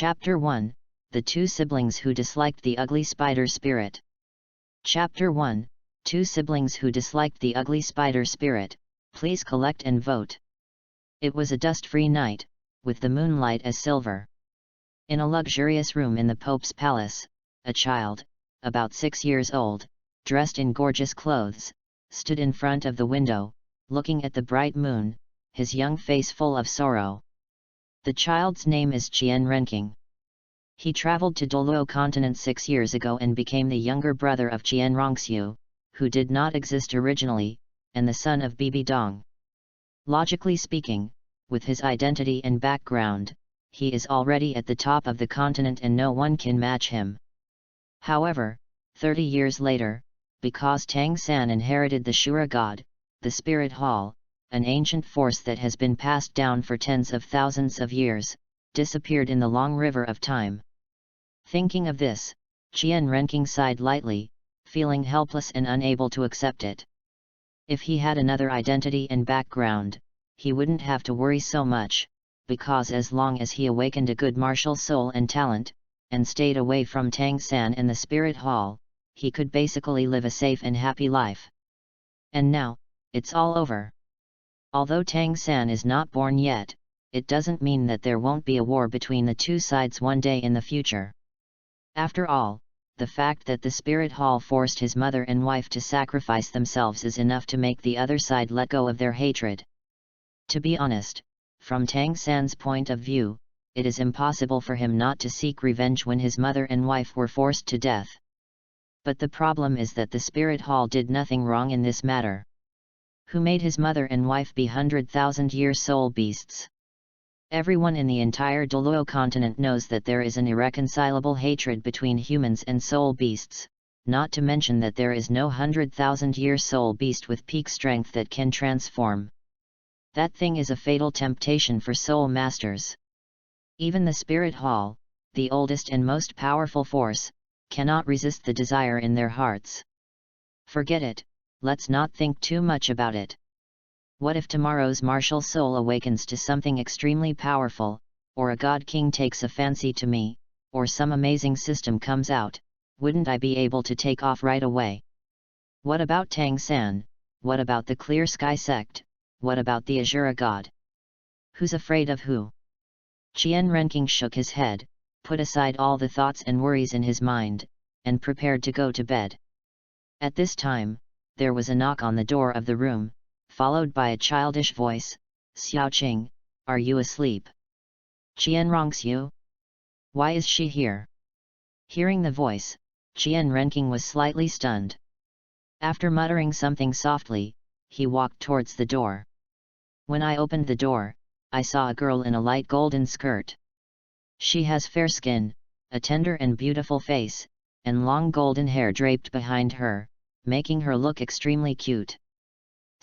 Chapter 1, The Two Siblings Who Disliked the Ugly Spider Spirit. Chapter 1, Two Siblings Who Disliked the Ugly Spider Spirit. Please collect and vote. It was a dust-free night, with the moonlight as silver. In a luxurious room in the Pope's palace, a child, about 6 years old, dressed in gorgeous clothes, stood in front of the window, looking at the bright moon, his young face full of sorrow. The child's name is Qian Renxing. He traveled to Douluo continent 6 years ago and became the younger brother of Qian Renxue, who did not exist originally, and the son of Bibi Dong. Logically speaking, with his identity and background, he is already at the top of the continent and no one can match him. However, 30 years later, because Tang San inherited the Shura god, the Spirit Hall, an ancient force that has been passed down for tens of thousands of years, disappeared in the long river of time. Thinking of this, Qian Renxing sighed lightly, feeling helpless and unable to accept it. If he had another identity and background, he wouldn't have to worry so much, because as long as he awakened a good martial soul and talent, and stayed away from Tang San and the Spirit Hall, he could basically live a safe and happy life. And now, it's all over. Although Tang San is not born yet, it doesn't mean that there won't be a war between the two sides one day in the future. After all, the fact that the Spirit Hall forced his mother and wife to sacrifice themselves is enough to make the other side let go of their hatred. To be honest, from Tang San's point of view, it is impossible for him not to seek revenge when his mother and wife were forced to death. But the problem is that the Spirit Hall did nothing wrong in this matter. Who made his mother and wife be 100,000-year soul beasts? Everyone in the entire Douluo continent knows that there is an irreconcilable hatred between humans and soul beasts, not to mention that there is no 100,000-year soul beast with peak strength that can transform. That thing is a fatal temptation for soul masters. Even the Spirit Hall, the oldest and most powerful force, cannot resist the desire in their hearts. Forget it, let's not think too much about it. What if tomorrow's martial soul awakens to something extremely powerful, or a god king takes a fancy to me, or some amazing system comes out, wouldn't I be able to take off right away? What about Tang San? What about the Clear Sky sect? What about the Azura god? Who's afraid of who? Qian Renxing shook his head, put aside all the thoughts and worries in his mind, and prepared to go to bed. At this time, there was a knock on the door of the room, followed by a childish voice, "Xiaoqing, are you asleep?" "Qian Renxue? Why is she here?" Hearing the voice, Qian Renxing was slightly stunned. After muttering something softly, he walked towards the door. When I opened the door, I saw a girl in a light golden skirt. She has fair skin, a tender and beautiful face, and long golden hair draped behind her, making her look extremely cute.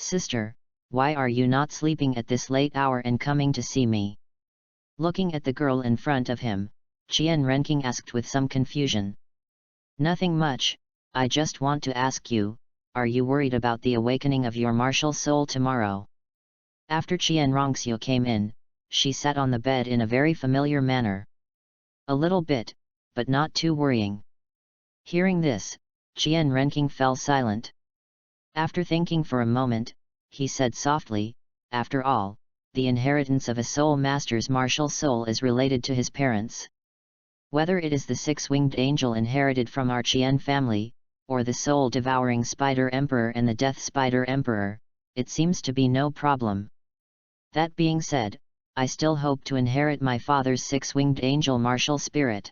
"Sister, why are you not sleeping at this late hour and coming to see me?" Looking at the girl in front of him, Qian Renxing asked with some confusion. "Nothing much, I just want to ask you, are you worried about the awakening of your martial soul tomorrow?" After Qian Renxue came in, she sat on the bed in a very familiar manner. "A little bit, but not too worrying." Hearing this, Qian Renxing fell silent. After thinking for a moment, he said softly, "After all, the inheritance of a soul master's martial soul is related to his parents. Whether it is the six-winged angel inherited from our Qian family, or the soul-devouring spider emperor and the death spider emperor, it seems to be no problem. That being said, I still hope to inherit my father's six-winged angel martial spirit."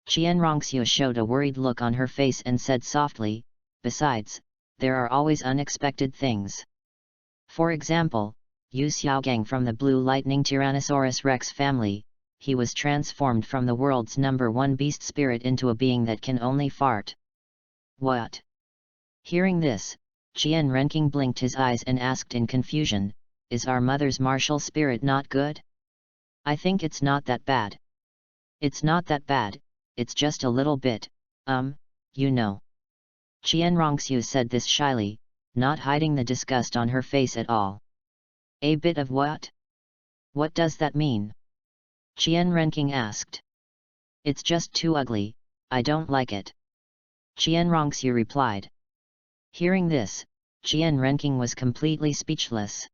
Qian Renxue showed a worried look on her face and said softly, "Besides, there are always unexpected things. For example, Yu Xiaogang from the Blue Lightning Tyrannosaurus Rex family, he was transformed from the world's #1 beast spirit into a being that can only fart." "What?" Hearing this, Qian Renxing blinked his eyes and asked in confusion, "Is our mother's martial spirit not good?" "I think it's not that bad." "It's not that bad, it's just a little bit, you know." Qian Renxue said this shyly, not hiding the disgust on her face at all. "A bit of what? What does that mean?" Qian Renxing asked. It's just too ugly, I don't like it. Qian Renxue replied. Hearing this, Qian Renking was completely speechless.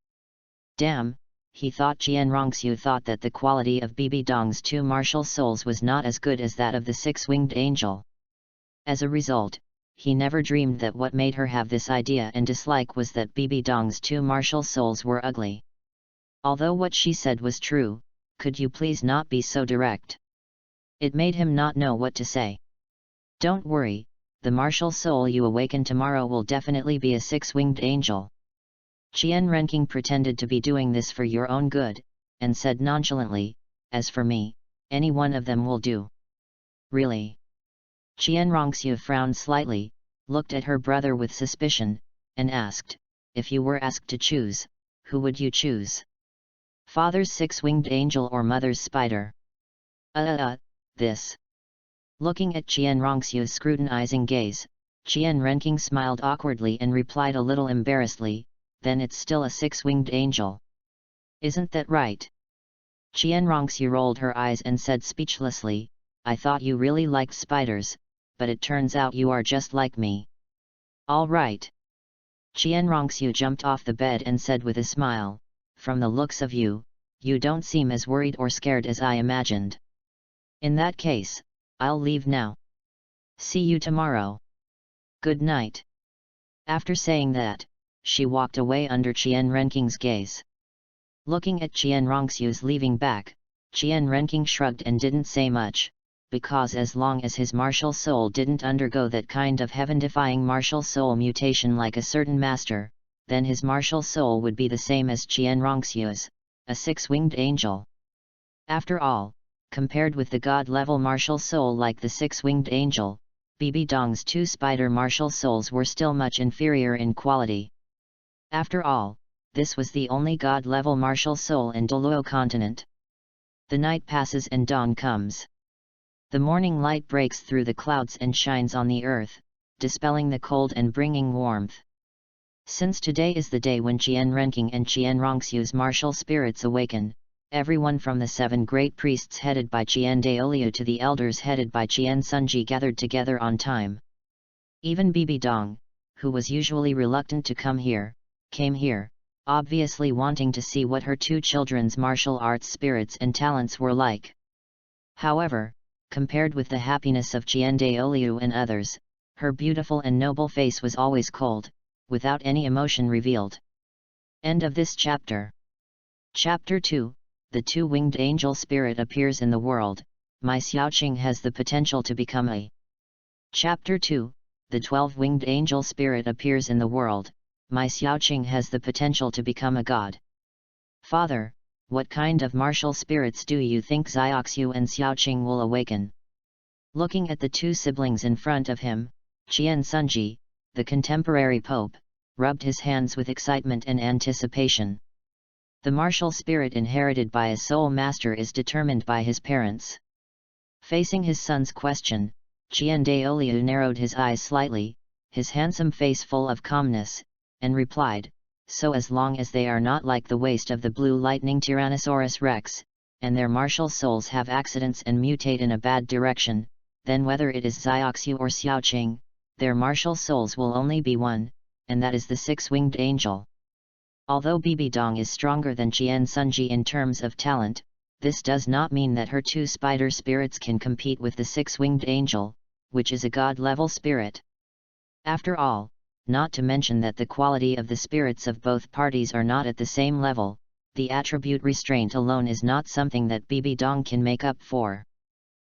Damn, he thought Qian Renxue thought that the quality of Bibi Dong's 2 martial souls was not as good as that of the 6-winged angel. As a result, he never dreamed that what made her have this idea and dislike was that Bibi Dong's 2 martial souls were ugly. Although what she said was true, could you please not be so direct? It made him not know what to say. Don't worry, the martial soul you awaken tomorrow will definitely be a 6-winged angel. Qian Renking pretended to be doing this for your own good, and said nonchalantly, as for me, any one of them will do. Really? Qian Renxue frowned slightly, looked at her brother with suspicion, and asked, if you were asked to choose, who would you choose? Father's 6-winged angel or mother's spider? This. Looking at Qian Renxue's scrutinizing gaze, Qian Renking smiled awkwardly and replied a little embarrassedly, then it's still a 6-winged angel. Isn't that right? Qian Renxue rolled her eyes and said speechlessly, I thought you really liked spiders, but it turns out you are just like me. All right. Qian Renxue jumped off the bed and said with a smile, from the looks of you, you don't seem as worried or scared as I imagined. In that case, I'll leave now. See you tomorrow. Good night. After saying that, she walked away under Qian Renking's gaze. Looking at Qian Renxue's leaving back, Qian Renking shrugged and didn't say much, because as long as his martial soul didn't undergo that kind of heaven-defying martial soul mutation like a certain master, then his martial soul would be the same as Qian Renxue's, a 6-winged angel. After all, compared with the god-level martial soul like the 6-winged angel, Bibi Dong's 2 spider martial souls were still much inferior in quality. After all, this was the only god-level martial soul in Douluo continent. The night passes and dawn comes. The morning light breaks through the clouds and shines on the earth, dispelling the cold and bringing warmth. Since today is the day when Qian Renking and Qian Renxue's martial spirits awaken, everyone from the 7 great priests headed by Qian Douluo to the elders headed by Qian Sunji gathered together on time. Even Bibi Dong, who was usually reluctant to come here, came here, obviously wanting to see what her 2 children's martial arts spirits and talents were like. However, compared with the happiness of Qian Douluo and others, her beautiful and noble face was always cold, without any emotion revealed. End of this chapter. Chapter 2, the 2-winged angel spirit appears in the world, my Xiaoqing has the potential to become a. Chapter 2, the 12-winged angel spirit appears in the world, my Xiaoqing has the potential to become a god. Father, what kind of martial spirits do you think Xiaoxu and Xiaoqing will awaken? Looking at the 2 siblings in front of him, Qian Sunji, the contemporary pope, rubbed his hands with excitement and anticipation. The martial spirit inherited by a soul master is determined by his parents. Facing his son's question, Qian Douluo narrowed his eyes slightly, his handsome face full of calmness, and replied, so as long as they are not like the waste of the blue lightning Tyrannosaurus rex, and their martial souls have accidents and mutate in a bad direction, then whether it is Xiaoxu or Xiaoqing, their martial souls will only be one, and that is the 6-winged angel. Although Bibi Dong is stronger than Qian Sunji in terms of talent, this does not mean that her 2 spider spirits can compete with the 6-winged angel, which is a god-level spirit. After all, not to mention that the quality of the spirits of both parties are not at the same level, the attribute restraint alone is not something that Bibi Dong can make up for.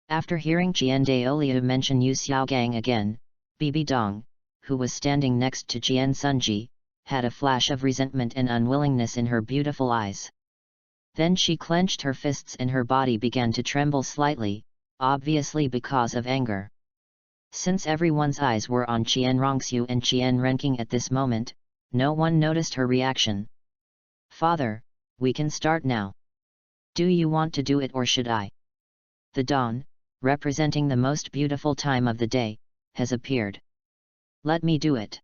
After hearing Qian Douluo mention Yu Xiaogang again, Bibi Dong, who was standing next to Qian Sunji, had a flash of resentment and unwillingness in her beautiful eyes. Then she clenched her fists and her body began to tremble slightly, obviously because of anger. Since everyone's eyes were on Qian Renxue and Qian Renking at this moment, no one noticed her reaction. Father, we can start now. Do you want to do it or should I? The dawn, representing the most beautiful time of the day, has appeared. Let me do it.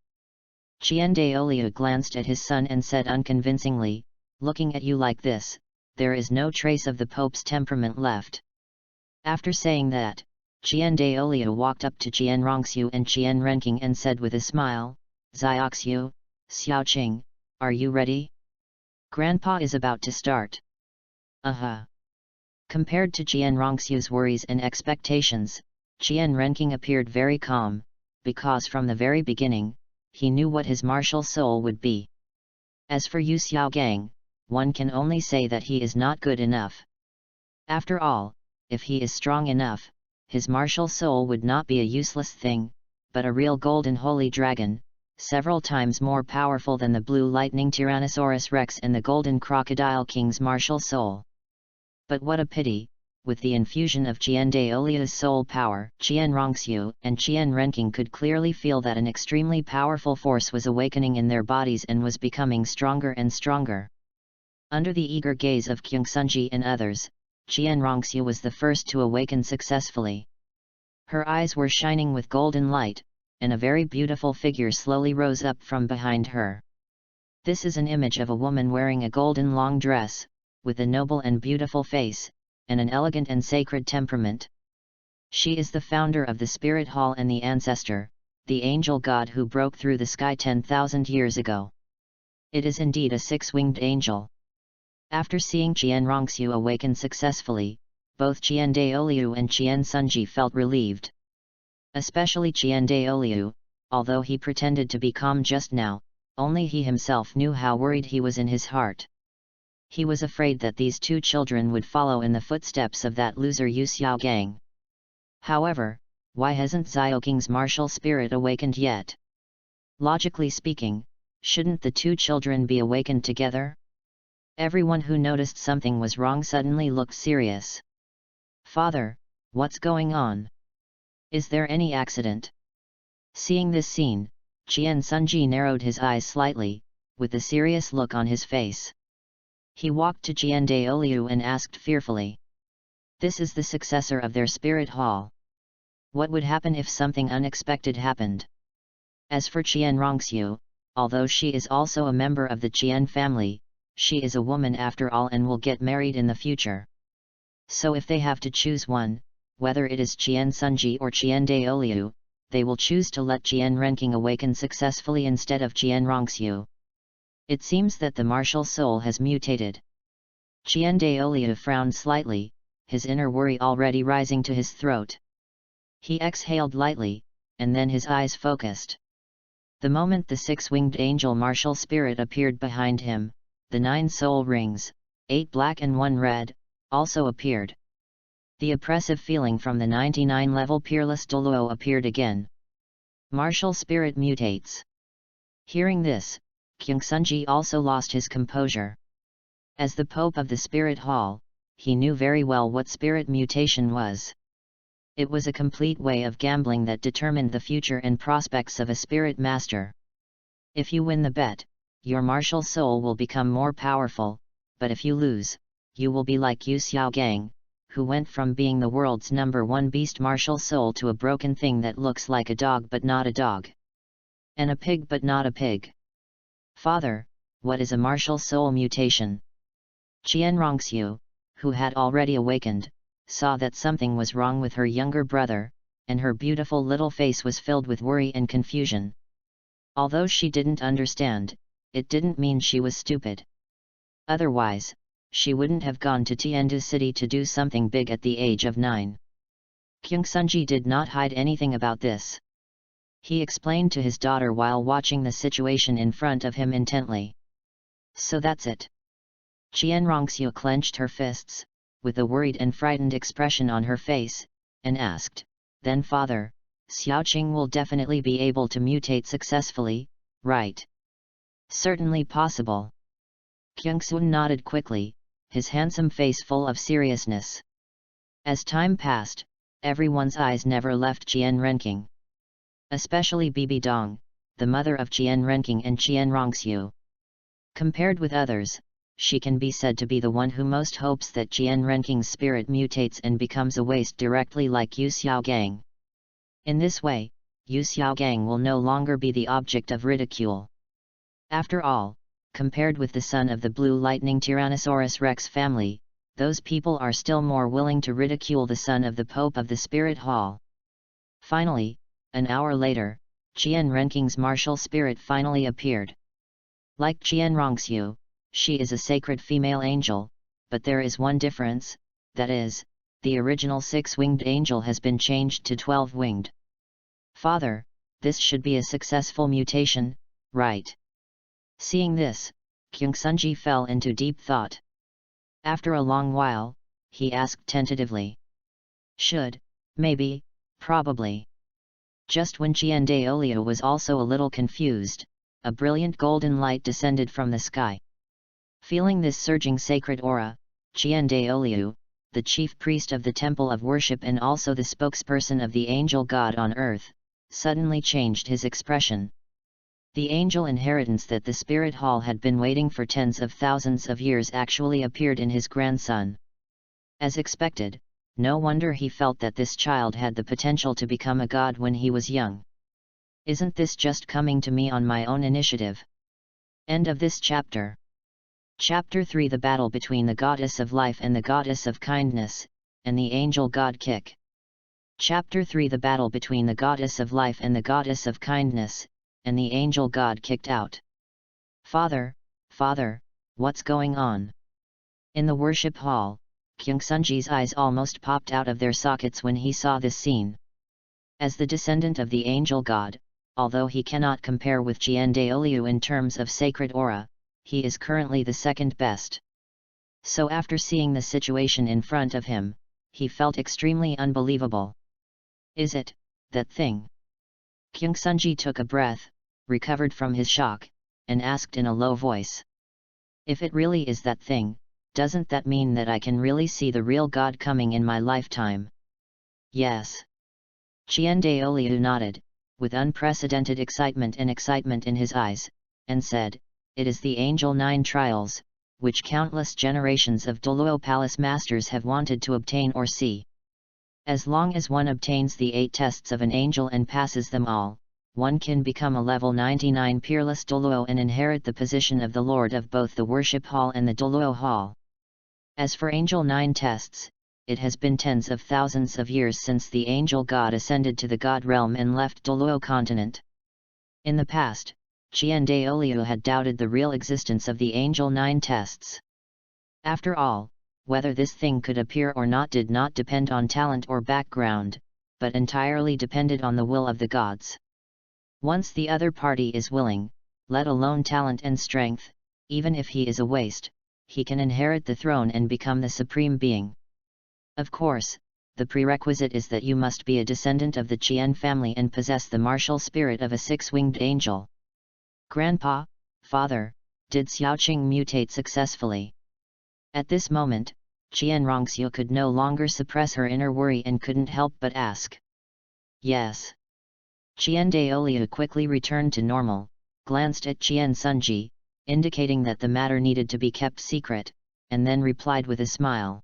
Qian Douluo glanced at his son and said unconvincingly, looking at you like this, there is no trace of the Pope's temperament left. After saying that, Qian Douluo walked up to Qian Renxue and Qian Renking and said with a smile, "Zioxiu, Xiaoqing, are you ready? Grandpa is about to start." Compared to Qian Renxue's worries and expectations, Qian Renking appeared very calm, because from the very beginning, he knew what his martial soul would be. As for Yu Xiaogang, one can only say that he is not good enough. After all, if he is strong enough, his martial soul would not be a useless thing, but a real golden holy dragon, several times more powerful than the blue lightning Tyrannosaurus Rex and the golden crocodile king's martial soul. But what a pity, with the infusion of Qian Douluo's soul power, Qian Renxue and Qian Renking could clearly feel that an extremely powerful force was awakening in their bodies and was becoming stronger and stronger. Under the eager gaze of Kyungsunji and others, Qian Renxue was the first to awaken successfully. Her eyes were shining with golden light, and a very beautiful figure slowly rose up from behind her. This is an image of a woman wearing a golden long dress, with a noble and beautiful face, and an elegant and sacred temperament. She is the founder of the Spirit Hall and the ancestor, the angel god who broke through the sky 10,000 years ago. It is indeed a six-winged angel. After seeing Qian Renxue awaken successfully, both Qian Douluo and Qian Sunji felt relieved. Especially Qian Douluo, although he pretended to be calm just now, only he himself knew how worried he was in his heart. He was afraid that these two children would follow in the footsteps of that loser Yu Xiaogang. However, why hasn't Xiaoking's martial spirit awakened yet? Logically speaking, shouldn't the two children be awakened together? Everyone who noticed something was wrong suddenly looked serious. "Father, what's going on? Is there any accident?" Seeing this scene, Qian Sunji narrowed his eyes slightly, with a serious look on his face. He walked to Qian Douluo and asked fearfully. "This is the successor of their spirit hall. What would happen if something unexpected happened?" As for Qian Renxue, although she is also a member of the Qian family, she is a woman after all and will get married in the future. So if they have to choose one, whether it is Qian Sunji or Qian Douluo, they will choose to let Qian Renking awaken successfully instead of Qian Renxue. It seems that the martial soul has mutated. Qian Douluo frowned slightly, his inner worry already rising to his throat. He exhaled lightly, and then his eyes focused. The moment the six-winged angel martial spirit appeared behind him, the 9 soul rings, 8 black and 1 red, also appeared. The oppressive feeling from the 99-level peerless Douluo appeared again. Martial spirit mutates. Hearing this, Kyungsunji also lost his composure. As the Pope of the Spirit Hall, he knew very well what spirit mutation was. It was a complete way of gambling that determined the future and prospects of a spirit master. If you win the bet, your martial soul will become more powerful, but if you lose, you will be like Yu Xiaogang, who went from being the world's #1 beast martial soul to a broken thing that looks like a dog but not a dog. And a pig but not a pig. "Father, what is a martial soul mutation?" Qian Renxue, who had already awakened, saw that something was wrong with her younger brother, and her beautiful little face was filled with worry and confusion. Although she didn't understand, it didn't mean she was stupid. Otherwise, she wouldn't have gone to Tiandu City to do something big at the age of 9. Kyungsunji did not hide anything about this. He explained to his daughter while watching the situation in front of him intently. "So that's it." Qian Renxue clenched her fists, with a worried and frightened expression on her face, and asked, "Then father, Xiaoqing will definitely be able to mutate successfully, right?" "Certainly possible." Kyungsun nodded quickly, his handsome face full of seriousness. As time passed, everyone's eyes never left Qian Renking. Especially Bibi Dong, the mother of Qian Renking and Qian Renxue. Compared with others, she can be said to be the one who most hopes that Qian Renking's spirit mutates and becomes a waste directly like Yu Xiaogang. In this way, Yu Xiaogang will no longer be the object of ridicule. After all, compared with the son of the blue lightning Tyrannosaurus Rex family, those people are still more willing to ridicule the son of the Pope of the Spirit Hall. Finally, an hour later, Qian Renxues' martial spirit finally appeared. Like Qian Renxue, she is a sacred female angel, but there is one difference, that is, the original 6-winged angel has been changed to 12-winged. Father, this should be a successful mutation, right? Seeing this, Kyungsunji fell into deep thought. After a long while, he asked tentatively. Should, maybe, probably. Just when Qian Douluo was also a little confused, a brilliant golden light descended from the sky. Feeling this surging sacred aura, Qian Douluo, the chief priest of the temple of worship and also the spokesperson of the angel god on earth, suddenly changed his expression. The angel inheritance that the spirit hall had been waiting for tens of thousands of years actually appeared in his grandson. As expected, no wonder he felt that this child had the potential to become a god when he was young. Isn't this just coming to me on my own initiative? End of this chapter. Chapter 3: The battle between the goddess of life and the goddess of kindness, and the angel god kick. Chapter 3: The battle between the goddess of life and the goddess of kindness, and the angel god kicked out. Father, father, what's going on? In the worship hall, Kyungsunji's eyes almost popped out of their sockets when he saw this scene. As the descendant of the angel god, although he cannot compare with Qian Douluo in terms of sacred aura, he is currently the second best. So after seeing the situation in front of him, he felt extremely unbelievable. Is it that thing? Kyungsunji took a breath, recovered from his shock, and asked in a low voice. If it really is that thing, doesn't that mean that I can really see the real God coming in my lifetime? Yes. Qian Douluo nodded, with unprecedented excitement in his eyes, and said, it is the Angel 9 trials, which countless generations of Douluo palace masters have wanted to obtain or see. As long as one obtains the 8 tests of an angel and passes them all, one can become a level 99 peerless Douluo and inherit the position of the lord of both the worship hall and the Douluo hall. As for Angel 9 tests, it has been tens of thousands of years since the angel god ascended to the god realm and left Douluo continent. In the past, Qian Douluo had doubted the real existence of the Angel 9 tests. After all, whether this thing could appear or not did not depend on talent or background, but entirely depended on the will of the gods. Once the other party is willing, let alone talent and strength, even if he is a waste, he can inherit the throne and become the supreme being. Of course, the prerequisite is that you must be a descendant of the Qian family and possess the martial spirit of a 6-winged angel. Grandpa, father, did Xiaoqing mutate successfully? At this moment, Qian Renxue could no longer suppress her inner worry and couldn't help but ask. Yes. Qian Douluo quickly returned to normal, glanced at Qian Sunji, indicating that the matter needed to be kept secret, and then replied with a smile.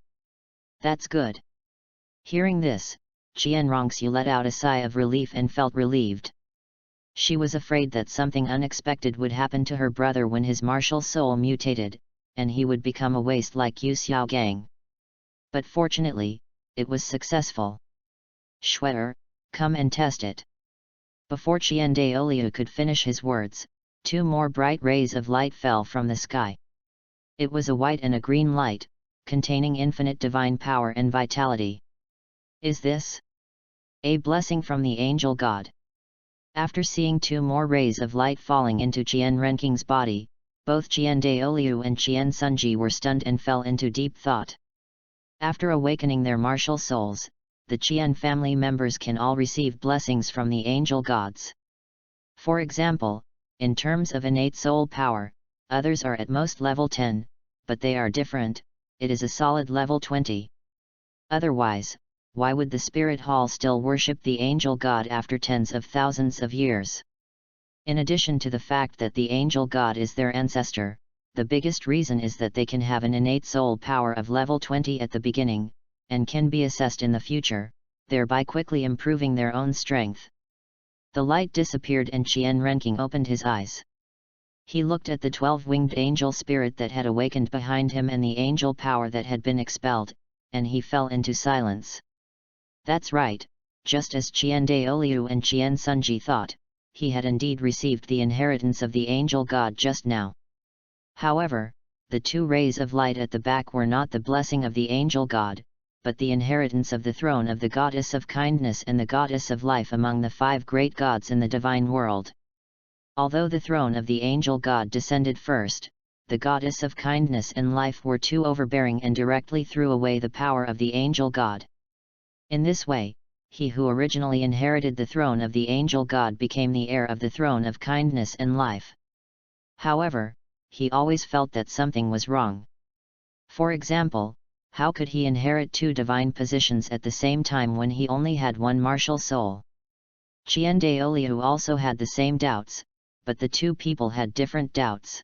That's good. Hearing this, Qian Renxue let out a sigh of relief and felt relieved. She was afraid that something unexpected would happen to her brother when his martial soul mutated, and he would become a waste like Yu Xiaogang. But fortunately, it was successful. Shweer, come and test it. Before Qian Douluo could finish his words, 2 more bright rays of light fell from the sky. It was a white and a green light, containing infinite divine power and vitality. Is this a blessing from the angel god? After seeing 2 more rays of light falling into Qian Renxue's body, both Qian Douluo and Qian Sunji were stunned and fell into deep thought. After awakening their martial souls, the Qian family members can all receive blessings from the angel gods. For example, in terms of innate soul power, others are at most level 10, but they are different, it is a solid level 20. Otherwise, why would the Spirit Hall still worship the angel god after tens of thousands of years? In addition to the fact that the angel god is their ancestor, the biggest reason is that they can have an innate soul power of level 20 at the beginning, and can be assessed in the future, thereby quickly improving their own strength. The light disappeared and Qian Renxue opened his eyes. He looked at the 12-winged angel spirit that had awakened behind him and the angel power that had been expelled, and he fell into silence. That's right, just as Qian Douluo and Qian Sunji thought, he had indeed received the inheritance of the angel god just now. However, the 2 rays of light at the back were not the blessing of the angel god, but the inheritance of the throne of the goddess of kindness and the goddess of life among the 5 great gods in the divine world. Although the throne of the angel god descended first, the goddess of kindness and life were too overbearing and directly threw away the power of the angel god. In this way, he who originally inherited the throne of the angel god became the heir of the throne of kindness and life. However, he always felt that something was wrong. For example, how could he inherit 2 divine positions at the same time when he only had 1 martial soul? Qian Douluo also had the same doubts, but the 2 people had different doubts.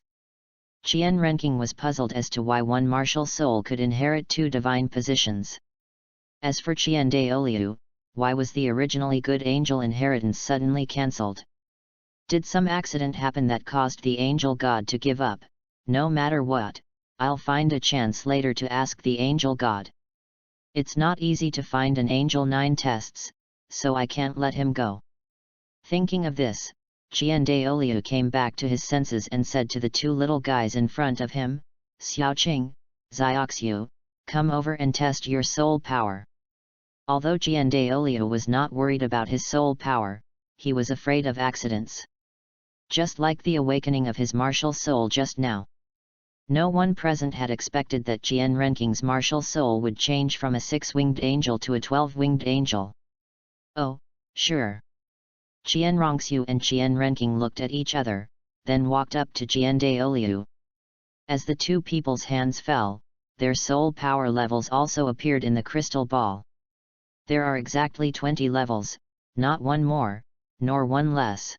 Qian Renxing was puzzled as to why 1 martial soul could inherit 2 divine positions. As for Qian Douluo, why was the originally good angel inheritance suddenly cancelled? Did some accident happen that caused the angel god to give up? No matter what, I'll find a chance later to ask the angel god. It's not easy to find an angel 9 tests, so I can't let him go. Thinking of this, Qian Douluo came back to his senses and said to the 2 little guys in front of him, Xiaoqing, Zioxiu, come over and test your soul power. Although Qian Douluo was not worried about his soul power, he was afraid of accidents. Just like the awakening of his martial soul just now. No one present had expected that Qian Renxing's martial soul would change from a 6-winged angel to a 12-winged angel. Oh, sure. Qian Renxue and Qian Renxing looked at each other, then walked up to Qian Douluo. As the 2 people's hands fell, their soul power levels also appeared in the crystal ball. There are exactly 20 levels, not 1 more, nor 1 less.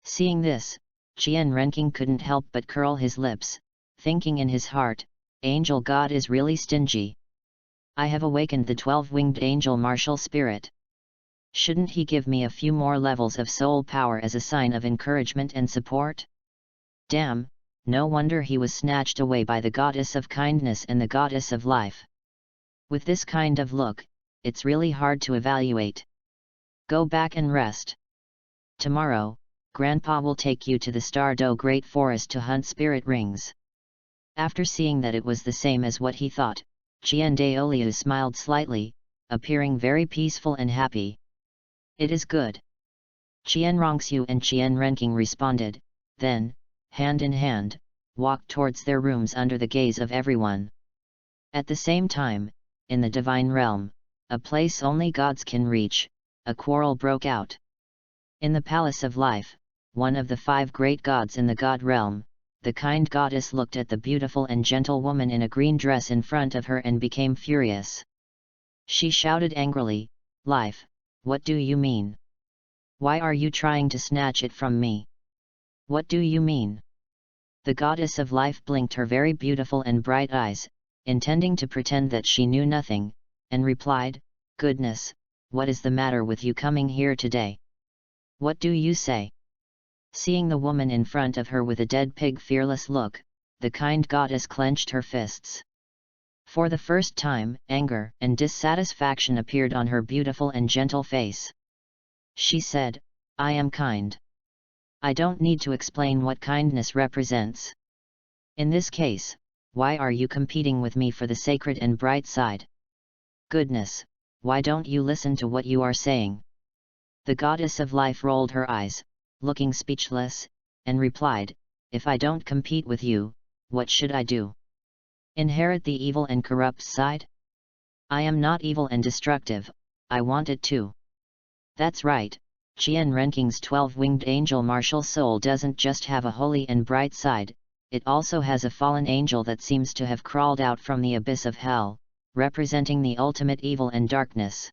Seeing this, Qian Renxing couldn't help but curl his lips, thinking in his heart, Angel God is really stingy. I have awakened the 12-winged angel martial spirit. Shouldn't he give me a few more levels of soul power as a sign of encouragement and support? Damn, no wonder he was snatched away by the goddess of kindness and the goddess of life. With this kind of look, it's really hard to evaluate. Go back and rest. Tomorrow, Grandpa will take you to the Stardow Great Forest to hunt spirit rings. After seeing that it was the same as what he thought, Qian Douluo smiled slightly, appearing very peaceful and happy. It is good. Qian Renxue and Qian Renxing responded, then, hand in hand, walked towards their rooms under the gaze of everyone. At the same time, in the divine realm, a place only gods can reach, a quarrel broke out. In the Palace of Life, one of the 5 great gods in the god realm, the kind goddess looked at the beautiful and gentle woman in a green dress in front of her and became furious. She shouted angrily, Life, what do you mean? Why are you trying to snatch it from me? What do you mean? The goddess of life blinked her very beautiful and bright eyes, intending to pretend that she knew nothing, and replied, Goodness, what is the matter with you coming here today? What do you say? Seeing the woman in front of her with a dead pig fearless look, the kind goddess clenched her fists. For the first time, anger and dissatisfaction appeared on her beautiful and gentle face. She said, I am kind. I don't need to explain what kindness represents. In this case, why are you competing with me for the sacred and bright side? Goodness, why don't you listen to what you are saying? The goddess of life rolled her eyes, looking speechless, and replied, If I don't compete with you, what should I do? Inherit the evil and corrupt side? I am not evil and destructive, I want it too. That's right, Qian Renxing's 12-winged angel martial soul doesn't just have a holy and bright side, it also has a fallen angel that seems to have crawled out from the abyss of hell, representing the ultimate evil and darkness.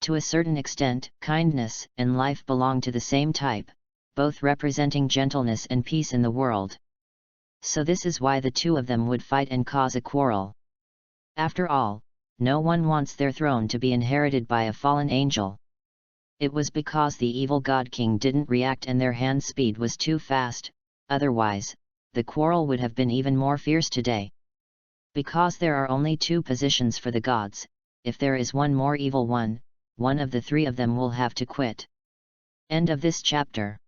To a certain extent, kindness and life belong to the same type, both representing gentleness and peace in the world. So this is why the 2 of them would fight and cause a quarrel. After all, no one wants their throne to be inherited by a fallen angel. It was because the evil god king didn't react and their hand speed was too fast, otherwise, the quarrel would have been even more fierce today. Because there are only two positions for the gods, if there is one more evil one of the three of them will have to quit. End of this chapter.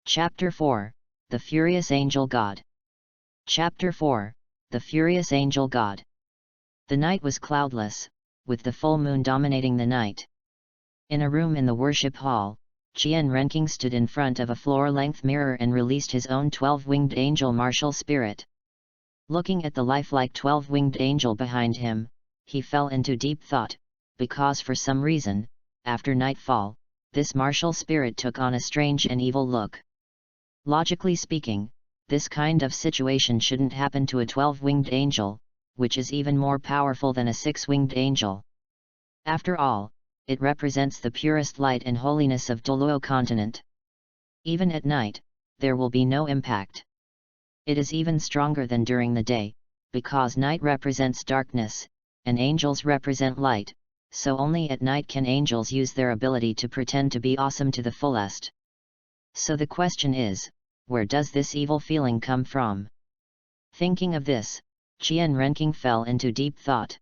Chapter 4, The Furious Angel God. Chapter 4, The Furious Angel God. The night was cloudless, with the full moon dominating the night. In a room in the worship hall, Qian Renqing stood in front of a floor-length mirror and released his own 12-winged angel martial spirit. Looking at the lifelike 12-winged angel behind him, he fell into deep thought, because for some reason, after nightfall, this martial spirit took on a strange and evil look. Logically speaking, this kind of situation shouldn't happen to a 12-winged angel, which is even more powerful than a 6-winged angel. After all, it represents the purest light and holiness of Douluo continent. Even at night, there will be no impact. It is even stronger than during the day, because night represents darkness, and angels represent light, so only at night can angels use their ability to pretend to be awesome to the fullest. So the question is, where does this evil feeling come from? Thinking of this, Qian Renqing fell into deep thought.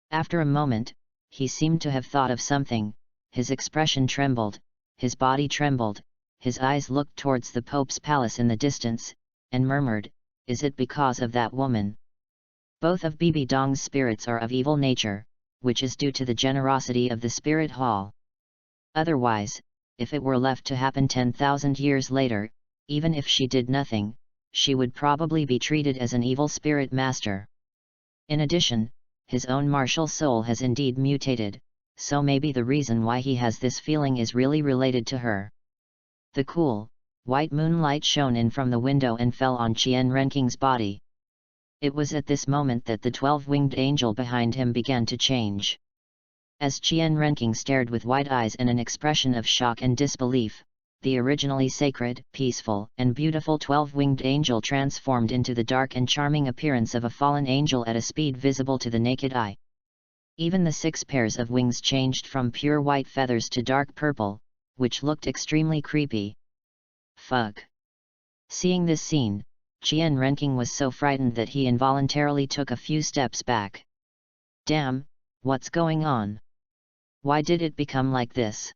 After a moment, he seemed to have thought of something, his expression trembled, his body trembled, his eyes looked towards the Pope's palace in the distance, and murmured, "Is it because of that woman?" Both of Bibi Dong's spirits are of evil nature, which is due to the generosity of the spirit hall. Otherwise, if it were left to happen 10,000 years later, even if she did nothing, she would probably be treated as an evil spirit master. In addition, his own martial soul has indeed mutated, so maybe the reason why he has this feeling is really related to her. The cool, white moonlight shone in from the window and fell on Qian Renqing's body. It was at this moment that the 12-winged angel behind him began to change. As Qian Renqing stared with wide eyes and an expression of shock and disbelief, the originally sacred, peaceful, and beautiful 12-winged angel transformed into the dark and charming appearance of a fallen angel at a speed visible to the naked eye. Even the 6 pairs of wings changed from pure white feathers to dark purple, which looked extremely creepy. Fuck! Seeing this scene, Qian Renqing was so frightened that he involuntarily took a few steps back. Damn, what's going on? Why did it become like this?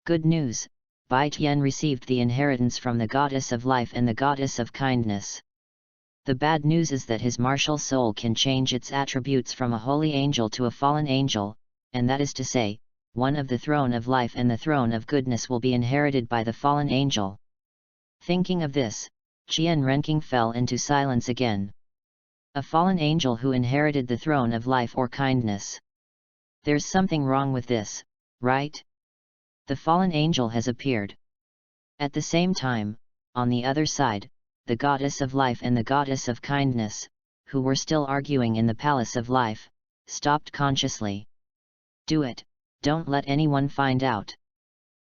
Good news, Bai Tian received the inheritance from the goddess of life and the goddess of kindness. The bad news is that his martial soul can change its attributes from a holy angel to a fallen angel, and that is to say, one of the throne of life and the throne of goodness will be inherited by the fallen angel. Thinking of this, Qian Renqing fell into silence again. A fallen angel who inherited the throne of life or kindness. There's something wrong with this, right? The fallen angel has appeared. At the same time, on the other side, the goddess of life and the goddess of kindness, who were still arguing in the palace of life, stopped consciously. Do it, don't let anyone find out.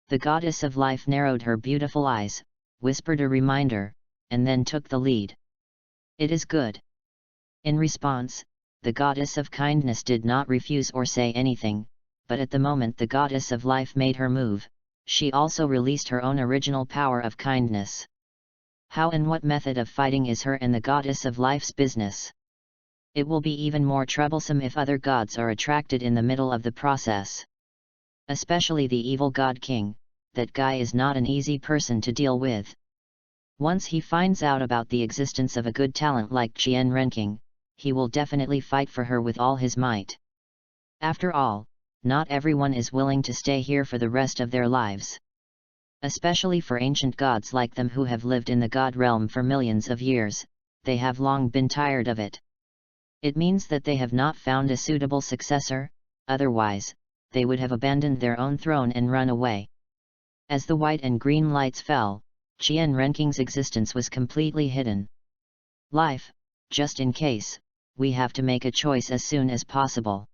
The goddess of life narrowed her beautiful eyes, whispered a reminder, and then took the lead. It is good. In response, the goddess of kindness did not refuse or say anything, but at the moment the goddess of life made her move, she also released her own original power of kindness. How and what method of fighting is her and the goddess of life's business. It will be even more troublesome if other gods are attracted in the middle of the process. Especially the evil god king, that guy is not an easy person to deal with. Once he finds out about the existence of a good talent like Qian Renqing, he will definitely fight for her with all his might. After all, not everyone is willing to stay here for the rest of their lives. Especially for ancient gods like them who have lived in the god realm for millions of years, they have long been tired of it. It means that they have not found a suitable successor, otherwise, they would have abandoned their own throne and run away. As the white and green lights fell, Qian Renqing's existence was completely hidden. Life, just in case, we have to make a choice as soon as possible.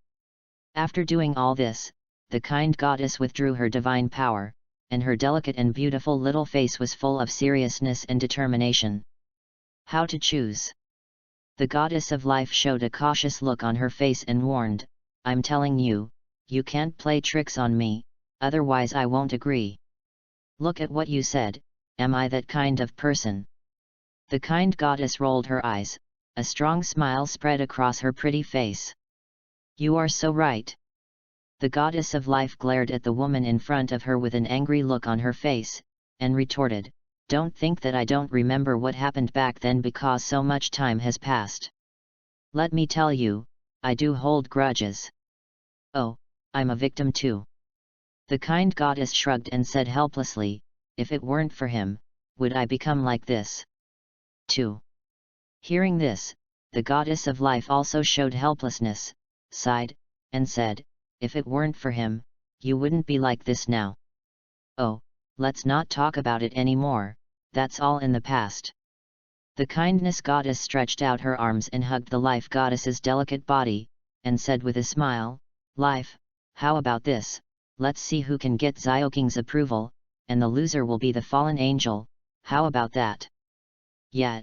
After doing all this, the kind goddess withdrew her divine power, and her delicate and beautiful little face was full of seriousness and determination. How to choose? The goddess of life showed a cautious look on her face and warned, "I'm telling you, you can't play tricks on me, otherwise I won't agree. Look at what you said, am I that kind of person? The kind goddess rolled her eyes, a strong smile spread across her pretty face. You are so right. The goddess of life glared at the woman in front of her with an angry look on her face, and retorted, don't think that I don't remember what happened back then because so much time has passed. Let me tell you, I do hold grudges. Oh, I'm a victim too. The kind goddess shrugged and said helplessly, if it weren't for him, would I become like this? Too. Hearing this, the goddess of life also showed helplessness, sighed, and said, if it weren't for him, you wouldn't be like this now. Oh, let's not talk about it anymore, that's all in the past. The kindness goddess stretched out her arms and hugged the life goddess's delicate body, and said with a smile, Life, how about this, let's see who can get Xiaoking's approval, and the loser will be the fallen angel, how about that? Yeah.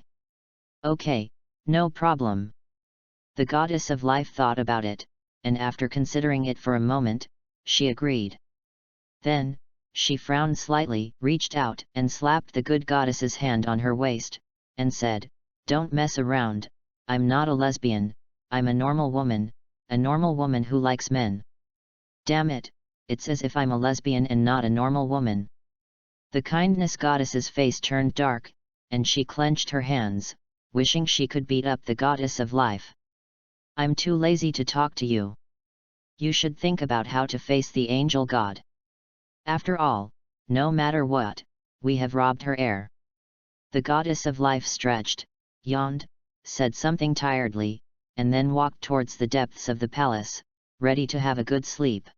Okay, no problem. The goddess of life thought about it, and after considering it for a moment, she agreed. Then, she frowned slightly, reached out and slapped the good goddess's hand on her waist, and said, don't mess around, I'm not a lesbian, I'm a normal woman who likes men. Damn it, it's as if I'm a lesbian and not a normal woman. The kindness goddess's face turned dark, and she clenched her hands, wishing she could beat up the goddess of life. I'm too lazy to talk to you. You should think about how to face the angel god. After all, no matter what, we have robbed her heir. The goddess of life stretched, yawned, said something tiredly, and then walked towards the depths of the palace, ready to have a good sleep.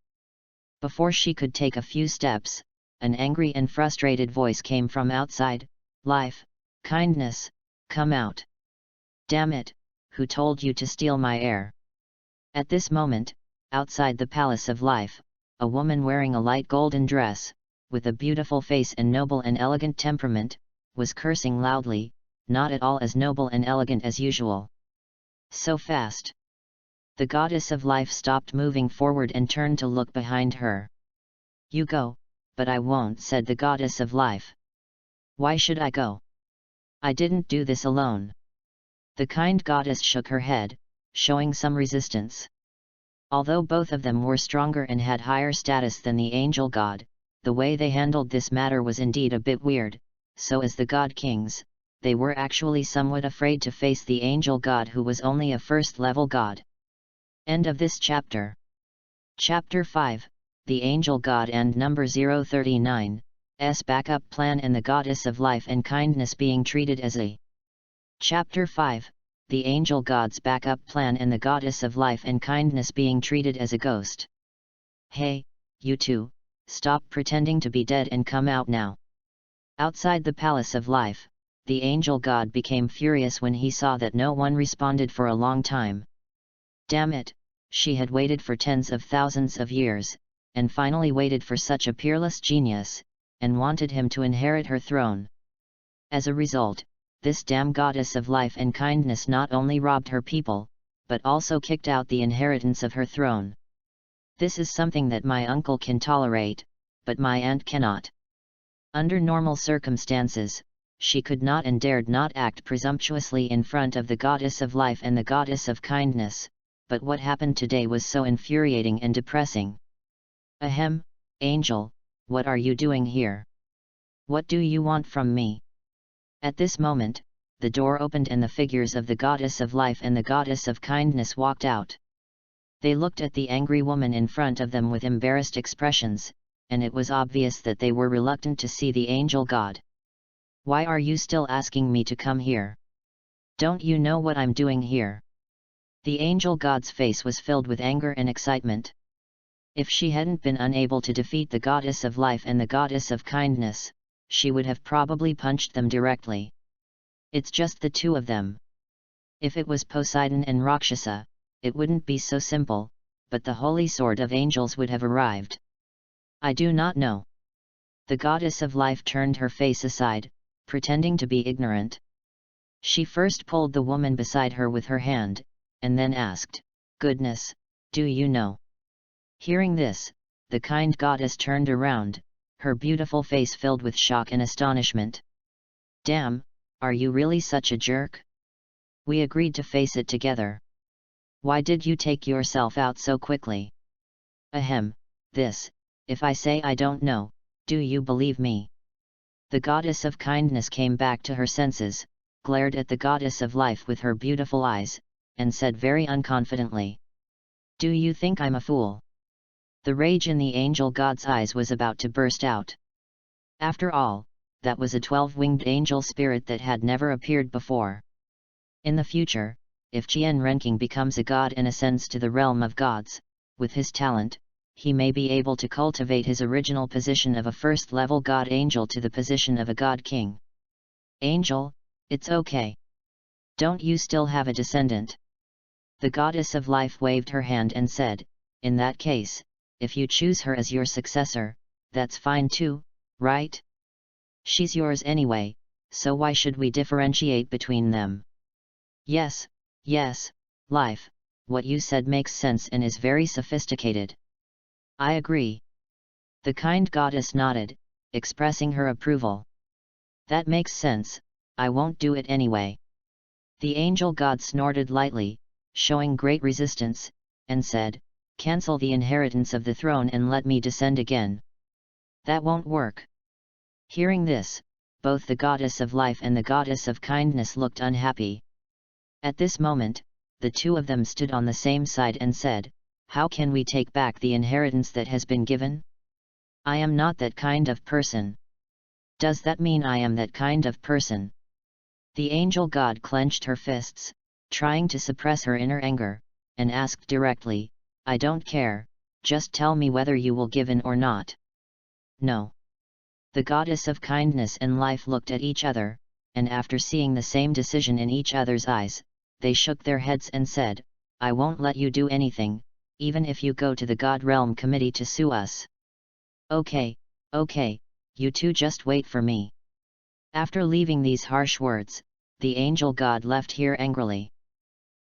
Before she could take a few steps, an angry and frustrated voice came from outside, Life, kindness, come out. Damn it, who told you to steal my heir? At this moment, outside the palace of life, a woman wearing a light golden dress, with a beautiful face and noble and elegant temperament, was cursing loudly, not at all as noble and elegant as usual. So fast. The goddess of life stopped moving forward and turned to look behind her. You go, but I won't, said the goddess of life. Why should I go? I didn't do this alone. The kind goddess shook her head, showing some resistance. Although both of them were stronger and had higher status than the angel god, the way they handled this matter was indeed a bit weird, so as the god kings, they were actually somewhat afraid to face the angel god who was only a first-level god. End of this chapter. Chapter 5, The Angel God and Number 039, S Backup Plan and the Goddess of Life and Kindness being treated as a. Chapter 5, The Angel God's Backup Plan and the Goddess of Life and Kindness being treated as a ghost. Hey, you two, stop pretending to be dead and come out now. Outside the Palace of Life, the Angel God became furious when he saw that no one responded for a long time. Damn it, she had waited for tens of thousands of years, and finally waited for such a peerless genius, and wanted him to inherit her throne. As a result, this damn goddess of life and kindness not only robbed her people, but also kicked out the inheritance of her throne. This is something that my uncle can tolerate, but my aunt cannot. Under normal circumstances, she could not and dared not act presumptuously in front of the goddess of life and the goddess of kindness, but what happened today was so infuriating and depressing. Ahem, angel, what are you doing here? What do you want from me? At this moment, the door opened and the figures of the goddess of life and the goddess of kindness walked out. They looked at the angry woman in front of them with embarrassed expressions, and it was obvious that they were reluctant to see the angel god. Why are you still asking me to come here? Don't you know what I'm doing here? The angel god's face was filled with anger and excitement. If she hadn't been unable to defeat the goddess of life and the goddess of kindness, she would have probably punched them directly. It's just the two of them. If it was Poseidon and Rakshasa, it wouldn't be so simple, but the holy sword of angels would have arrived. I do not know. The goddess of life turned her face aside, pretending to be ignorant. She first pulled the woman beside her with her hand, and then asked, Goodness, do you know? Hearing this, the kind goddess turned around, her beautiful face filled with shock and astonishment. Damn, Are you really such a jerk? We agreed to face it together. Why did you take yourself out so quickly? Ahem, this, if I say I don't know, do you believe me? The goddess of kindness came back to her senses, glared at the goddess of life with her beautiful eyes, and said very unconfidently, "Do you think I'm a fool?" The rage in the angel god's eyes was about to burst out. After all, that was a 12-winged angel spirit that had never appeared before. In the future, if Qian Renking becomes a god and ascends to the realm of gods, with his talent, he may be able to cultivate his original position of a first-level god angel to the position of a god king. Angel, it's okay. Don't you still have a descendant? The goddess of life waved her hand and said, "In that case, if you choose her as your successor, that's fine too, right? She's yours anyway, so why should we differentiate between them?" Yes, life, what you said makes sense and is very sophisticated. I agree. The kind goddess nodded, expressing her approval. That makes sense, I won't do it anyway. The angel god snorted lightly, showing great resistance, and said, "Cancel the inheritance of the throne and let me descend again." That won't work. Hearing this, both the goddess of life and the goddess of kindness looked unhappy. At this moment, the two of them stood on the same side and said, "How can we take back the inheritance that has been given? I am not that kind of person." Does that mean I am that kind of person? The angel god clenched her fists, trying to suppress her inner anger, and asked directly, "I don't care, just tell me whether you will give in or not." No. The goddess of kindness and life looked at each other, and after seeing the same decision in each other's eyes, they shook their heads and said, "I won't let you do anything, even if you go to the God Realm Committee to sue us." Okay, you two just wait for me." After leaving these harsh words, the angel god left here angrily.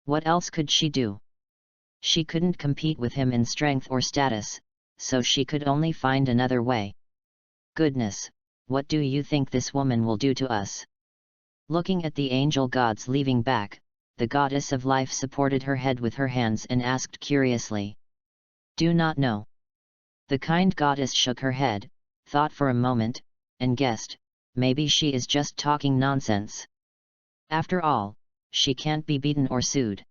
What else could she do? She couldn't compete with him in strength or status, so she could only find another way. Goodness, what do you think this woman will do to us? Looking at the angel gods leaving back, the goddess of life supported her head with her hands and asked curiously. "Do not know." The kind goddess shook her head, thought for a moment, and guessed, maybe she is just talking nonsense. After all, she can't be beaten or sued.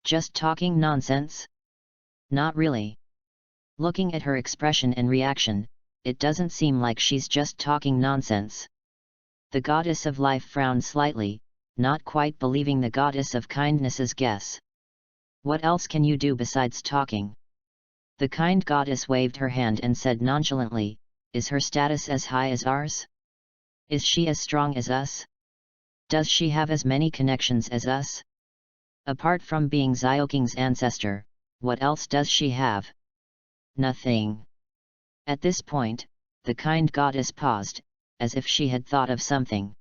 Just talking nonsense? Not really. Looking at her expression and reaction, it doesn't seem like she's just talking nonsense. The goddess of life frowned slightly, not quite believing the goddess of kindness's guess. "What else can you do besides talking?" The kind goddess waved her hand and said nonchalantly, "Is her status as high as ours? Is she as strong as us? Does she have as many connections as us? Apart from being Xiaoking's ancestor, what else does she have? Nothing." At this point, the kind goddess paused, as if she had thought of something.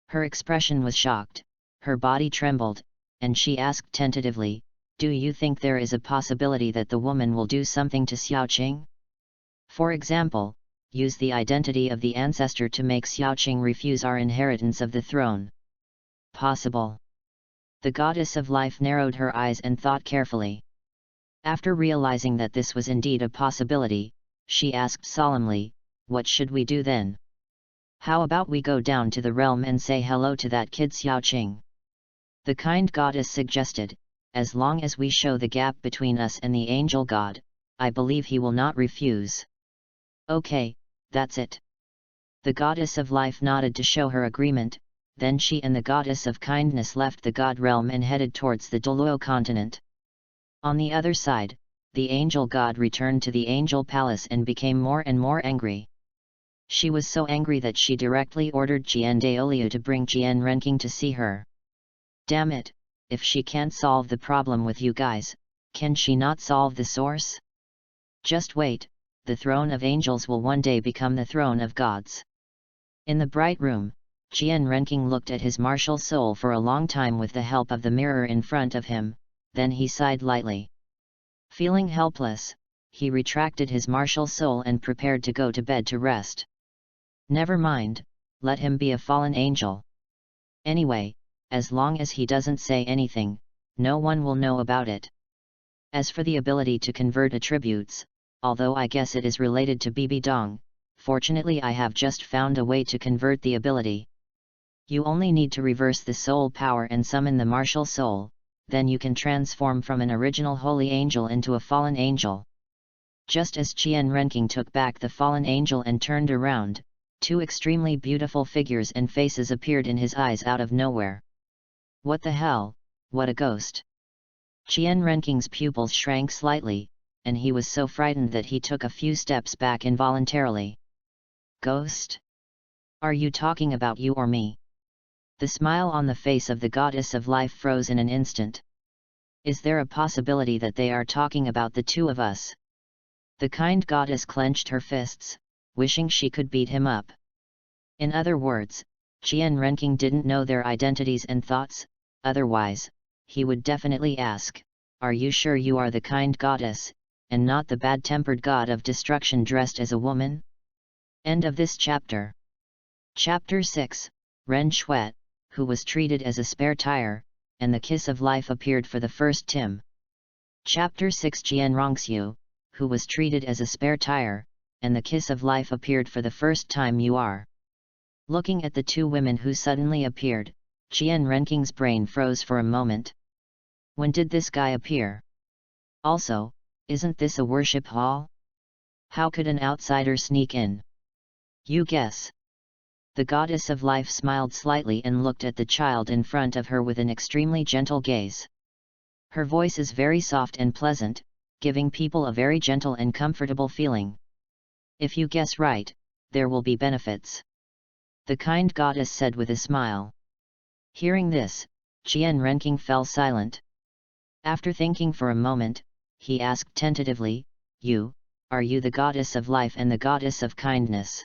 Her expression was shocked, her body trembled, and she asked tentatively, "Do you think there is a possibility that the woman will do something to Xiaoqing? For example, use the identity of the ancestor to make Xiaoqing refuse our inheritance of the throne?" Possible. The goddess of life narrowed her eyes and thought carefully. After realizing that this was indeed a possibility, she asked solemnly, "What should we do then? How about we go down to the realm and say hello to that kid Xiaoqing?" The kind goddess suggested, "As long as we show the gap between us and the angel god, I believe he will not refuse." "Okay, that's it." The goddess of life nodded to show her agreement, then she and the goddess of kindness left the god realm and headed towards the Douluo continent. On the other side, the angel god returned to the angel palace and became more and more angry. She was so angry that she directly ordered Qian Douluo to bring Qian Renking to see her. Damn it, if she can't solve the problem with you guys, can she not solve the source? Just wait, the throne of angels will one day become the throne of gods. In the bright room, Qian Renking looked at his martial soul for a long time with the help of the mirror in front of him, then he sighed lightly. Feeling helpless, he retracted his martial soul and prepared to go to bed to rest. Never mind, let him be a fallen angel. Anyway, as long as he doesn't say anything, no one will know about it. As for the ability to convert attributes, although I guess it is related to Bibi Dong, fortunately I have just found a way to convert the ability. You only need to reverse the soul power and summon the martial soul, then you can transform from an original holy angel into a fallen angel. Just as Qian Renking took back the fallen angel and turned around, two extremely beautiful figures and faces appeared in his eyes out of nowhere. What the hell, what a ghost! Qian Renking's pupils shrank slightly, and he was so frightened that he took a few steps back involuntarily. Ghost? Are you talking about you or me? The smile on the face of the goddess of life froze in an instant. Is there a possibility that they are talking about the two of us? The kind goddess clenched her fists, wishing she could beat him up. In other words, Qian Renking didn't know their identities and thoughts, otherwise, he would definitely ask, "Are you sure you are the kind goddess, and not the bad-tempered god of destruction dressed as a woman?" End of this chapter. Chapter 6, Renxues, who was treated as a spare tire, and the kiss of life appeared for the first time. Chapter 6, Qian Renxue, who was treated as a spare tire, and the kiss of life appeared for the first time. You are. Looking at the two women who suddenly appeared, Qian Renking's brain froze for a moment. When did this guy appear? Also, isn't this a worship hall? How could an outsider sneak in? You guess. The goddess of life smiled slightly and looked at the child in front of her with an extremely gentle gaze. Her voice is very soft and pleasant, giving people a very gentle and comfortable feeling. If you guess right, there will be benefits. The kind goddess said with a smile. Hearing this, Qian Renking fell silent. After thinking for a moment, he asked tentatively, are you the goddess of life and the goddess of kindness?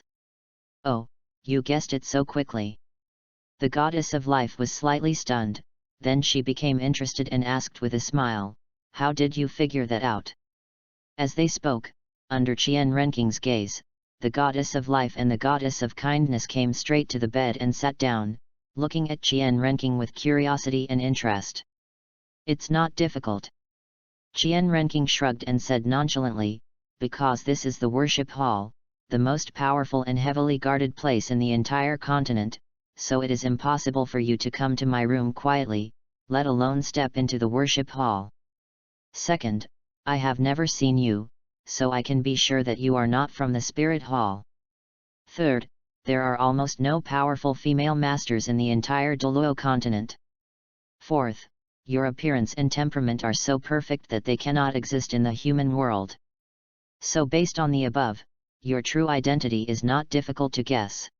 Oh, you guessed it so quickly. The goddess of life was slightly stunned, then she became interested and asked with a smile, how did you figure that out? As they spoke, under Qian Renking's gaze, the goddess of life and the goddess of kindness came straight to the bed and sat down, looking at Qian Renking with curiosity and interest. It's not difficult. Qian Renking shrugged and said nonchalantly, because this is the worship hall, the most powerful and heavily guarded place in the entire continent, so it is impossible for you to come to my room quietly, let alone step into the worship hall. Second, I have never seen you, so I can be sure that you are not from the spirit hall. Third, there are almost no powerful female masters in the entire Douluo continent. Fourth, your appearance and temperament are so perfect that they cannot exist in the human world. So based on the above, your true identity is not difficult to guess.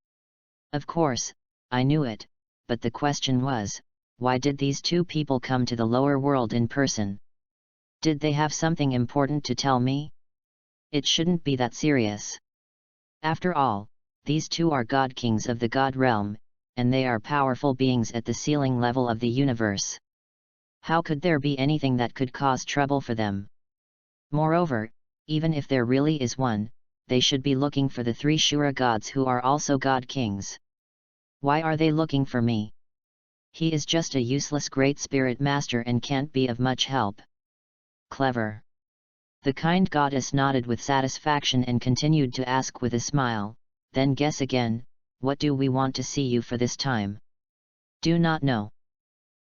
Of course, I knew it, but the question was, why did these two people come to the lower world in person? Did they have something important to tell me? It shouldn't be that serious. After all, these two are god kings of the god realm, and they are powerful beings at the ceiling level of the universe. How could there be anything that could cause trouble for them? Moreover, even if there really is one, they should be looking for the three Shura gods who are also god kings. Why are they looking for me? He is just a useless great spirit master and can't be of much help. Clever. The kind goddess nodded with satisfaction and continued to ask with a smile, then guess again, what do we want to see you for this time? Do not know.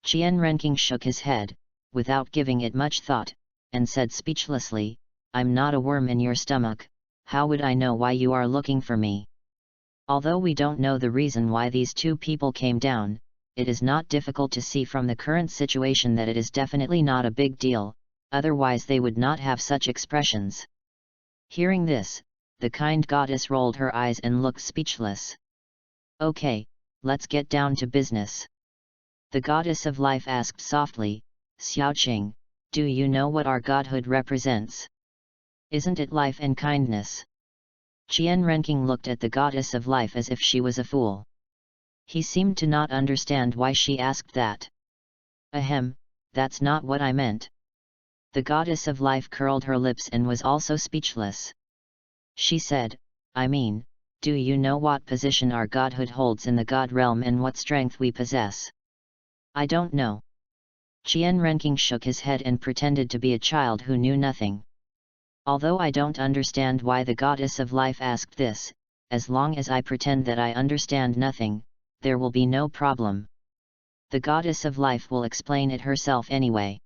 Qian Renking shook his head, without giving it much thought, and said speechlessly, I'm not a worm in your stomach, how would I know why you are looking for me? Although we don't know the reason why these two people came down, it is not difficult to see from the current situation that it is definitely not a big deal, otherwise they would not have such expressions. Hearing this, the kind goddess rolled her eyes and looked speechless. Okay, let's get down to business. The goddess of life asked softly, Xiaoqing, do you know what our godhood represents? Isn't it life and kindness? Qian Renking looked at the goddess of life as if she was a fool. He seemed to not understand why she asked that. Ahem, that's not what I meant. The goddess of life curled her lips and was also speechless. She said, I mean, Do you know what position our godhood holds in the god realm and what strength we possess? I don't know. Qian Renqing shook his head and pretended to be a child who knew nothing. Although I don't understand why the goddess of life asked this, as long as I pretend that I understand nothing, there will be no problem. The goddess of life will explain it herself anyway.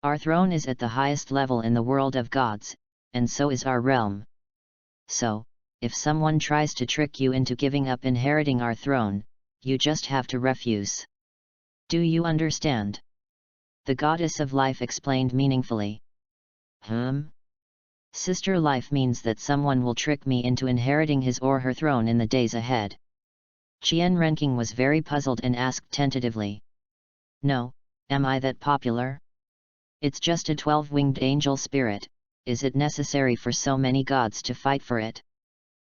Our throne is at the highest level in the world of gods, and so is our realm. So, if someone tries to trick you into giving up inheriting our throne, you just have to refuse. Do you understand? The goddess of life explained meaningfully. Sister life means that someone will trick me into inheriting his or her throne in the days ahead. Qian Renqing was very puzzled and asked tentatively. No, am I that popular? It's just a 12-winged angel spirit, is it necessary for so many gods to fight for it?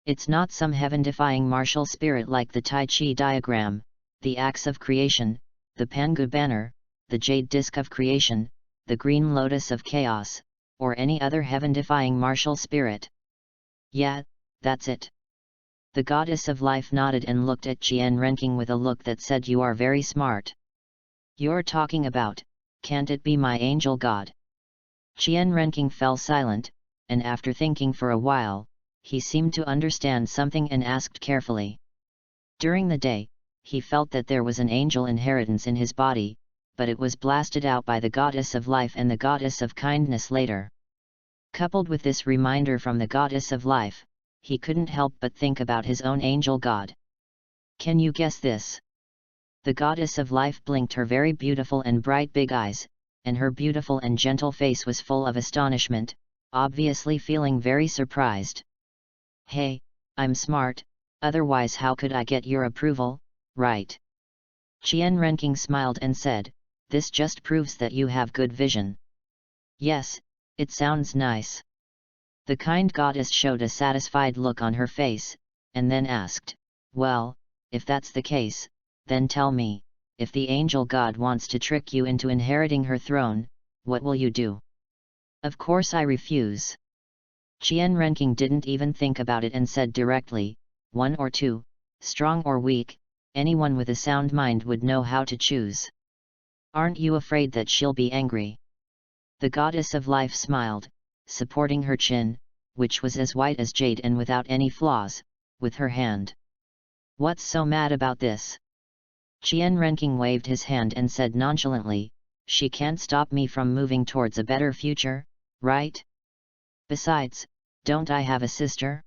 It's not some heaven-defying martial spirit like the Tai Chi diagram, the axe of creation, the Pangu banner, the jade disc of creation, the green lotus of chaos, or any other heaven-defying martial spirit. Yeah, that's it. The goddess of life nodded and looked at Qian Renqing with a look that said, you are very smart. You're talking about, can't it be my angel god? Qian Renqing fell silent, and after thinking for a while, he seemed to understand something and asked carefully. During the day, he felt that there was an angel inheritance in his body, but it was blasted out by the goddess of life and the goddess of kindness later. Coupled with this reminder from the goddess of life, he couldn't help but think about his own angel god. Can you guess this? The goddess of life blinked her very beautiful and bright big eyes, and her beautiful and gentle face was full of astonishment, obviously feeling very surprised. Hey, I'm smart, otherwise how could I get your approval, right? Qian Renqing smiled and said, this just proves that you have good vision. Yes, it sounds nice. The kind goddess showed a satisfied look on her face, and then asked, well, if that's the case, then tell me, if the angel god wants to trick you into inheriting her throne, what will you do? Of course I refuse. Qian Renqing didn't even think about it and said directly, 1 or 2, strong or weak, anyone with a sound mind would know how to choose. Aren't you afraid that she'll be angry? The goddess of life smiled, supporting her chin, which was as white as jade and without any flaws, with her hand. What's so mad about this? Qian Renqing waved his hand and said nonchalantly, she can't stop me from moving towards a better future, right? Besides, don't I have a sister?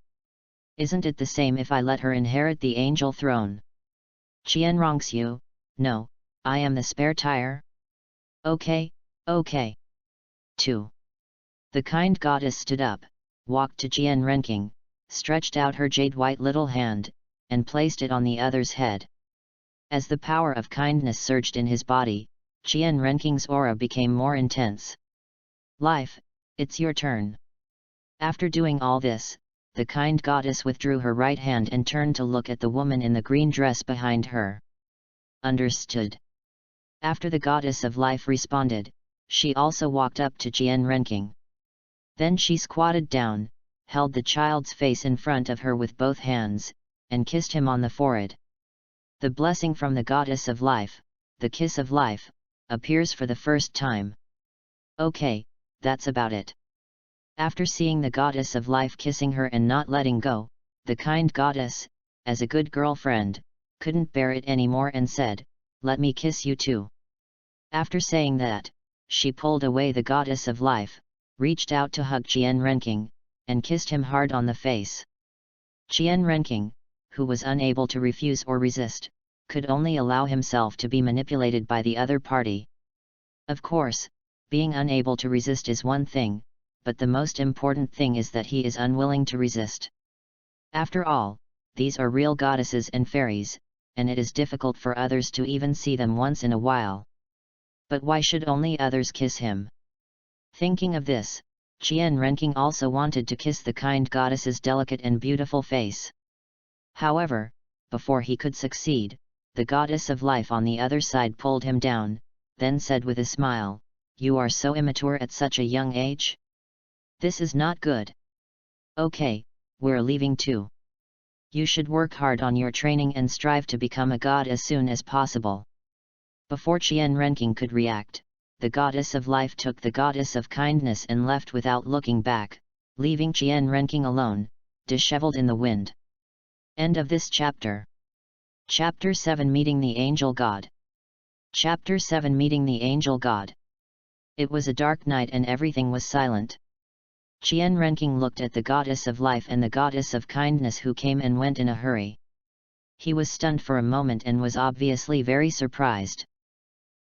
Isn't it the same if I let her inherit the angel throne? Qian Renxue, no, I am the spare tire. Okay. 2. The kind goddess stood up, walked to Qian Renqing, stretched out her jade-white little hand, and placed it on the other's head. As the power of kindness surged in his body, Qian Renqing's aura became more intense. Life, it's your turn. After doing all this, the kind goddess withdrew her right hand and turned to look at the woman in the green dress behind her. Understood. After the goddess of life responded, she also walked up to Qian Renqing. Then she squatted down, held the child's face in front of her with both hands, and kissed him on the forehead. The blessing from the goddess of life, the kiss of life, appears for the first time. Okay, that's about it. After seeing the goddess of life kissing her and not letting go, the kind goddess, as a good girlfriend, couldn't bear it anymore and said, let me kiss you too. After saying that, she pulled away the goddess of life, reached out to hug Qian Renqing, and kissed him hard on the face. Qian Renqing, who was unable to refuse or resist, could only allow himself to be manipulated by the other party. Of course, being unable to resist is one thing, but the most important thing is that he is unwilling to resist. After all, these are real goddesses and fairies, and it is difficult for others to even see them once in a while. But why should only others kiss him? Thinking of this, Qian Renqing also wanted to kiss the kind goddess's delicate and beautiful face. However, before he could succeed, the goddess of life on the other side pulled him down, then said with a smile, you are so immature at such a young age? This is not good. Okay, we're leaving too. You should work hard on your training and strive to become a god as soon as possible. Before Qian Renking could react, the goddess of life took the goddess of kindness and left without looking back, leaving Qian Renking alone, disheveled in the wind. End of this chapter. Chapter 7 Meeting the Angel God. Chapter 7 Meeting the Angel God. It was a dark night and everything was silent. Qian Renking looked at the goddess of life and the goddess of kindness who came and went in a hurry. He was stunned for a moment and was obviously very surprised.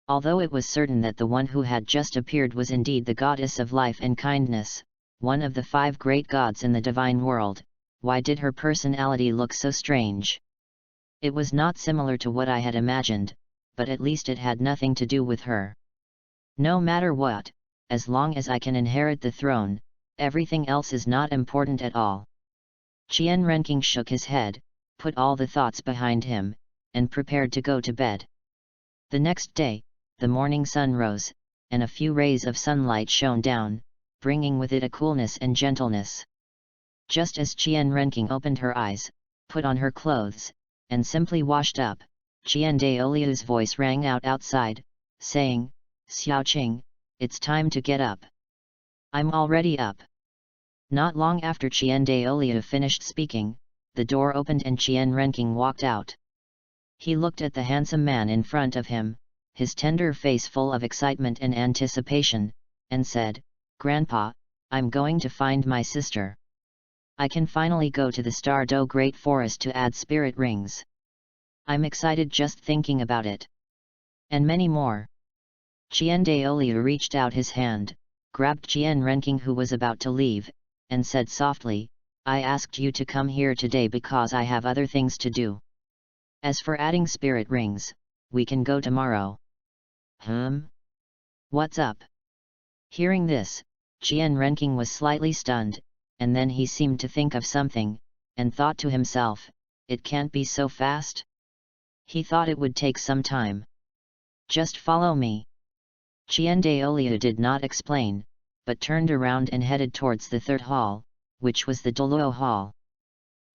Although it was certain that the one who had just appeared was indeed the goddess of life and kindness, one of the 5 great gods in the divine world, why did her personality look so strange? It was not similar to what I had imagined, but at least it had nothing to do with her. No matter what, as long as I can inherit the throne, everything else is not important at all. Qian Renking shook his head, put all the thoughts behind him, and prepared to go to bed. The next day, the morning sun rose, and a few rays of sunlight shone down, bringing with it a coolness and gentleness. Just as Qian Renking opened her eyes, put on her clothes, and simply washed up, Qian Daoliu's voice rang out outside, saying, "Xiaoqing, it's time to get up." "I'm already up." Not long after Qian Daoliu finished speaking, the door opened and Qian Renking walked out. He looked at the handsome man in front of him, his tender face full of excitement and anticipation, and said, "Grandpa, I'm going to find my sister. I can finally go to the Stardo Great Forest to add spirit rings. I'm excited just thinking about it." And many more. Qian Daoliu reached out his hand, grabbed Qian Renking who was about to leave, and said softly, "I asked you to come here today because I have other things to do. As for adding spirit rings, we can go tomorrow." What's up?" Hearing this, Qian Renking was slightly stunned, and then he seemed to think of something, and thought to himself, "It can't be so fast." He thought it would take some time. "Just follow me." Qian Daoliu did not explain, but turned around and headed towards the 3rd hall, which was the Douluo Hall.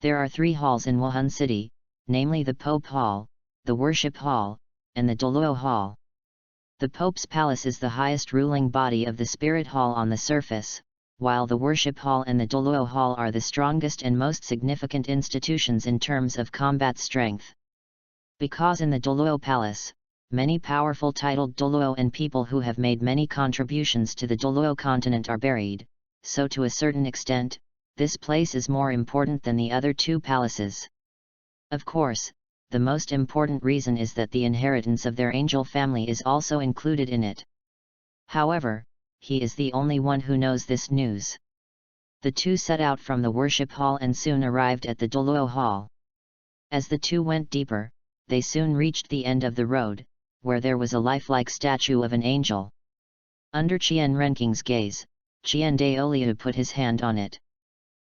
There are 3 halls in Wuhan City, namely the Pope Hall, the Worship Hall, and the Douluo Hall. The Pope's Palace is the highest ruling body of the Spirit Hall on the surface, while the Worship Hall and the Douluo Hall are the strongest and most significant institutions in terms of combat strength. Because in the Douluo Palace, many powerful titled Douluo and people who have made many contributions to the Douluo continent are buried, so to a certain extent, this place is more important than the other 2 palaces. Of course, the most important reason is that the inheritance of their angel family is also included in it. However, he is the only one who knows this news. The 2 set out from the Worship Hall and soon arrived at the Douluo Hall. As the 2 went deeper, they soon reached the end of the road, where there was a lifelike statue of an angel. Under Qian Renking's gaze, Qian Daoliu put his hand on it.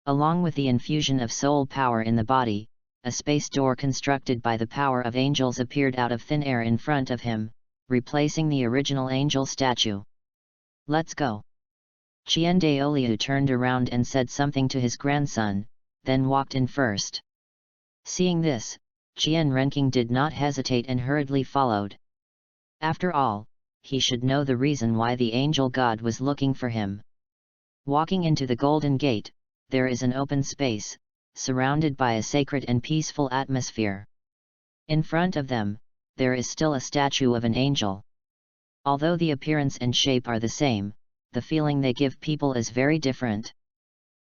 Along with the infusion of soul power in the body, a space door constructed by the power of angels appeared out of thin air in front of him, replacing the original angel statue. "Let's go." Qian Daoliu turned around and said something to his grandson, then walked in first. Seeing this, Qian Renking did not hesitate and hurriedly followed. After all, he should know the reason why the angel god was looking for him. Walking into the Golden Gate, there is an open space, surrounded by a sacred and peaceful atmosphere. In front of them, there is still a statue of an angel. Although the appearance and shape are the same, the feeling they give people is very different.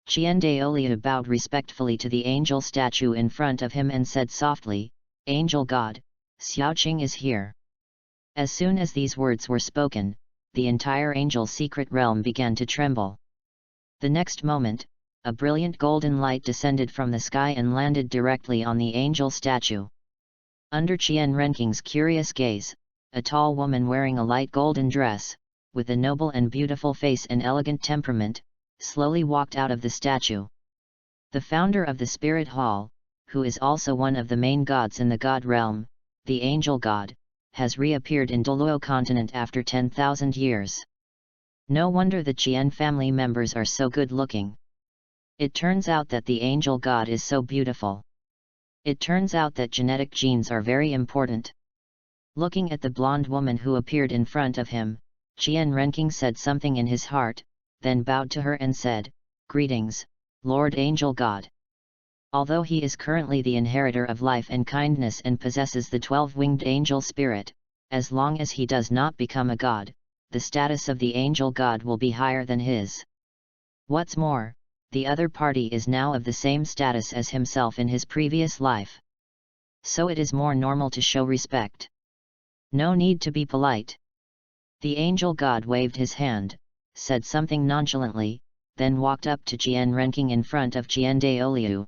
Qian Daoliu bowed respectfully to the angel statue in front of him and said softly, "Angel God, Xiaoqing is here." As soon as these words were spoken, the entire angel secret realm began to tremble. The next moment, a brilliant golden light descended from the sky and landed directly on the angel statue. Under Qian Renking's curious gaze, a tall woman wearing a light golden dress, with a noble and beautiful face and elegant temperament, slowly walked out of the statue. The founder of the Spirit Hall, who is also one of the main gods in the god realm, the angel god, has reappeared in Douluo continent after 10,000 years. No wonder the Qian family members are so good looking. It turns out that the angel god is so beautiful. It turns out that genetic genes are very important. Looking at the blonde woman who appeared in front of him, Qian Renqing said something in his heart, then bowed to her and said, "Greetings, Lord Angel God. Although he is currently the inheritor of life and kindness and possesses the 12-winged angel spirit, as long as he does not become a god, the status of the angel god will be higher than his. What's more, the other party is now of the same status as himself in his previous life. So it is more normal to show respect. No need to be polite." The angel god waved his hand, said something nonchalantly, then walked up to Qian Renqing in front of Qian Douluo.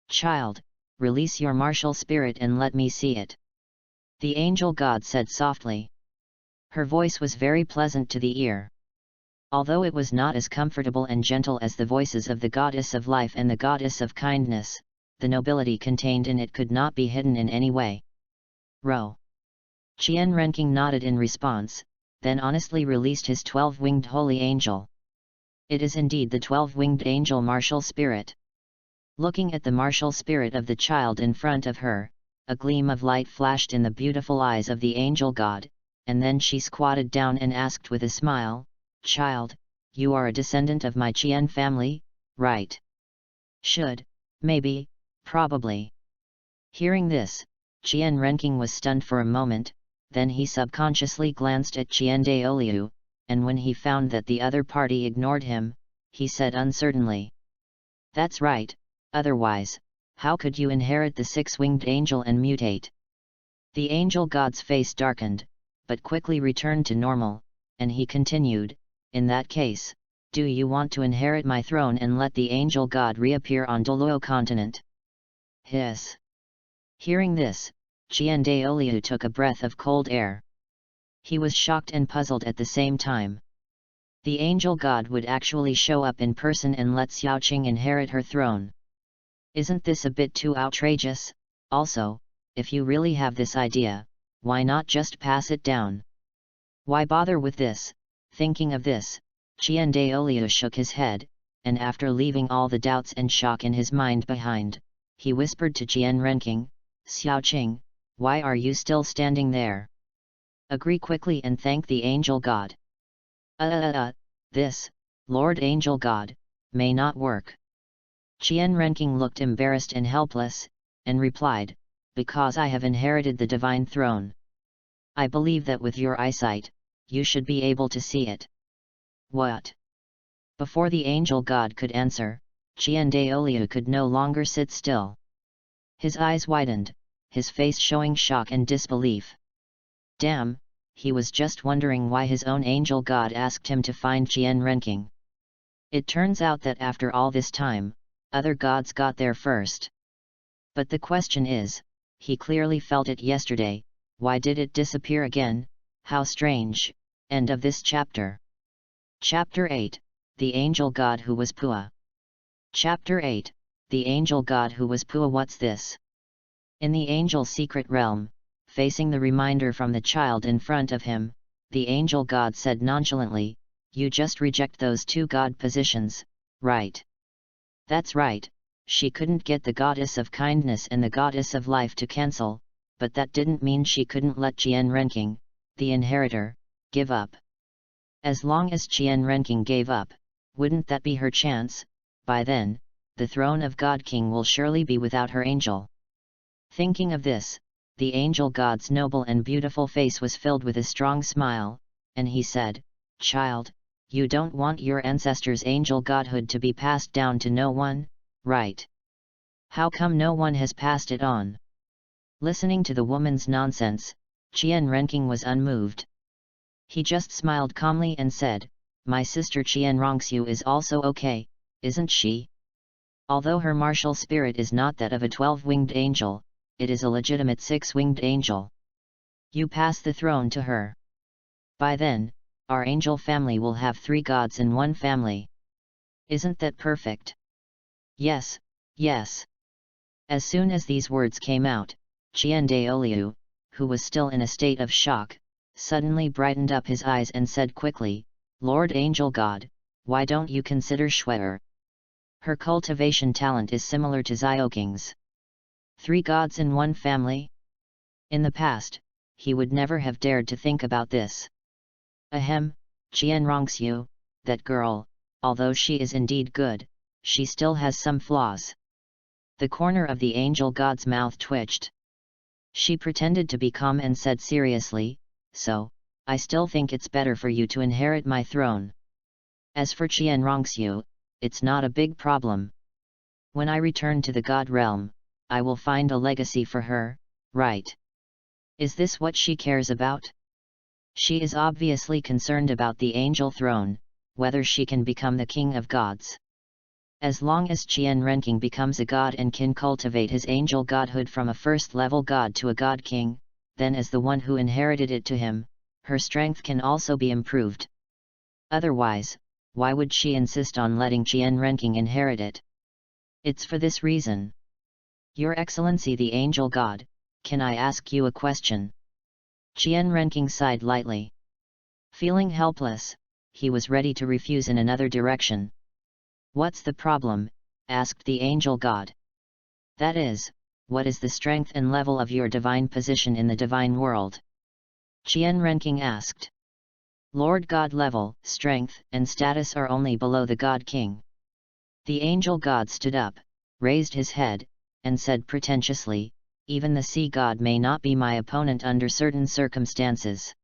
"Child, release your martial spirit and let me see it," the angel god said softly. Her voice was very pleasant to the ear. Although it was not as comfortable and gentle as the voices of the goddess of life and the goddess of kindness, the nobility contained in it could not be hidden in any way. "Ro." Qian Renqing nodded in response, then honestly released his 12-winged holy angel. It is indeed the 12-winged angel martial spirit. Looking at the martial spirit of the child in front of her, a gleam of light flashed in the beautiful eyes of the angel god, and then she squatted down and asked with a smile, "Child, you are a descendant of my Qian family, right?" "Should, maybe, probably." Hearing this, Qian Renqing was stunned for a moment, then he subconsciously glanced at Qian Douluo, and when he found that the other party ignored him, he said uncertainly, "That's right, otherwise, how could you inherit the 6-winged angel and mutate?" The angel god's face darkened, but quickly returned to normal, and he continued, "In that case, do you want to inherit my throne and let the angel god reappear on Douluo continent?" Hiss. Hearing this, Qian Douluo took a breath of cold air. He was shocked and puzzled at the same time. The angel god would actually show up in person and let Xiaoqing inherit her throne. Isn't this a bit too outrageous? Also, if you really have this idea, why not just pass it down? Why bother with this? Thinking of this, Qian Douluo shook his head, and after leaving all the doubts and shock in his mind behind, he whispered to Qian Renqing, "Xiaoqing, why are you still standing there? Agree quickly and thank the angel god." This, Lord Angel God, may not work." Qian Renqing looked embarrassed and helpless, and replied, "Because I have inherited the divine throne. I believe that with your eyesight, you should be able to see it." "What?" Before the angel god could answer, Qian Douluo could no longer sit still. His eyes widened, his face showing shock and disbelief. Damn, he was just wondering why his own angel god asked him to find Qian Renqing. It turns out that after all this time, other gods got there first. But the question is, he clearly felt it yesterday, why did it disappear again? How strange. End of this chapter. Chapter 8, The Angel God Who Was Pua. Chapter 8, The Angel God Who Was Pua. What's this? In the angel secret realm, facing the reminder from the child in front of him, the angel god said nonchalantly, "You just reject those two god positions, right?" That's right, she couldn't get the goddess of kindness and the goddess of life to cancel, but that didn't mean she couldn't let Qian Renqing, the inheritor, give up. As long as Qian Renqing gave up, wouldn't that be her chance? By then, the throne of God King will surely be without her angel. Thinking of this, the angel god's noble and beautiful face was filled with a strong smile, and he said, "Child, you don't want your ancestors' angel godhood to be passed down to no one, right? How come no one has passed it on?" Listening to the woman's nonsense, Qian Renqing was unmoved. He just smiled calmly and said, "My sister Qian Renxue is also okay, isn't she? Although her martial spirit is not that of a 12-winged angel, it is a legitimate 6-winged angel. You pass the throne to her. By then, our angel family will have 3 gods in one family. Isn't that perfect?" "Yes, yes." As soon as these words came out, Qian Douluo, who was still in a state of shock, suddenly brightened up his eyes and said quickly, "Lord Angel God, why don't you consider Shuer? Her cultivation talent is similar to Xiaoqing's." 3 gods in one family? In the past, he would never have dared to think about this. Ahem, Qian Renxue, that girl, although she is indeed good, she still has some flaws. The corner of the angel god's mouth twitched. She pretended to be calm and said seriously, so, I still think it's better for you to inherit my throne. As for Qian Renxue, it's not a big problem. When I return to the god realm, I will find a legacy for her, right? Is this what she cares about? She is obviously concerned about the angel throne, whether she can become the king of gods. As long as Qian Renxing becomes a god and can cultivate his angel godhood from a first-level god to a god king, then as the one who inherited it to him, her strength can also be improved. Otherwise, why would she insist on letting Qian Renxing inherit it? It's for this reason. Your Excellency the Angel God, can I ask you a question? Qian Renxing sighed lightly. Feeling helpless, he was ready to refuse in another direction. What's the problem? Asked the Angel God. That is, what is the strength and level of your divine position in the divine world? Qian Renxing asked. Lord God level, strength, and status are only below the God King. The Angel God stood up, raised his head, and said pretentiously, even the sea god may not be my opponent under certain circumstances.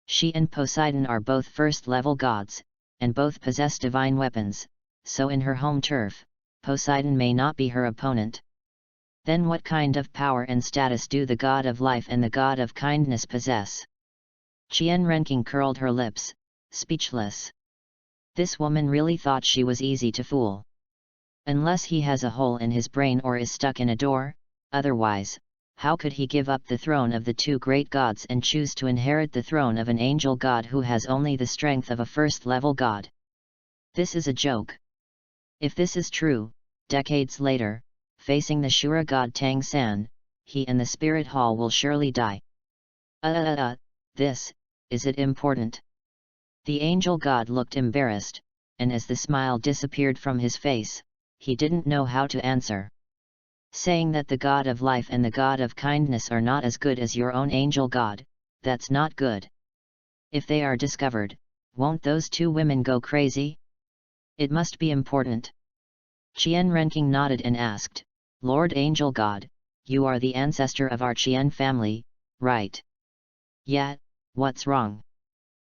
She and Poseidon are both first-level gods, and both possess divine weapons, so in her home turf, Poseidon may not be her opponent. Then what kind of power and status do the god of life and the god of kindness possess? Qian Renxing curled her lips, speechless. This woman really thought she was easy to fool. Unless he has a hole in his brain or is stuck in a door, otherwise, how could he give up the throne of the 2 great gods and choose to inherit the throne of an angel god who has only the strength of a first-level god? This is a joke. If this is true, decades later, facing the Shura god Tang San, he and the spirit hall will surely die. Is it important? The angel god looked embarrassed, and as the smile disappeared from his face, he didn't know how to answer. Saying that the god of life and the god of kindness are not as good as your own angel god, that's not good. If they are discovered, won't those 2 women go crazy? It must be important. Qian Renxing nodded and asked, Lord Angel God, you are the ancestor of our Qian family, right? Yeah, what's wrong?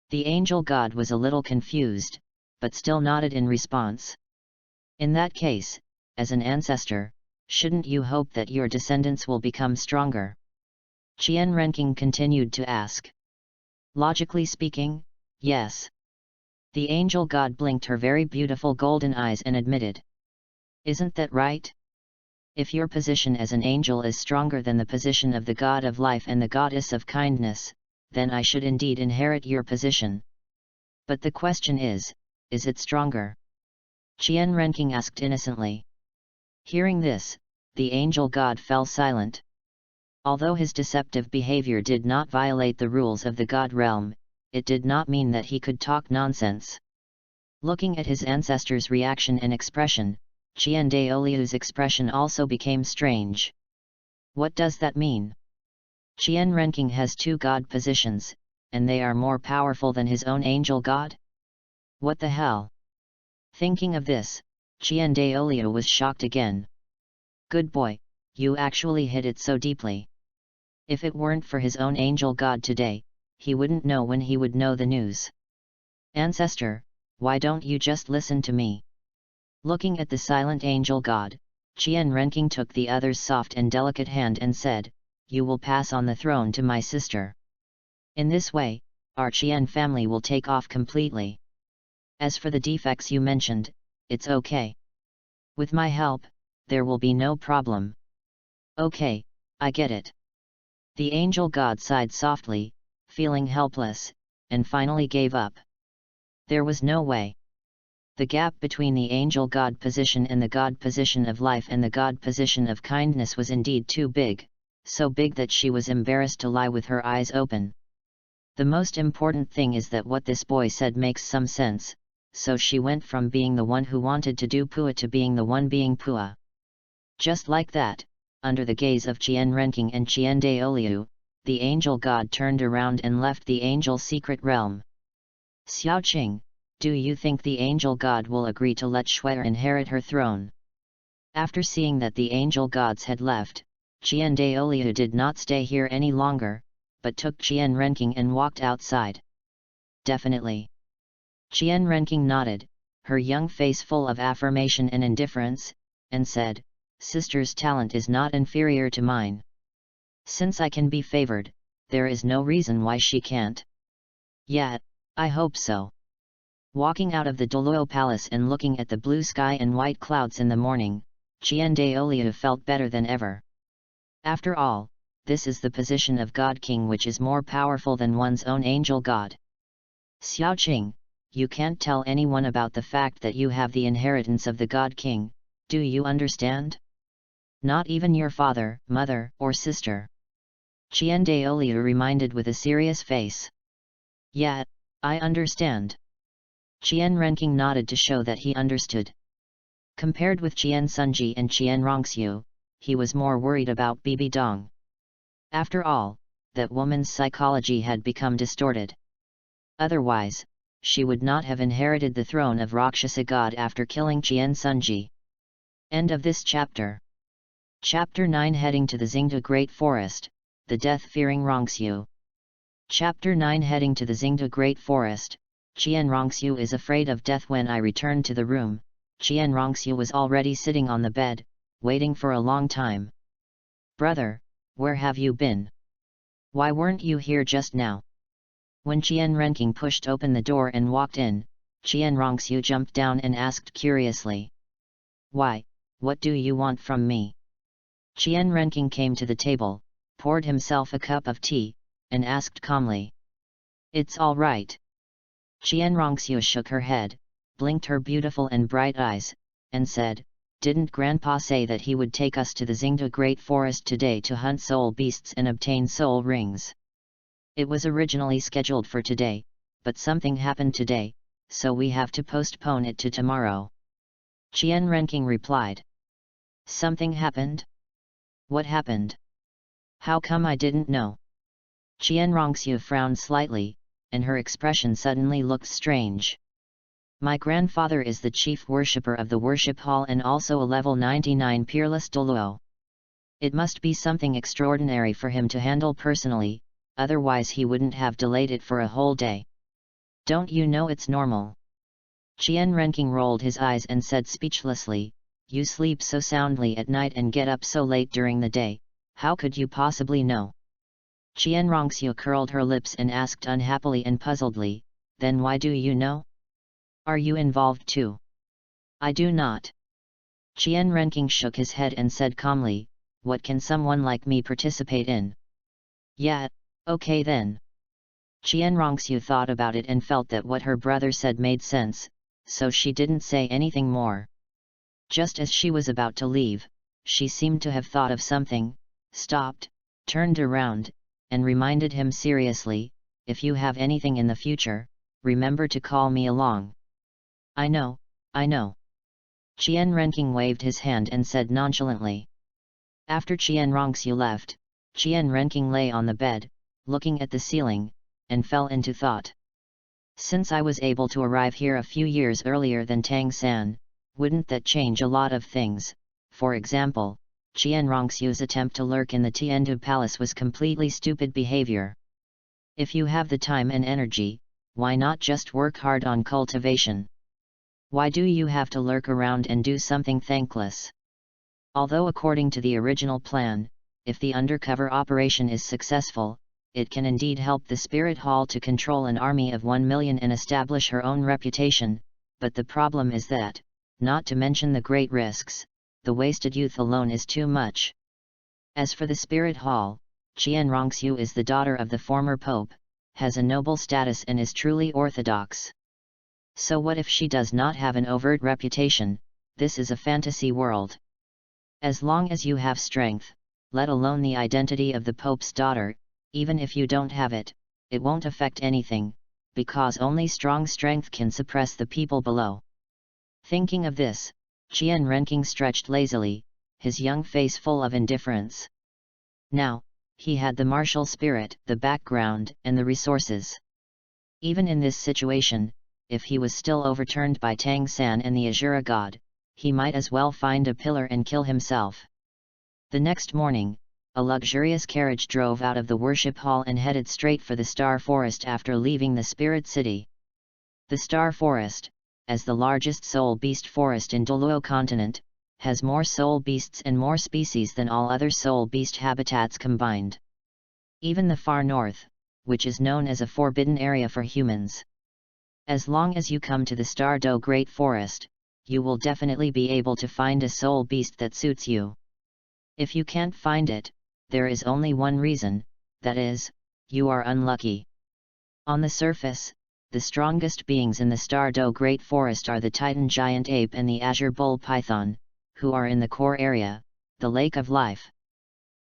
The angel god was a little confused, but still nodded in response. In that case, as an ancestor, shouldn't you hope that your descendants will become stronger? Qian Renxing continued to ask. Logically speaking, yes. The angel god blinked her very beautiful golden eyes and admitted. Isn't that right? If your position as an angel is stronger than the position of the god of life and the goddess of kindness, then I should indeed inherit your position. But the question is it stronger? Qian Renxing asked innocently. Hearing this, the angel god fell silent. Although his deceptive behavior did not violate the rules of the god realm, it did not mean that he could talk nonsense. Looking at his ancestor's reaction and expression, Qian Daoliu's expression also became strange. What does that mean? Qian Renxing has 2 god positions, and they are more powerful than his own angel god? What the hell? Thinking of this, Qian Daoliu was shocked again. Good boy, you actually hit it so deeply. If it weren't for his own angel god today, he wouldn't know when he would know the news. Ancestor, why don't you just listen to me? Looking at the silent angel god, Qian Renxing took the other's soft and delicate hand and said, You will pass on the throne to my sister. In this way, our Qian family will take off completely. As for the defects you mentioned, it's okay. With my help, there will be no problem. Okay, I get it. The angel god sighed softly, feeling helpless, and finally gave up. There was no way. The gap between the angel god position and the god position of life and the god position of kindness was indeed too big, so big that she was embarrassed to lie with her eyes open. The most important thing is that what this boy said makes some sense, so she went from being the one who wanted to do Pua to being the one being Pua. Just like that, under the gaze of Qian Renking and Qian Douluo, the angel god turned around and left the angel's secret realm. Xiaoqing, do you think the angel god will agree to let Shui inherit her throne? After seeing that the angel gods had left, Qian Douluo did not stay here any longer, but took Qian Renking and walked outside. Definitely. Qian Renking nodded, her young face full of affirmation and indifference, and said, "Sister's talent is not inferior to mine. Since I can be favored, there is no reason why she can't." "Yet, I hope so." Walking out of the Douluo palace and looking at the blue sky and white clouds in the morning, Qian Douluo felt better than ever. After all, this is the position of God King, which is more powerful than one's own angel god. "Xiaoqing, you can't tell anyone about the fact that you have the inheritance of the God King, do you understand? Not even your father, mother, or sister." Qian Douluo reminded with a serious face. "Yet, I understand." Qian Renking nodded to show that he understood. Compared with Qian Sunji and Qian Renxue, he was more worried about Bibi Dong. After all, that woman's psychology had become distorted. Otherwise, she would not have inherited the throne of Rakshasa god after killing Qian Sunji. End of this chapter. Chapter 9, heading to the Xingde Great Forest, the death-fearing Renxue. Chapter 9, heading to the Xingde Great Forest. Qian Renxue is afraid of death. When I returned to the room, Qian Renxue was already sitting on the bed, waiting for a long time. "Brother, where have you been? Why weren't you here just now?" When Qian Renking pushed open the door and walked in, Qian Renxue jumped down and asked curiously, "Why, what do you want from me?" Qian Renking came to the table, poured himself a cup of tea, and asked calmly, "It's all right." Qian Renxue shook her head, blinked her beautiful and bright eyes, and said, "Didn't Grandpa say that he would take us to the Xingde Great Forest today to hunt soul beasts and obtain soul rings? It was originally scheduled for today, but something happened today, so we have to postpone it to tomorrow." Qian Renking replied. "Something happened? What happened? How come I didn't know?" Qian Renxue frowned slightly, and her expression suddenly looked strange. "My grandfather is the chief worshipper of the worship hall and also a level 99 peerless Douluo. It must be something extraordinary for him to handle personally, otherwise he wouldn't have delayed it for a whole day. Don't you know it's normal?" Qian Renking rolled his eyes and said speechlessly, "You sleep so soundly at night and get up so late during the day, how could you possibly know?" Qian Renxue curled her lips and asked unhappily and puzzledly, "Then why do you know? Are you involved too?" "I do not." Qian Renking shook his head and said calmly, "What can someone like me participate in?" "Yeah, okay then." Qian Renxue thought about it and felt that what her brother said made sense, so she didn't say anything more. Just as she was about to leave, she seemed to have thought of something, stopped, turned around, and reminded him seriously, "If you have anything in the future, remember to call me along." I know." Qian Renking waved his hand and said nonchalantly. After Qian Renxue left, Qian Renking lay on the bed, looking at the ceiling, and fell into thought. Since I was able to arrive here a few years earlier than Tang San, wouldn't that change a lot of things? For example, Qian Renxue's attempt to lurk in the Tiandu Palace was completely stupid behavior. If you have the time and energy, why not just work hard on cultivation? Why do you have to lurk around and do something thankless? Although according to the original plan, if the undercover operation is successful, it can indeed help the Spirit Hall to control an army of 1 million and establish her own reputation, but the problem is that, not to mention the great risks, the wasted youth alone is too much. As for the Spirit Hall, Qian Renxue is the daughter of the former Pope, has a noble status and is truly orthodox. So what if she does not have an overt reputation? This is a fantasy world. As long as you have strength, let alone the identity of the Pope's daughter, even if you don't have it, it won't affect anything, because only strong strength can suppress the people below. Thinking of this, Qian Renking stretched lazily, his young face full of indifference. Now, he had the martial spirit, the background, and the resources. Even in this situation, if he was still overturned by Tang San and the Azura god, he might as well find a pillar and kill himself. The next morning, a luxurious carriage drove out of the worship hall and headed straight for the Star Forest after leaving the Spirit City. The Star Forest, as the largest soul beast forest in Douluo continent, has more soul beasts and more species than all other soul beast habitats combined. Even the far north, which is known as a forbidden area for humans. As long as you come to the Star Do Great Forest, you will definitely be able to find a soul beast that suits you. If you can't find it, there is only one reason, that is, you are unlucky. On the surface, the strongest beings in the Star Do Great Forest are the Titan Giant Ape and the Azure Bull Python, who are in the core area, the Lake of Life.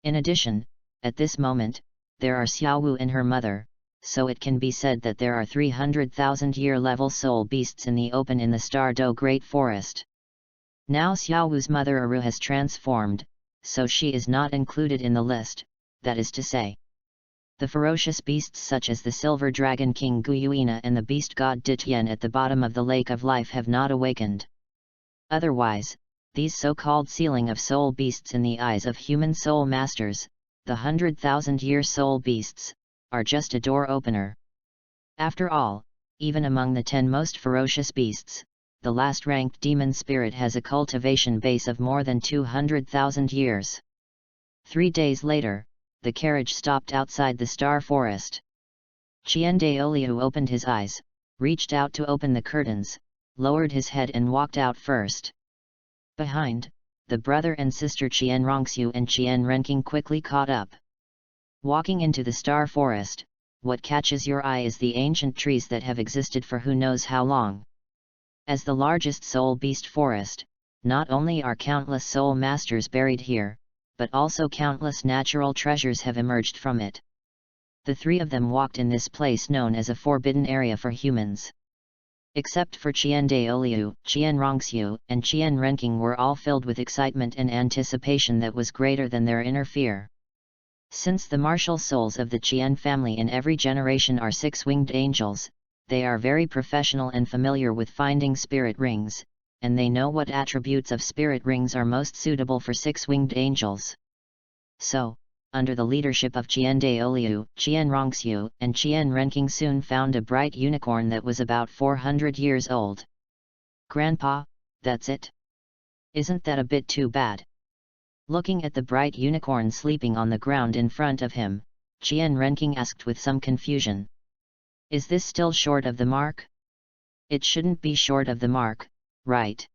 In addition, at this moment, there are Xiaowu and her mother, so it can be said that there are 300,000-year level soul beasts in the open in the Star Do Great Forest. Now Xiaowu's mother Aru has transformed, so she is not included in the list, that is to say. The ferocious beasts such as the Silver Dragon King Guyuina and the beast god Ditien at the bottom of the Lake of Life have not awakened. Otherwise, these so-called ceiling of soul beasts in the eyes of human soul masters, the 100,000-year soul beasts, are just a door opener. After all, even among the 10 most ferocious beasts, the last ranked demon spirit has a cultivation base of more than 200,000 years. 3 days later, the carriage stopped outside the Star Forest. Qian Daoliu opened his eyes, reached out to open the curtains, lowered his head and walked out first. Behind, the brother and sister Qian Renxue and Qian Renking quickly caught up. Walking into the Star Forest, what catches your eye is the ancient trees that have existed for who knows how long. As the largest soul beast forest, not only are countless soul masters buried here, but also countless natural treasures have emerged from it. The 3 of them walked in this place known as a forbidden area for humans. Except for Qian Daoliu, Qian Renxue, and Qian Renking were all filled with excitement and anticipation that was greater than their inner fear. Since the martial souls of the Qian family in every generation are 6-winged angels, they are very professional and familiar with finding spirit rings, and they know what attributes of spirit rings are most suitable for 6-winged angels. So, under the leadership of Qian Daoliu, Qian Renxue, and Qian Renking soon found a bright unicorn that was about 400 years old. "Grandpa, that's it? Isn't that a bit too bad?" Looking at the bright unicorn sleeping on the ground in front of him, Qian Renking asked with some confusion. "Is this still short of the mark?" "It shouldn't be short of the mark, right?"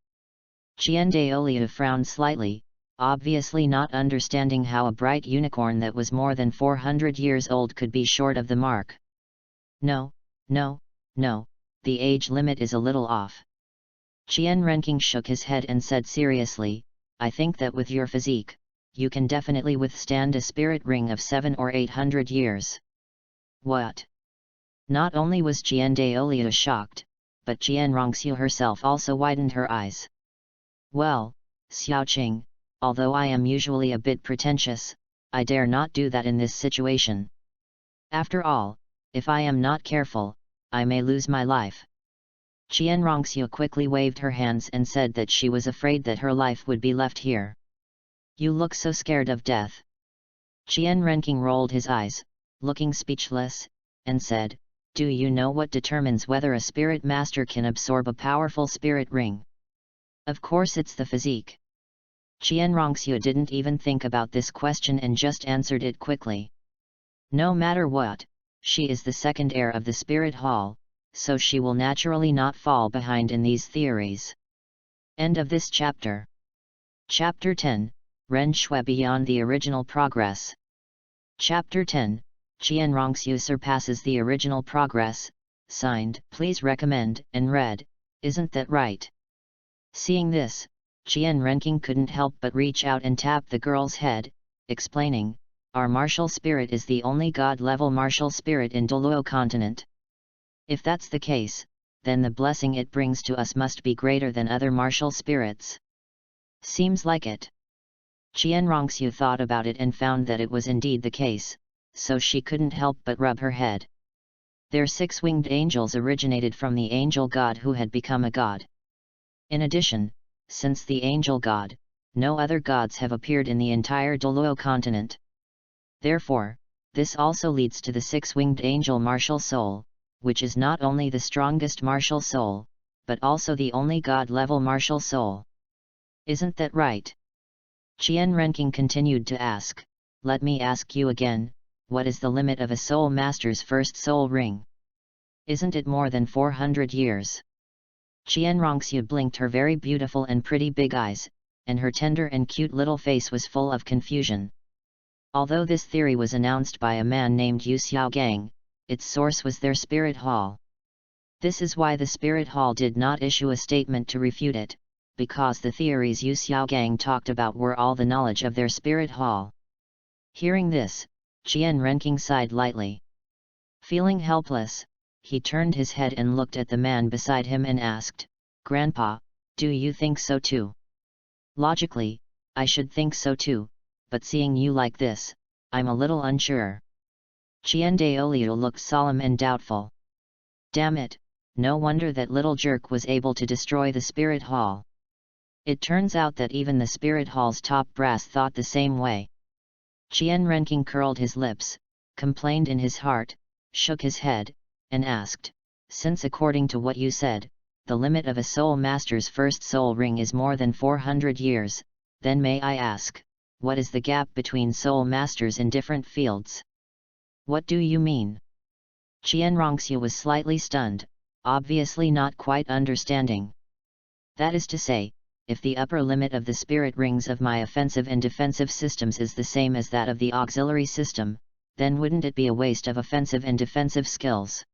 Qian Daoliu frowned slightly, obviously not understanding how a bright unicorn that was more than 400 years old could be short of the mark. No, the age limit is a little off." Qian Renking shook his head and said seriously, "I think that with your physique, you can definitely withstand a spirit ring of 700 or 800 years. "What?" Not only was Qian Daoliu shocked, but Qian Renxue herself also widened her eyes. "Well, Xiaoqing, although I am usually a bit pretentious, I dare not do that in this situation. After all, if I am not careful, I may lose my life." Qian Renxue quickly waved her hands and said that she was afraid that her life would be left here. "You look so scared of death." Qian Renking rolled his eyes, looking speechless, and said, "Do you know what determines whether a spirit master can absorb a powerful spirit ring?" "Of course it's the physique." Qian Renxue didn't even think about this question and just answered it quickly. No matter what, she is the second heir of the Spirit Hall, so she will naturally not fall behind in these theories. End of this chapter. Chapter 10, Renxue Beyond the Original Progress. Chapter 10, Qian Renxue Surpasses the Original Progress, signed, Please Recommend, and read, Isn't That Right? Seeing this, Qian Renking couldn't help but reach out and tap the girl's head, explaining, "Our martial spirit is the only god-level martial spirit in Douluo continent. If that's the case, then the blessing it brings to us must be greater than other martial spirits. Seems like it." Qian Renxue thought about it and found that it was indeed the case, so she couldn't help but rub her head. Their 6-winged angels originated from the angel god who had become a god. In addition, since the angel god, no other gods have appeared in the entire Douluo continent. Therefore, this also leads to the 6-winged angel martial soul, which is not only the strongest martial soul, but also the only god-level martial soul. Isn't that right? Qian Renking continued to ask, let me ask you again, what is the limit of a soul master's first soul ring? Isn't it more than 400 years? Qian Renxue blinked her very beautiful and pretty big eyes, and her tender and cute little face was full of confusion. Although this theory was announced by a man named Yu Xiaogang, its source was their spirit hall. This is why the spirit hall did not issue a statement to refute it, because the theories Yu Xiaogang talked about were all the knowledge of their spirit hall. Hearing this, Qian Renking sighed lightly. Feeling helpless, he turned his head and looked at the man beside him and asked, Grandpa, do you think so too? Logically, I should think so too, but seeing you like this, I'm a little unsure. Qian Douluo looked solemn and doubtful. Damn it, no wonder that little jerk was able to destroy the spirit hall. It turns out that even the spirit hall's top brass thought the same way. Qian Renking curled his lips, complained in his heart, shook his head, and asked, since according to what you said, the limit of a soul master's first soul ring is more than 400 years, then may I ask, what is the gap between soul masters in different fields? What do you mean? Qian Renxue was slightly stunned, obviously not quite understanding. That is to say, if the upper limit of the spirit rings of my offensive and defensive systems is the same as that of the auxiliary system, then wouldn't it be a waste of offensive and defensive skills?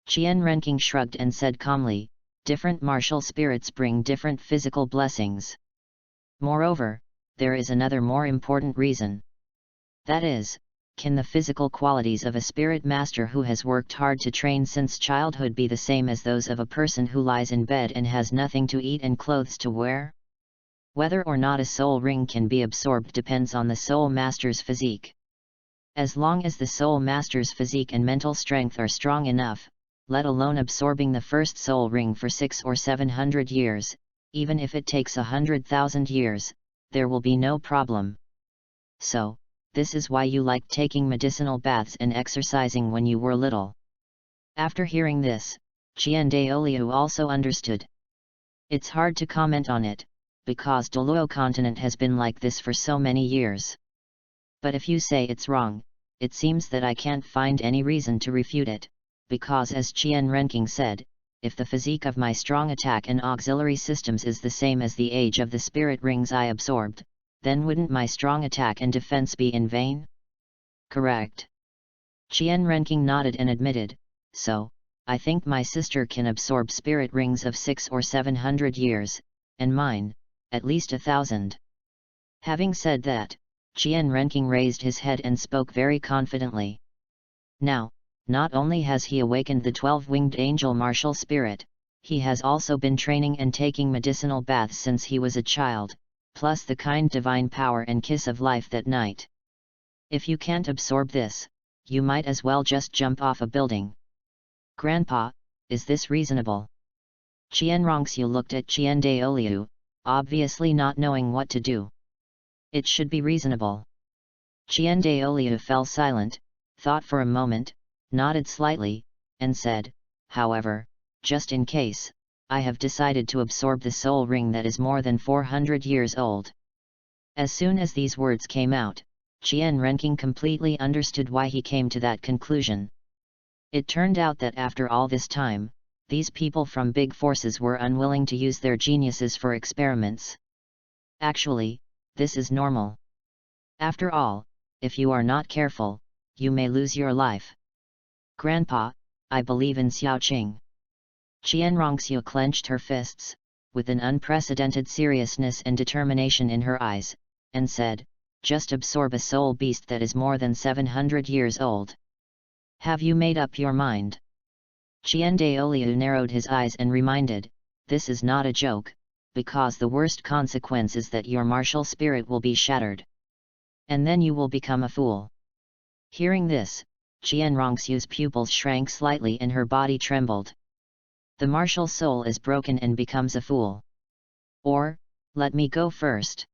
Qian Renking shrugged and said calmly, different martial spirits bring different physical blessings. Moreover, there is another more important reason. That is, can the physical qualities of a spirit master who has worked hard to train since childhood be the same as those of a person who lies in bed and has nothing to eat and clothes to wear? Whether or not a soul ring can be absorbed depends on the soul master's physique. As long as the soul master's physique and mental strength are strong enough, let alone absorbing the first soul ring for 600 or 700 years, even if it takes 100,000 years, there will be no problem. So, this is why you liked taking medicinal baths and exercising when you were little. After hearing this, Qian Douluo also understood. It's hard to comment on it, because Douluo continent has been like this for so many years. But if you say it's wrong, it seems that I can't find any reason to refute it, because as Qian Renking said, if the physique of my strong attack and auxiliary systems is the same as the age of the spirit rings I absorbed, then wouldn't my strong attack and defense be in vain? Correct. Qian Renking nodded and admitted, so, I think my sister can absorb spirit rings of 600 or 700 years, and mine, at least 1,000. Having said that, Qian Renking raised his head and spoke very confidently. Now, not only has he awakened the 12-winged angel martial spirit, he has also been training and taking medicinal baths since he was a child, plus the kind divine power and kiss of life that night. If you can't absorb this, you might as well just jump off a building. Grandpa, is this reasonable? Qian Renxue looked at Qian Douluo, obviously not knowing what to do. It should be reasonable. Qian Douluo fell silent, thought for a moment, nodded slightly, and said, however, just in case, I have decided to absorb the soul ring that is more than 400 years old. As soon as these words came out, Qian Renking completely understood why he came to that conclusion. It turned out that after all this time, these people from big forces were unwilling to use their geniuses for experiments. Actually, this is normal. After all, if you are not careful, you may lose your life. Grandpa, I believe in Xiaoqing. Qian Renxue clenched her fists, with an unprecedented seriousness and determination in her eyes, and said, just absorb a soul beast that is more than 700 years old. Have you made up your mind? Qian Douluo narrowed his eyes and reminded, this is not a joke, because the worst consequence is that your martial spirit will be shattered. And then you will become a fool. Hearing this, Qian Renxues' pupils shrank slightly and her body trembled. The martial soul is broken and becomes a fool. Or, let me go first.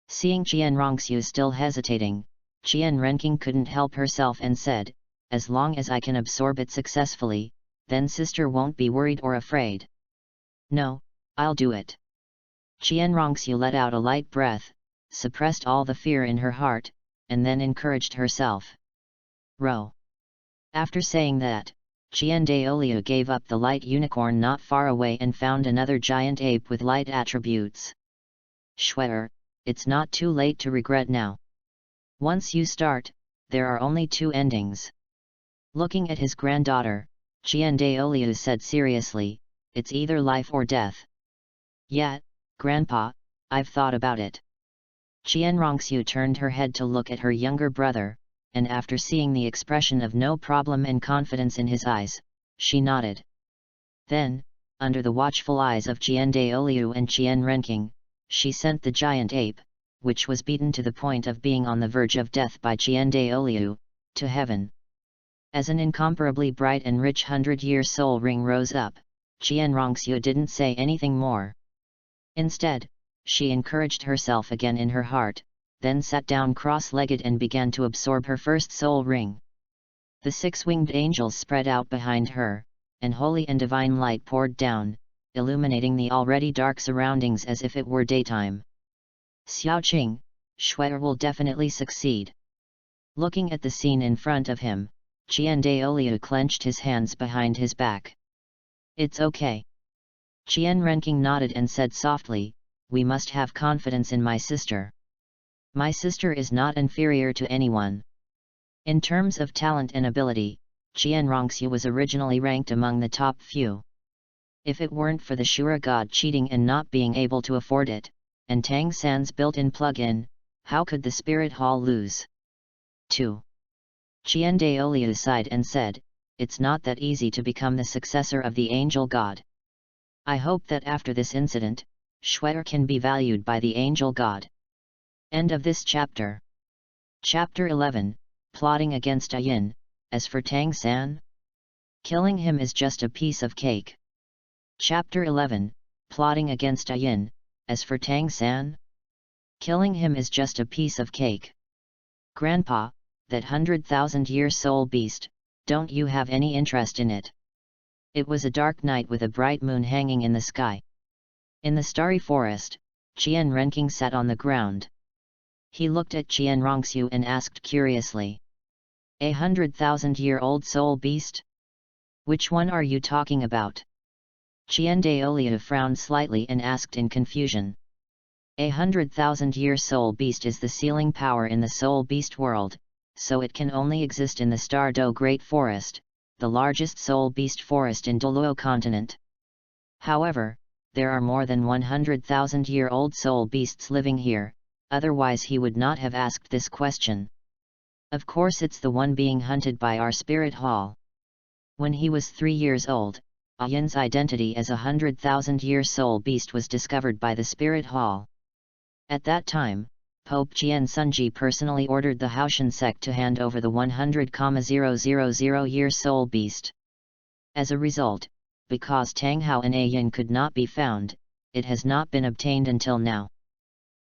Seeing Qian Renxues still hesitating, Qian Renqing couldn't help herself and said, as long as I can absorb it successfully, then sister won't be worried or afraid. No, I'll do it. Qian Renxue let out a light breath, suppressed all the fear in her heart, and then encouraged herself. Row. After saying that, Qian Douluo gave up the light unicorn not far away and found another giant ape with light attributes. Schwer, it's not too late to regret now. Once you start, there are only two endings. Looking at his granddaughter, Qian Douluo said seriously, it's either life or death. Yet, Grandpa, I've thought about it. Qian Renxue turned her head to look at her younger brother, and after seeing the expression of no problem and confidence in his eyes, she nodded. Then, under the watchful eyes of Qian Douluo and Qian Renqing, she sent the giant ape, which was beaten to the point of being on the verge of death by Qian Douluo, to heaven. As an incomparably bright and rich 100-year soul ring rose up, Qian Renxue didn't say anything more. Instead, she encouraged herself again in her heart, then sat down cross-legged and began to absorb her first soul ring. The 6-winged angels spread out behind her, and holy and divine light poured down, illuminating the already dark surroundings as if it were daytime. Xiaoqing, Schwer will definitely succeed. Looking at the scene in front of him, Qian Douluo clenched his hands behind his back. It's okay. Qian Renqing nodded and said softly, we must have confidence in my sister. My sister is not inferior to anyone. In terms of talent and ability, Qian Renxue was originally ranked among the top few. If it weren't for the Shura god cheating and not being able to afford it, and Tang San's built-in plug-in, how could the Spirit Hall lose? 2. Qian Douluo sighed and said, it's not that easy to become the successor of the angel god. I hope that after this incident, Schwer can be valued by the angel god. End of this chapter. Chapter 11, Plotting against Qian. As for Tang San, killing him is just a piece of cake. Chapter 11, Plotting against Qian. As for Tang San, killing him is just a piece of cake. Grandpa, that 100,000-year soul beast, don't you have any interest in it? It was a dark night with a bright moon hanging in the sky. In the starry forest, Qian Renqing sat on the ground. He looked at Qian Renxue and asked curiously. 100,000-year-old soul beast? Which one are you talking about? Qian Douluo frowned slightly and asked in confusion. 100,000-year soul beast is the sealing power in the soul beast world, so it can only exist in the Star Do Great Forest, the largest soul beast forest in Douluo continent. However, there are more than 100,000-year-old soul beasts living here, otherwise he would not have asked this question. Of course it's the one being hunted by our spirit hall. When he was 3 years old, Qian's identity as a 100,000-year soul beast was discovered by the spirit hall. At that time, Pope Qian Sunji personally ordered the Haoshan sect to hand over the 100,000-year soul beast. As a result, because Tang Hao and Qian could not be found, it has not been obtained until now.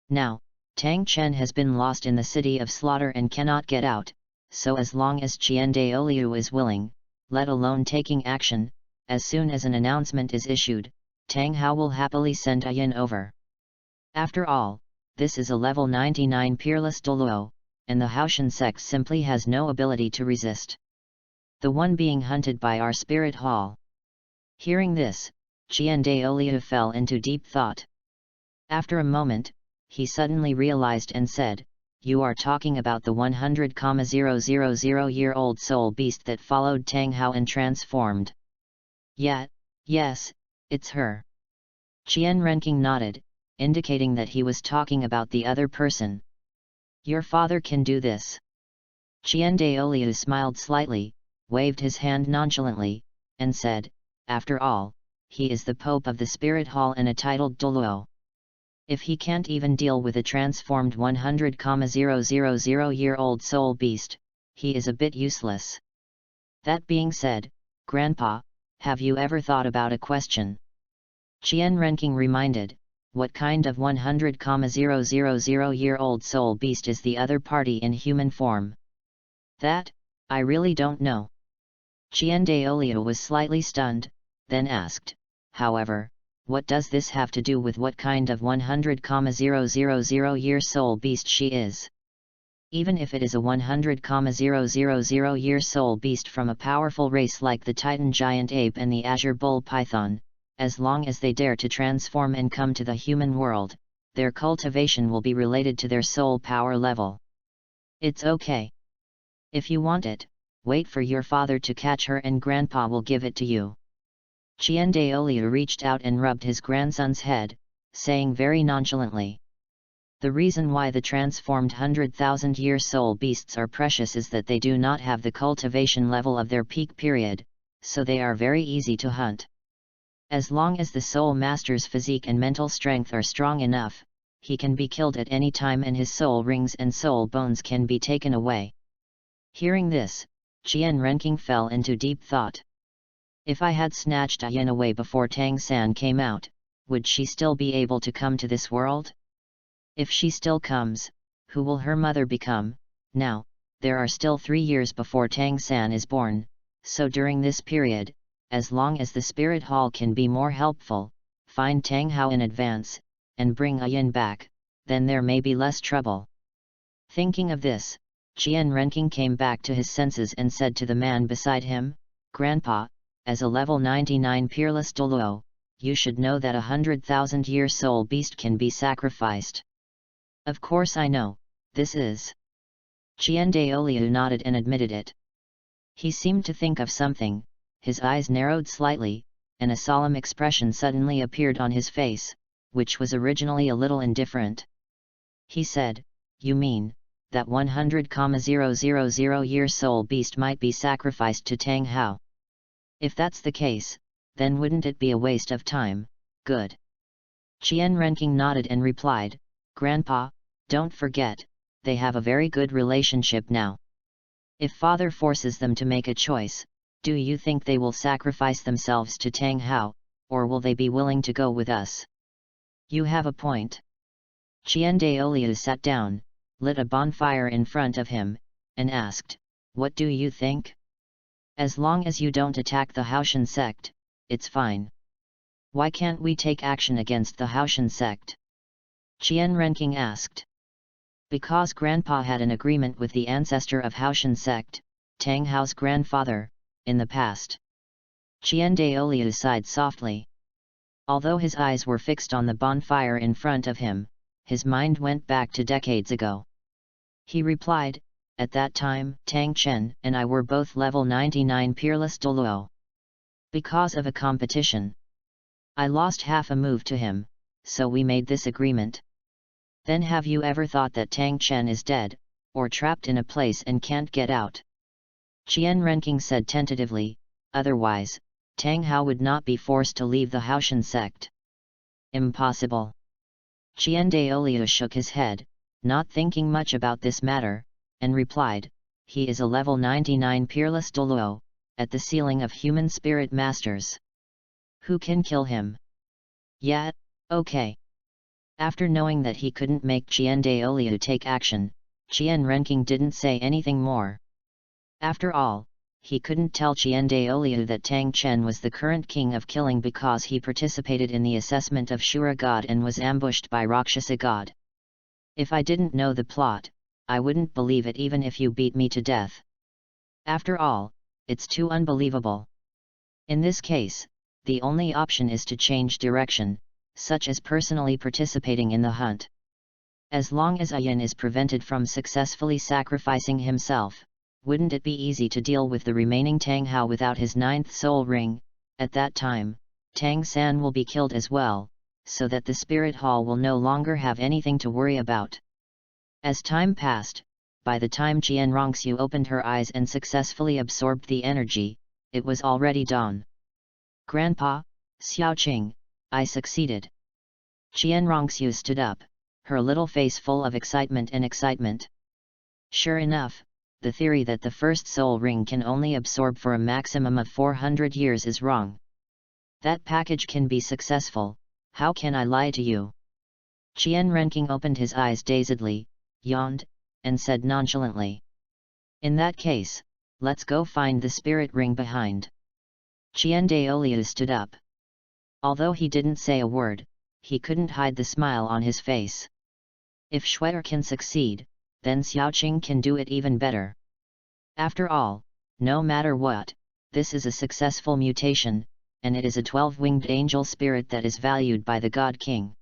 Now, Tang Chen has been lost in the city of slaughter and cannot get out, so as long as Qian Douluo is willing, let alone taking action, as soon as an announcement is issued, Tang Hao will happily send Qian over. After all, this is a level 99 peerless Douluo, and the Haoshan sect simply has no ability to resist. The one being hunted by our spirit hall. Hearing this, Qian Douluo fell into deep thought. After a moment, he suddenly realized and said, you are talking about the 100,000-year-old soul beast that followed Tang Hao and transformed. Yes, it's her. Qian Renqing nodded, indicating that he was talking about the other person. Your father can do this. Qian Douluo smiled slightly, waved his hand nonchalantly, and said, after all, he is the Pope of the Spirit Hall and a titled Douluo. If he can't even deal with a transformed 100,000-year-old soul beast, he is a bit useless. That being said, Grandpa, have you ever thought about a question? Qian Renking reminded, what kind of 100,000-year-old soul beast is the other party in human form? That, I really don't know. Qian Douluo was slightly stunned, then asked, however, what does this have to do with what kind of 100,000-year soul beast she is? Even if it is a 100,000-year soul beast from a powerful race like the Titan Giant Ape and the Azure Bull Python, as long as they dare to transform and come to the human world, their cultivation will be related to their soul power level. It's okay. If you want it, wait for your father to catch her and Grandpa will give it to you. Qian Douluo reached out and rubbed his grandson's head, saying very nonchalantly, the reason why the transformed 100,000-year soul beasts are precious is that they do not have the cultivation level of their peak period, so they are very easy to hunt. As long as the soul master's physique and mental strength are strong enough, he can be killed at any time and his soul rings and soul bones can be taken away. Hearing this, Qian Renking fell into deep thought. If I had snatched Yin away before Tang San came out, would she still be able to come to this world? If she still comes, who will her mother become? Now, there are still 3 years before Tang San is born, so during this period, as long as the Spirit Hall can be more helpful, find Tang Hao in advance, and bring Yin back, then there may be less trouble. Thinking of this, Qian Renking came back to his senses and said to the man beside him, Grandpa, as a level 99 peerless Douluo, you should know that 100,000-year soul beast can be sacrificed. Of course I know, this is. Qian Douluo nodded and admitted it. He seemed to think of something, his eyes narrowed slightly, and a solemn expression suddenly appeared on his face, which was originally a little indifferent. He said, you mean, that 100,000-year soul beast might be sacrificed to Tang Hao? If that's the case, then wouldn't it be a waste of time? Good. Qian Renking nodded and replied, Grandpa, don't forget, they have a very good relationship now. If father forces them to make a choice, do you think they will sacrifice themselves to Tang Hao, or will they be willing to go with us? You have a point. Qian Douluo sat down, lit a bonfire in front of him, and asked, what do you think? As long as you don't attack the Haoshan sect, it's fine. Why can't we take action against the Haoshan sect? Qian Renking asked. Because Grandpa had an agreement with the ancestor of Haoshan sect, Tang Hao's grandfather, in the past. Qian Douluo sighed softly. Although his eyes were fixed on the bonfire in front of him, his mind went back to decades ago. He replied, at that time, Tang Chen and I were both level 99 peerless Douluo. Because of a competition, I lost half a move to him, so we made this agreement. Then have you ever thought that Tang Chen is dead, or trapped in a place and can't get out? Qian Renking said tentatively, otherwise, Tang Hao would not be forced to leave the Haoshan sect. Impossible. Qian Douluo shook his head, not thinking much about this matter, and replied, he is a level 99 peerless Douluo, at the ceiling of human spirit masters. Who can kill him? Yeah, okay. After knowing that he couldn't make Qian Douluo take action, Qian Renking didn't say anything more. After all, he couldn't tell Qian Douluo that Tang Chen was the current king of killing because he participated in the assessment of Shura God and was ambushed by Rakshasa God. If I didn't know the plot, I wouldn't believe it even if you beat me to death. After all, it's too unbelievable. In this case, the only option is to change direction, such as personally participating in the hunt. As long as Yin is prevented from successfully sacrificing himself, wouldn't it be easy to deal with the remaining Tang Hao without his 9th soul ring? At that time, Tang San will be killed as well, so that the Spirit Hall will no longer have anything to worry about. As time passed, by the time Qian Renxue opened her eyes and successfully absorbed the energy, it was already dawn. Grandpa, Xiaoqing, I succeeded. Qian Renxues stood up, her little face full of excitement. Sure enough, the theory that the first soul ring can only absorb for a maximum of 400 years is wrong. That package can be successful, how can I lie to you? Qian Renqing opened his eyes dazedly, yawned, and said nonchalantly. In that case, let's go find the spirit ring behind. Qian Douluo stood up. Although he didn't say a word, he couldn't hide the smile on his face. If Schwetter can succeed, then Xiaoqing can do it even better. After all, no matter what, this is a successful mutation, and it is a 12-winged angel spirit that is valued by the God King.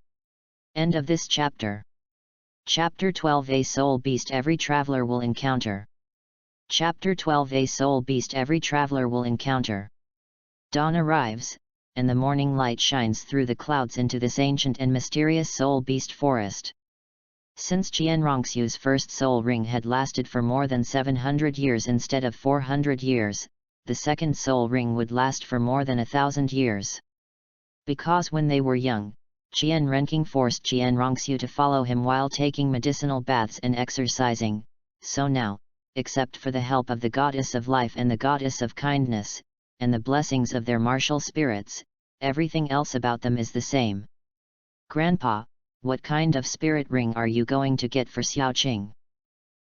End of this chapter. Chapter 12. A soul beast every traveler will encounter. Chapter 12. A soul beast every traveler will encounter. Dawn arrives, and the morning light shines through the clouds into this ancient and mysterious soul beast forest. Since Qian Renxues' first soul ring had lasted for more than 700 years instead of 400 years, the second soul ring would last for more than 1,000 years. Because when they were young, Qian Renqing forced Qian Renxue to follow him while taking medicinal baths and exercising, so now, except for the help of the goddess of life and the goddess of kindness, and the blessings of their martial spirits, everything else about them is the same. Grandpa, what kind of spirit ring are you going to get for Xiaoqing?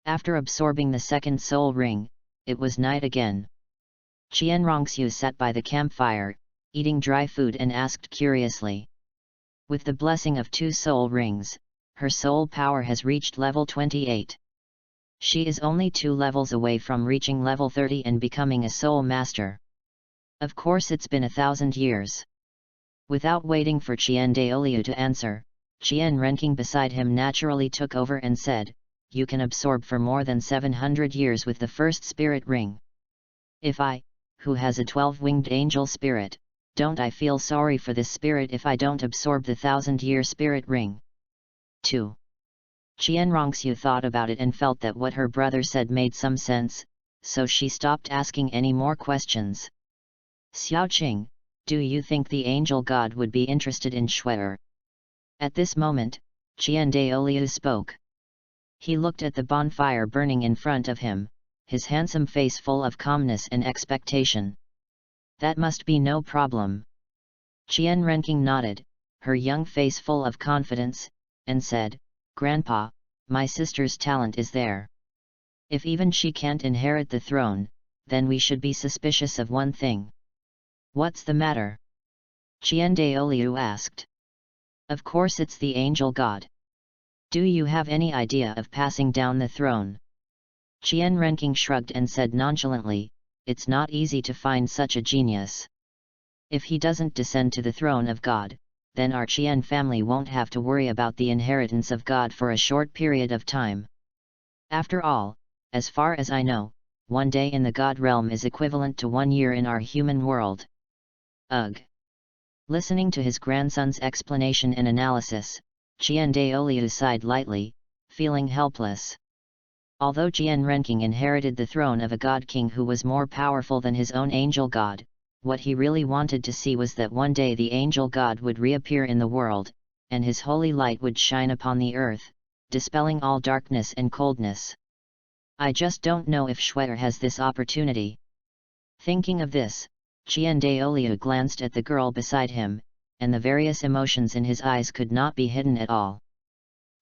After absorbing the second soul ring, it was night again. Qian Renxue sat by the campfire, eating dry food and asked curiously. With the blessing of 2 soul rings, her soul power has reached level 28. She is only 2 levels away from reaching level 30 and becoming a soul master. Of course it's been 1,000 years. Without waiting for Qian Douluo to answer, Qian Renqing beside him naturally took over and said, you can absorb for more than 700 years with the first spirit ring. If I, who has a 12-winged angel spirit, don't I feel sorry for this spirit if I don't absorb the 1,000-year spirit ring? 2. Qian Renxue thought about it and felt that what her brother said made some sense, so she stopped asking any more questions. Xiaoqing, do you think the angel god would be interested in Schwetter? At this moment, Qian Douluo spoke. He looked at the bonfire burning in front of him, his handsome face full of calmness and expectation. That must be no problem. Qian Renqing nodded, her young face full of confidence, and said, Grandpa, my sister's talent is there. If even she can't inherit the throne, then we should be suspicious of one thing. What's the matter? Qian Douluo asked. Of course it's the angel god. Do you have any idea of passing down the throne? Qian Renqing shrugged and said nonchalantly, it's not easy to find such a genius. If he doesn't descend to the throne of God, then our Qian family won't have to worry about the inheritance of God for a short period of time. After all, as far as I know, 1 day in the God realm is equivalent to 1 year in our human world. Ugh! Listening to his grandson's explanation and analysis, Qian Douluo sighed lightly, feeling helpless. Although Qian Renqing inherited the throne of a god king who was more powerful than his own angel god, what he really wanted to see was that one day the angel god would reappear in the world, and his holy light would shine upon the earth, dispelling all darkness and coldness. I just don't know if Schwetter has this opportunity. Thinking of this, Qian Douluo glanced at the girl beside him, and the various emotions in his eyes could not be hidden at all.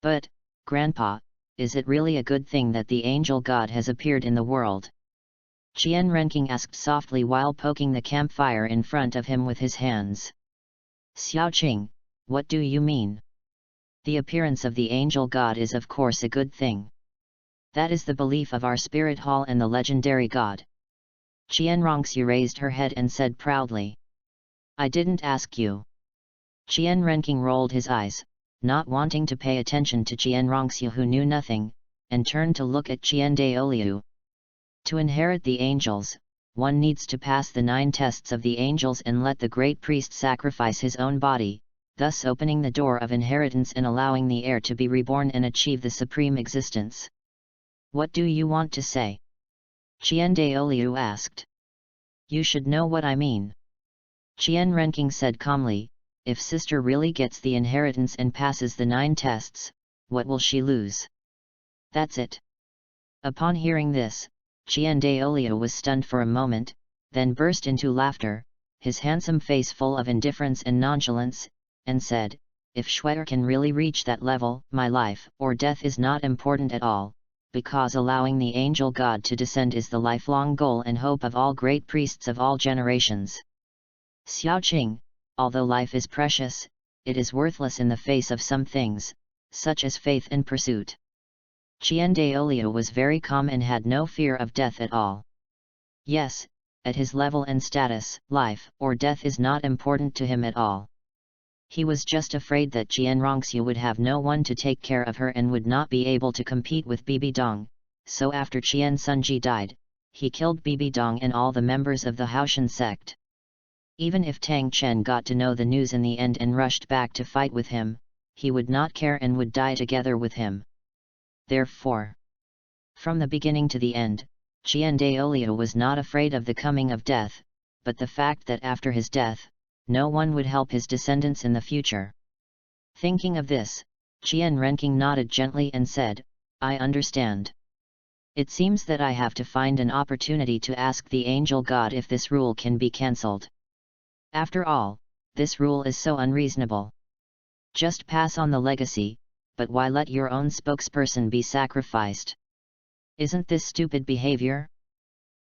But, Grandpa, is it really a good thing that the angel god has appeared in the world? Qian Renqing asked softly while poking the campfire in front of him with his hands. Xiaoqing, what do you mean? The appearance of the angel god is of course a good thing. That is the belief of our spirit hall and the legendary god. Qian Renxue raised her head and said proudly. I didn't ask you. Qian Renqing rolled his eyes, not wanting to pay attention to Qian Renxue who knew nothing, and turned to look at Qian Douluo. To inherit the angels, one needs to pass the 9 tests of the angels and let the great priest sacrifice his own body, thus opening the door of inheritance and allowing the heir to be reborn and achieve the supreme existence. What do you want to say? Qian Douluo asked. You should know what I mean. Qian Renqing said calmly, if sister really gets the inheritance and passes the 9 tests, what will she lose? That's it. Upon hearing this, Qian Douluo was stunned for a moment, then burst into laughter, his handsome face full of indifference and nonchalance, and said, if Shuai can really reach that level, my life or death is not important at all, because allowing the angel god to descend is the lifelong goal and hope of all great priests of all generations. Xiaoqing, although life is precious, it is worthless in the face of some things, such as faith and pursuit. Qian Douluo was very calm and had no fear of death at all. Yes, at his level and status, life or death is not important to him at all. He was just afraid that Qian Renxue would have no one to take care of her and would not be able to compete with Bibi Dong, so after Qian Sunji died, he killed Bibi Dong and all the members of the Haoshan sect. Even if Tang Chen got to know the news in the end and rushed back to fight with him, he would not care and would die together with him. Therefore, from the beginning to the end, Qian Douluo was not afraid of the coming of death, but the fact that after his death, no one would help his descendants in the future. Thinking of this, Qian Renqing nodded gently and said, I understand. It seems that I have to find an opportunity to ask the angel god if this rule can be cancelled. After all, this rule is so unreasonable. Just pass on the legacy, but why let your own spokesperson be sacrificed? Isn't this stupid behavior?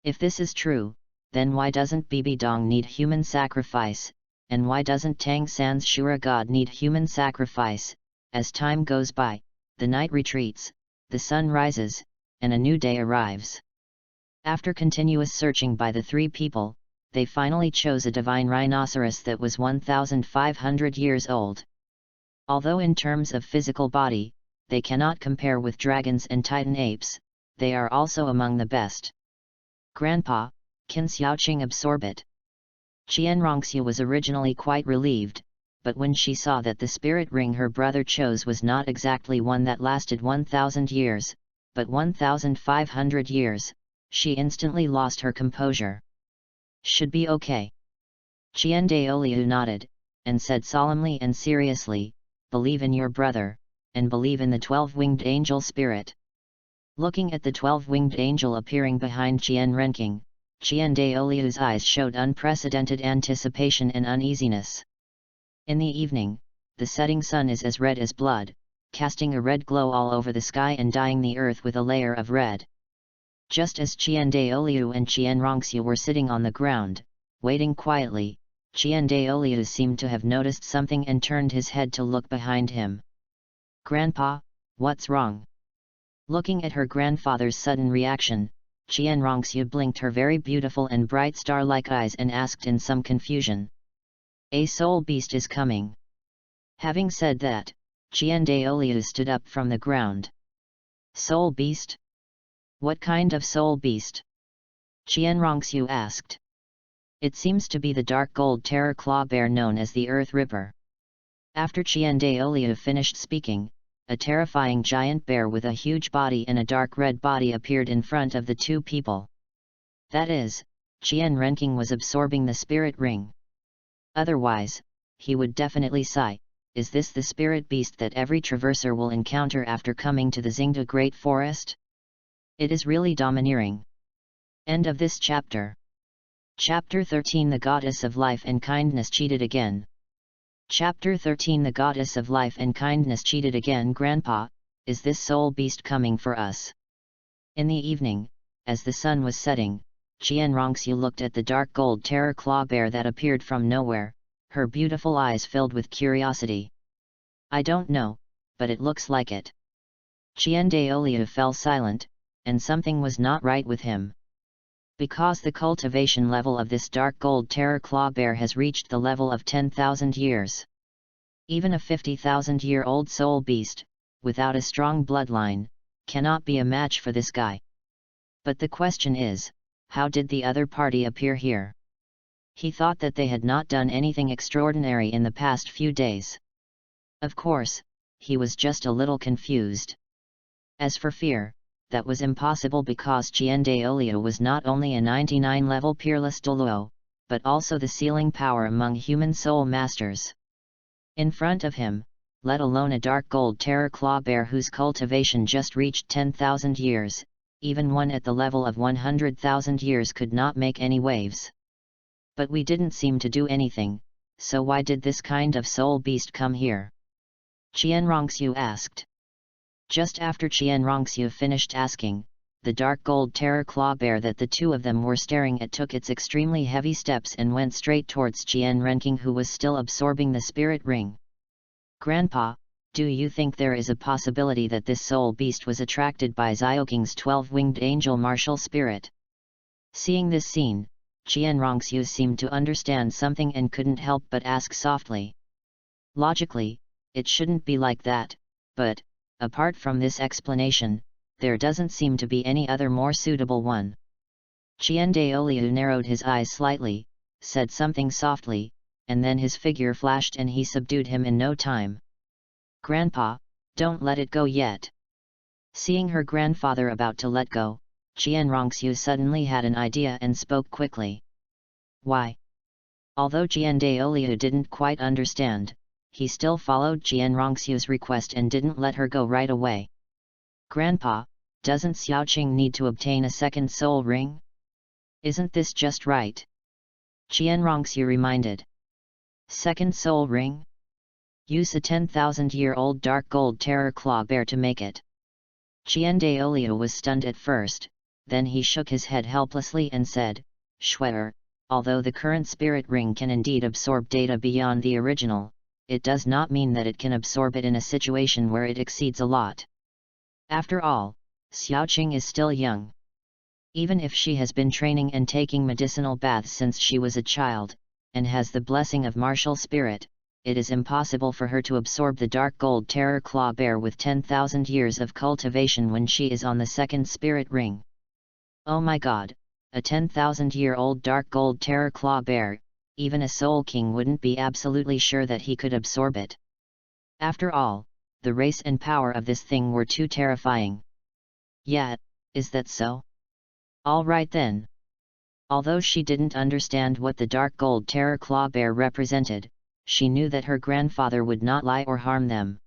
If this is true, then why doesn't Bibi Dong need human sacrifice, and why doesn't Tang San's Shura god need human sacrifice? As time goes by, the night retreats, the sun rises, and a new day arrives. After continuous searching by the 3 people, they finally chose a divine rhinoceros that was 1,500 years old. Although in terms of physical body, they cannot compare with dragons and titan apes, they are also among the best. Grandpa, can Xiaoqing absorb it? Qian Renxue was originally quite relieved, but when she saw that the spirit ring her brother chose was not exactly one that lasted 1,000 years, but 1,500 years, she instantly lost her composure. Should be okay. Qian Douluo nodded, and said solemnly and seriously, believe in your brother, and believe in the 12-winged angel spirit. Looking at the 12-winged angel appearing behind Qian Renqing, Qian Douluo's eyes showed unprecedented anticipation and uneasiness. In the evening, the setting sun is as red as blood, casting a red glow all over the sky and dyeing the earth with a layer of red. Just as Qian Douluo and Qian Renxue were sitting on the ground, waiting quietly, Qian Douluo seemed to have noticed something and turned his head to look behind him. Grandpa, what's wrong? Looking at her grandfather's sudden reaction, Qian Renxue blinked her very beautiful and bright star-like eyes and asked in some confusion. A soul beast is coming. Having said that, Qian Douluo stood up from the ground. Soul beast? What kind of soul beast? Qian Renxue asked. It seems to be the dark gold terror claw bear known as the Earth Ripper. After Qian Douluo finished speaking, a terrifying giant bear with a huge body and a dark red body appeared in front of the 2 people. That is, Qian Renqing was absorbing the spirit ring. Otherwise, he would definitely sigh, is this the spirit beast that every traverser will encounter after coming to the Xingda Great Forest? It is really domineering. End of this chapter. Chapter 13 The Goddess of Life and Kindness cheated again. Chapter 13 The Goddess of Life and Kindness cheated again. Grandpa, is this soul beast coming for us? In the evening, as the sun was setting, Qian Renxue looked at the dark gold terror claw bear that appeared from nowhere, her beautiful eyes filled with curiosity. I don't know, but it looks like it. Qian Douluo fell silent, and something was not right with him. Because the cultivation level of this dark gold terror claw bear has reached the level of 10,000 years. Even a 50,000-year-old soul beast, without a strong bloodline, cannot be a match for this guy. But the question is, how did the other party appear here? He thought that they had not done anything extraordinary in the past few days. Of course, he was just a little confused. As for fear, that was impossible because Qian Douluo was not only a 99-level peerless Douluo, but also the sealing power among human soul masters. In front of him, let alone a dark gold terror claw bear whose cultivation just reached 10,000 years, even one at the level of 100,000 years could not make any waves. But we didn't seem to do anything, so why did this kind of soul beast come here? Qian Renxue asked. Just after Qian Renxue finished asking, the dark gold terror claw bear that the two of them were staring at took its extremely heavy steps and went straight towards Qian Renking, who was still absorbing the spirit ring. Grandpa, do you think there is a possibility that this soul beast was attracted by Xiaoking's 12-winged angel martial spirit? Seeing this scene, Qian Renxue seemed to understand something and couldn't help but ask softly. Logically, it shouldn't be like that, but, apart from this explanation, there doesn't seem to be any other more suitable one. Qian Douluo narrowed his eyes slightly, said something softly, and then his figure flashed and he subdued him in no time. Grandpa, don't let it go yet. Seeing her grandfather about to let go, Qian Renxue suddenly had an idea and spoke quickly. Why? Although Qian Douluo didn't quite understand, he still followed Qian Renxue's request and didn't let her go right away. Grandpa, doesn't Xiaoqing need to obtain a second soul ring? Isn't this just right? Qian Renxue reminded. Second soul ring? Use a 10,000-year-old dark gold terror claw bear to make it. Qian Douluo was stunned at first, then he shook his head helplessly and said, Shuer, although the current spirit ring can indeed absorb data beyond the original, it does not mean that it can absorb it in a situation where it exceeds a lot. After all, Xiaoqing is still young. Even if she has been training and taking medicinal baths since she was a child, and has the blessing of martial spirit, it is impossible for her to absorb the dark gold terror claw bear with 10,000 years of cultivation when she is on the second spirit ring. Oh my god, a 10,000-year-old dark gold terror claw bear, even a soul king wouldn't be absolutely sure that he could absorb it. After all, the race and power of this thing were too terrifying. Yeah, is that so? All right then. Although she didn't understand what the dark gold terror claw bear represented, she knew that her grandfather would not lie or harm them.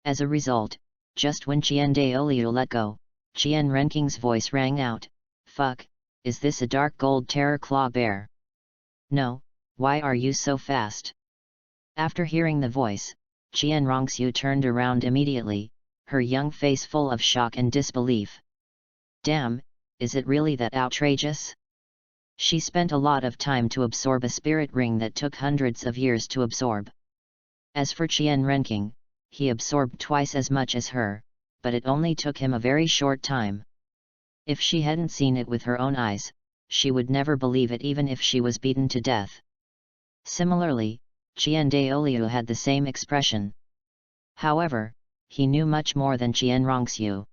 As a result, just when Qian Douluo let go, Qian Renking's voice rang out, Fuck, is this a dark gold terror claw bear? No, why are you so fast? After hearing the voice, Qian Renxue turned around immediately, her young face full of shock and disbelief. Damn, is it really that outrageous? She spent a lot of time to absorb a spirit ring that took hundreds of years to absorb. As for Qian Renking, he absorbed twice as much as her, but it only took him a very short time. If she hadn't seen it with her own eyes, she would never believe it even if she was beaten to death. Similarly, Qian Douluo had the same expression. However, he knew much more than Qian Renxue.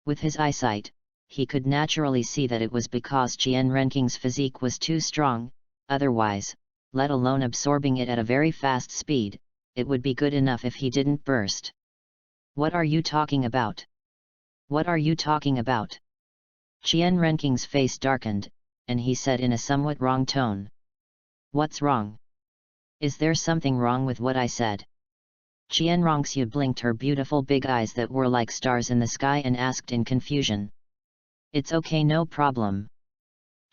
With his eyesight, he could naturally see that it was because Qian Renking's physique was too strong, otherwise, let alone absorbing it at a very fast speed, it would be good enough if he didn't burst. What are you talking about? What are you talking about? Qian Renking's face darkened, and he said in a somewhat wrong tone. What's wrong? Is there something wrong with what I said? Qian Renxue blinked her beautiful big eyes that were like stars in the sky and asked in confusion. It's okay, no problem.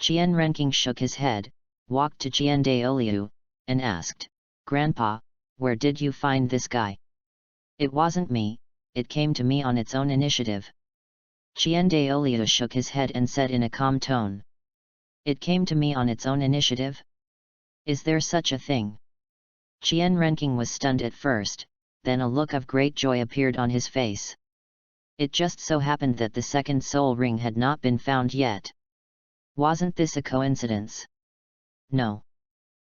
Qian Renking shook his head, walked to Qian Douluo, and asked, Grandpa, where did you find this guy? It wasn't me, it came to me on its own initiative. Qian Douluo shook his head and said in a calm tone. It came to me on its own initiative? Is there such a thing? Qian Renking was stunned at first, then a look of great joy appeared on his face. It just so happened that the second soul ring had not been found yet. Wasn't this a coincidence? No.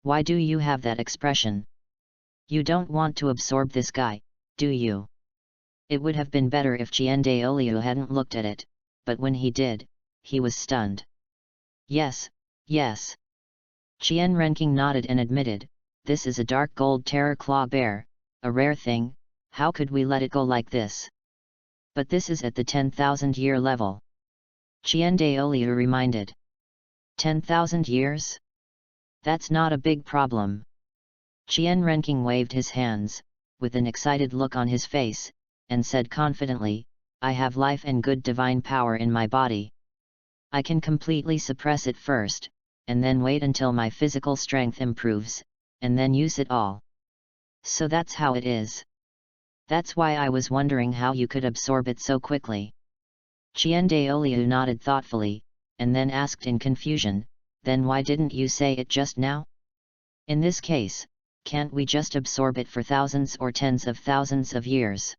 Why do you have that expression? You don't want to absorb this guy, do you? It would have been better if Qian Douluo hadn't looked at it, but when he did, he was stunned. Yes, yes. Qian Renking nodded and admitted, this is a dark gold terror claw bear, a rare thing, how could we let it go like this? But this is at the 10,000-year level. Qian Douluo reminded. 10,000 years? That's not a big problem. Qian Renking waved his hands, with an excited look on his face, and said confidently, I have life and good divine power in my body. I can completely suppress it first, and then wait until my physical strength improves, and then use it all. So that's how it is. That's why I was wondering how you could absorb it so quickly. Qian Daoliu nodded thoughtfully, and then asked in confusion, then why didn't you say it just now? In this case, can't we just absorb it for thousands or tens of thousands of years?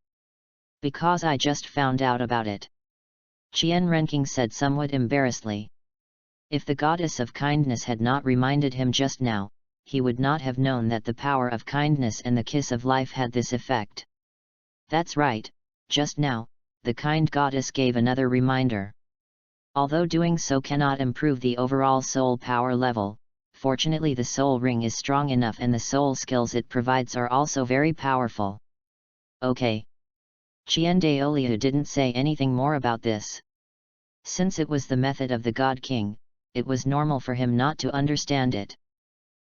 Because I just found out about it. Qian Renking said somewhat embarrassedly. If the goddess of kindness had not reminded him just now, he would not have known that the power of kindness and the kiss of life had this effect. That's right, just now, the kind goddess gave another reminder. Although doing so cannot improve the overall soul power level, fortunately the soul ring is strong enough and the soul skills it provides are also very powerful. Okay. Qian Daoliu didn't say anything more about this. Since it was the method of the God King, it was normal for him not to understand it.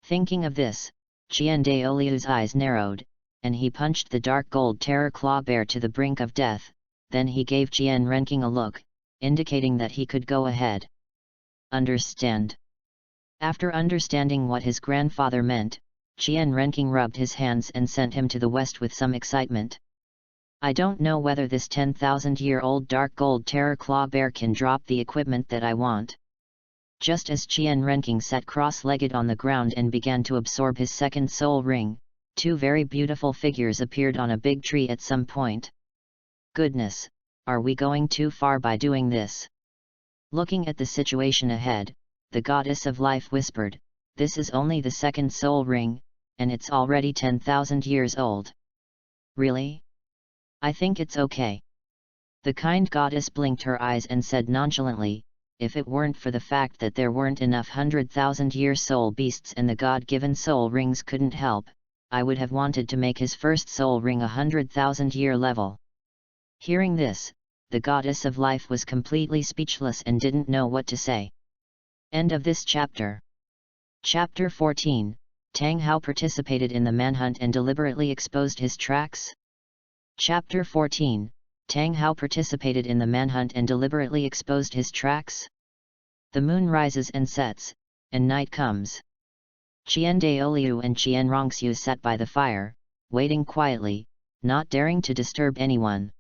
Thinking of this, Qian Daoliu's eyes narrowed, and he punched the dark gold terror claw bear to the brink of death. Then he gave Qian Renking a look, indicating that he could go ahead. Understand. After understanding what his grandfather meant, Qian Renking rubbed his hands and sent him to the west with some excitement. I don't know whether this 10,000-year-old dark gold terror claw bear can drop the equipment that I want. Just as Qian Renking sat cross-legged on the ground and began to absorb his second soul ring, two very beautiful figures appeared on a big tree at some point. Goodness, are we going too far by doing this? Looking at the situation ahead, the goddess of life whispered, this is only the second soul ring, and it's already 10,000 years old. Really? I think it's okay. The kind goddess blinked her eyes and said nonchalantly, if it weren't for the fact that there weren't enough 100,000-year soul beasts and the god-given soul rings couldn't help, I would have wanted to make his first soul ring 100,000-year level. Hearing this, the goddess of life was completely speechless and didn't know what to say. End of this chapter. Chapter 14, Tang Hao participated in the manhunt and deliberately exposed his tracks? Chapter 14, Tang Hao participated in the manhunt and deliberately exposed his tracks? The moon rises and sets, and night comes. Qian Daoliu and Qian Renxues sat by the fire, waiting quietly, not daring to disturb anyone.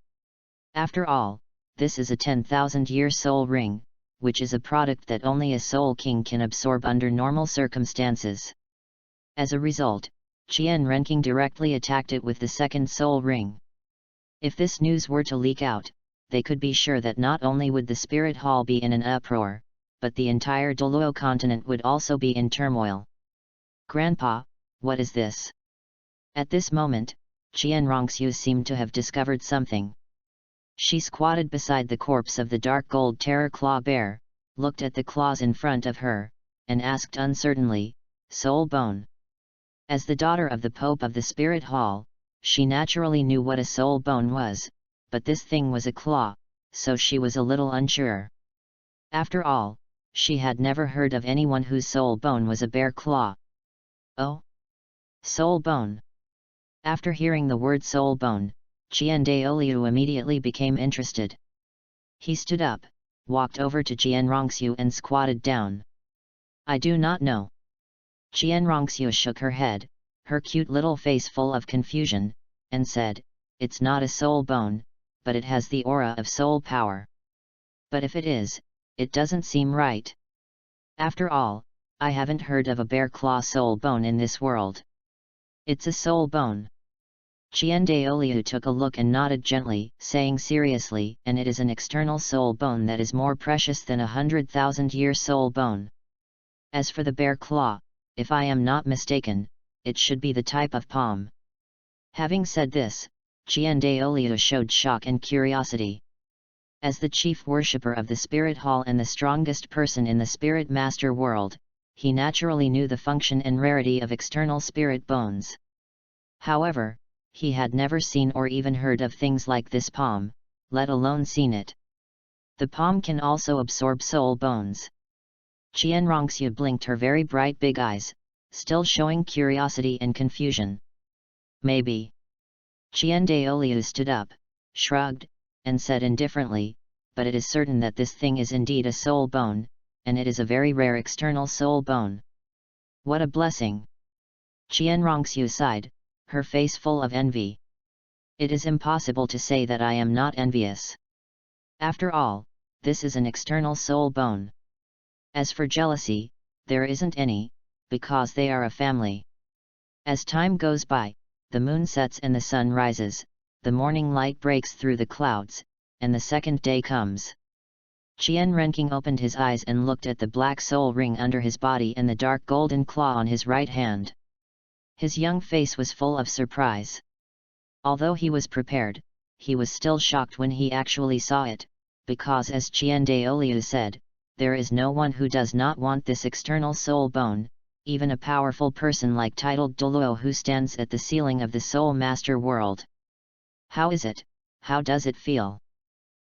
After all, this is a 10,000-year soul ring, which is a product that only a soul king can absorb under normal circumstances. As a result, Qian Renking directly attacked it with the second soul ring. If this news were to leak out, they could be sure that not only would the Spirit Hall be in an uproar, but the entire Douluo continent would also be in turmoil. Grandpa, what is this? At this moment, Qian Renxues seemed to have discovered something. She squatted beside the corpse of the dark gold terror claw bear, looked at the claws in front of her, and asked uncertainly, soul bone. As the daughter of the Pope of the Spirit Hall, she naturally knew what a soul bone was, but this thing was a claw, so she was a little unsure. After all, she had never heard of anyone whose soul bone was a bear claw. Oh? Soul bone. After hearing the word soul bone, Qian Daoliu immediately became interested. He stood up, walked over to Qian Renxue and squatted down. I do not know. Qian Renxue shook her head, her cute little face full of confusion, and said, it's not a soul bone, but it has the aura of soul power. But if it is, it doesn't seem right. After all, I haven't heard of a bear claw soul bone in this world. It's a soul bone. Qian Daoliu took a look and nodded gently, saying seriously, and it is an external soul bone that is more precious than 100,000-year soul bone. As for the bear claw, if I am not mistaken, it should be the type of palm. Having said this, Qian Daoliu showed shock and curiosity. As the chief worshipper of the Spirit Hall and the strongest person in the Spirit Master world, he naturally knew the function and rarity of external spirit bones. However, he had never seen or even heard of things like this palm, let alone seen it. The palm can also absorb soul bones. Qian Renxue blinked her very bright big eyes, still showing curiosity and confusion. Maybe. Qian Douluo stood up, shrugged, and said indifferently, but it is certain that this thing is indeed a soul bone, and it is a very rare external soul bone. What a blessing! Renxue sighed, her face full of envy. It is impossible to say that I am not envious. After all, this is an external soul bone. As for jealousy, there isn't any, because they are a family. As time goes by, the moon sets and the sun rises, the morning light breaks through the clouds, and the second day comes. Qian Renking opened his eyes and looked at the black soul ring under his body and the dark golden claw on his right hand. His young face was full of surprise. Although he was prepared, he was still shocked when he actually saw it, because as Qian Douluo said, there is no one who does not want this external soul bone, even a powerful person like titled Douluo who stands at the ceiling of the Soul Master world. How is it? How does it feel?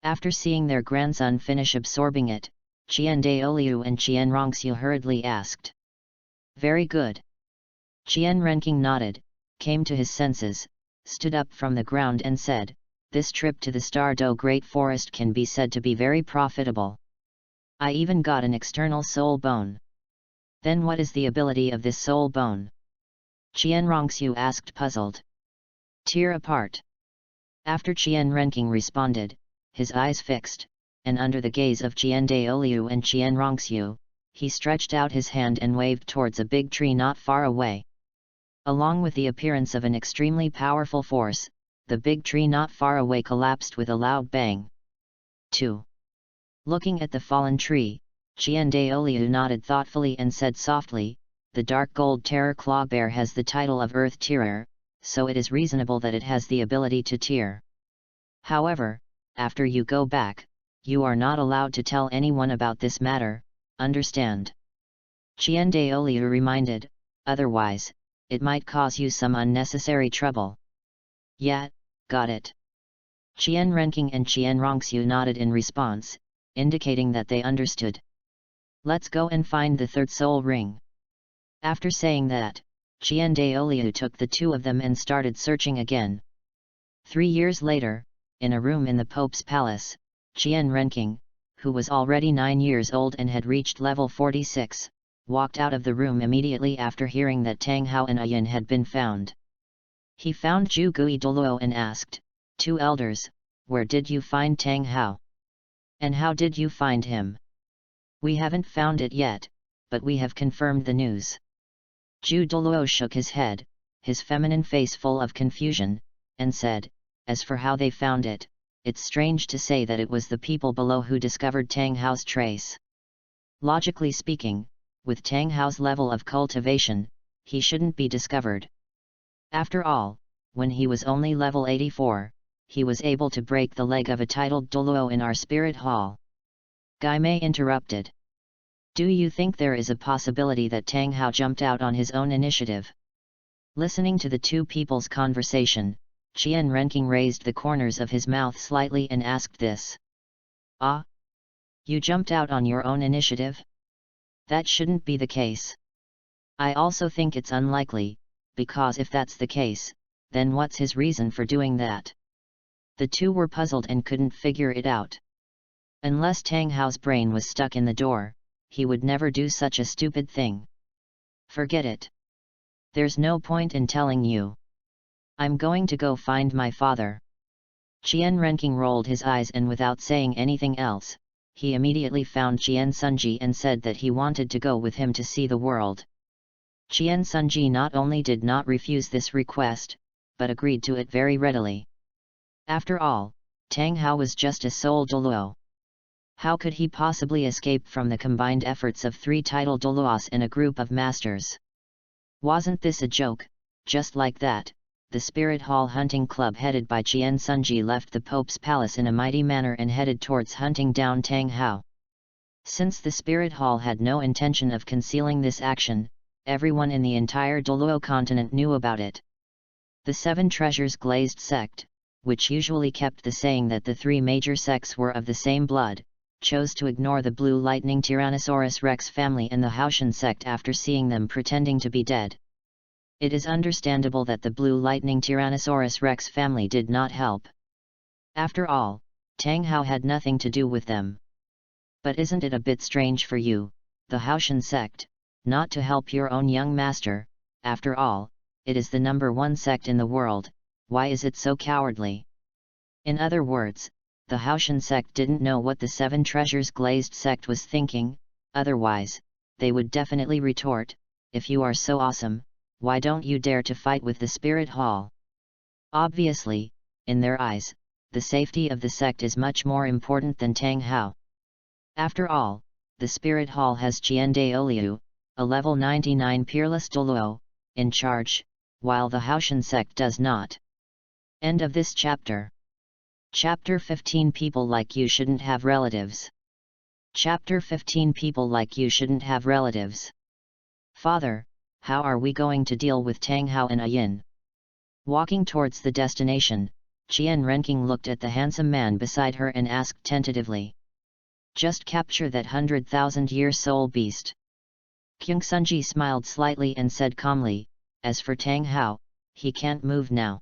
After seeing their grandson finish absorbing it, Qian Douluo and Qian Renxue hurriedly asked. Very good. Qian Renking nodded, came to his senses, stood up from the ground and said, this trip to the Stardo Great Forest can be said to be very profitable. I even got an external soul bone. Then what is the ability of this soul bone? Qian Renxue asked puzzled. Tear apart. After Qian Renking responded, his eyes fixed, and under the gaze of Qian Douluo and Qian Renxue, he stretched out his hand and waved towards a big tree not far away. Along with the appearance of an extremely powerful force, the big tree not far away collapsed with a loud bang. 2. Looking at the fallen tree, Qian Douluo nodded thoughtfully and said softly, the dark gold terror claw bear has the title of Earth Tearer, so it is reasonable that it has the ability to tear. However, after you go back, you are not allowed to tell anyone about this matter, understand? Qian Douluo reminded, otherwise, it might cause you some unnecessary trouble. Yeah, got it. Qian Renking and Qian Renxue nodded in response, indicating that they understood. Let's go and find the third soul ring. After saying that, Qian Douluo took the two of them and started searching again. 3 years later, in a room in the Pope's palace, Qian Renking, who was already 9 years old and had reached level 46, walked out of the room immediately after hearing that Tang Hao and Qian had been found. He found Zhu Gui Douluo and asked, two elders, where did you find Tang Hao? And how did you find him? We haven't found it yet, but we have confirmed the news. Zhu Douluo shook his head, his feminine face full of confusion, and said, as for how they found it, it's strange to say that it was the people below who discovered Tang Hao's trace. Logically speaking, with Tang Hao's level of cultivation, he shouldn't be discovered. After all, when he was only level 84, he was able to break the leg of a titled Douluo in our spirit hall. Gai Mei interrupted. Do you think there is a possibility that Tang Hao jumped out on his own initiative? Listening to the two people's conversation, Qian Renking raised the corners of his mouth slightly and asked this. Ah? You jumped out on your own initiative? That shouldn't be the case. I also think it's unlikely, because if that's the case, then what's his reason for doing that? The two were puzzled and couldn't figure it out. Unless Tang Hao's brain was stuck in the door, he would never do such a stupid thing. Forget it. There's no point in telling you. I'm going to go find my father. Qian Renking rolled his eyes and without saying anything else, he immediately found Qian Sunji and said that he wanted to go with him to see the world. Qian Sunji not only did not refuse this request, but agreed to it very readily. After all, Tang Hao was just a soul Douluo. How could he possibly escape from the combined efforts of 3 title Douluos and a group of masters? Wasn't this a joke? Just like that, the Spirit Hall Hunting Club headed by Qian Sunji left the Pope's palace in a mighty manner and headed towards hunting down Tang Hao. Since the Spirit Hall had no intention of concealing this action, everyone in the entire Douluo continent knew about it. The 7 Treasures Glazed sect, which usually kept the saying that the 3 major sects were of the same blood, chose to ignore the Blue Lightning Tyrannosaurus Rex family and the Haoshan sect after seeing them pretending to be dead. It is understandable that the Blue Lightning Tyrannosaurus Rex family did not help. After all, Tang Hao had nothing to do with them. But isn't it a bit strange for you, the Haoshan sect, not to help your own young master? After all, it is the #1 sect in the world. Why is it so cowardly? In other words, the Haoshan sect didn't know what the Seven Treasures Glazed sect was thinking. Otherwise, they would definitely retort, if you are so awesome, why don't you dare to fight with the Spirit Hall? Obviously, in their eyes, the safety of the sect is much more important than Tang Hao. After all, the Spirit Hall has Qian Douluo, a level 99 peerless Douluo, in charge, while the Haoshan sect does not. End of this chapter. Chapter 15 People like you shouldn't have relatives. Chapter 15 People like you shouldn't have relatives. Father, how are we going to deal with Tang Hao and Yin? Walking towards the destination, Qian Renking looked at the handsome man beside her and asked tentatively. Just capture that 100,000-year soul beast. Kyungsunji smiled slightly and said calmly, as for Tang Hao, he can't move now.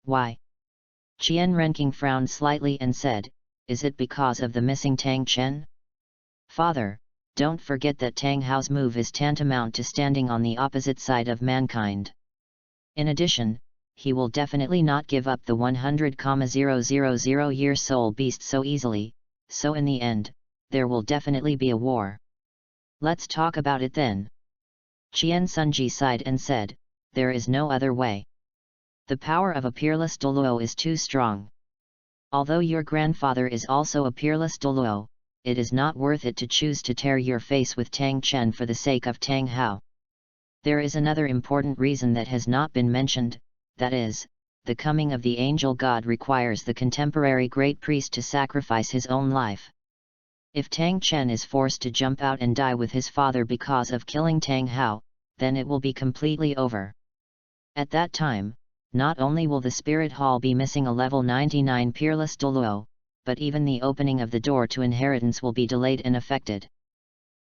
Why? Qian Renking frowned slightly and said, is it because of the missing Tang Chen? Father, don't forget that Tang Hao's move is tantamount to standing on the opposite side of mankind. In addition, he will definitely not give up the 100,000-year soul beast so easily, so in the end, there will definitely be a war. Let's talk about it then. Qian Sunji sighed and said, there is no other way. The power of a peerless Douluo is too strong. Although your grandfather is also a peerless Douluo, it is not worth it to choose to tear your face with Tang Chen for the sake of Tang Hao. There is another important reason that has not been mentioned, that is, the coming of the angel god requires the contemporary great priest to sacrifice his own life. If Tang Chen is forced to jump out and die with his father because of killing Tang Hao, then it will be completely over. At that time, not only will the Spirit Hall be missing a level 99 peerless Douluo, but even the opening of the door to inheritance will be delayed and affected.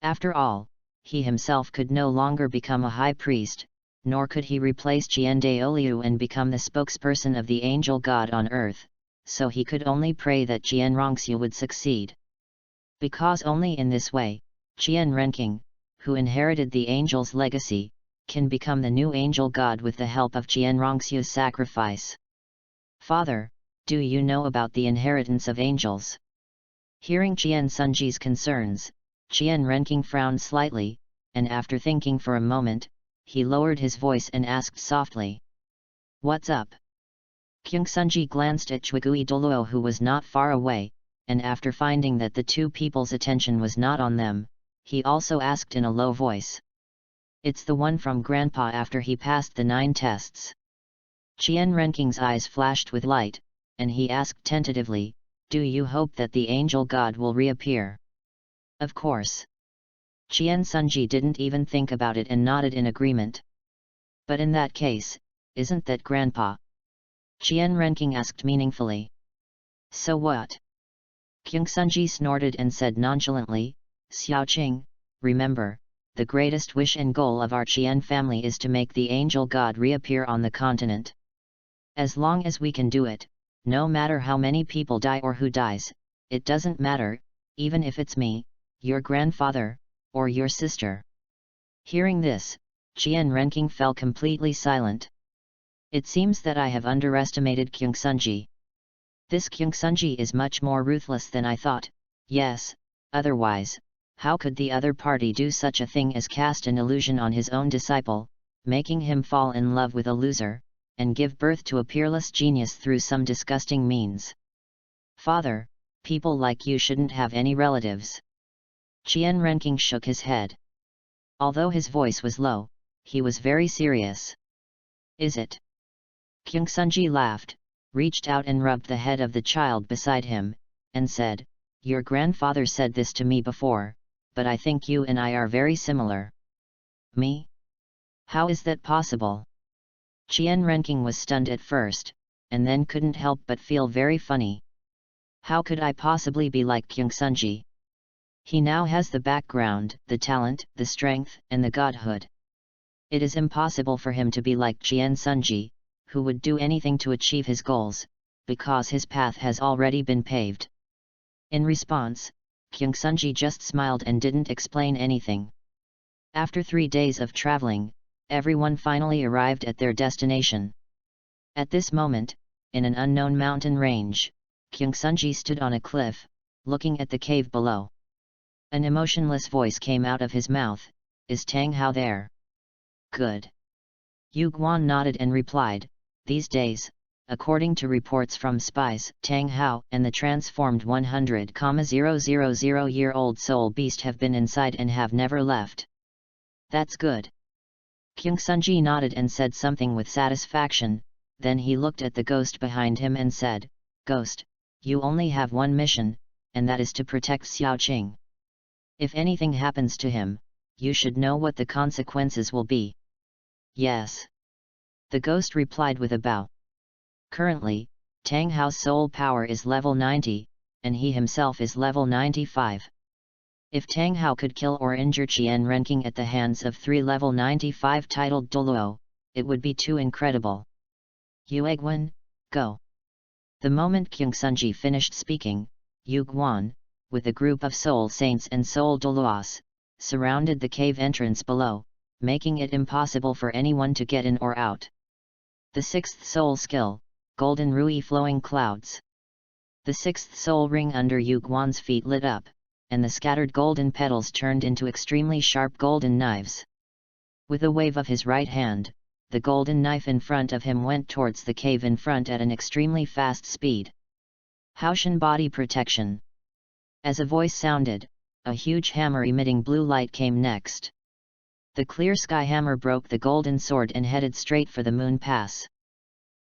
After all, he himself could no longer become a high priest, nor could he replace Qian Douluo and become the spokesperson of the angel god on earth, so he could only pray that Qian Renxue would succeed. Because only in this way, Qian Renking, who inherited the angel's legacy, can become the new angel god with the help of Qian Renxue's sacrifice. Father, do you know about the inheritance of angels? Hearing Qian Sunji's concerns, Qian Renking frowned slightly, and after thinking for a moment, he lowered his voice and asked softly. What's up? Kyungsunji glanced at Chuigui Douluo who was not far away, and after finding that the two people's attention was not on them, he also asked in a low voice. It's the one from Grandpa after he passed the 9 tests. Qian Renking's eyes flashed with light, and he asked tentatively, do you hope that the angel god will reappear? Of course. Qian Sunji didn't even think about it and nodded in agreement. But in that case, isn't that Grandpa? Qian Renking asked meaningfully. So what? Kyungsunji snorted and said nonchalantly, Xiaoqing, remember, the greatest wish and goal of our Qian family is to make the angel god reappear on the continent. As long as we can do it, no matter how many people die or who dies, it doesn't matter, even if it's me, your grandfather, or your sister. Hearing this, Qian Renking fell completely silent. It seems that I have underestimated Kyungsunji. This Kyungsunji is much more ruthless than I thought. Yes, otherwise, how could the other party do such a thing as cast an illusion on his own disciple, making him fall in love with a loser, and give birth to a peerless genius through some disgusting means? Father, people like you shouldn't have any relatives. Qian Renking shook his head. Although his voice was low, he was very serious. Is it? Kyungsunji laughed, reached out and rubbed the head of the child beside him, and said, your grandfather said this to me before, but I think you and I are very similar. Me? How is that possible? Qian Renking was stunned at first, and then couldn't help but feel very funny. How could I possibly be like Qian? He now has the background, the talent, the strength, and the godhood. It is impossible for him to be like Qian, who would do anything to achieve his goals, because his path has already been paved. In response, Qian just smiled and didn't explain anything. After 3 days of traveling, everyone finally arrived at their destination. At this moment, in an unknown mountain range, Qian stood on a cliff, looking at the cave below. An emotionless voice came out of his mouth, "Is Tang Hao there?" "Good." Yu Guan nodded and replied, "These days, according to reports from spies, Tang Hao and the transformed 100,000-year-old soul beast have been inside and have never left." "That's good." Qian nodded and said something with satisfaction, then he looked at the ghost behind him and said, "Ghost, you only have one mission, and that is to protect Xiaoqing. If anything happens to him, you should know what the consequences will be." "Yes." The ghost replied with a bow. Currently, Tang Hao's soul power is level 90, and he himself is level 95. If Tang Hao could kill or injure Qian Renxing at the hands of 3 level 95 titled Douluo, it would be too incredible. "Yueguan, go." The moment Qian finished speaking, Yu Guan, with a group of soul saints and soul Douluos, surrounded the cave entrance below, making it impossible for anyone to get in or out. The 6th soul skill, Golden Rui Flowing Clouds. The 6th soul ring under Yu Guan's feet lit up, and the scattered golden petals turned into extremely sharp golden knives. With a wave of his right hand, the golden knife in front of him went towards the cave in front at an extremely fast speed. Haoshan body protection. As a voice sounded, a huge hammer emitting blue light came next. The clear sky hammer broke the golden sword and headed straight for the moon pass.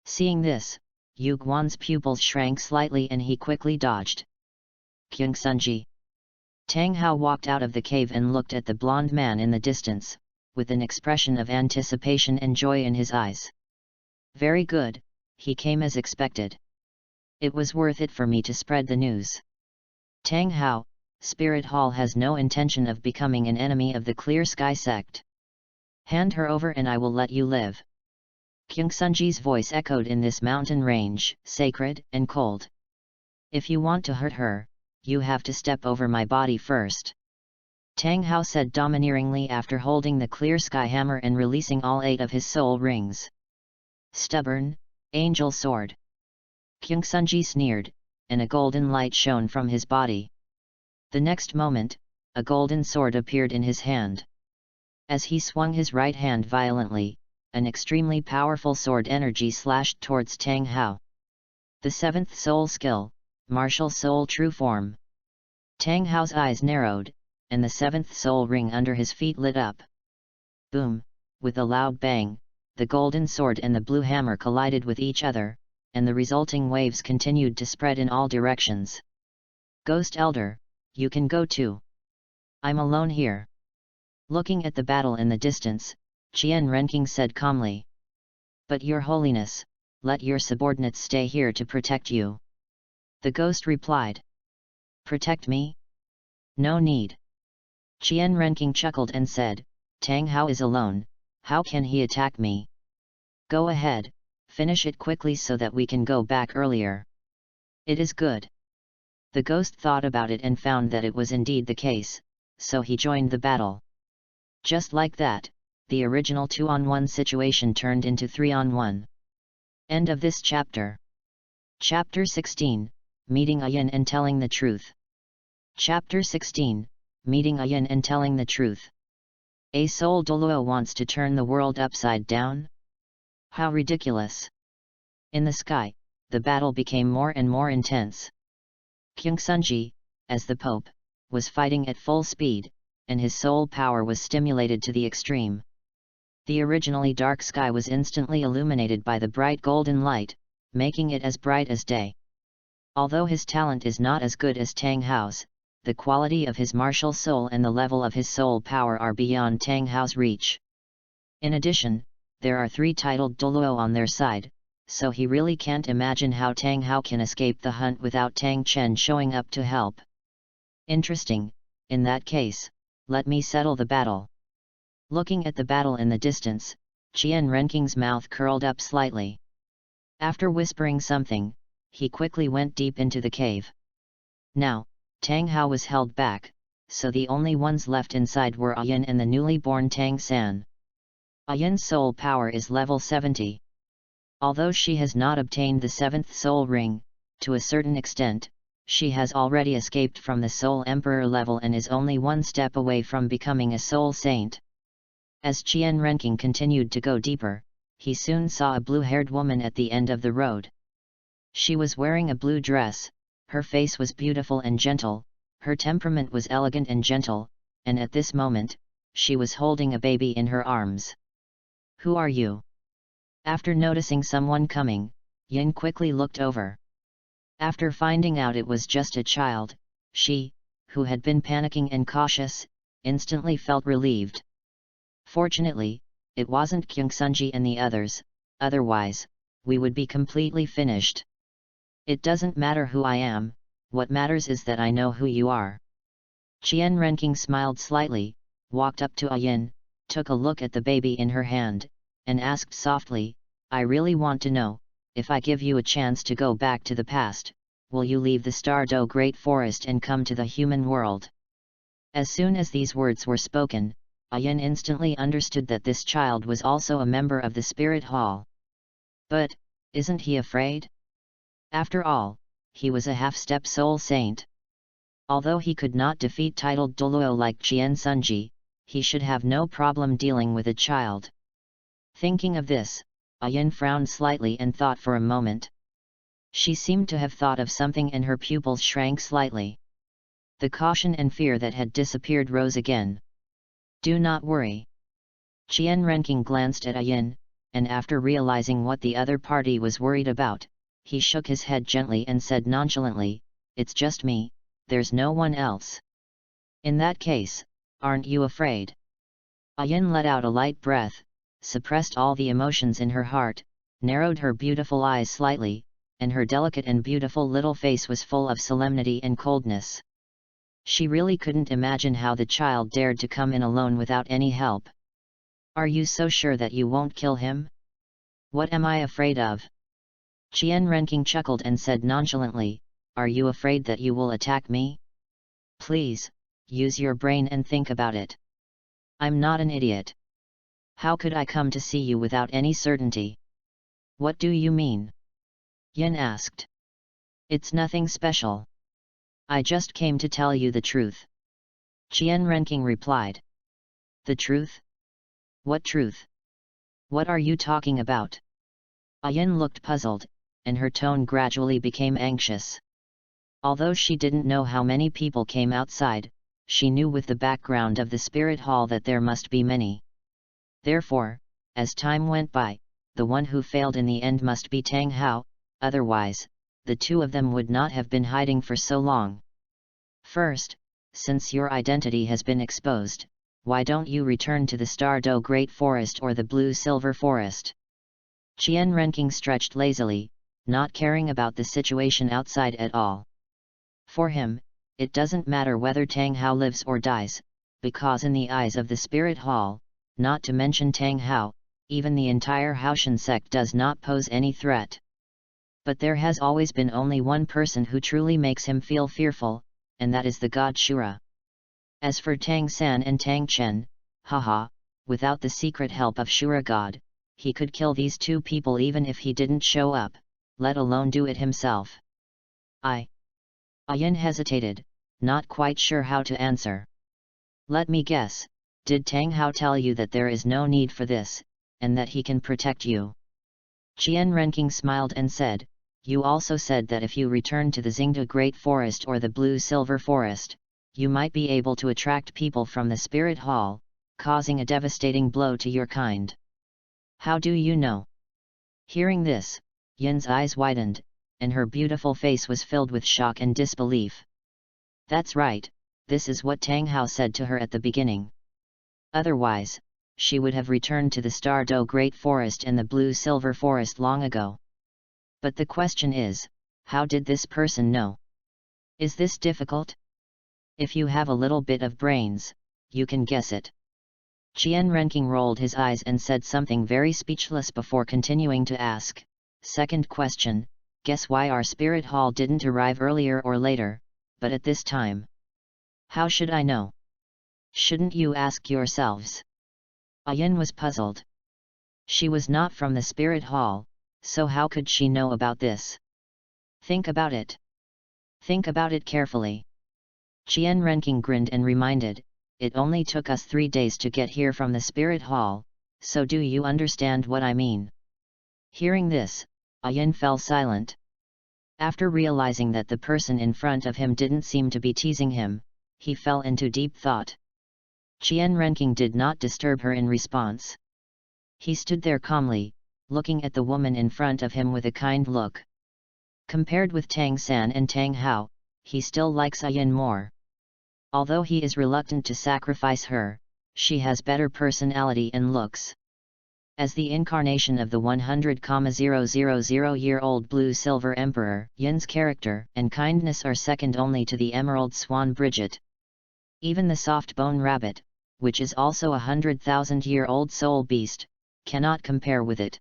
Seeing this, Yu Guan's pupils shrank slightly and he quickly dodged. "Qian." Tang Hao walked out of the cave and looked at the blonde man in the distance, with an expression of anticipation and joy in his eyes. "Very good, he came as expected. It was worth it for me to spread the news. Tang Hao, Spirit Hall has no intention of becoming an enemy of the Clear Sky sect. Hand her over and I will let you live." Qian voice echoed in this mountain range, sacred and cold. "If you want to hurt her, you have to step over my body first." Tang Hao said domineeringly after holding the clear sky hammer and releasing all 8 of his soul rings. "Stubborn, angel sword." Qian sneered, and a golden light shone from his body. The next moment, a golden sword appeared in his hand. As he swung his right hand violently, an extremely powerful sword energy slashed towards Tang Hao. The 7th soul skill, Martial Soul True Form. Tang Hao's eyes narrowed, and the 7th soul ring under his feet lit up. Boom! With a loud bang, the golden sword and the blue hammer collided with each other, and the resulting waves continued to spread in all directions. "Ghost Elder, you can go too. I'm alone here." Looking at the battle in the distance, Qian Renxing said calmly. "But Your Holiness, let your subordinates stay here to protect you." The ghost replied. "Protect me? No need." Qian Renxing chuckled and said, "Tang Hao is alone, how can he attack me? Go ahead, finish it quickly so that we can go back earlier." "It is good." The ghost thought about it and found that it was indeed the case, so he joined the battle. Just like that, the original 2-on-1 situation turned into 3-on-1. End of this chapter. Chapter 16, Meeting Qian and Telling the Truth. Chapter 16, Meeting Qian and Telling the Truth. A soul Douluo wants to turn the world upside down? How ridiculous! In the sky, the battle became more and more intense. Qian, as the Pope, was fighting at full speed, and his soul power was stimulated to the extreme. The originally dark sky was instantly illuminated by the bright golden light, making it as bright as day. Although his talent is not as good as Tang Hao's, the quality of his martial soul and the level of his soul power are beyond Tang Hao's reach. In addition, there are 3 titled Douluo on their side, so he really can't imagine how Tang Hao can escape the hunt without Tang Chen showing up to help. Interesting, in that case, let me settle the battle. Looking at the battle in the distance, Qian Renqing's mouth curled up slightly. After whispering something, he quickly went deep into the cave. Now, Tang Hao was held back, so the only ones left inside were Ayan and the newly born Tang San. Ayan's soul power is level 70. Although she has not obtained the 7th soul ring, to a certain extent, she has already escaped from the Soul Emperor level and is only one step away from becoming a soul saint. As Qian Renqing continued to go deeper, he soon saw a blue-haired woman at the end of the road. She was wearing a blue dress, her face was beautiful and gentle, her temperament was elegant and gentle, and at this moment, she was holding a baby in her arms. "Who are you?" After noticing someone coming, Yin quickly looked over. After finding out it was just a child, she, who had been panicking and cautious, instantly felt relieved. Fortunately, it wasn't Kyungsunji and the others, otherwise, we would be completely finished. "It doesn't matter who I am, what matters is that I know who you are." Qian Renqing smiled slightly, walked up to Ayin, took a look at the baby in her hand, and asked softly, "I really want to know, if I give you a chance to go back to the past, will you leave the Stardo Great Forest and come to the human world?" As soon as these words were spoken, Ayin instantly understood that this child was also a member of the Spirit Hall. But, isn't he afraid? After all, he was a half-step soul saint. Although he could not defeat titled Douluo like Qian Sunji, he should have no problem dealing with a child. Thinking of this, Ayin frowned slightly and thought for a moment. She seemed to have thought of something and her pupils shrank slightly. The caution and fear that had disappeared rose again. "Do not worry." Qian Renqing glanced at Ayin, and after realizing what the other party was worried about, he shook his head gently and said nonchalantly, "It's just me, there's no one else." "In that case, aren't you afraid?" Ayin let out a light breath, suppressed all the emotions in her heart, narrowed her beautiful eyes slightly, and her delicate and beautiful little face was full of solemnity and coldness. She really couldn't imagine how the child dared to come in alone without any help. "Are you so sure that you won't kill him?" "What am I afraid of?" Qian Renqing chuckled and said nonchalantly, "Are you afraid that you will attack me? Please, use your brain and think about it. I'm not an idiot. How could I come to see you without any certainty?" "What do you mean?" Yin asked. "It's nothing special. I just came to tell you the truth." Qian Renqing replied. "The truth? What truth? What are you talking about?" Ayin looked puzzled, and her tone gradually became anxious. Although she didn't know how many people came outside, she knew with the background of the Spirit Hall that there must be many. Therefore, as time went by, the one who failed in the end must be Tang Hao, otherwise, the two of them would not have been hiding for so long. "First, since your identity has been exposed, why don't you return to the Stardo Great Forest or the Blue Silver Forest?" Qian Renqing stretched lazily, not caring about the situation outside at all. For him, it doesn't matter whether Tang Hao lives or dies, because in the eyes of the Spirit Hall, not to mention Tang Hao, even the entire Haoshan sect does not pose any threat. But there has always been only one person who truly makes him feel fearful, and that is the god Shura. As for Tang San and Tang Chen, haha, without the secret help of Shura god, he could kill these two people even if he didn't show up, let alone do it himself. Ayin hesitated, not quite sure how to answer. "Let me guess, did Tang Hao tell you that there is no need for this, and that he can protect you?" Qian Renqing smiled and said, "You also said that if you return to the Xingda Great Forest or the Blue Silver Forest, you might be able to attract people from the Spirit Hall, causing a devastating blow to your kind. How do you know?" Hearing this, Yin's eyes widened, and her beautiful face was filled with shock and disbelief. "That's right, this is what Tang Hao said to her at the beginning. Otherwise, she would have returned to the Stardo Great Forest and the Blue Silver Forest long ago. But the question is, how did this person know? Is this difficult? If you have a little bit of brains, you can guess it. Qian Renking rolled his eyes and said something very speechless before continuing to ask. Second question, guess why our spirit hall didn't arrive earlier or later, but at this time? How should I know? Shouldn't you ask yourselves? Yin was puzzled. She was not from the spirit hall, so how could she know about this? Think about it. Think about it carefully. Qian Renking grinned and reminded, it only took us 3 days to get here from the spirit hall, so do you understand what I mean? Hearing this, Yin fell silent. After realizing that the person in front of him didn't seem to be teasing him, he fell into deep thought. Qian Renking did not disturb her in response. He stood there calmly, looking at the woman in front of him with a kind look. Compared with Tang San and Tang Hao, he still likes Yin more. Although he is reluctant to sacrifice her, she has better personality and looks. As the incarnation of the 100,000-year-old Blue-Silver Emperor, Yin's character and kindness are second only to the Emerald Swan Bridget. Even the soft bone rabbit, which is also a 100,000-year-old soul beast, cannot compare with it.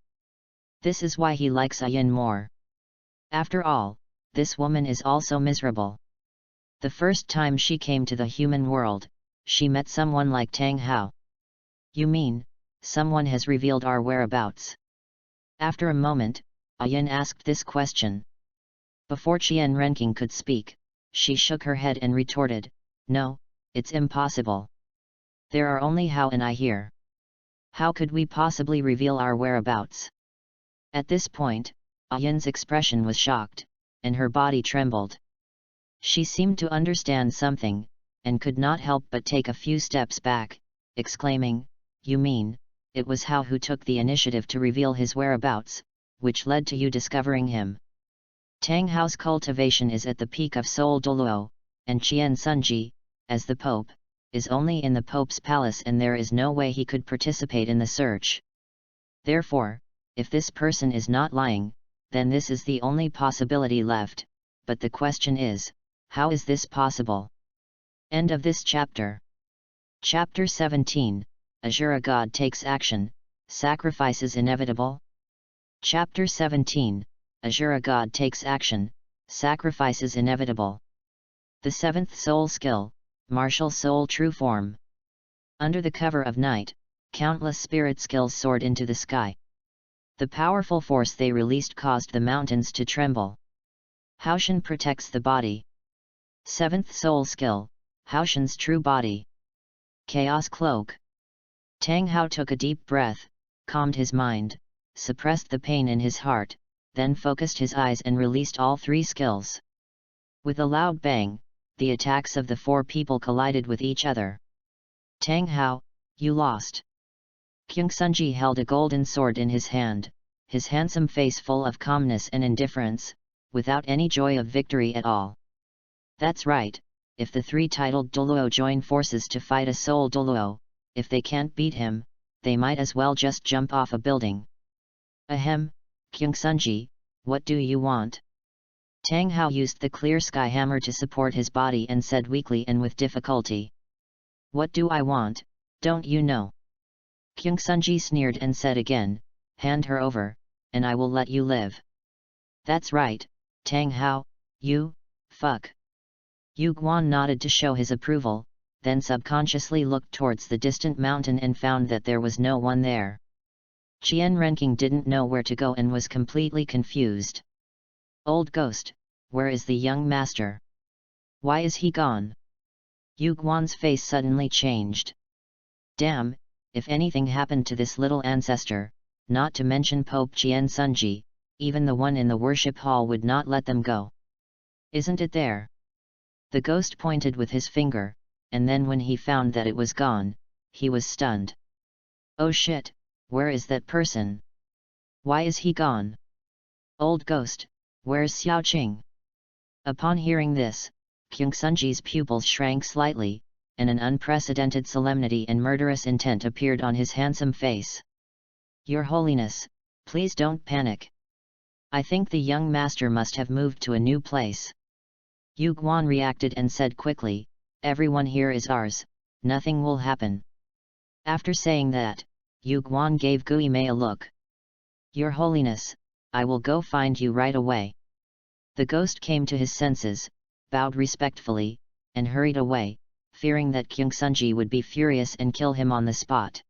This is why he likes Yin more. After all, this woman is also miserable. The first time she came to the human world, she met someone like Tang Hao. You mean, someone has revealed our whereabouts? After a moment, Yin asked this question. Before Qian Renking could speak, she shook her head and retorted, no, it's impossible. There are only Hao and I here. How could we possibly reveal our whereabouts? At this point, Yin's expression was shocked, and her body trembled. She seemed to understand something, and could not help but take a few steps back, exclaiming, you mean, it was Hao who took the initiative to reveal his whereabouts, which led to you discovering him. Tang Hao's cultivation is at the peak of Seoul Douluo, and Qian Sunji, as the Pope, is only in the Pope's palace and there is no way he could participate in the search. Therefore, if this person is not lying, then this is the only possibility left, but the question is, how is this possible? End of this chapter. Chapter 17, Azura God takes action, sacrifices inevitable? Chapter 17, Azura God takes action, sacrifices inevitable. The seventh soul skill, martial soul true form. Under the cover of night, countless spirit skills soared into the sky. The powerful force they released caused the mountains to tremble. Haoshan protects the body. Seventh soul skill, Haoshan's true body. Chaos cloak. Tang Hao took a deep breath, calmed his mind, suppressed the pain in his heart, then focused his eyes and released all 3 skills. With a loud bang, the attacks of the 4 people collided with each other. Tang Hao, you lost. Qian Sunji held a golden sword in his hand, his handsome face full of calmness and indifference, without any joy of victory at all. That's right, if the 3 titled Douluo join forces to fight a soul Douluo, if they can't beat him, they might as well just jump off a building. Ahem, Qian Sunji, what do you want? Tang Hao used the clear sky hammer to support his body and said weakly and with difficulty. What do I want, don't you know? Qian Sunji sneered and said again, hand her over, and I will let you live. That's right, Tang Hao, you, fuck. Yu Guan nodded to show his approval, then subconsciously looked towards the distant mountain and found that there was no one there. Qian Renking didn't know where to go and was completely confused. Old ghost, where is the young master? Why is he gone? Yu Guan's face suddenly changed. Damn, if anything happened to this little ancestor, not to mention Pope Qian Sunji, even the one in the worship hall would not let them go. Isn't it there? The ghost pointed with his finger, and then when he found that it was gone, he was stunned. Oh shit, where is that person? Why is he gone? Old ghost, where's Xiaoqing? Upon hearing this, Qian Sunji's pupils shrank slightly, and an unprecedented solemnity and murderous intent appeared on his handsome face. Your Holiness, please don't panic. I think the young master must have moved to a new place. Yu Guan reacted and said quickly, everyone here is ours, nothing will happen. After saying that, Yu Guan gave Gui Mei a look. Your Holiness, I will go find you right away. The ghost came to his senses, bowed respectfully, and hurried away, fearing that Qian Sunji would be furious and kill him on the spot.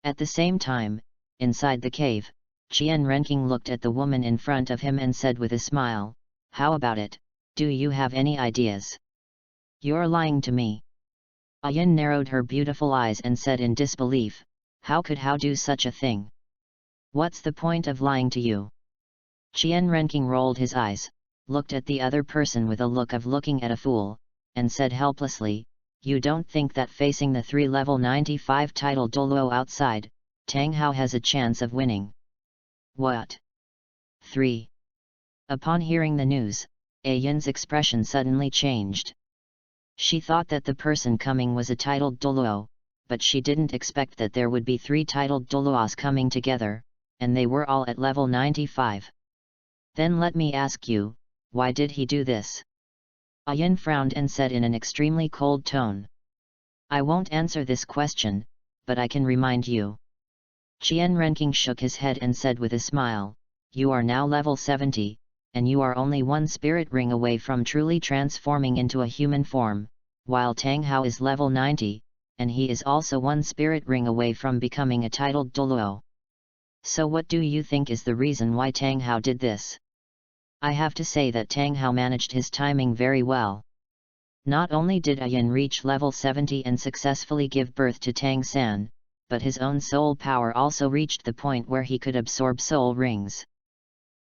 At the same time, inside the cave, Qian Renqing looked at the woman in front of him and said with a smile, how about it, do you have any ideas? You're lying to me. Ayin narrowed her beautiful eyes and said in disbelief, how could Hao do such a thing? What's the point of lying to you? Qian Renqing rolled his eyes, looked at the other person with a look of looking at a fool, and said helplessly, you don't think that facing the 3 level 95 title Douluo outside, Tang Hao has a chance of winning? What? 3. Upon hearing the news, Ayin's expression suddenly changed. She thought that the person coming was a titled Douluo, but she didn't expect that there would be 3 titled Douluos coming together, and they were all at level 95. Then let me ask you, why did he do this? Ayin frowned and said in an extremely cold tone. I won't answer this question, but I can remind you. Qian Renqing shook his head and said with a smile, you are now level 70, and you are only 1 spirit ring away from truly transforming into a human form, while Tang Hao is level 90, and he is also 1 spirit ring away from becoming a titled Douluo. So what do you think is the reason why Tang Hao did this? I have to say that Tang Hao managed his timing very well. Not only did Ayin reach level 70 and successfully give birth to Tang San, but his own soul power also reached the point where he could absorb soul rings.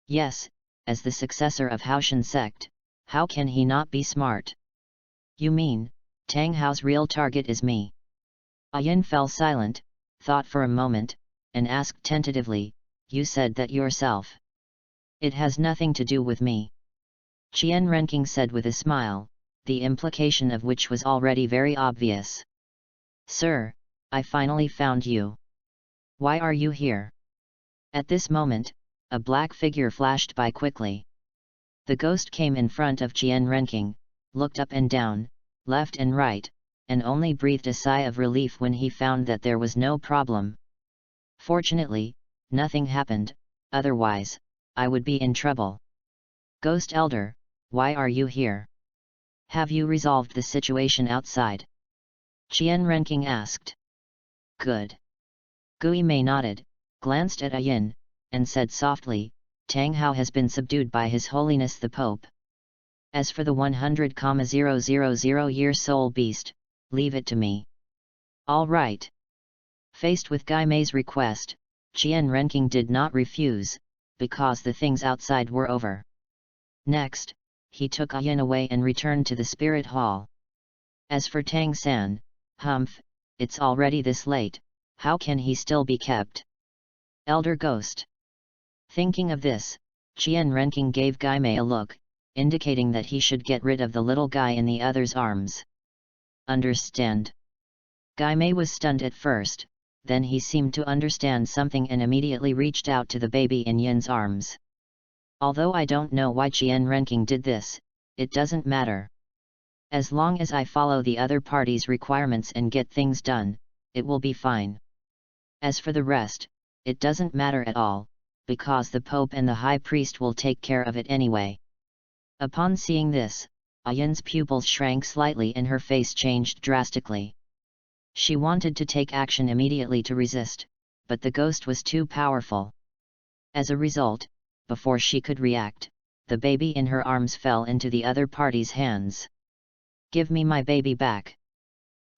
Yes, as the successor of Haoshan sect, how can he not be smart? You mean, Tang Hao's real target is me? Ayin fell silent, thought for a moment, and asked tentatively, you said that yourself. It has nothing to do with me. Qian Renqing said with a smile, the implication of which was already very obvious. Sir, I finally found you. Why are you here? At this moment, a black figure flashed by quickly. The ghost came in front of Qian Renqing, looked up and down, left and right, and only breathed a sigh of relief when he found that there was no problem. Fortunately, nothing happened, otherwise, I would be in trouble. Ghost Elder, why are you here? Have you resolved the situation outside? Qian Renqing asked. Good. Gui Mei nodded, glanced at Ayin, and said softly, Tang Hao has been subdued by His Holiness the Pope. As for the 100,000 year soul beast, leave it to me. All right. Faced with Gui Mei's request, Qian Renqing did not refuse, because the things outside were over. Next, he took Ayin away and returned to the spirit hall. As for Tang San, humph, it's already this late, how can he still be kept? Elder Ghost. Thinking of this, Qian Renqing gave Gui Mei a look, indicating that he should get rid of the little guy in the other's arms. Understand? Gui Mei was stunned at first, then he seemed to understand something and immediately reached out to the baby in Yin's arms. Although I don't know why Qian Renqing did this, it doesn't matter. As long as I follow the other party's requirements and get things done, it will be fine. As for the rest, it doesn't matter at all, because the Pope and the High Priest will take care of it anyway. Upon seeing this, Ayin's pupils shrank slightly and her face changed drastically. She wanted to take action immediately to resist, but the ghost was too powerful. As a result, before she could react, the baby in her arms fell into the other party's hands. Give me my baby back!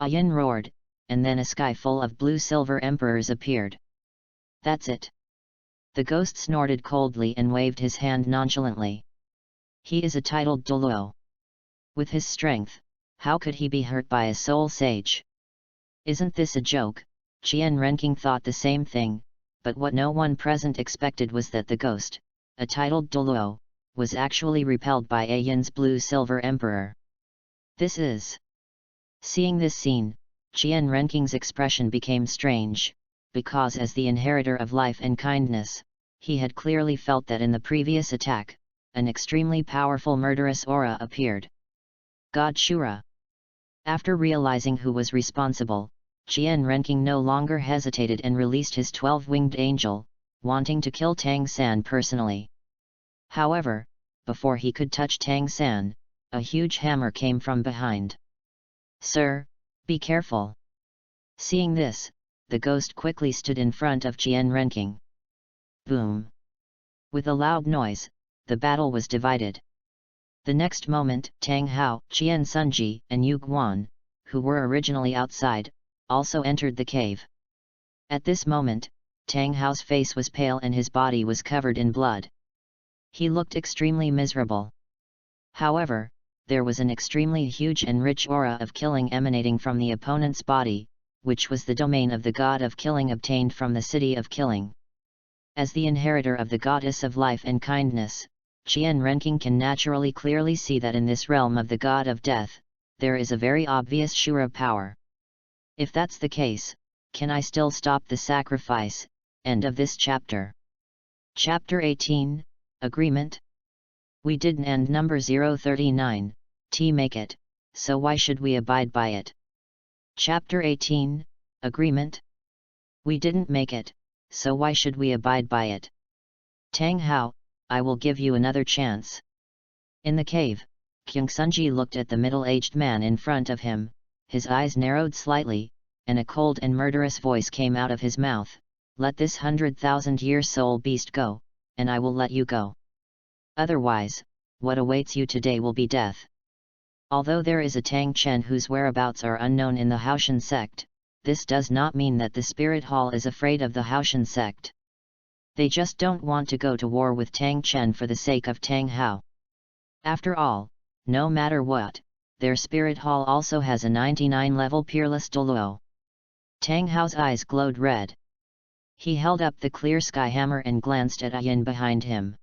Ayin roared, and then a sky full of blue-silver emperors appeared. That's it! The ghost snorted coldly and waved his hand nonchalantly. He is a titled Douluo. With his strength, how could he be hurt by a soul sage? Isn't this a joke? Qian Renqing thought the same thing, but what no one present expected was that the ghost, a titled Douluo, was actually repelled by Ayin's blue-silver emperor. This is... Seeing this scene, Qian Renqing's expression became strange, because as the inheritor of life and kindness, he had clearly felt that in the previous attack, an extremely powerful murderous aura appeared. God Shura. After realizing who was responsible, Qian Renking no longer hesitated and released his 12-winged angel, wanting to kill Tang San personally. However, before he could touch Tang San, a huge hammer came from behind. "Sir, be careful." Seeing this, the ghost quickly stood in front of Qian Renking. Boom! With a loud noise, the battle was divided. The next moment, Tang Hao, Qian Sunji, and Yu Guan, who were originally outside, also entered the cave. At this moment, Tang Hao's face was pale and his body was covered in blood. He looked extremely miserable. However, there was an extremely huge and rich aura of killing emanating from the opponent's body, which was the domain of the god of killing obtained from the city of killing. As the inheritor of the goddess of life and kindness, Qian Renking can naturally clearly see that in this realm of the god of death, there is a very obvious Shura power. If that's the case, can I still stop the sacrifice? End of this chapter. Chapter 18, Agreement. We didn't end number 039, make it, so why should we abide by it? Chapter 18, Agreement. We didn't make it, so why should we abide by it? Tang Hao, I will give you another chance. In the cave, Qian Sunji looked at the middle-aged man in front of him, his eyes narrowed slightly, and a cold and murderous voice came out of his mouth, "Let this 100,000-year soul beast go, and I will let you go. Otherwise, what awaits you today will be death." Although there is a Tang Chen whose whereabouts are unknown in the Haoshan sect, this does not mean that the Spirit Hall is afraid of the Haoshan sect. They just don't want to go to war with Tang Chen for the sake of Tang Hao. After all, no matter what, their Spirit Hall also has a 99-level peerless Douluo. Tang Hao's eyes glowed red. He held up the clear sky hammer and glanced at Ayin behind him.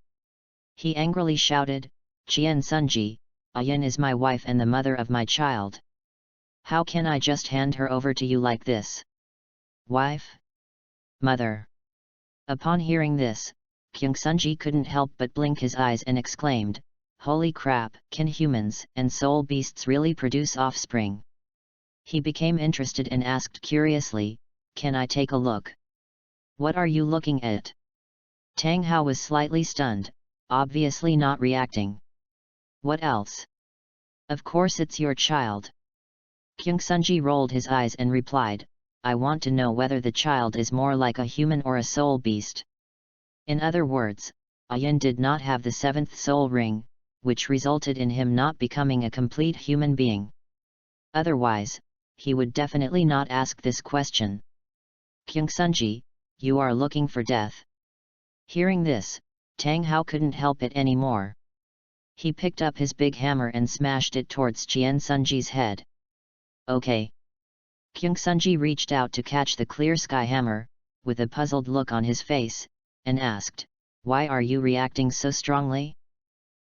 He angrily shouted, "Qian Sunji, Ayin is my wife and the mother of my child. How can I just hand her over to you like this? Wife? Mother?" Upon hearing this, Qian Sunji couldn't help but blink his eyes and exclaimed, "Holy crap, can humans and soul beasts really produce offspring?" He became interested and asked curiously, "Can I take a look?" "What are you looking at?" Tang Hao was slightly stunned, obviously not reacting. "What else? Of course it's your child." Qian Sunji rolled his eyes and replied, "I want to know whether the child is more like a human or a soul beast." In other words, Ayin did not have the 7th soul ring, which resulted in him not becoming a complete human being. Otherwise, he would definitely not ask this question. "Qian Sunji, you are looking for death." Hearing this, Tang Hao couldn't help it anymore. He picked up his big hammer and smashed it towards Qian Sunji's head. "Okay." Qian Sunji reached out to catch the clear sky hammer, with a puzzled look on his face, and asked, "Why are you reacting so strongly?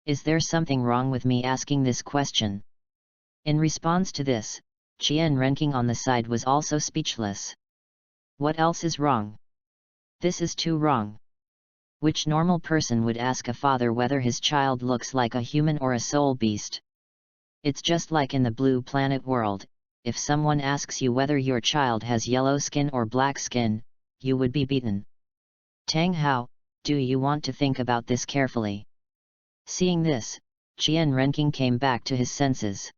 Is there something wrong with me asking this question?" In response to this, Qian Renking on the side was also speechless. What else is wrong? This is too wrong. Which normal person would ask a father whether his child looks like a human or a soul beast? It's just like in the Blue Planet world, if someone asks you whether your child has yellow skin or black skin, you would be beaten. Tang Hao, do you want to think about this carefully? Seeing this, Qian Renking came back to his senses.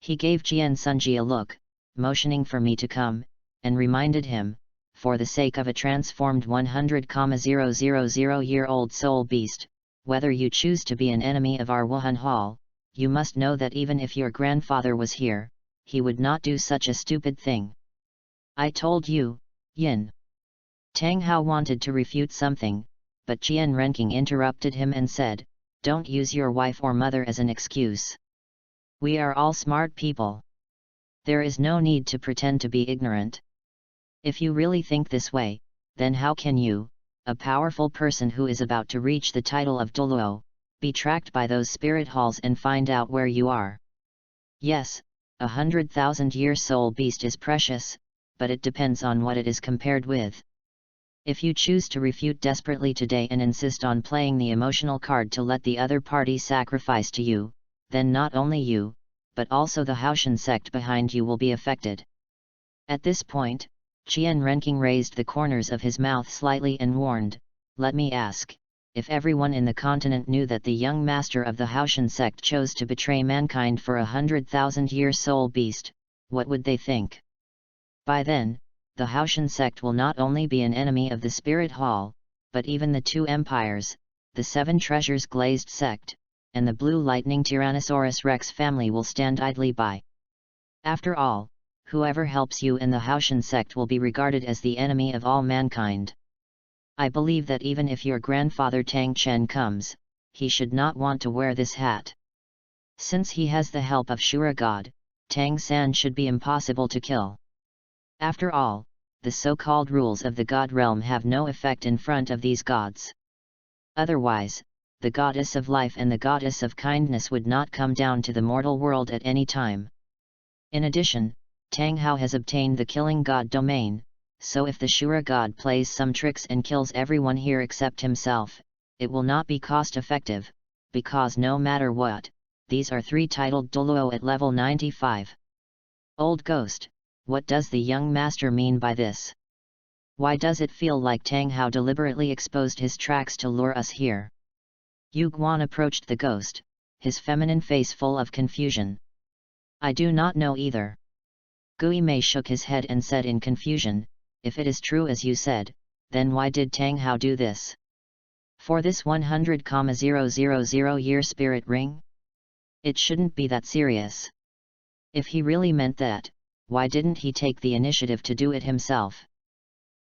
He gave Qian Sunji a look, motioning for me to come, and reminded him, for the sake of a transformed 100,000-year-old soul beast, whether you choose to be an enemy of our Wuhan Hall, you must know that even if your grandfather was here, he would not do such a stupid thing. I told you, Yin. Tang Hao wanted to refute something, but Qian Renking interrupted him and said, "Don't use your wife or mother as an excuse. We are all smart people. There is no need to pretend to be ignorant. If you really think this way, then how can you, a powerful person who is about to reach the title of Douluo, be tracked by those spirit halls and find out where you are? Yes, 100,000-year soul beast is precious, but it depends on what it is compared with. If you choose to refute desperately today and insist on playing the emotional card to let the other party sacrifice to you, then not only you, but also the Haoshan sect behind you will be affected. At this point, Qian Renking raised the corners of his mouth slightly and warned, "Let me ask, if everyone in the continent knew that the young master of the Haoshan sect chose to betray mankind for 100,000-year soul beast, what would they think? By then, the Haoshan sect will not only be an enemy of the Spirit Hall, but even the two empires, the Seven Treasures Glazed sect, and the Blue Lightning Tyrannosaurus Rex family will stand idly by. After all, whoever helps you and the Haoshan sect will be regarded as the enemy of all mankind. I believe that even if your grandfather Tang Chen comes, he should not want to wear this hat. Since he has the help of Shura God, Tang San should be impossible to kill. After all, the so-called rules of the God realm have no effect in front of these gods. Otherwise, the goddess of life and the goddess of kindness would not come down to the mortal world at any time. In addition, Tang Hao has obtained the killing god domain, so if the Shura god plays some tricks and kills everyone here except himself, it will not be cost-effective, because no matter what, these are three titled Douluo at level 95. Old Ghost, what does the young master mean by this? Why does it feel like Tang Hao deliberately exposed his tracks to lure us here? Yu Guan approached the ghost, his feminine face full of confusion. I do not know either. Gui Mei shook his head and said in confusion, if it is true as you said, then why did Tang Hao do this? For this 100,000 year spirit ring? It shouldn't be that serious. If he really meant that, why didn't he take the initiative to do it himself?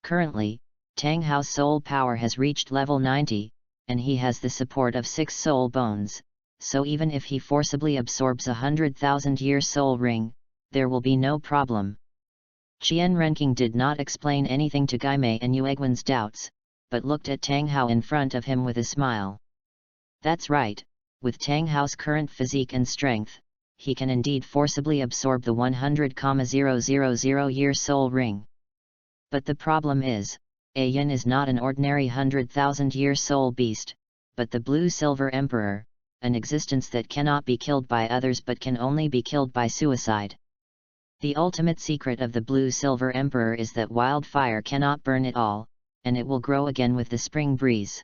Currently, Tang Hao's soul power has reached level 90, and he has the support of 6 soul bones, so even if he forcibly absorbs 100,000-year soul ring, there will be no problem. Qian Renking did not explain anything to Guimei and Yueguan's doubts, but looked at Tang Hao in front of him with a smile. That's right, with Tang Hao's current physique and strength, he can indeed forcibly absorb the 100,000-year soul ring. But the problem is, Yin is not an ordinary 100,000-year soul beast, but the Blue-Silver Emperor, an existence that cannot be killed by others but can only be killed by suicide. The ultimate secret of the Blue-Silver Emperor is that wildfire cannot burn it all, and it will grow again with the spring breeze.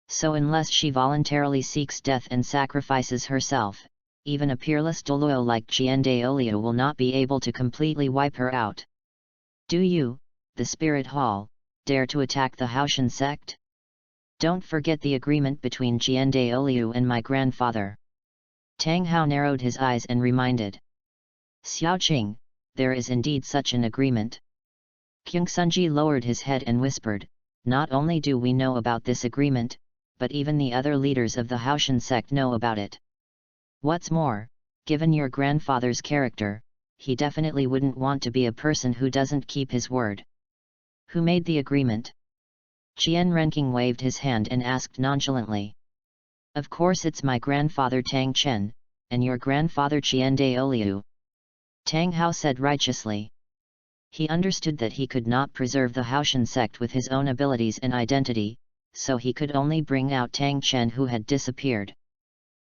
So unless she voluntarily seeks death and sacrifices herself, even a peerless Douluo like Qian Daoliu will not be able to completely wipe her out. Do you, the Spirit Hall, dare to attack the Haoshan sect? Don't forget the agreement between Qian Daoliu and my grandfather. Tang Hao narrowed his eyes and reminded. Xiaoqing, there is indeed such an agreement. Kyungsunji lowered his head and whispered, not only do we know about this agreement, but even the other leaders of the Haoshan sect know about it. What's more, given your grandfather's character, he definitely wouldn't want to be a person who doesn't keep his word. Who made the agreement? Qian Renking waved his hand and asked nonchalantly. Of course it's my grandfather Tang Chen, and your grandfather Qian Daoliu. Tang Hao said righteously. He understood that he could not preserve the Haoshan sect with his own abilities and identity, so he could only bring out Tang Chen who had disappeared.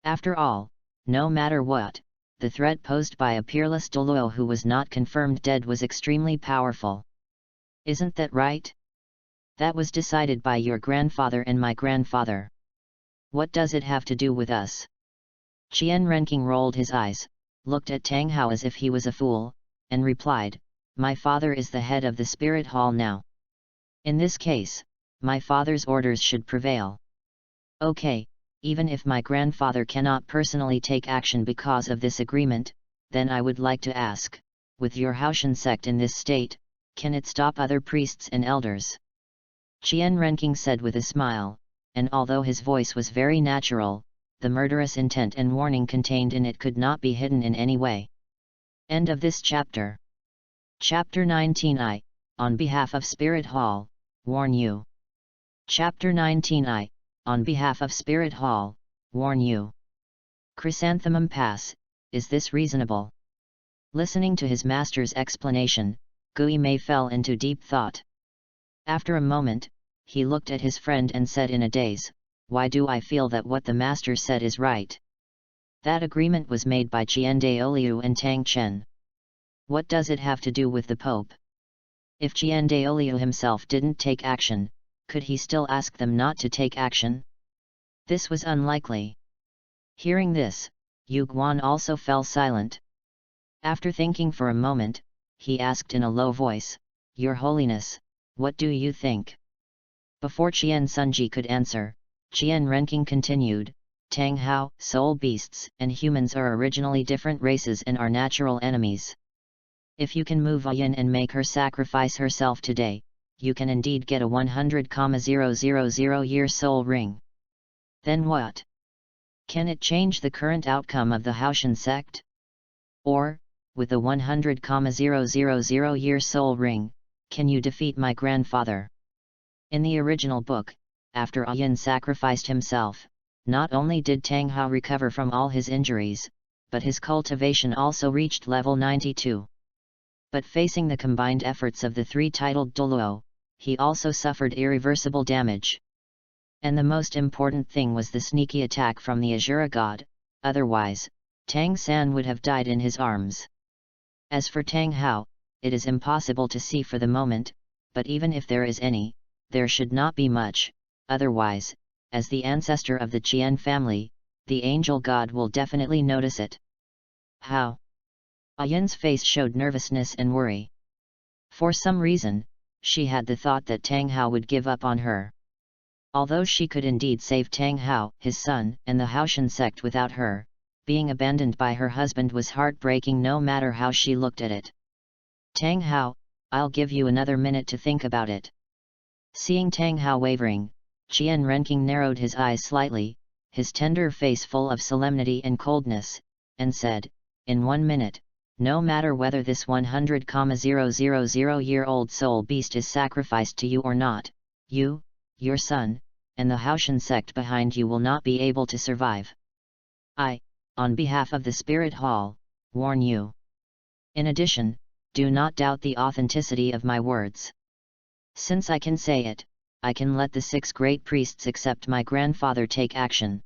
After all, no matter what, the threat posed by a peerless Douluo who was not confirmed dead was extremely powerful. Isn't that right? That was decided by your grandfather and my grandfather. What does it have to do with us? Qian Renking rolled his eyes, looked at Tang Hao as if he was a fool, and replied, my father is the head of the Spirit Hall now. In this case, my father's orders should prevail. Okay, even if my grandfather cannot personally take action because of this agreement, then I would like to ask, with your Haoshan sect in this state, can it stop other priests and elders? Qian Renking said with a smile, and although his voice was very natural, the murderous intent and warning contained in it could not be hidden in any way. End of this chapter. Chapter 19I, on behalf of Spirit Hall, warn you. Chapter 19I, on behalf of Spirit Hall, warn you. Chrysanthemum Pass, is this reasonable? Listening to his master's explanation, Gui Mei fell into deep thought. After a moment, he looked at his friend and said in a daze, "Why do I feel that what the master said is right? That agreement was made by Qian Douluo and Tang Chen. What does it have to do with the Pope? If Qian Douluo himself didn't take action, could he still ask them not to take action? This was unlikely." Hearing this, Yu Guan also fell silent. After thinking for a moment, he asked in a low voice, "Your Holiness, what do you think?" Before Qian Sunji could answer, Qian Renqing continued, "Tang Hao, soul beasts and humans are originally different races and are natural enemies. If you can move Yin and make her sacrifice herself today, you can indeed get a 100,000-year soul ring. Then what? Can it change the current outcome of the Haoshan sect? Or, with the 100,000-year soul ring, can you defeat my grandfather?" In the original book, after Yin sacrificed himself, not only did Tang Hao recover from all his injuries, but his cultivation also reached level 92. But facing the combined efforts of the three-titled Douluo, he also suffered irreversible damage. And the most important thing was the sneaky attack from the Azura god, otherwise, Tang San would have died in his arms. As for Tang Hao, it is impossible to see for the moment, but even if there is any, there should not be much, otherwise, as the ancestor of the Qian family, the angel god will definitely notice it. How? Yin's face showed nervousness and worry. For some reason, she had the thought that Tang Hao would give up on her. Although she could indeed save Tang Hao, his son, and the Haoshan sect without her, being abandoned by her husband was heartbreaking no matter how she looked at it. "Tang Hao, I'll give you another minute to think about it." Seeing Tang Hao wavering, Qian Renqing narrowed his eyes slightly, his tender face full of solemnity and coldness, and said, "In 1 minute, no matter whether this 100,000-year-old soul beast is sacrificed to you or not, you, your son, and the Haoshan sect behind you will not be able to survive. I, on behalf of the Spirit Hall, warn you. In addition, do not doubt the authenticity of my words. Since I can say it, I can let the 6 great priests except my grandfather take action.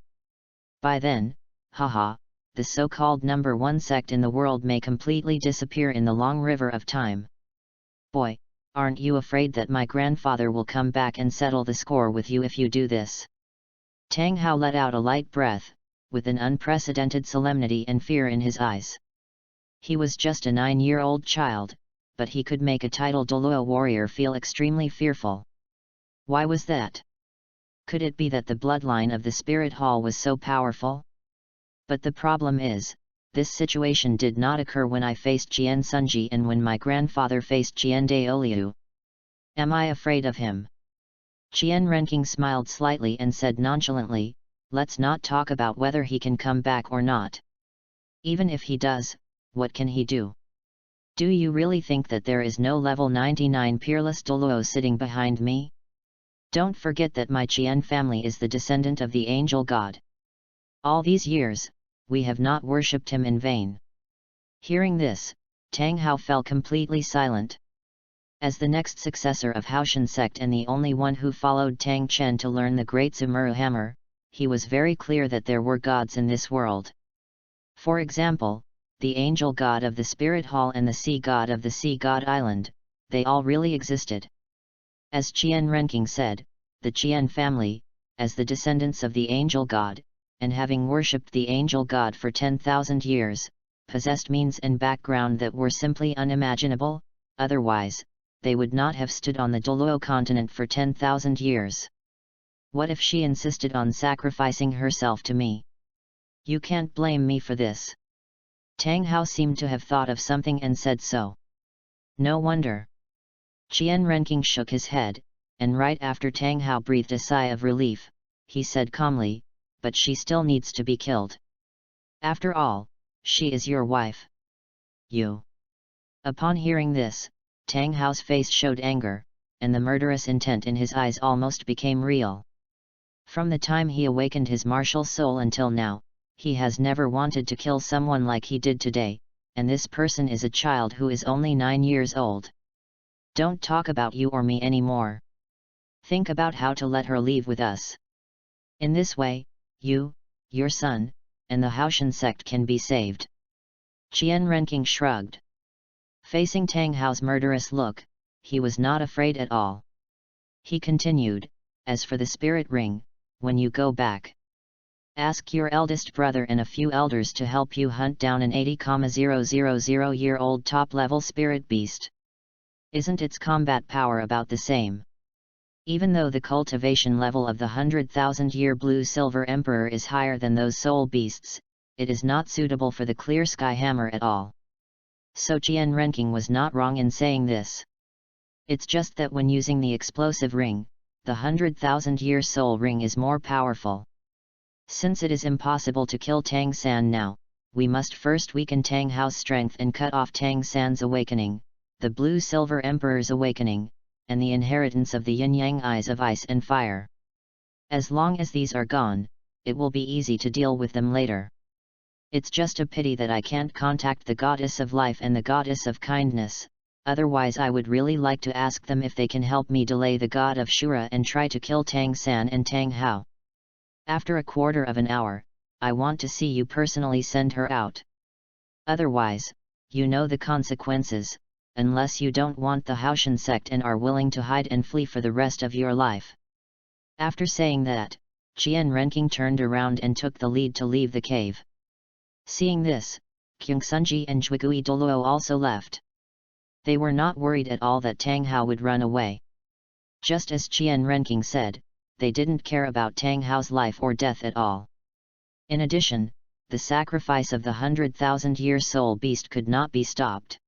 By then, haha, the so-called number 1 sect in the world may completely disappear in the long river of time. Boy, aren't you afraid that my grandfather will come back and settle the score with you if you do this?" Tang Hao let out a light breath, with an unprecedented solemnity and fear in his eyes. He was just a 9-year-old child, but he could make a titled Douluo warrior feel extremely fearful. Why was that? Could it be that the bloodline of the Spirit Hall was so powerful? But the problem is, this situation did not occur when I faced Qian Sunji and when my grandfather faced Qian Douluo. Am I afraid of him? Qian Renqing smiled slightly and said nonchalantly, "Let's not talk about whether he can come back or not. Even if he does, what can he do? Do you really think that there is no level 99 peerless Douluo sitting behind me? Don't forget that my Qian family is the descendant of the angel god. All these years, we have not worshipped him in vain." Hearing this, Tang Hao fell completely silent. As the next successor of Haoshan sect and the only one who followed Tang Chen to learn the great Zumuru hammer, he was very clear that there were gods in this world. For example, the angel god of the Spirit Hall and the sea god of the Sea God Island, they all really existed. As Qian Renqing said, the Qian family, as the descendants of the angel god, and having worshipped the angel god for 10,000 years, possessed means and background that were simply unimaginable, otherwise, they would not have stood on the Douluo continent for 10,000 years. What if she insisted on sacrificing herself to me? You can't blame me for this. Tang Hao seemed to have thought of something and said so. No wonder. Qian Renqing shook his head, and right after Tang Hao breathed a sigh of relief, he said calmly, "But she still needs to be killed. After all, she is your wife. You." Upon hearing this, Tang Hao's face showed anger, and the murderous intent in his eyes almost became real. From the time he awakened his martial soul until now, he has never wanted to kill someone like he did today, and this person is a child who is only 9 years old. Don't talk about you or me anymore. Think about how to let her leave with us. In this way, you, your son, and the Haoshan sect can be saved. Qian Renqing shrugged. Facing Tang Hao's murderous look, he was not afraid at all. He continued, as for the spirit ring, when you go back, ask your eldest brother and a few elders to help you hunt down an 80,000-year-old top-level spirit beast. Isn't its combat power about the same? Even though the cultivation level of the 100,000-year blue-silver emperor is higher than those soul beasts, it is not suitable for the clear sky hammer at all. So Qian Renqing was not wrong in saying this. It's just that when using the explosive ring, the 100,000-year soul ring is more powerful. Since it is impossible to kill Tang San now, we must first weaken Tang Hao's strength and cut off Tang San's awakening, the blue-silver emperor's awakening, and the inheritance of the yin-yang eyes of ice and fire. As long as these are gone, it will be easy to deal with them later. It's just a pity that I can't contact the goddess of life and the goddess of kindness, otherwise I would really like to ask them if they can help me delay the god of Shura and try to kill Tang San and Tang Hao. After a quarter of an hour, I want to see you personally send her out. Otherwise, you know the consequences, unless you don't want the Haoshan sect and are willing to hide and flee for the rest of your life. After saying that, Qian Renqing turned around and took the lead to leave the cave. Seeing this, Qingsunji and Zhuigui Douluo also left. They were not worried at all that Tang Hao would run away. Just as Qian Renqing said, they didn't care about Tang Hao's life or death at all. In addition, the sacrifice of the 100,000-year soul beast could not be stopped.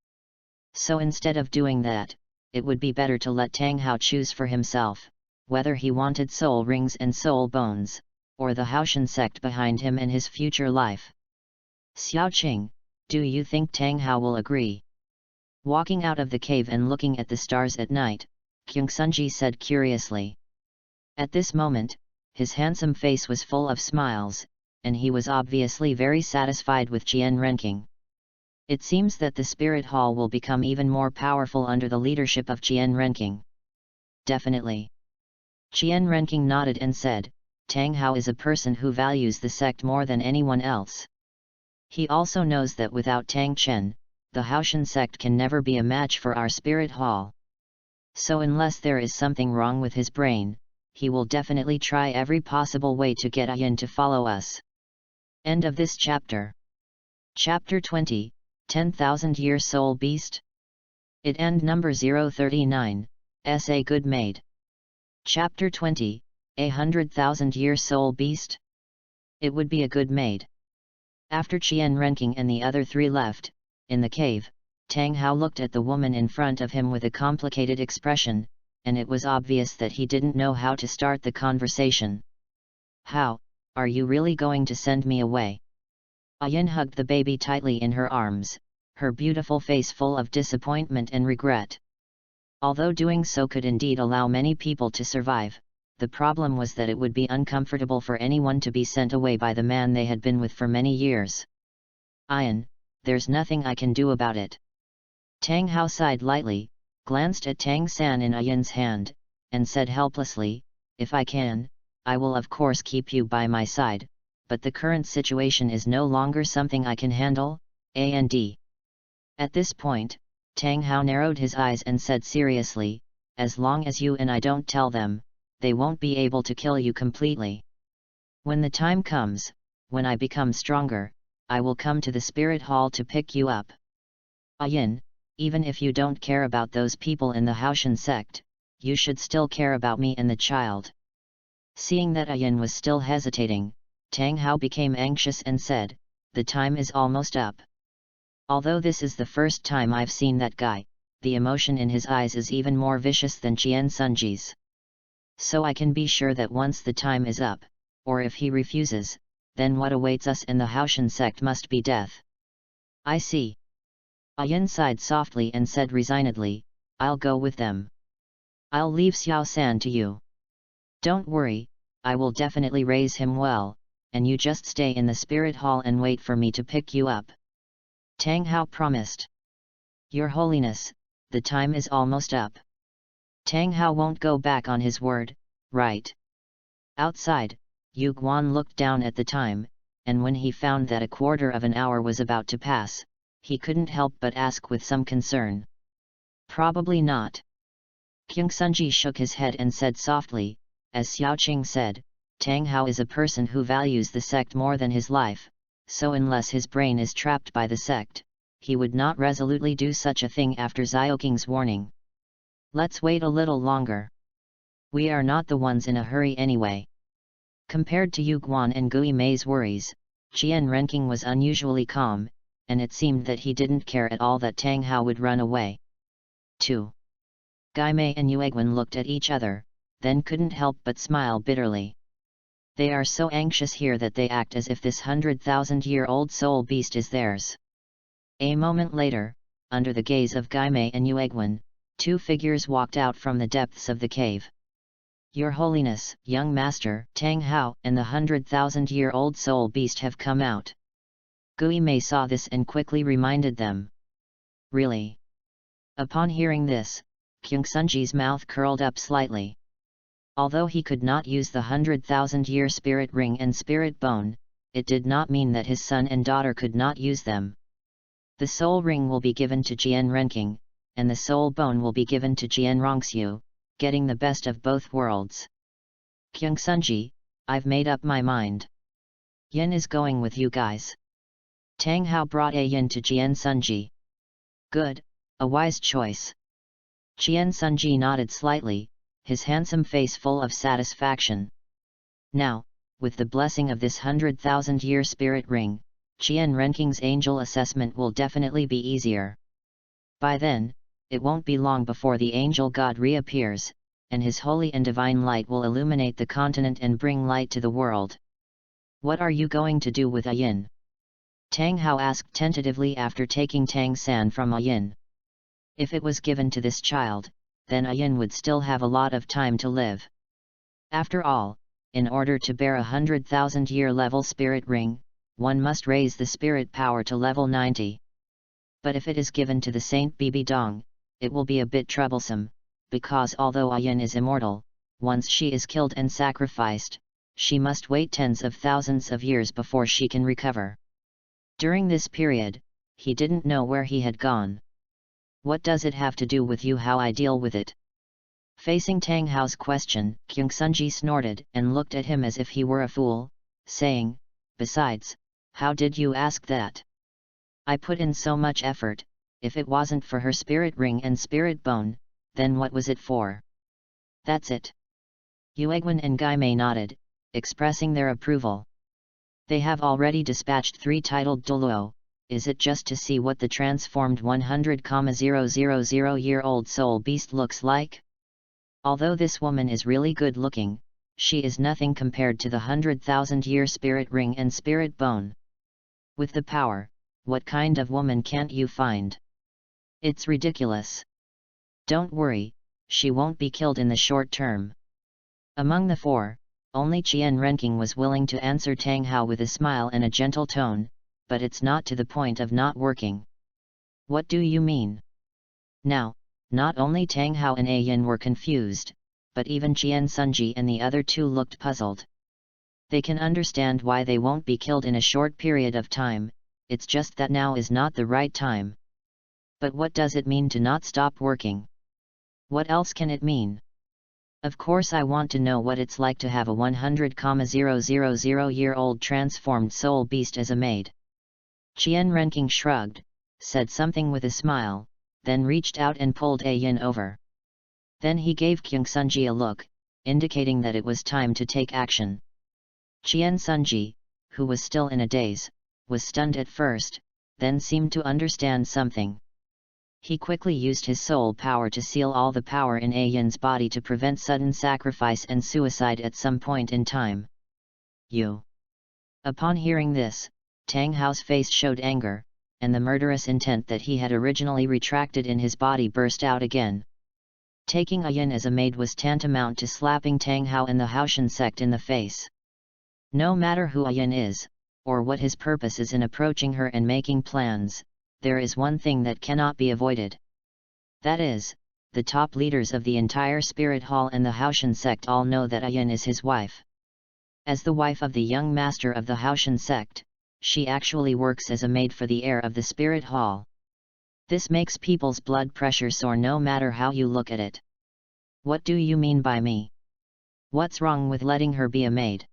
So instead of doing that, it would be better to let Tang Hao choose for himself, whether he wanted soul rings and soul bones, or the Haoshan sect behind him and his future life. Xiao Qing, do you think Tang Hao will agree? Walking out of the cave and looking at the stars at night, Qingsunji said curiously. At this moment, his handsome face was full of smiles, and he was obviously very satisfied with Qian Renqing. It seems that the Spirit Hall will become even more powerful under the leadership of Qian Renqing. Definitely. Qian Renqing nodded and said, Tang Hao is a person who values the sect more than anyone else. He also knows that without Tang Chen, the Haoshan sect can never be a match for our Spirit Hall. So unless there is something wrong with his brain, he will definitely try every possible way to get Yin to follow us. End of this chapter. Chapter 20, 10,000-Year Soul Beast? It end number 039, S.A. Good Maid. Chapter 20, A 100,000-Year Soul Beast? It would be a good maid. After Qian Renqing and the other three left, in the cave, Tang Hao looked at the woman in front of him with a complicated expression, and it was obvious that he didn't know how to start the conversation. How, are you really going to send me away? Yin hugged the baby tightly in her arms, her beautiful face full of disappointment and regret. Although doing so could indeed allow many people to survive, the problem was that it would be uncomfortable for anyone to be sent away by the man they had been with for many years. Yin, there's nothing I can do about it. Tang Hao sighed lightly, glanced at Tang San in Yin's hand, and said helplessly, if I can, I will of course keep you by my side, but the current situation is no longer something I can handle, and. At this point, Tang Hao narrowed his eyes and said seriously, as long as you and I don't tell them, they won't be able to kill you completely. When the time comes, when I become stronger, I will come to the Spirit Hall to pick you up. Yin, even if you don't care about those people in the Haoshan sect, you should still care about me and the child. Seeing that Yin was still hesitating, Tang Hao became anxious and said, the time is almost up. Although this is the first time I've seen that guy, the emotion in his eyes is even more vicious than Qian Sunji's. So I can be sure that once the time is up, or if he refuses, then what awaits us in the Haoshan sect must be death. I see. Yin sighed softly and said resignedly, I'll go with them. I'll leave Xiao San to you. Don't worry, I will definitely raise him well, and you just stay in the Spirit Hall and wait for me to pick you up. Tang Hao promised. Your Holiness, the time is almost up. Tang Hao won't go back on his word, right? Outside, Yu Guan looked down at the time, and when he found that a quarter of an hour was about to pass, he couldn't help but ask with some concern. Probably not. Qian Sunji shook his head and said softly, as Xiaoqing said, Tang Hao is a person who values the sect more than his life, so unless his brain is trapped by the sect, he would not resolutely do such a thing after Xiaoqing's warning. Let's wait a little longer. We are not the ones in a hurry anyway. Compared to Yu Guan and Gui Mei's worries, Qian Renqing was unusually calm, and it seemed that he didn't care at all that Tang Hao would run away. 2. Gui Mei and Yueguan looked at each other, then couldn't help but smile bitterly. They are so anxious here that they act as if this 100,000-year-old soul beast is theirs. A moment later, under the gaze of Gui Mei and Yueguan, two figures walked out from the depths of the cave. Your Holiness, young master, Tang Hao and the 100,000-year-old soul beast have come out. Gui Mei saw this and quickly reminded them. Really? Upon hearing this, Qian Sunji's mouth curled up slightly. Although he could not use the 100,000-year spirit ring and spirit bone, it did not mean that his son and daughter could not use them. The soul ring will be given to Qian Renqing, and the soul bone will be given to Qian Renxue, getting the best of both worlds. Qian Sunji, I've made up my mind. Yin is going with you guys. Tang Hao brought a yin to Qian Sunji. Good, a wise choice. Qian Sunji nodded slightly, his handsome face full of satisfaction. Now, with the blessing of this 100,000-year spirit ring, Qian Renqing's angel assessment will definitely be easier. By then, it won't be long before the angel god reappears, and his holy and divine light will illuminate the continent and bring light to the world. What are you going to do with a yin? Tang Hao asked tentatively after taking Tang San from a yin. If it was given to this child, then a yin would still have a lot of time to live. After all, in order to bear a 100,000-year level spirit ring, one must raise the spirit power to level 90. But if it is given to the Saint Bibi Dong, it will be a bit troublesome, because although a yin is immortal, once she is killed and sacrificed, she must wait tens of thousands of years before she can recover. During this period, he didn't know where he had gone. What does it have to do with you how I deal with it? Facing Tang Hao's question, Qian Sunji snorted and looked at him as if he were a fool, saying, besides, how did you ask that? I put in so much effort. If it wasn't for her spirit ring and spirit bone, then what was it for? That's it. Yueguan and Gui Mei nodded, expressing their approval. They have already dispatched 3 titled Douluo. Is it just to see what the transformed 100,000-year-old soul beast looks like? Although this woman is really good looking, she is nothing compared to the 100,000-year spirit ring and spirit bone. With the power, what kind of woman can't you find? It's ridiculous. Don't worry, she won't be killed in the short term. Among the 4, only Qian Renqing was willing to answer Tang Hao with a smile and a gentle tone, but it's not to the point of not working. What do you mean? Now, not only Tang Hao and A Yin were confused, but even Qian Sunji and the other 2 looked puzzled. They can understand why they won't be killed in a short period of time, it's just that now is not the right time. But what does it mean to not stop working? What else can it mean? Of course I want to know what it's like to have a 100,000-year-old transformed soul beast as a maid. Qian Renqing shrugged, said something with a smile, then reached out and pulled A Yin over. Then he gave Qian Sunji a look, indicating that it was time to take action. Qian Sunji, who was still in a daze, was stunned at first, then seemed to understand something. He quickly used his soul power to seal all the power in A Yin's body to prevent sudden sacrifice and suicide at some point in time. You. Upon hearing this, Tang Hao's face showed anger, and the murderous intent that he had originally retracted in his body burst out again. Taking A Yin as a maid was tantamount to slapping Tang Hao and the Haoshan sect in the face. No matter who A Yin is, or what his purpose is in approaching her and making plans, there is one thing that cannot be avoided. That is, the top leaders of the entire Spirit Hall and the Haoshan sect all know that Ayin is his wife. As the wife of the young master of the Haoshan sect, she actually works as a maid for the heir of the Spirit Hall. This makes people's blood pressure soar no matter how you look at it. What do you mean by me? What's wrong with letting her be a maid?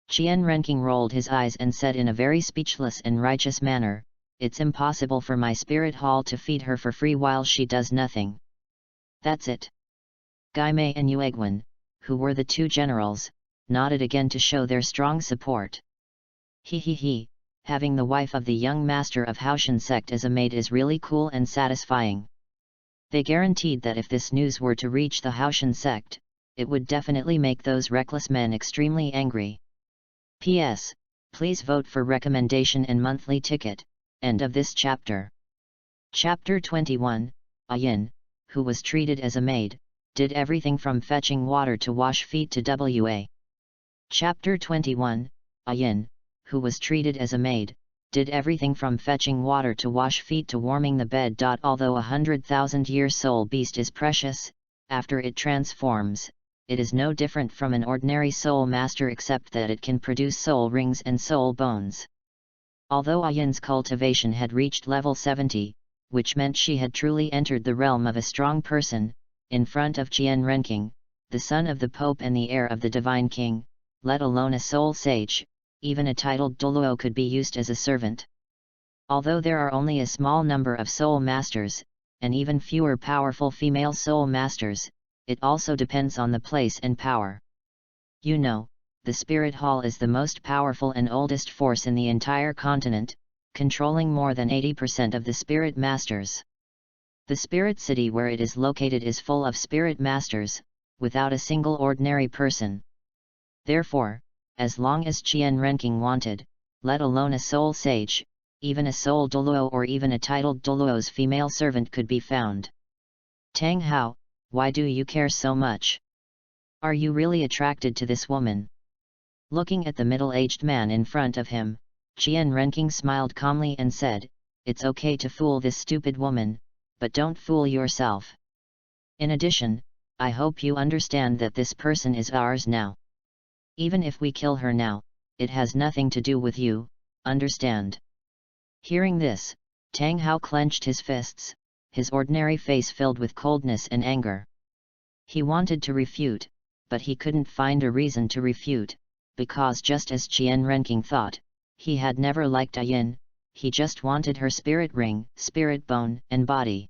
Qian Renqing rolled his eyes and said in a very speechless and righteous manner, it's impossible for my Spirit Hall to feed her for free while she does nothing. That's it. Gaimei and Yuegwen, who were the two generals, nodded again to show their strong support. He, having the wife of the young master of Haoshan sect as a maid is really cool and satisfying. They guaranteed that if this news were to reach the Haoshan sect, it would definitely make those reckless men extremely angry. P.S. Please vote for recommendation and monthly ticket. End of this chapter. Chapter 21, Ayin, who was treated as a maid, did everything from fetching water to wash feet to wa. Chapter 21, Ayin, who was treated as a maid, did everything from fetching water to wash feet to warming the bed. Although 100,000-year soul beast is precious, after it transforms, it is no different from an ordinary soul master except that it can produce soul rings and soul bones. Although Ayin's cultivation had reached level 70, which meant she had truly entered the realm of a strong person, in front of Qian Renqing, the son of the Pope and the heir of the Divine King, let alone a soul sage, even a titled Douluo could be used as a servant. Although there are only a small number of soul masters, and even fewer powerful female soul masters, it also depends on the place and power. You know, the Spirit Hall is the most powerful and oldest force in the entire continent, controlling more than 80% of the Spirit Masters. The Spirit City where it is located is full of Spirit Masters, without a single ordinary person. Therefore, as long as Qian Renqing wanted, let alone a soul sage, even a soul Douluo or even a titled Douluo's female servant could be found. Tang Hao, why do you care so much? Are you really attracted to this woman? Looking at the middle-aged man in front of him, Qian Renqing smiled calmly and said, it's okay to fool this stupid woman, but don't fool yourself. In addition, I hope you understand that this person is ours now. Even if we kill her now, it has nothing to do with you, understand? Hearing this, Tang Hao clenched his fists, his ordinary face filled with coldness and anger. He wanted to refute, but he couldn't find a reason to refute, because just as Qian Renqing thought, he had never liked Ayin, he just wanted her spirit ring, spirit bone, and body.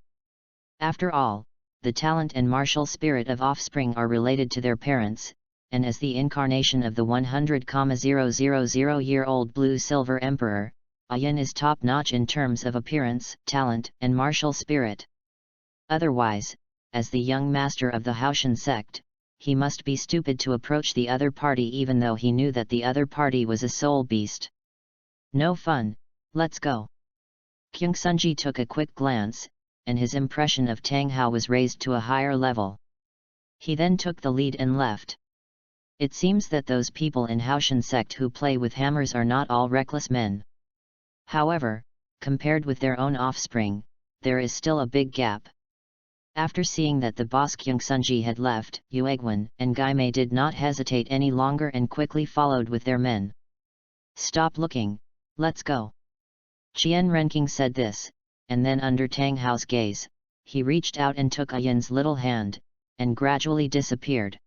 After all, the talent and martial spirit of offspring are related to their parents, and as the incarnation of the 100,000-year-old blue-silver emperor, Ayin is top-notch in terms of appearance, talent, and martial spirit. Otherwise, as the young master of the Haoshan sect, he must be stupid to approach the other party even though he knew that the other party was a soul beast. No fun, let's go. Kyungsunji took a quick glance, and his impression of Tang Hao was raised to a higher level. He then took the lead and left. It seems that those people in Haoshan sect who play with hammers are not all reckless men. However, compared with their own offspring, there is still a big gap. After seeing that the boss Kyungsunji had left, Yuegwen and Gaimei did not hesitate any longer and quickly followed with their men. Stop looking, let's go. Qian Renqing said this, and then under Tang Hao's gaze, he reached out and took Ayin's little hand, and gradually disappeared.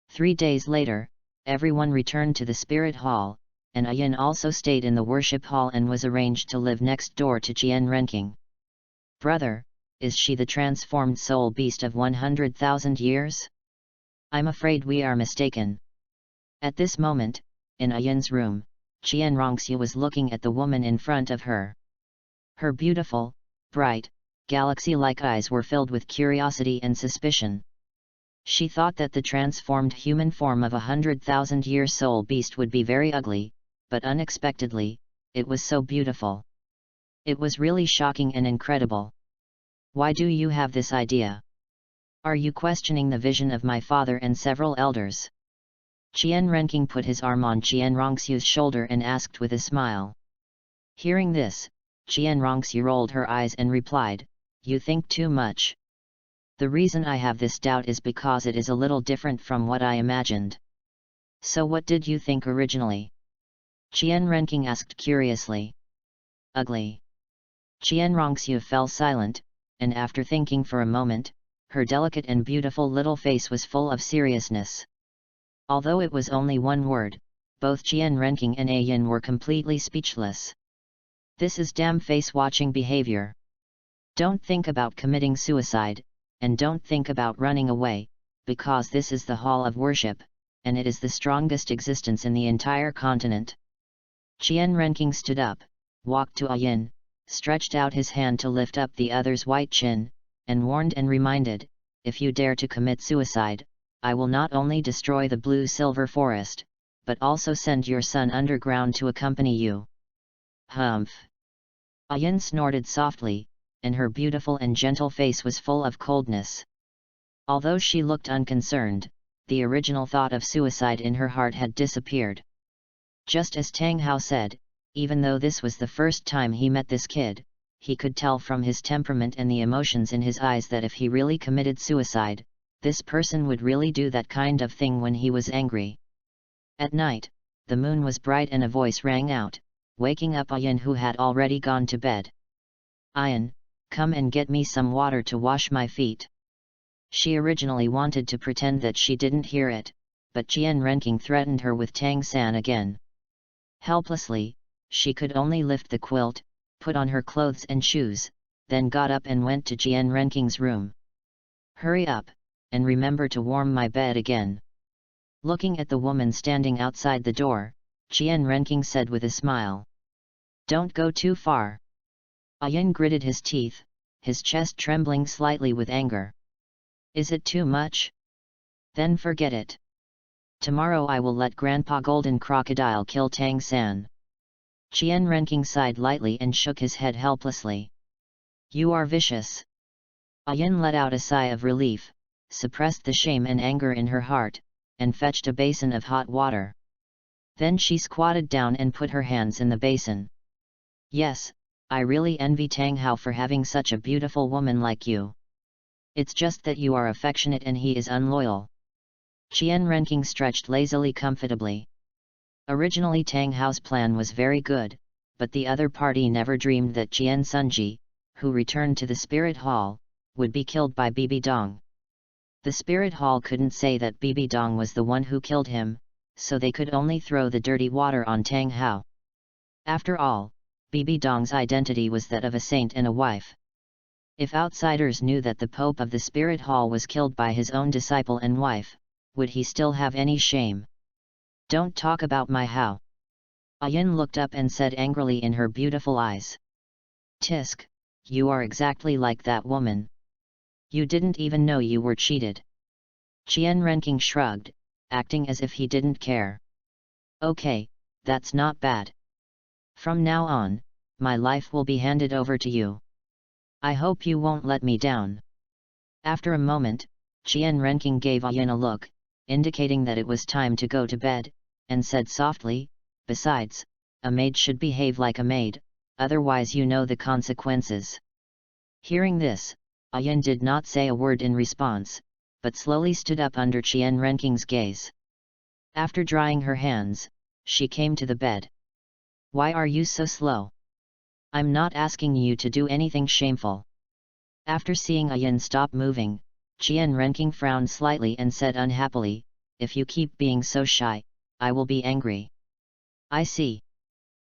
3 days later, everyone returned to the Spirit Hall, and Ayin also stayed in the worship hall and was arranged to live next door to Qian Renqing. Brother, is she the transformed soul beast of 100,000 years? I'm afraid we are mistaken. At this moment, in Ayin's room, Qian Renxue was looking at the woman in front of her. Her beautiful, bright, galaxy-like eyes were filled with curiosity and suspicion. She thought that the transformed human form of a 100,000-year soul beast would be very ugly, but unexpectedly, it was so beautiful. It was really shocking and incredible. Why do you have this idea? Are you questioning the vision of my father and several elders? Qian Renqing put his arm on Qian Renxue's shoulder and asked with a smile. Hearing this, Qian Renxue rolled her eyes and replied, You think too much. The reason I have this doubt is because it is a little different from what I imagined. So what did you think originally? Qian Renqing asked curiously. Ugly. Qian Renxue fell silent, and after thinking for a moment, her delicate and beautiful little face was full of seriousness. Although it was only one word, both Qian Renqing and Ayin were completely speechless. This is damn face-watching behavior. Don't think about committing suicide, and don't think about running away, because this is the hall of worship, and it is the strongest existence in the entire continent. Qian Renqing stood up, walked to Ayin, stretched out his hand to lift up the other's white chin, and warned and reminded, if you dare to commit suicide, I will not only destroy the blue-silver forest, but also send your son underground to accompany you. Humph! Ayin snorted softly, and her beautiful and gentle face was full of coldness. Although she looked unconcerned, the original thought of suicide in her heart had disappeared. Just as Tang Hao said, even though this was the first time he met this kid, he could tell from his temperament and the emotions in his eyes that if he really committed suicide, this person would really do that kind of thing when he was angry. At night, the moon was bright and a voice rang out, waking up Ayin, who had already gone to bed. Ayin, come and get me some water to wash my feet. She originally wanted to pretend that she didn't hear it, but Qian Renqing threatened her with Tang San again. Helplessly, she could only lift the quilt, put on her clothes and shoes, then got up and went to Qian Renqing's room. Hurry up, and remember to warm my bed again. Looking at the woman standing outside the door, Qian Renqing said with a smile. Don't go too far. Ayin gritted his teeth, his chest trembling slightly with anger. Is it too much? Then forget it. Tomorrow I will let Grandpa Golden Crocodile kill Tang San. Qian Renqing sighed lightly and shook his head helplessly. You are vicious. Ayin let out a sigh of relief, suppressed the shame and anger in her heart, and fetched a basin of hot water. Then she squatted down and put her hands in the basin. Yes, I really envy Tang Hao for having such a beautiful woman like you. It's just that you are affectionate and he is unloyal. Qian Renqing stretched lazily comfortably. Originally Tang Hao's plan was very good, but the other party never dreamed that Qian Sunji, who returned to the Spirit Hall, would be killed by Bibi Dong. The Spirit Hall couldn't say that Bibi Dong was the one who killed him, so they could only throw the dirty water on Tang Hao. After all, Bibi Dong's identity was that of a saint and a wife. If outsiders knew that the Pope of the Spirit Hall was killed by his own disciple and wife, would he still have any shame? Don't talk about my Hao. Ayin looked up and said angrily in her beautiful eyes. Tisk, you are exactly like that woman. You didn't even know you were cheated. Qian Renqing shrugged, acting as if he didn't care. Okay, that's not bad. From now on, my life will be handed over to you. I hope you won't let me down. After a moment, Qian Renqing gave Ayin a look, indicating that it was time to go to bed, and said softly, besides, a maid should behave like a maid, otherwise you know the consequences. Hearing this, Ayin did not say a word in response, but slowly stood up under Qian Renqing's gaze. After drying her hands, she came to the bed. Why are you so slow? I'm not asking you to do anything shameful. After seeing Ayin stop moving, Qian Renqing frowned slightly and said unhappily, if you keep being so shy, I will be angry. I see.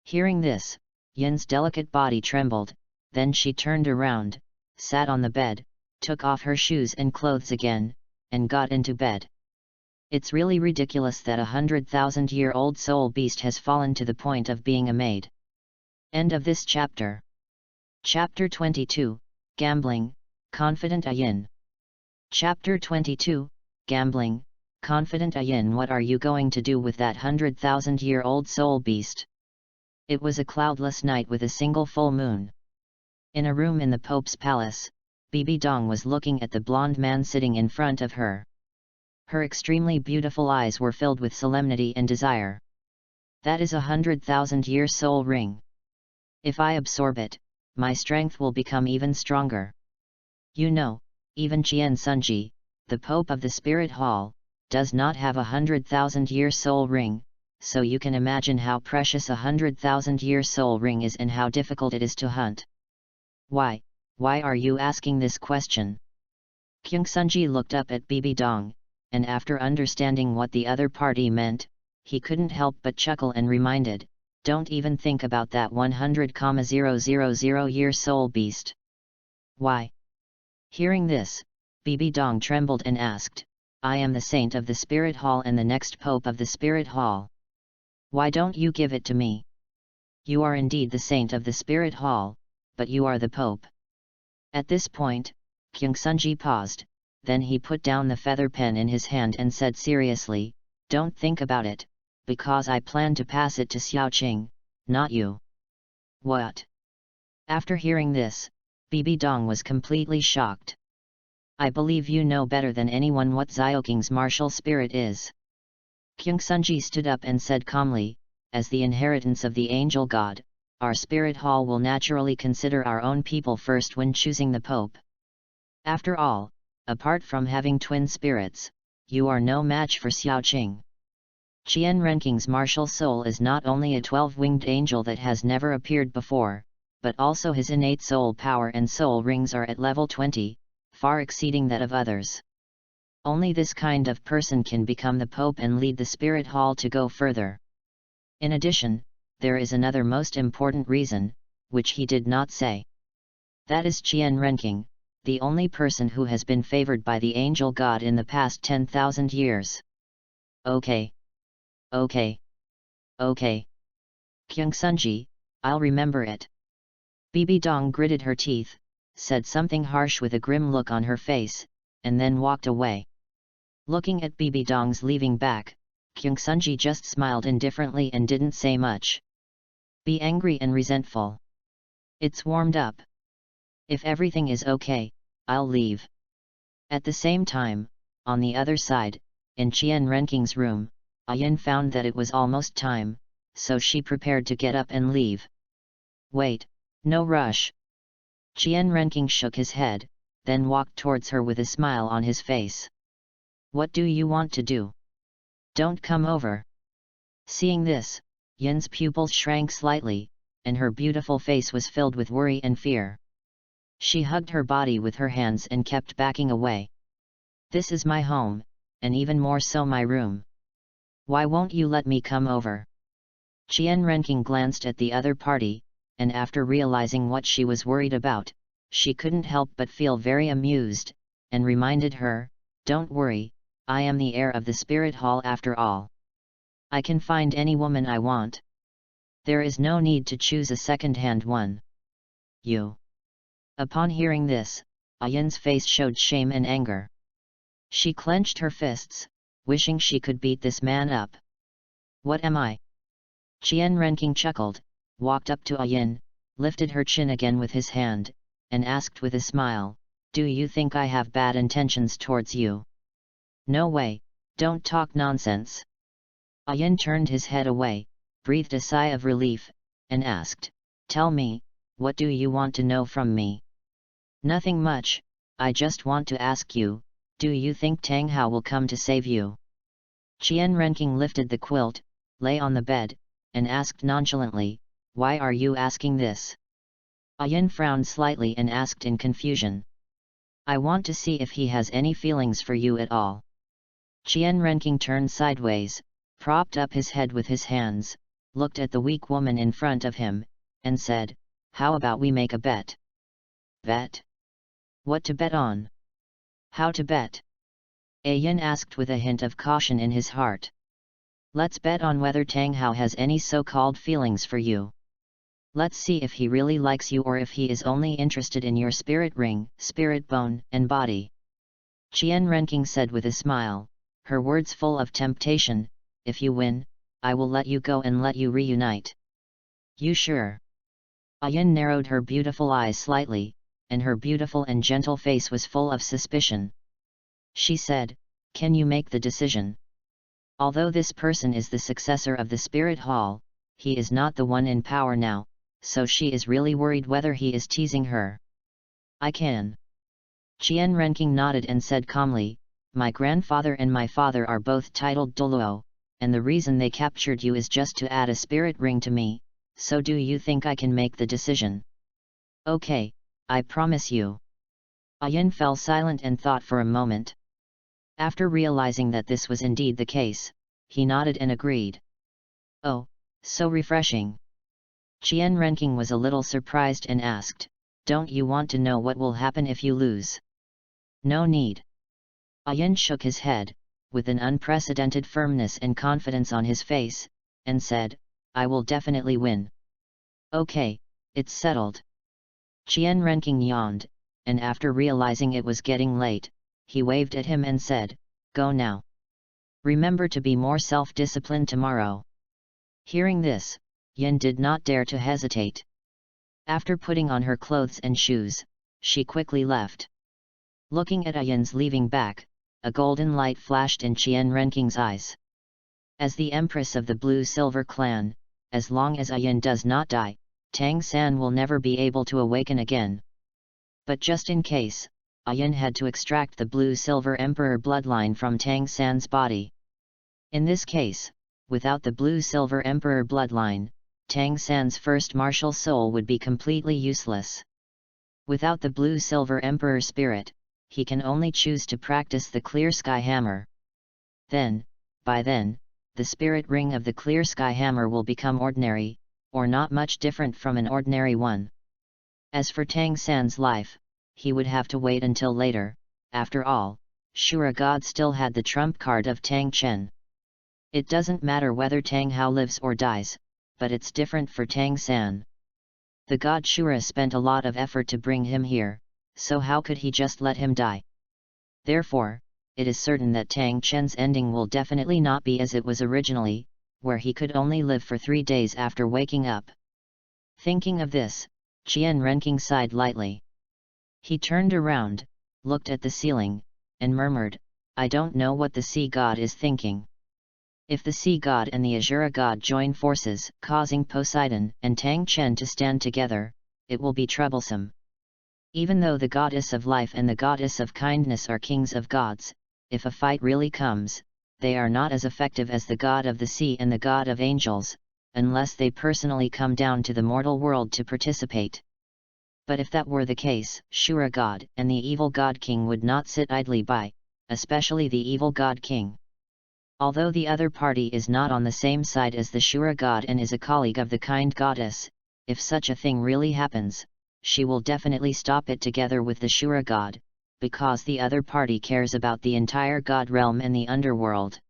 Hearing this, Yin's delicate body trembled, then she turned around, sat on the bed, took off her shoes and clothes again, and got into bed. It's really ridiculous that 100,000-year-old soul beast has fallen to the point of being a maid. End of this chapter. Chapter 22, Gambling, Confident Ayin. Chapter 22, Gambling, Confident Ayin. What are you going to do with that 100,000-year-old soul beast? It was a cloudless night with a single full moon. In a room in the Pope's palace, Bibi Dong was looking at the blonde man sitting in front of her. Her extremely beautiful eyes were filled with solemnity and desire. That is 100,000-year soul ring. If I absorb it, my strength will become even stronger. You know, Even Qian Sunji, the Pope of the Spirit Hall, does not have 100,000-year soul ring, so you can imagine how precious 100,000-year soul ring is and how difficult it is to hunt. Why are you asking this question? Qian Sunji looked up at Bibi Dong, and after understanding what the other party meant, he couldn't help but chuckle and reminded, don't even think about that 100,000-year soul beast. Why? Hearing this, Bibi Dong trembled and asked, I am the saint of the Spirit Hall and the next Pope of the Spirit Hall. Why don't you give it to me? You are indeed the saint of the Spirit Hall, but you are the Pope. At this point, Qian Sunji paused, then he put down the feather pen in his hand and said seriously, don't think about it, because I plan to pass it to Xiaoqing, not you. What? After hearing this, Bibi Dong was completely shocked. I believe you know better than anyone what Xiaoqing's martial spirit is. Qian Sunji stood up and said calmly, as the inheritance of the angel god, our Spirit Hall will naturally consider our own people first when choosing the Pope. After all, apart from having twin spirits, you are no match for Xiaoqing. Qian Renqing's martial soul is not only a 12-winged angel that has never appeared before, but also his innate soul power and soul rings are at level 20, far exceeding that of others. Only this kind of person can become the Pope and lead the Spirit Hall to go further. In addition, there is another most important reason, which he did not say. That is Qian Renqing, the only person who has been favored by the angel god in the past 10,000 years. Okay. Qian Sunji, I'll remember it. Bibi Dong gritted her teeth, said something harsh with a grim look on her face, and then walked away. Looking at Bibi Dong's leaving back, Qian Sunji just smiled indifferently and didn't say much. Be angry and resentful. It's warmed up. If everything is okay, I'll leave. At the same time, on the other side, in Qian Renqing's room, Yin found that it was almost time, so she prepared to get up and leave. Wait, no rush. Qian Renqing shook his head, then walked towards her with a smile on his face. What do you want to do? Don't come over. Seeing this, Yin's pupils shrank slightly, and her beautiful face was filled with worry and fear. She hugged her body with her hands and kept backing away. This is my home, and even more so my room. Why won't you let me come over? Qian Renqing glanced at the other party, and after realizing what she was worried about, she couldn't help but feel very amused, and reminded her, don't worry, I am the heir of the Spirit Hall after all. I can find any woman I want. There is no need to choose a second-hand one. You. Upon hearing this, Yin's face showed shame and anger. She clenched her fists, wishing she could beat this man up. What am I? Qian Renqing chuckled, walked up to Yin, lifted her chin again with his hand, and asked with a smile, do you think I have bad intentions towards you? No way, don't talk nonsense. Yin turned his head away, breathed a sigh of relief, and asked, tell me, what do you want to know from me? Nothing much, I just want to ask you, do you think Tang Hao will come to save you? Qian Renqing lifted the quilt, lay on the bed, and asked nonchalantly, why are you asking this? Yin frowned slightly and asked in confusion. I want to see if he has any feelings for you at all. Qian Renqing turned sideways, propped up his head with his hands, looked at the weak woman in front of him, and said, how about we make a bet? Bet? What to bet on? How to bet? Yin asked with a hint of caution in his heart. Let's bet on whether Tang Hao has any so-called feelings for you. Let's see if he really likes you or if he is only interested in your spirit ring, spirit bone, and body. Qian Renqing said with a smile, her words full of temptation, if you win, I will let you go and let you reunite. You sure? Yin narrowed her beautiful eyes slightly, and her beautiful and gentle face was full of suspicion. She said, can you make the decision? Although this person is the successor of the Spirit Hall, he is not the one in power now, so she is really worried whether he is teasing her. I can. Qian Renking nodded and said calmly, "My grandfather and my father are both titled Douluo, and the reason they captured you is just to add a spirit ring to me, so do you think I can make the decision?" "Okay, I promise you." Yin fell silent and thought for a moment. After realizing that this was indeed the case, he nodded and agreed. "Oh, so refreshing." Qian Renking was a little surprised and asked, "Don't you want to know what will happen if you lose?" "No need." Yin shook his head, with an unprecedented firmness and confidence on his face, and said, "I will definitely win." "Okay, it's settled." Qian Renking yawned, and after realizing it was getting late, he waved at him and said, "Go now. Remember to be more self-disciplined tomorrow." Hearing this, Yin did not dare to hesitate. After putting on her clothes and shoes, she quickly left. Looking at Yin's leaving back, a golden light flashed in Qian Renking's eyes. As the Empress of the Blue-Silver Clan, as long as Yin does not die, Tang San will never be able to awaken again. But just in case, Yin had to extract the Blue-Silver Emperor bloodline from Tang San's body. In this case, without the Blue-Silver Emperor bloodline, Tang San's first martial soul would be completely useless. Without the Blue-Silver Emperor spirit, he can only choose to practice the Clear Sky Hammer. By then, the spirit ring of the Clear Sky Hammer will become ordinary, or not much different from an ordinary one. As for Tang San's life, he would have to wait until later. After all, Shura God still had the trump card of Tang Chen. It doesn't matter whether Tang Hao lives or dies, but it's different for Tang San. The god Shura spent a lot of effort to bring him here, so how could he just let him die? Therefore, it is certain that Tang Chen's ending will definitely not be as it was originally, where he could only live for 3 days after waking up. Thinking of this, Qian Renking sighed lightly. He turned around, looked at the ceiling, and murmured, "I don't know what the sea god is thinking." If the sea god and the Azura god join forces, causing Poseidon and Tang Chen to stand together, it will be troublesome. Even though the goddess of life and the goddess of kindness are kings of gods, if a fight really comes, they are not as effective as the god of the sea and the god of angels, unless they personally come down to the mortal world to participate. But if that were the case, Shura God and the evil God King would not sit idly by, especially the evil God King. Although the other party is not on the same side as the Shura God and is a colleague of the kind goddess, if such a thing really happens, she will definitely stop it together with the Shura God, because the other party cares about the entire God realm and the underworld.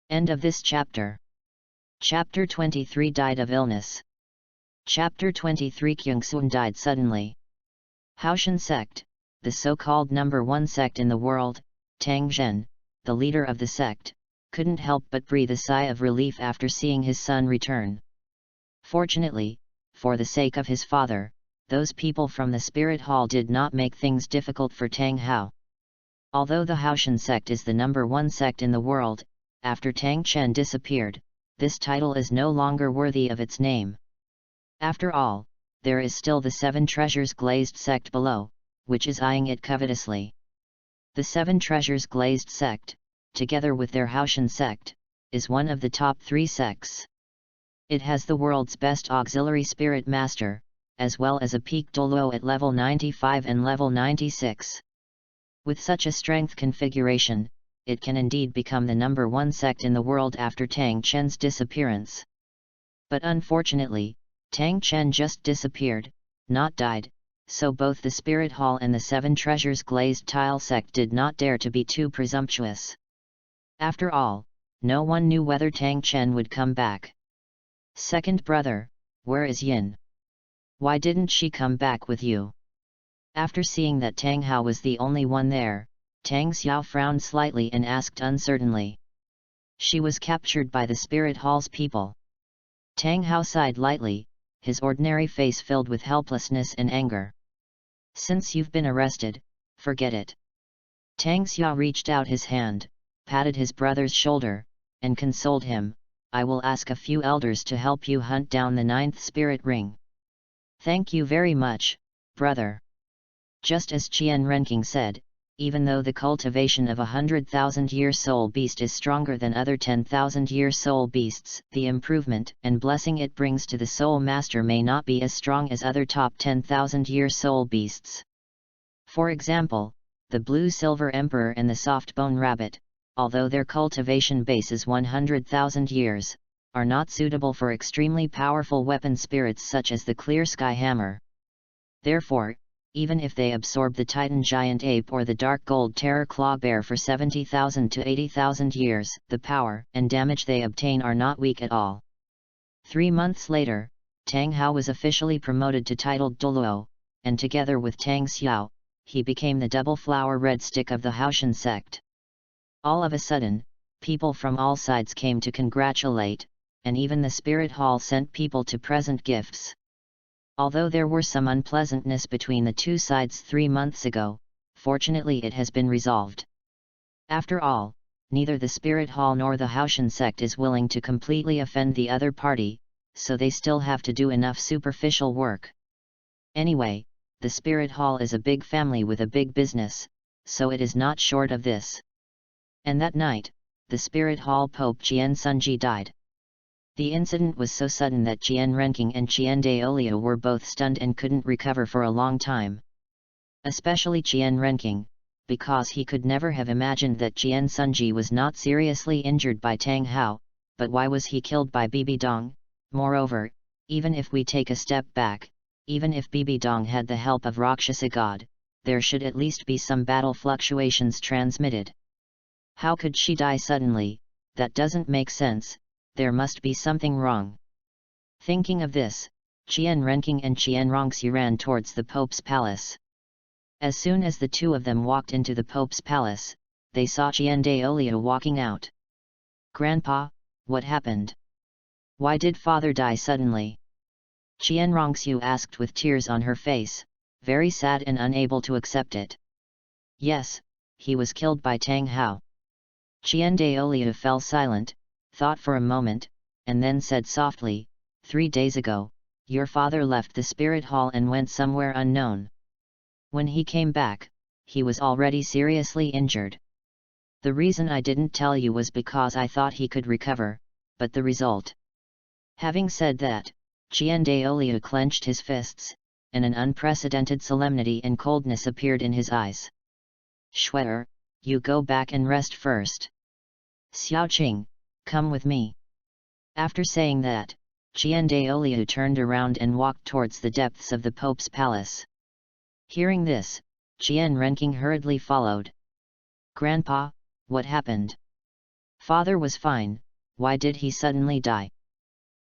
End of this chapter. Chapter 23 died of illness. Chapter 23 Kyungsun died suddenly. Haoshan sect, the so-called number 1 sect in the world, Tang Zhen, the leader of the sect, couldn't help but breathe a sigh of relief after seeing his son return. Fortunately, for the sake of his father, those people from the spirit hall did not make things difficult for Tang Hao. Although the Haoshan sect is the number 1 sect in the world, after Tang Chen disappeared, this title is no longer worthy of its name. After all, there is still the 7 Treasures Glazed sect below, which is eyeing it covetously. The 7 Treasures Glazed sect, together with their Haoshan sect, is one of the top 3 sects. It has the world's best auxiliary spirit master, as well as a peak Douluo at level 95 and level 96. With such a strength configuration, it can indeed become the number 1 sect in the world after Tang Chen's disappearance. But unfortunately, Tang Chen just disappeared, not died, so both the Spirit Hall and the 7 Treasures Glazed Tile sect did not dare to be too presumptuous. After all, no one knew whether Tang Chen would come back. Second brother, where is Yin? Why didn't she come back with you? After seeing that Tang Hao was the only one there, Tang Xiao frowned slightly and asked uncertainly. She was captured by the Spirit Hall's people. Tang Hao sighed lightly, his ordinary face filled with helplessness and anger. Since you've been arrested, forget it. Tang Xiao reached out his hand, patted his brother's shoulder, and consoled him, I will ask a few elders to help you hunt down the 9th spirit ring. Thank you very much, brother. Just as Qian Renking said, even though the cultivation of 100,000-year soul beast is stronger than other 10,000-year soul beasts, the improvement and blessing it brings to the soul master may not be as strong as other top 10,000-year soul beasts. For example, the blue silver emperor and the soft bone rabbit, although their cultivation base is 100,000 years, are not suitable for extremely powerful weapon spirits such as the clear sky hammer. Therefore, even if they absorb the Titan giant ape or the dark gold terror claw bear for 70,000 to 80,000 years, the power and damage they obtain are not weak at all. 3 months later, Tang Hao was officially promoted to titled Douluo, and together with Tang Xiao, he became the double flower red stick of the Haoshan sect. All of a sudden, people from all sides came to congratulate, and even the spirit hall sent people to present gifts. Although there were some unpleasantness between the two sides 3 months ago, fortunately it has been resolved. After all, neither the spirit hall nor the Haoshan sect is willing to completely offend the other party, so they still have to do enough superficial work. Anyway, the spirit hall is a big family with a big business, so it is not short of this. And that night, the spirit hall Pope Qian Sunji died. The incident was so sudden that Qian Renking and Qian Douluo were both stunned and couldn't recover for a long time. Especially Qian Renking, because he could never have imagined that Qian Sunji was not seriously injured by Tang Hao, but why was he killed by Bibi Dong? Moreover, even if we take a step back, even if Bibi Dong had the help of Rakshasa God, there should at least be some battle fluctuations transmitted. How could she die suddenly? That doesn't make sense. There must be something wrong. Thinking of this, Qian Renking and Qian Renxue ran towards the Pope's palace. As soon as the two of them walked into the Pope's palace, they saw Qian Douluo walking out. "Grandpa, what happened? Why did father die suddenly?" Qian Renxue asked with tears on her face, very sad and unable to accept it. "Yes, he was killed by Tang Hao." Qian Douluo fell silent, thought for a moment, and then said softly, 3 days ago, your father left the spirit hall and went somewhere unknown. When he came back, he was already seriously injured. The reason I didn't tell you was because I thought he could recover, but the result..." Having said that, Qian Douluo clenched his fists, and an unprecedented solemnity and coldness appeared in his eyes. "Shuer, you go back and rest first. Xiaoqing, come with me." After saying that, Qian Douluo turned around and walked towards the depths of the Pope's palace. Hearing this, Qian Renking hurriedly followed. "Grandpa, what happened? Father was fine, why did he suddenly die?"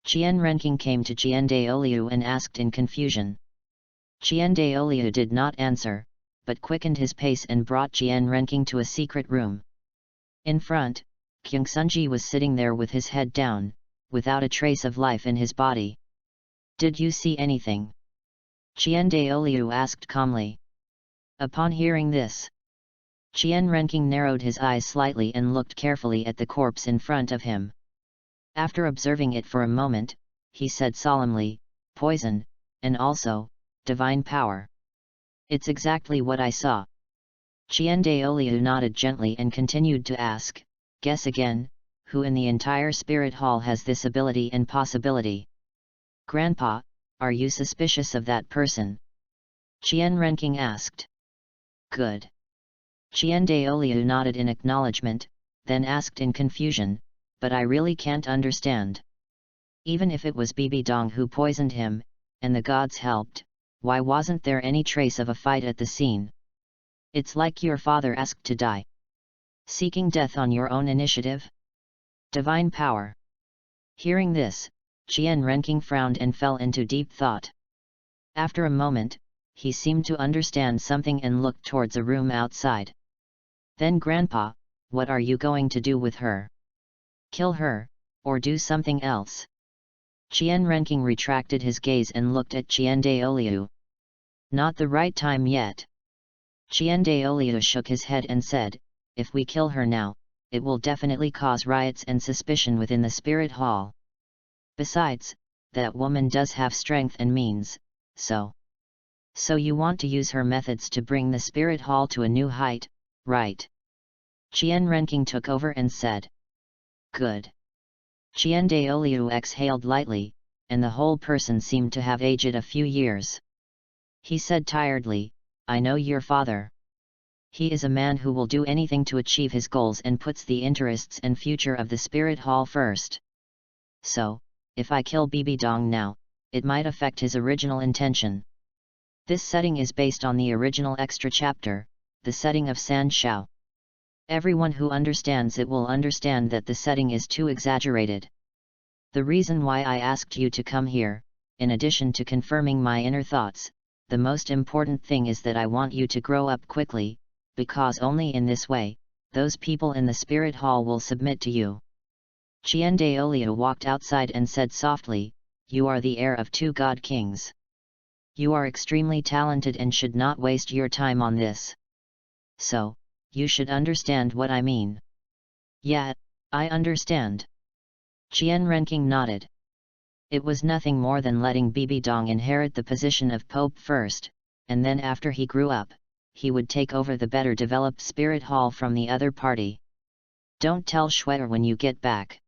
Qian Renking came to Qian Douluo and asked in confusion. Qian Douluo did not answer, but quickened his pace and brought Qian Renking to a secret room. In front, Qian Sunji was sitting there with his head down, without a trace of life in his body. "Did you see anything?" Qian Douluo asked calmly. Upon hearing this, Qian Renking narrowed his eyes slightly and looked carefully at the corpse in front of him. After observing it for a moment, he said solemnly, "Poison, and also, divine power. It's exactly what I saw." Qian Douluo nodded gently and continued to ask, "Guess again, who in the entire spirit hall has this ability and possibility?" "Grandpa, are you suspicious of that person?" Qian Renking asked. "Good." Qian Douluo nodded in acknowledgement, then asked in confusion, "But I really can't understand. Even if it was Bibi Dong who poisoned him, and the gods helped, why wasn't there any trace of a fight at the scene? It's like your father asked to die. Seeking death on your own initiative? Divine power." Hearing this, Qian Renking frowned and fell into deep thought. After a moment, he seemed to understand something and looked towards a room outside. "Then Grandpa, what are you going to do with her? Kill her, or do something else?" Qian Renking retracted his gaze and looked at Qian Douluo. "Not the right time yet." Qian Douluo shook his head and said, "If we kill her now, it will definitely cause riots and suspicion within the spirit hall. Besides, that woman does have strength and means, so..." So you want to use her methods to bring the spirit hall to a new height, right? Qian Renking took over and said. Good. Qian Douluo exhaled lightly, and the whole person seemed to have aged a few years. He said tiredly, I know your father. He is a man who will do anything to achieve his goals and puts the interests and future of the spirit hall first. So, if I kill Bibi Dong now, it might affect his original intention. This setting is based on the original extra chapter, the setting of San Shao. Everyone who understands it will understand that the setting is too exaggerated. The reason why I asked you to come here, in addition to confirming my inner thoughts, the most important thing is that I want you to grow up quickly, because only in this way, those people in the spirit hall will submit to you. Qian Douluo walked outside and said softly, you are the heir of 2 god kings. You are extremely talented and should not waste your time on this. So, you should understand what I mean. Yeah, I understand. Qian Renking nodded. It was nothing more than letting Bibi Dong inherit the position of Pope first, and then after he grew up, he would take over the better developed spirit hall from the other party. Don't tell Schwetter when you get back.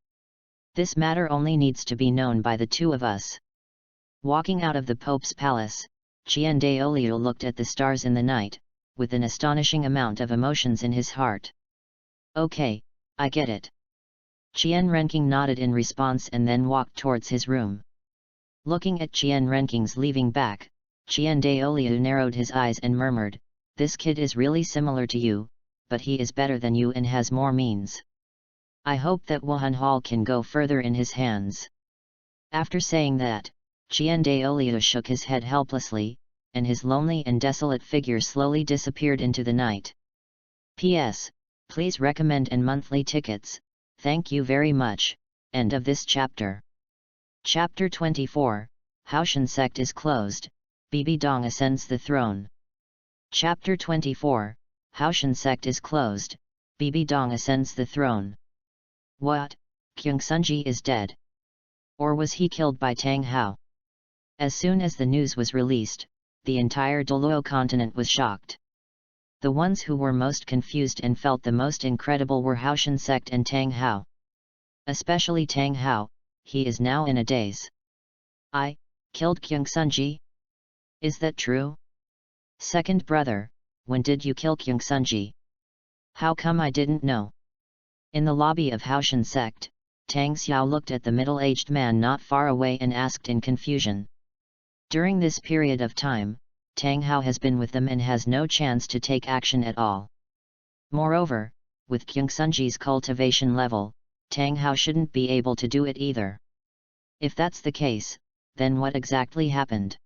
This matter only needs to be known by the 2 of us. Walking out of the Pope's palace, Qian Douluo looked at the stars in the night, with an astonishing amount of emotions in his heart. Okay, I get it. Qian Renking nodded in response and then walked towards his room. Looking at Qian Renking's leaving back, Qian Douluo narrowed his eyes and murmured, this kid is really similar to you, but he is better than you and has more means. I hope that Wuhan Hall can go further in his hands. After saying that, Qian Douluo shook his head helplessly, and his lonely and desolate figure slowly disappeared into the night. P.S. Please recommend and monthly tickets, thank you very much, end of this chapter. Chapter 24, Haoshan sect is closed, Bibi Dong ascends the throne. Chapter 24, Haoshan sect is closed, Bibi Dong ascends the throne. What? Kyungsunji is dead? Or was he killed by Tang Hao? As soon as the news was released, the entire Douluo continent was shocked. The ones who were most confused and felt the most incredible were Haoshan sect and Tang Hao. Especially Tang Hao, he is now in a daze. I killed Kyungsunji? Is that true? Second brother, when did you kill Kyungsunji? How come I didn't know? In the lobby of Haoshan sect, Tang Xiao looked at the middle-aged man not far away and asked in confusion. During this period of time, Tang Hao has been with them and has no chance to take action at all. Moreover, with Kyungsunji's cultivation level, Tang Hao shouldn't be able to do it either. If that's the case, then what exactly happened?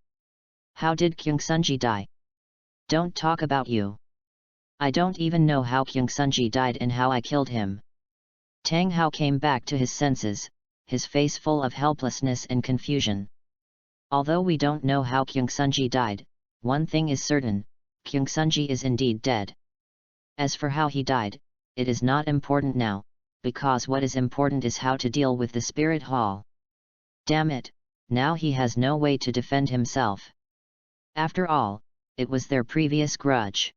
How did Kyungsunji die? Don't talk about you. I don't even know how Kyungsunji died and how I killed him. Tang Hao came back to his senses, his face full of helplessness and confusion. Although we don't know how Kyungsunji died, one thing is certain, Kyungsunji is indeed dead. As for how he died, it is not important now, because what is important is how to deal with the spirit hall. Damn it, now he has no way to defend himself. After all, it was their previous grudge.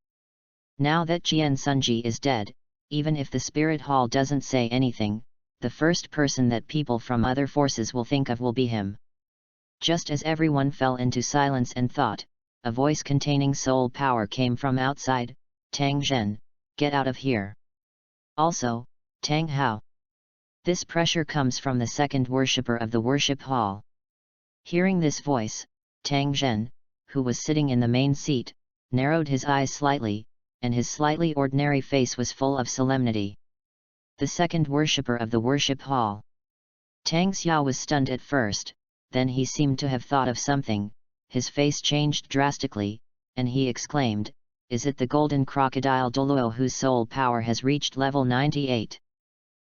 Now that Kyungsunji is dead, even if the spirit hall doesn't say anything, the first person that people from other forces will think of will be him. Just as everyone fell into silence and thought, a voice containing soul power came from outside, Tang Zhen, get out of here. Also, Tang Hao. This pressure comes from the second worshipper of the worship hall. Hearing this voice, Tang Zhen, who was sitting in the main seat, narrowed his eyes slightly, and his slightly ordinary face was full of solemnity. The second worshipper of the worship hall. Tang Xiao was stunned at first, then he seemed to have thought of something, his face changed drastically, and he exclaimed, is it the golden crocodile Douluo whose soul power has reached level 98?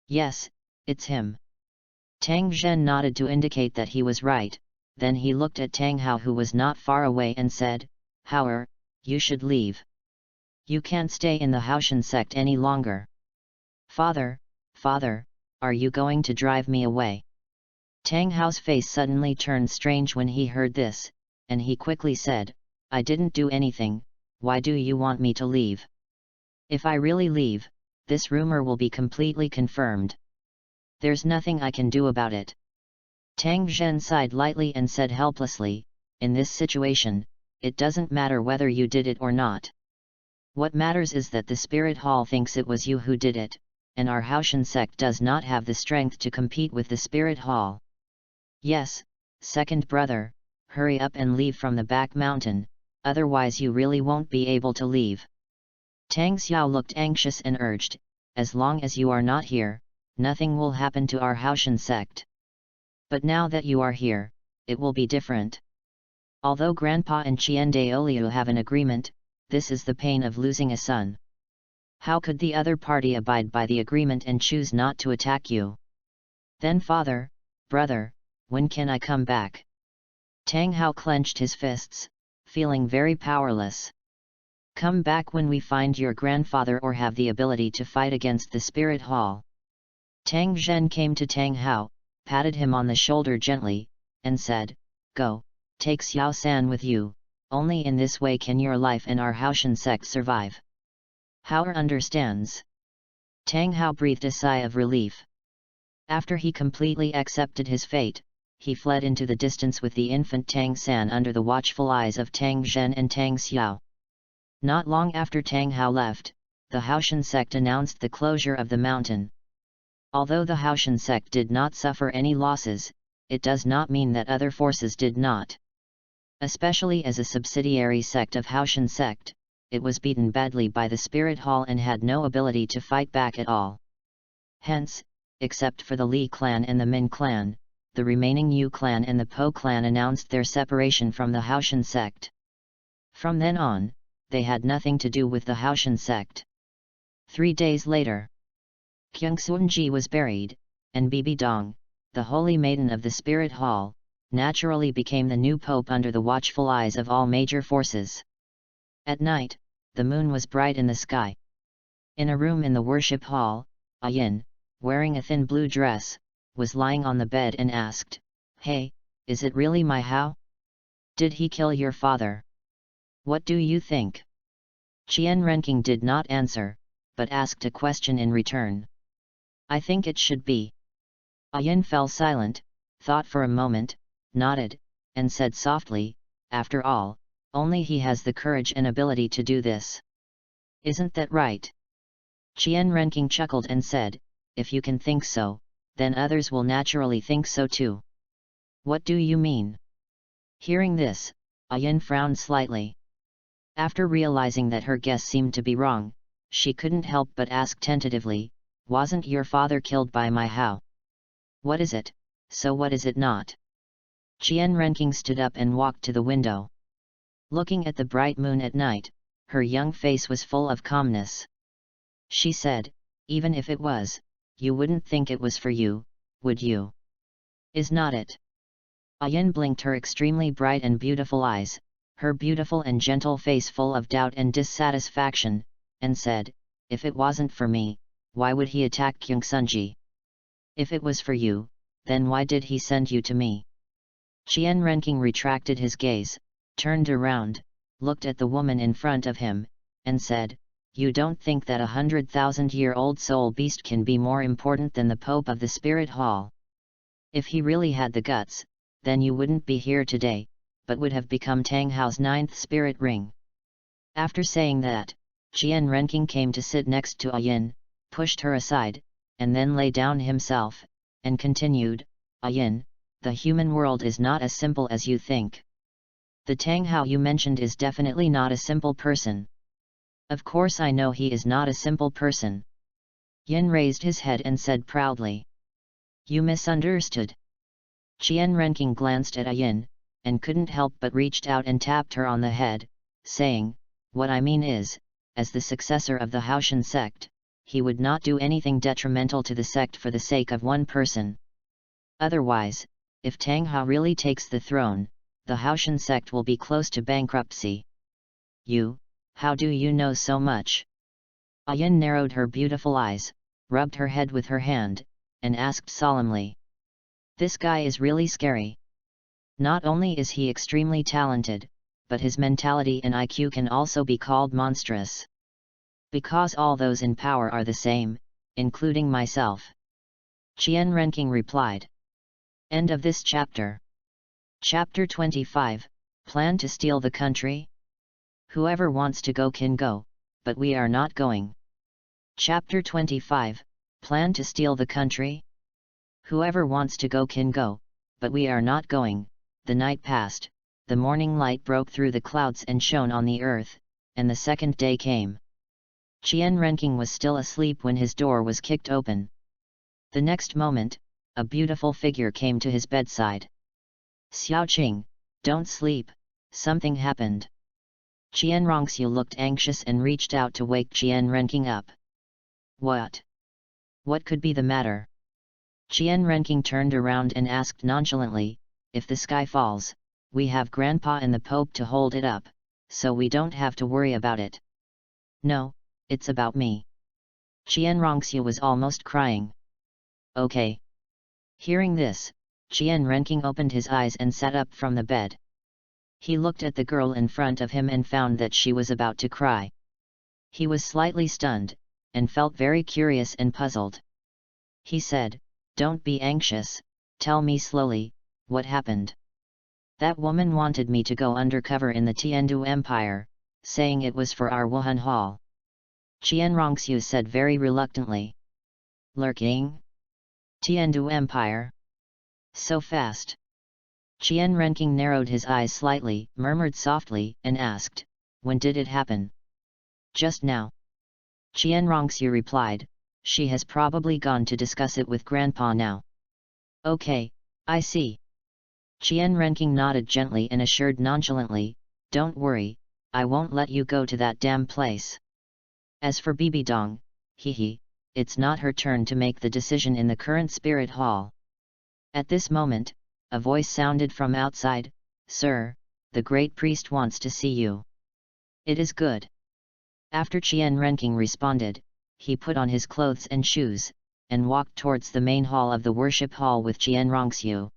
Yes, it's him. Tang Zhen nodded to indicate that he was right, then he looked at Tang Hao who was not far away and said, Hao, you should leave. You can't stay in the Haoshan sect any longer. Father, are you going to drive me away? Tang Hao's face suddenly turned strange when he heard this, and he quickly said, I didn't do anything, why do you want me to leave? If I really leave, this rumor will be completely confirmed. There's nothing I can do about it. Tang Zhen sighed lightly and said helplessly, in this situation, it doesn't matter whether you did it or not. What matters is that the Spirit Hall thinks it was you who did it, and our Haoshan sect does not have the strength to compete with the Spirit Hall. Yes, second brother, hurry up and leave from the back mountain, otherwise you really won't be able to leave. Tang Xiao looked anxious and urged, as long as you are not here, nothing will happen to our Haoshan sect. But now that you are here, it will be different. Although Grandpa and Qian Douluo have an agreement, this is the pain of losing a son. How could the other party abide by the agreement and choose not to attack you? Then father, brother, when can I come back? Tang Hao clenched his fists, feeling very powerless. Come back when we find your grandfather or have the ability to fight against the Spirit Hall. Tang Zhen came to Tang Hao, patted him on the shoulder gently, and said, Go, take Xiao San with you, only in this way can your life and our Haoshan sect survive. Hao understands. Tang Hao breathed a sigh of relief. After he completely accepted his fate, he fled into the distance with the infant Tang San under the watchful eyes of Tang Zhen and Tang Xiao. Not long after Tang Hao left, the Haoshan sect announced the closure of the mountain. Although the Haoshan sect did not suffer any losses, it does not mean that other forces did not. Especially as a subsidiary sect of Haoshan sect, it was beaten badly by the Spirit Hall and had no ability to fight back at all. Hence, except for the Li clan and the Min clan, the remaining Yu clan and the Po clan announced their separation from the Haoshan sect. From then on, they had nothing to do with the Haoshan sect. 3 days later, Kyungsunji was buried, and Bibi Dong, the holy maiden of the Spirit Hall, naturally became the new pope under the watchful eyes of all major forces. At night, the moon was bright in the sky. In a room in the worship hall, Yin, wearing a thin blue dress, was lying on the bed and asked, Hey, is it really my Hao? Did he kill your father? What do you think? Qian Renqing did not answer, but asked a question in return. I think it should be. Yin fell silent, thought for a moment, nodded, and said softly, after all, only he has the courage and ability to do this. Isn't that right? Qian Renqing chuckled and said, if you can think so, then others will naturally think so too. What do you mean? Hearing this, Yin frowned slightly. After realizing that her guess seemed to be wrong, she couldn't help but ask tentatively, wasn't your father killed by my Hao? What is it, so what is it not? Qian Renqing stood up and walked to the window. Looking at the bright moon at night, her young face was full of calmness. She said, even if it was, you wouldn't think it was for you, would you? Is not it? Yin blinked her extremely bright and beautiful eyes, her beautiful and gentle face full of doubt and dissatisfaction, and said, if it wasn't for me, why would he attack Kyungsunji? If it was for you, then why did he send you to me? Qian Renqing retracted his gaze, turned around, looked at the woman in front of him, and said, you don't think that 100,000-year-old soul beast can be more important than the Pope of the Spirit Hall? If he really had the guts, then you wouldn't be here today, but would have become Tang Hao's 9th spirit ring. After saying that, Qian Renqing came to sit next to Yin, pushed her aside, and then lay down himself, and continued, Yin, the human world is not as simple as you think. The Tang Hao you mentioned is definitely not a simple person. Of course I know he is not a simple person. Yin raised his head and said proudly. You misunderstood. Qian Renqing glanced at Yin, and couldn't help but reached out and tapped her on the head, saying, what I mean is, as the successor of the Haoshan sect, he would not do anything detrimental to the sect for the sake of one person. Otherwise, if Tang Hao really takes the throne, the Haoshan sect will be close to bankruptcy. You, how do you know so much? Yin narrowed her beautiful eyes, rubbed her head with her hand, and asked solemnly. This guy is really scary. Not only is he extremely talented, but his mentality and IQ can also be called monstrous. Because all those in power are the same, including myself. Qian Renking replied. End of this chapter. Chapter 25, Plan to steal the country? Whoever wants to go can go, but we are not going. Chapter 25, Plan to steal the country? Whoever wants to go can go, but we are not going. The night passed, the morning light broke through the clouds and shone on the earth, and the second day came. Qian Renking was still asleep when his door was kicked open. The next moment, a beautiful figure came to his bedside. Xiaoqing, don't sleep, something happened. Qian Renxue looked anxious and reached out to wake Qian Renking up. What? What could be the matter? Qian Renking turned around and asked nonchalantly, if the sky falls, we have Grandpa and the Pope to hold it up, so we don't have to worry about it. No, it's about me. Qian Renxue was almost crying. Okay. Hearing this, Qian Renking opened his eyes and sat up from the bed. He looked at the girl in front of him and found that she was about to cry. He was slightly stunned, and felt very curious and puzzled. He said, don't be anxious, tell me slowly, what happened? That woman wanted me to go undercover in the Tiandu Empire, saying it was for our Wuhan Hall. Qian Renxue said very reluctantly. Lurking? Tiandu Empire? So fast? Qian Renking narrowed his eyes slightly, murmured softly, and asked, when did it happen? Just now. Qian Renxue replied, she has probably gone to discuss it with Grandpa now. Okay, I see. Qian Renking nodded gently and assured nonchalantly, don't worry, I won't let you go to that damn place. As for Bibi Dong, it's not her turn to make the decision in the current spirit hall. At this moment, a voice sounded from outside, Sir, the great priest wants to see you. It is good. After Qian Renking responded, he put on his clothes and shoes, and walked towards the main hall of the worship hall with Qian Renxue.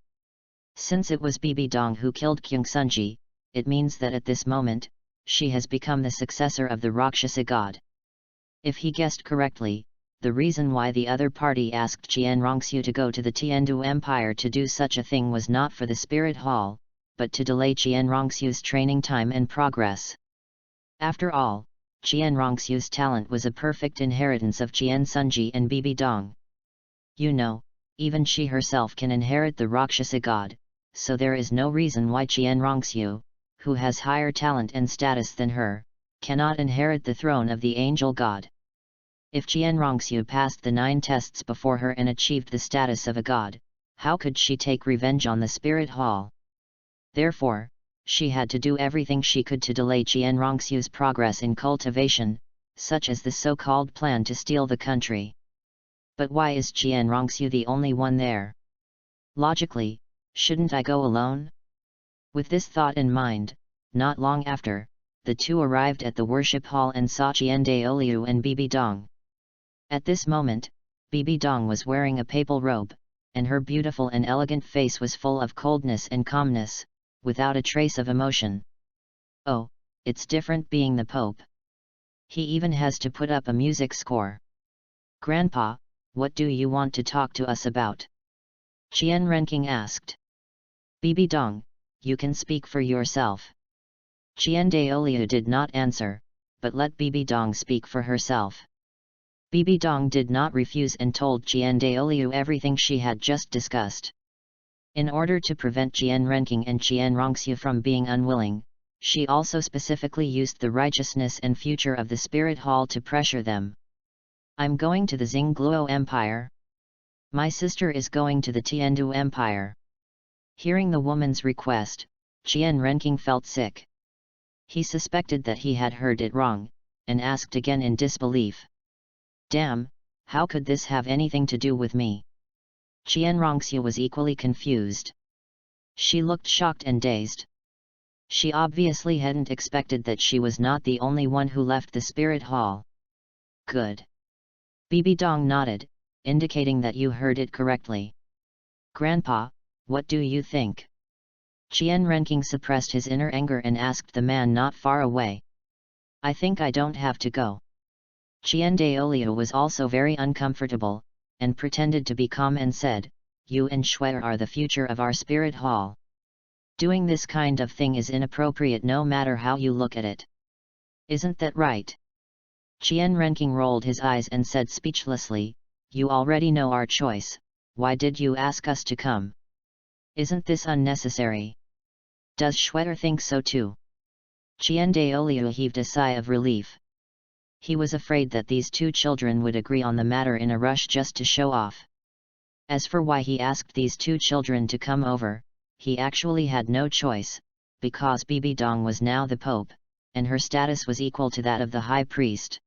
Since it was Bibi Dong who killed Kyung Sunji, it means that at this moment, she has become the successor of the Rakshasa god. If he guessed correctly, the reason why the other party asked Qian Renxue to go to the Tiandu Empire to do such a thing was not for the spirit hall, but to delay Qian Renxue's training time and progress. After all, Qian Renxue's talent was a perfect inheritance of Qian Sunji and Bibi Dong. You know, even she herself can inherit the Rakshasa god, so there is no reason why Qian Renxue, who has higher talent and status than her, cannot inherit the throne of the angel god. If Qian Renxue passed the 9 tests before her and achieved the status of a god, how could she take revenge on the spirit hall? Therefore, she had to do everything she could to delay Qian Renxue's progress in cultivation, such as the so-called plan to steal the country. But why is Qian Renxue the only one there? Logically, shouldn't I go alone? With this thought in mind, not long after, the two arrived at the worship hall and saw Qian Douluo and Bibi Dong. At this moment, Bibi Dong was wearing a papal robe, and her beautiful and elegant face was full of coldness and calmness, without a trace of emotion. Oh, it's different being the Pope. He even has to put up a music score. Grandpa, what do you want to talk to us about? Qian Renking asked. Bibi Dong, you can speak for yourself. Qian Douluo did not answer, but let Bibi Dong speak for herself. Bibi Dong did not refuse and told Qian Douluo everything she had just discussed. In order to prevent Qian Renking and Qian Renxue from being unwilling, she also specifically used the righteousness and future of the spirit hall to pressure them. I'm going to the Xingluo Empire. My sister is going to the Tiandu Empire. Hearing the woman's request, Qian Renking felt sick. He suspected that he had heard it wrong, and asked again in disbelief. Damn, how could this have anything to do with me? Qian Renxue was equally confused. She looked shocked and dazed. She obviously hadn't expected that she was not the only one who left the spirit hall. Good. Bibi Dong nodded, indicating that you heard it correctly. Grandpa, what do you think? Qian Renqing suppressed his inner anger and asked the man not far away. I think I don't have to go. Qian Douluo was also very uncomfortable, and pretended to be calm and said, you and Shui are the future of our spirit hall. Doing this kind of thing is inappropriate no matter how you look at it. Isn't that right? Qian Renqing rolled his eyes and said speechlessly, you already know our choice, why did you ask us to come? Isn't this unnecessary? Does Shui think so too? Qian Douluo heaved a sigh of relief. He was afraid that these two children would agree on the matter in a rush just to show off. As for why he asked these two children to come over, he actually had no choice, because Bibi Dong was now the Pope, and her status was equal to that of the High Priest.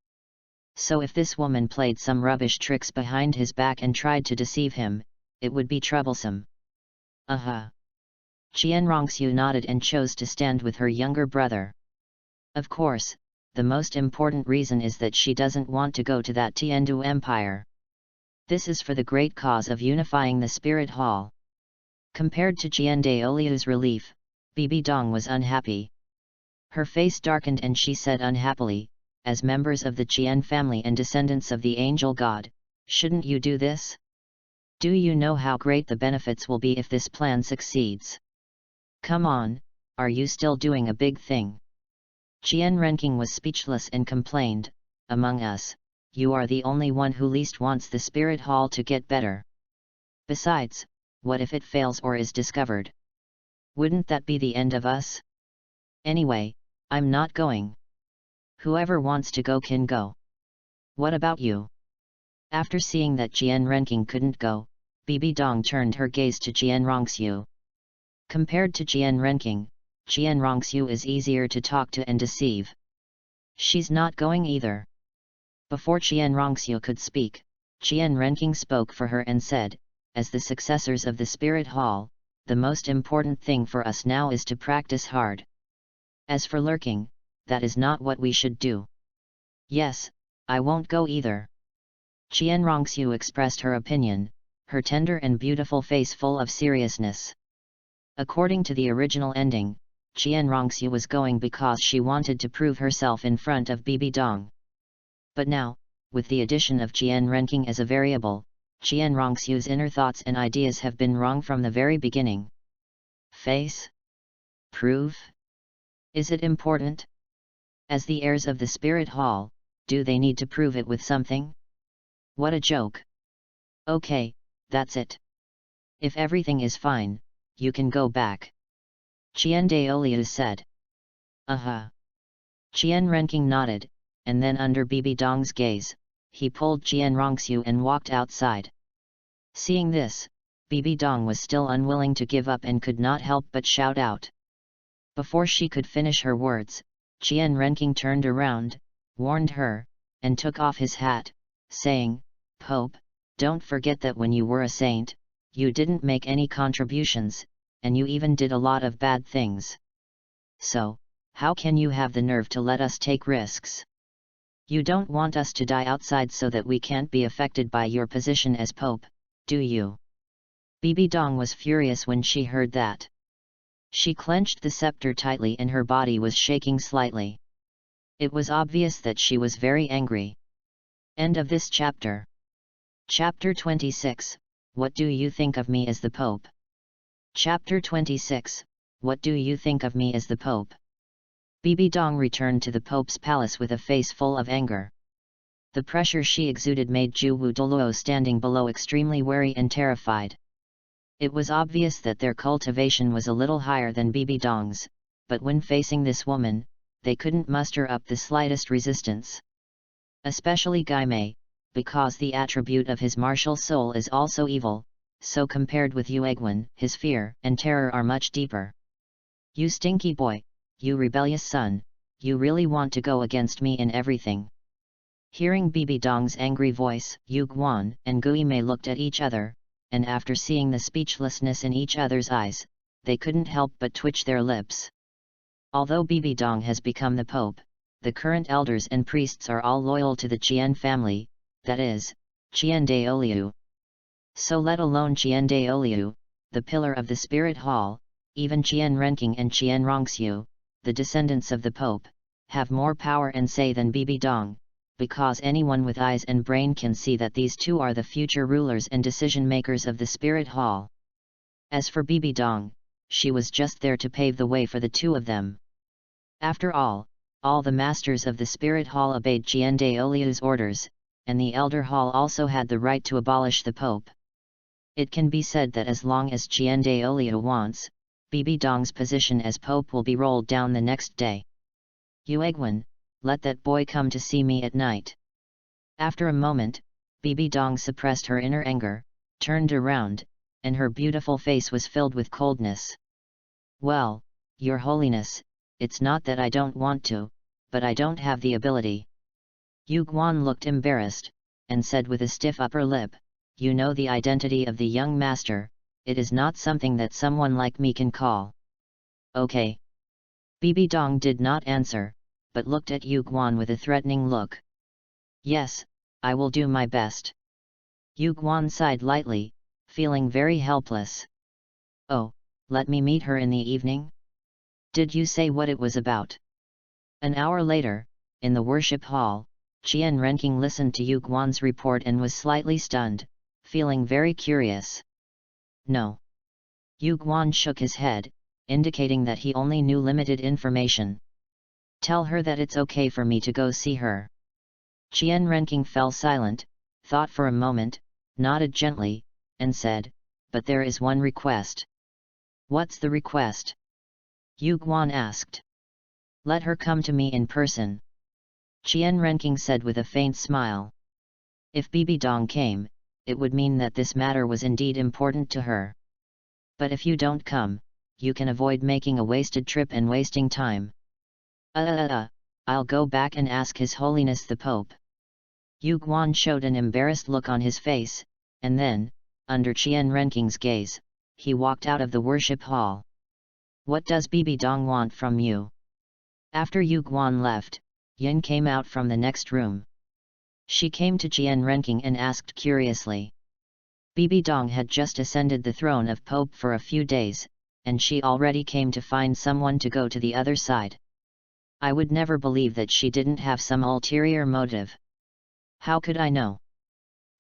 So if this woman played some rubbish tricks behind his back and tried to deceive him, it would be troublesome. Qian Renxue nodded and chose to stand with her younger brother. Of course, the most important reason is that she doesn't want to go to that Tiandu Empire. This is for the great cause of unifying the Spirit Hall. Compared to Qian Douluo's relief, Bibi Dong was unhappy. Her face darkened and she said unhappily, as members of the Qian family and descendants of the angel god, shouldn't you do this? Do you know how great the benefits will be if this plan succeeds? Come on, are you still doing a big thing? Qian Renqing was speechless and complained, among us, you are the only one who least wants the spirit hall to get better. Besides, what if it fails or is discovered? Wouldn't that be the end of us? Anyway, I'm not going. Whoever wants to go can go. What about you? After seeing that Qian Renqing couldn't go, Bibi Dong turned her gaze to Qian Renxue. Compared to Qian Renqing, Qian Renxue is easier to talk to and deceive. She's not going either. Before Qian Renxue could speak, Qian Renqing spoke for her and said, as the successors of the Spirit Hall, the most important thing for us now is to practice hard. As for lurking, that is not what we should do. Yes, I won't go either. Qian Renxue expressed her opinion, her tender and beautiful face full of seriousness. According to the original ending, Qian Renxue was going because she wanted to prove herself in front of Bibi Dong. But now, with the addition of Qian Renqing as a variable, Qian Renxue's inner thoughts and ideas have been wrong from the very beginning. Face? Prove? Is it important? As the heirs of the Spirit Hall, do they need to prove it with something? What a joke! Okay, that's it. If everything is fine, you can go back. Qian Douluo said. Qian Renqing nodded, and then under Bibi Dong's gaze, he pulled Qian Renxue and walked outside. Seeing this, Bibi Dong was still unwilling to give up and could not help but shout out. Before she could finish her words, Qian Renqing turned around, warned her, and took off his hat, saying, Pope, don't forget that when you were a saint, you didn't make any contributions, and you even did a lot of bad things. So, how can you have the nerve to let us take risks? You don't want us to die outside so that we can't be affected by your position as Pope, do you? Bibi Dong was furious when she heard that. She clenched the scepter tightly and her body was shaking slightly. It was obvious that she was very angry. End of this chapter. Chapter 26, What do you think of me as the Pope? Chapter 26, What do you think of me as the Pope? Bibi Dong returned to the Pope's palace with a face full of anger. The pressure she exuded made Zhu Douluo standing below extremely wary and terrified. It was obvious that their cultivation was a little higher than Bibi Dong's, but when facing this woman, they couldn't muster up the slightest resistance. Especially Gaimei, because the attribute of his martial soul is also evil, so compared with Yuegwen, his fear and terror are much deeper. You stinky boy, you rebellious son, you really want to go against me in everything. Hearing Bibi Dong's angry voice, Yu Guan and Guimei looked at each other, and after seeing the speechlessness in each other's eyes, they couldn't help but twitch their lips. Although Bibi Dong has become the Pope, the current elders and priests are all loyal to the Qian family, that is, Qian Douluo. So let alone Qian Douluo, the pillar of the Spirit Hall, even Qian Renking and Qian Renxue, the descendants of the Pope, have more power and say than Bibi Dong, because anyone with eyes and brain can see that these two are the future rulers and decision-makers of the Spirit Hall. As for Bibi Dong, she was just there to pave the way for the two of them. After all the masters of the Spirit Hall obeyed Qian Daoliu's orders, and the Elder Hall also had the right to abolish the Pope. It can be said that as long as Qian Daoliu wants, Bibi Dong's position as Pope will be rolled down the next day. Yuegwen, let that boy come to see me at night. After a moment, Bibi Dong suppressed her inner anger, turned around, and her beautiful face was filled with coldness. Well, Your Holiness, it's not that I don't want to, but I don't have the ability. Yu Guan looked embarrassed, and said with a stiff upper lip, you know the identity of the young master, it is not something that someone like me can call. Okay. Bibi Dong did not answer, but looked at Yu Guan with a threatening look. Yes, I will do my best. Yu Guan sighed lightly, feeling very helpless. Oh, let me meet her in the evening? Did you say what it was about? An hour later, in the worship hall, Qian Renking listened to Yu Guan's report and was slightly stunned, feeling very curious. No. Yu Guan shook his head, indicating that he only knew limited information. Tell her that it's okay for me to go see her. Qian Renking fell silent, thought for a moment, nodded gently, and said, but there is one request. What's the request? Yu Guan asked. Let her come to me in person. Qian Renking said with a faint smile. If Bibi Dong came, it would mean that this matter was indeed important to her. But if you don't come, you can avoid making a wasted trip and wasting time. I'll go back and ask His Holiness the Pope. Yu Guan showed an embarrassed look on his face, and then, under Qian Renking's gaze, he walked out of the worship hall. What does Bibi Dong want from you? After Yu Guan left, Yin came out from the next room. She came to Qian Renking and asked curiously. Bibi Dong had just ascended the throne of Pope for a few days, and she already came to find someone to go to the other side. I would never believe that she didn't have some ulterior motive. How could I know?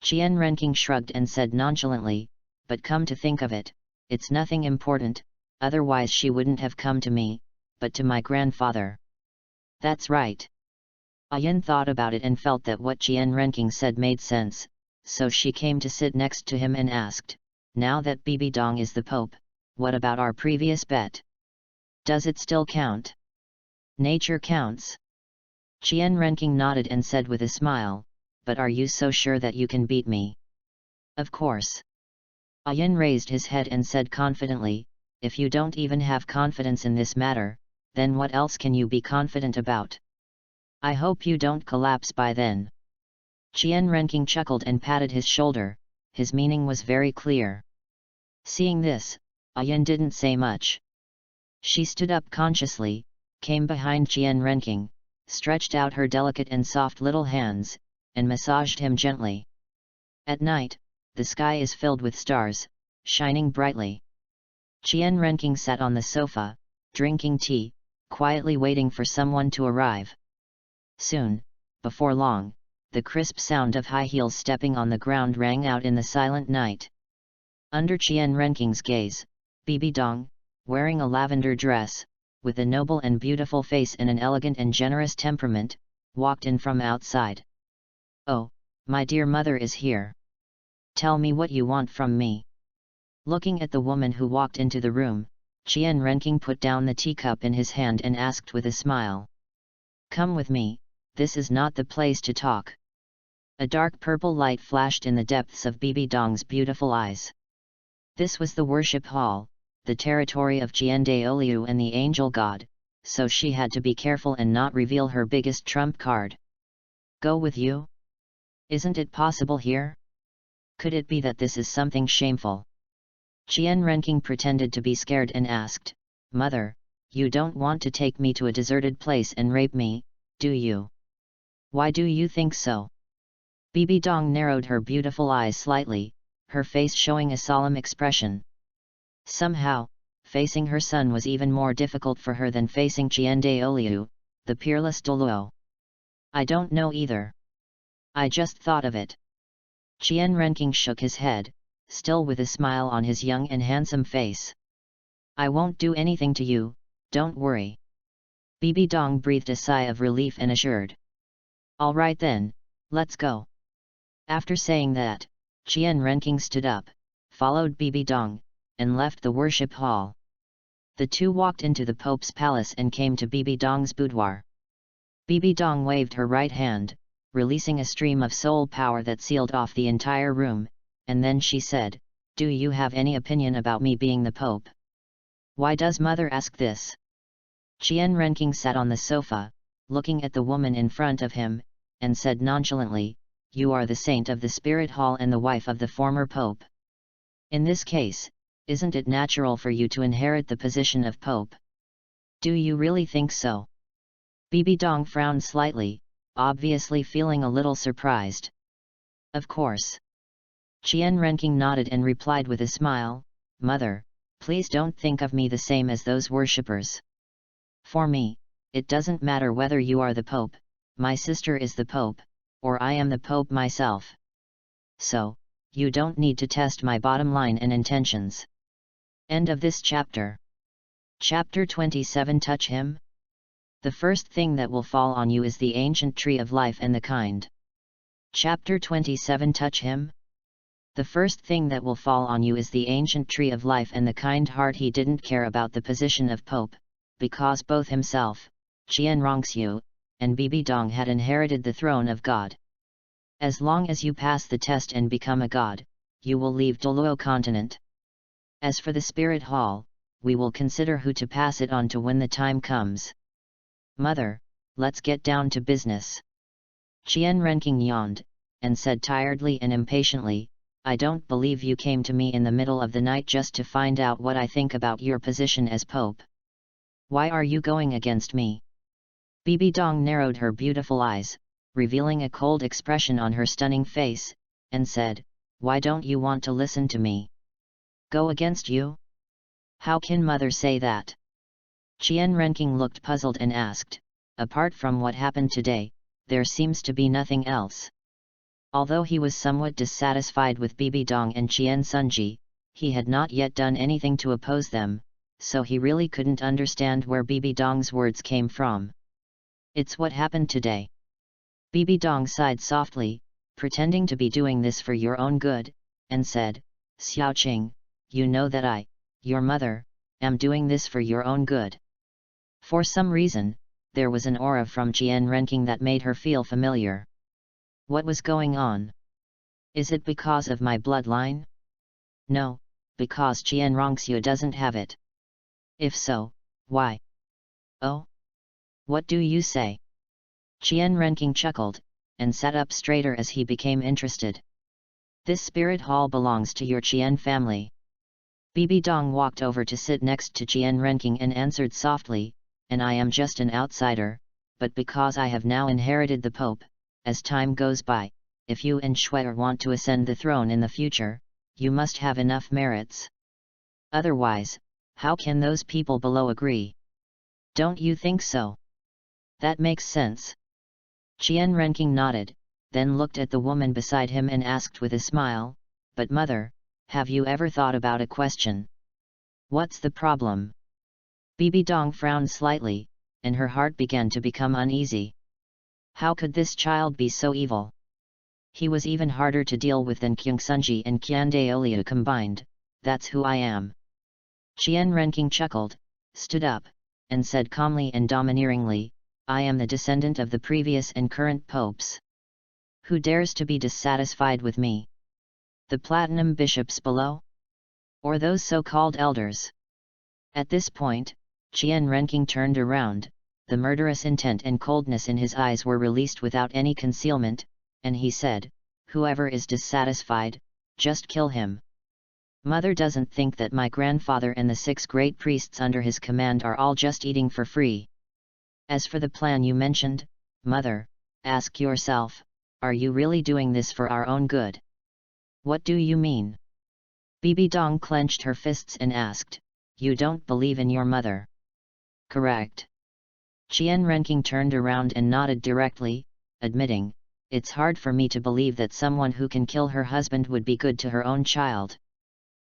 Qian Renking shrugged and said nonchalantly, but come to think of it, it's nothing important, otherwise she wouldn't have come to me, but to my grandfather. That's right. Yin thought about it and felt that what Qian Renking said made sense, so she came to sit next to him and asked, now that Bibi Dong is the Pope, what about our previous bet? Does it still count? Nature counts. Qian Renking nodded and said with a smile, but are you so sure that you can beat me? Of course. Yin raised his head and said confidently, if you don't even have confidence in this matter, then what else can you be confident about? I hope you don't collapse by then. Qian Renking chuckled and patted his shoulder, his meaning was very clear. Seeing this, Yin didn't say much. She stood up consciously, came behind Qian Renking, stretched out her delicate and soft little hands, and massaged him gently. At night, the sky is filled with stars, shining brightly. Qian Renking sat on the sofa, drinking tea, quietly waiting for someone to arrive. Soon, before long, the crisp sound of high heels stepping on the ground rang out in the silent night. Under Qian Renking's gaze, Bibi Dong, wearing a lavender dress, with a noble and beautiful face and an elegant and generous temperament, walked in from outside. Oh, my dear mother is here. Tell me what you want from me. Looking at the woman who walked into the room, Qian Renking put down the teacup in his hand and asked with a smile. Come with me, this is not the place to talk. A dark purple light flashed in the depths of Bibi Dong's beautiful eyes. This was the worship hall, the territory of Qian Daoliu and the angel god, so she had to be careful and not reveal her biggest trump card. Go with you? Isn't it possible here? Could it be that this is something shameful? Qian Renking pretended to be scared and asked, Mother, you don't want to take me to a deserted place and rape me, do you? Why do you think so? Bibi Dong narrowed her beautiful eyes slightly, her face showing a solemn expression. Somehow, facing her son was even more difficult for her than facing Qian Douluo, the peerless Douluo. I don't know either. I just thought of it. Qian Renqing shook his head, still with a smile on his young and handsome face. I won't do anything to you, don't worry. Bibi Dong breathed a sigh of relief and assured. All right then, let's go. After saying that, Qian Renqing stood up, followed Bibi Dong, and left the worship hall. The two walked into the Pope's palace and came to Bibi Dong's boudoir. Bibi Dong waved her right hand, releasing a stream of soul power that sealed off the entire room, and then she said, Do you have any opinion about me being the Pope? Why does mother ask this? Qian Renqing sat on the sofa, looking at the woman in front of him, and said nonchalantly, You are the saint of the spirit hall and the wife of the former Pope. In this case, isn't it natural for you to inherit the position of Pope? Do you really think so? Bibi Dong frowned slightly, obviously feeling a little surprised. Of course. Qian Renqing nodded and replied with a smile, Mother, please don't think of me the same as those worshippers. For me, it doesn't matter whether you are the Pope, my sister is the Pope, or I am the Pope myself. So, you don't need to test my bottom line and intentions. End of this chapter. Chapter 27. Touch him? The first thing that will fall on you is the ancient tree of life and the kind. Chapter 27. Touch him? The first thing that will fall on you is the ancient tree of life and the kind heart. He didn't care about the position of Pope, because both himself, Qian Renxue, and Bibi Dong had inherited the throne of God. As long as you pass the test and become a god, you will leave Douluo continent. As for the spirit hall, we will consider who to pass it on to when the time comes. Mother, let's get down to business. Qian Renqing yawned, and said tiredly and impatiently, I don't believe you came to me in the middle of the night just to find out what I think about your position as Pope. Why are you going against me? Bibi Dong narrowed her beautiful eyes, revealing a cold expression on her stunning face, and said, Why don't you want to listen to me? Go against you? How can mother say that? Qian Renqing looked puzzled and asked, Apart from what happened today, there seems to be nothing else. Although he was somewhat dissatisfied with Bibi Dong and Qian Sunji, he had not yet done anything to oppose them, so he really couldn't understand where Bibi Dong's words came from. It's what happened today. Bibi Dong sighed softly, pretending to be doing this for your own good, and said, Xiaoqing, you know that I, your mother, am doing this for your own good. For some reason, there was an aura from Qian Renqing that made her feel familiar. What was going on? Is it because of my bloodline? No, because Qian Renxue doesn't have it. If so, why? Oh? What do you say? Qian Renqing chuckled, and sat up straighter as he became interested. This spirit hall belongs to your Qian family. Bibi Dong walked over to sit next to Qian Renqing and answered softly, and I am just an outsider, but because I have now inherited the Pope, as time goes by, if you and Shuai want to ascend the throne in the future, you must have enough merits. Otherwise, how can those people below agree? Don't you think so? That makes sense. Qian Renqing nodded, then looked at the woman beside him and asked with a smile, But mother, have you ever thought about a question? What's the problem? Bibi Dong frowned slightly, and her heart began to become uneasy. How could this child be so evil? He was even harder to deal with than Qian Sunji and Qian Douluo combined. That's who I am. Qian Renqing chuckled, stood up, and said calmly and domineeringly, I am the descendant of the previous and current popes. Who dares to be dissatisfied with me? The platinum bishops below? Or those so-called elders? At this point, Qian Renqing turned around, the murderous intent and coldness in his eyes were released without any concealment, and he said, Whoever is dissatisfied, just kill him. Mother doesn't think that my grandfather and the 6 great priests under his command are all just eating for free. As for the plan you mentioned, Mother, ask yourself, are you really doing this for our own good? What do you mean? Bibi Dong clenched her fists and asked, you don't believe in your mother. Correct. Qian Renking turned around and nodded directly, admitting, it's hard for me to believe that someone who can kill her husband would be good to her own child.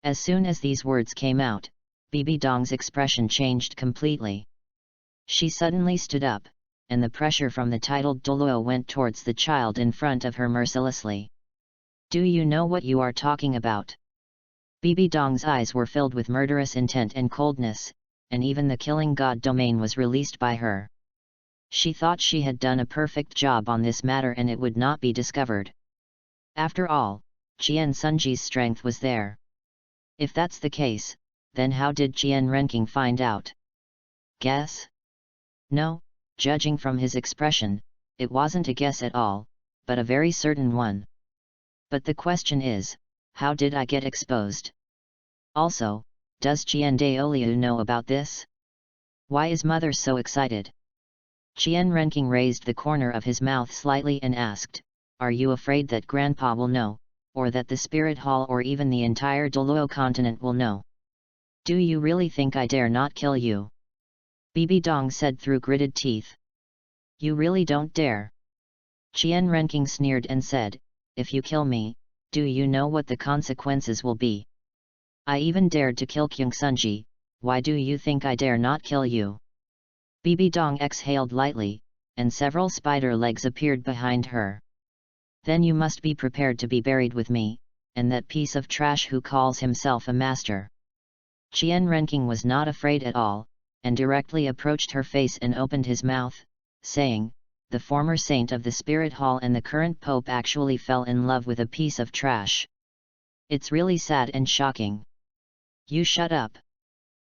As soon as these words came out, Bibi Dong's expression changed completely. She suddenly stood up, and the pressure from the titled Douluo went towards the child in front of her mercilessly. Do you know what you are talking about? Bibi Dong's eyes were filled with murderous intent and coldness, and even the killing god domain was released by her. She thought she had done a perfect job on this matter and it would not be discovered. After all, Qian Sunji's strength was there. If that's the case, then how did Qian Renking find out? Guess? No, judging from his expression, it wasn't a guess at all, but a very certain one. But the question is, how did I get exposed? Also, does Qian Daoliu know about this? Why is mother so excited? Qian Renking raised the corner of his mouth slightly and asked, are you afraid that grandpa will know, or that the spirit hall or even the entire Douluo continent will know? Do you really think I dare not kill you? Bibi Dong said through gritted teeth. You really don't dare. Qian Renking sneered and said, if you kill me, do you know what the consequences will be? I even dared to kill Kyung Sunji, why do you think I dare not kill you? Bibi Dong exhaled lightly, and several spider legs appeared behind her. Then you must be prepared to be buried with me, and that piece of trash who calls himself a master. Qian Renking was not afraid at all, and directly approached her face and opened his mouth, saying, the former saint of the spirit hall and the current pope actually fell in love with a piece of trash. It's really sad and shocking. You shut up.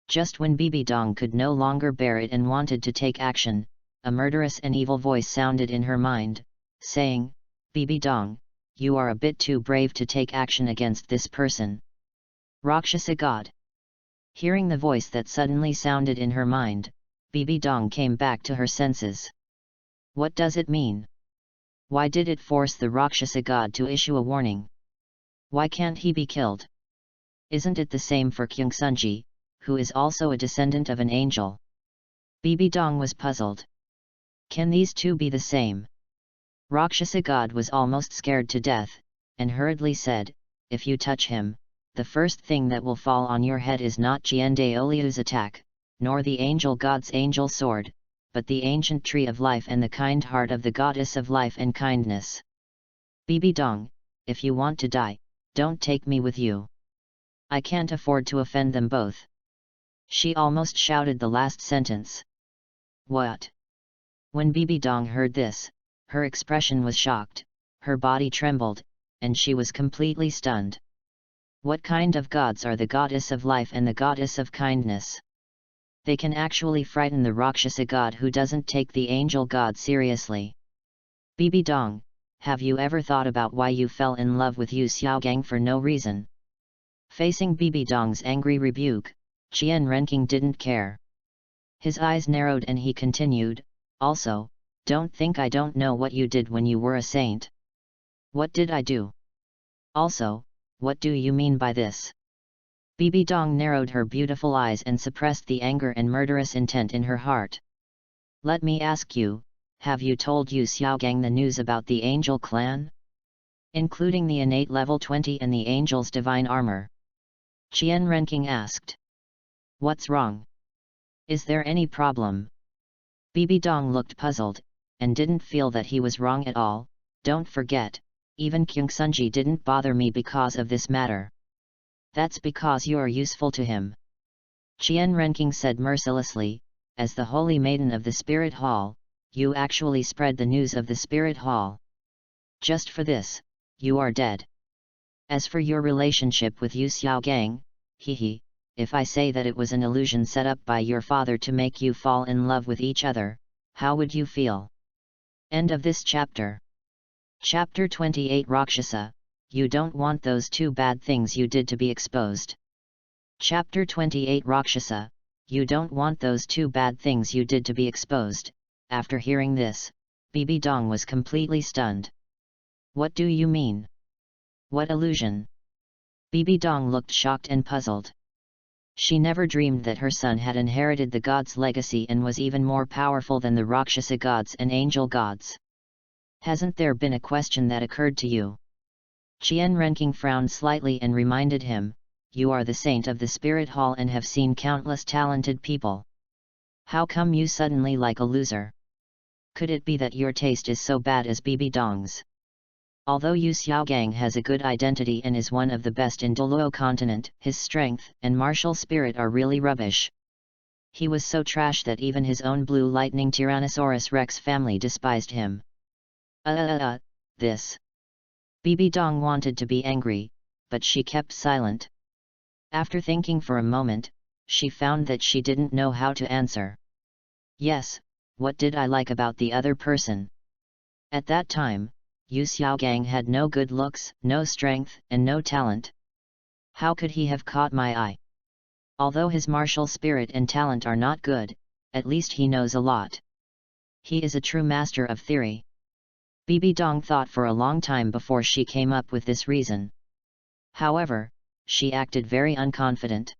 Just when Bibi Dong could no longer bear it and wanted to take action, a murderous and evil voice sounded in her mind, saying, Bibi Dong, you are a bit too brave to take action against this person. Rakshasa God. Hearing the voice that suddenly sounded in her mind, Bibi Dong came back to her senses. What does it mean? Why did it force the Rakshasa God to issue a warning? Why can't he be killed? Isn't it the same for Kyung Sunji, who is also a descendant of an angel? Bibi Dong was puzzled. Can these two be the same? Rakshasa God was almost scared to death, and hurriedly said, if you touch him, the first thing that will fall on your head is not Qian Daoliu's attack, nor the angel god's angel sword, but the ancient tree of life and the kind heart of the goddess of life and kindness. Bibi Dong, if you want to die, don't take me with you. I can't afford to offend them both. She almost shouted the last sentence. What? When Bibi Dong heard this, her expression was shocked, her body trembled, and she was completely stunned. What kind of gods are the goddess of life and the goddess of kindness? They can actually frighten the Rakshasa god who doesn't take the angel god seriously. Bibi Dong, have you ever thought about why you fell in love with Yu Xiaogang for no reason? Facing Bibi Dong's angry rebuke, Qian Renking didn't care. His eyes narrowed and he continued, also, don't think I don't know what you did when you were a saint. What did I do? Also, what do you mean by this? Bibi Dong narrowed her beautiful eyes and suppressed the anger and murderous intent in her heart. Let me ask you, have you told Yu Xiaogang the news about the angel clan? Including the innate level 20 and the angel's divine armor? Qian Renking asked. What's wrong? Is there any problem? Bibi Dong looked puzzled, and didn't feel that he was wrong at all. Don't forget, even Kyung Sunji didn't bother me because of this matter. That's because you're useful to him. Qian Renking said mercilessly, as the holy maiden of the spirit hall, you actually spread the news of the spirit hall. Just for this, you are dead. As for your relationship with Yu Xiaogang, hehe, if I say that it was an illusion set up by your father to make you fall in love with each other, how would you feel? End of this chapter. Chapter 28 Rakshasa, you don't want those two bad things you did to be exposed. Chapter 28 Rakshasa, you don't want those two bad things you did to be exposed. After hearing this, Bibi Dong was completely stunned. What do you mean? What illusion? Bibi Dong looked shocked and puzzled. She never dreamed that her son had inherited the gods' legacy and was even more powerful than the Rakshasa gods and angel gods. Hasn't there been a question that occurred to you? Qian Renking frowned slightly and reminded him, you are the saint of the spirit hall and have seen countless talented people. How come you suddenly like a loser? Could it be that your taste is so bad as Bibi Dong's? Although Yu Xiaogang has a good identity and is one of the best in Douluo continent, his strength and martial spirit are really rubbish. He was so trash that even his own blue lightning Tyrannosaurus Rex family despised him. This. Bibi Dong wanted to be angry, but she kept silent. After thinking for a moment, she found that she didn't know how to answer. Yes, what did I like about the other person? At that time, Yu Xiaogang had no good looks, no strength, and no talent. How could he have caught my eye? Although his martial spirit and talent are not good, at least he knows a lot. He is a true master of theory. Bibi Dong thought for a long time before she came up with this reason. However, she acted very unconfident.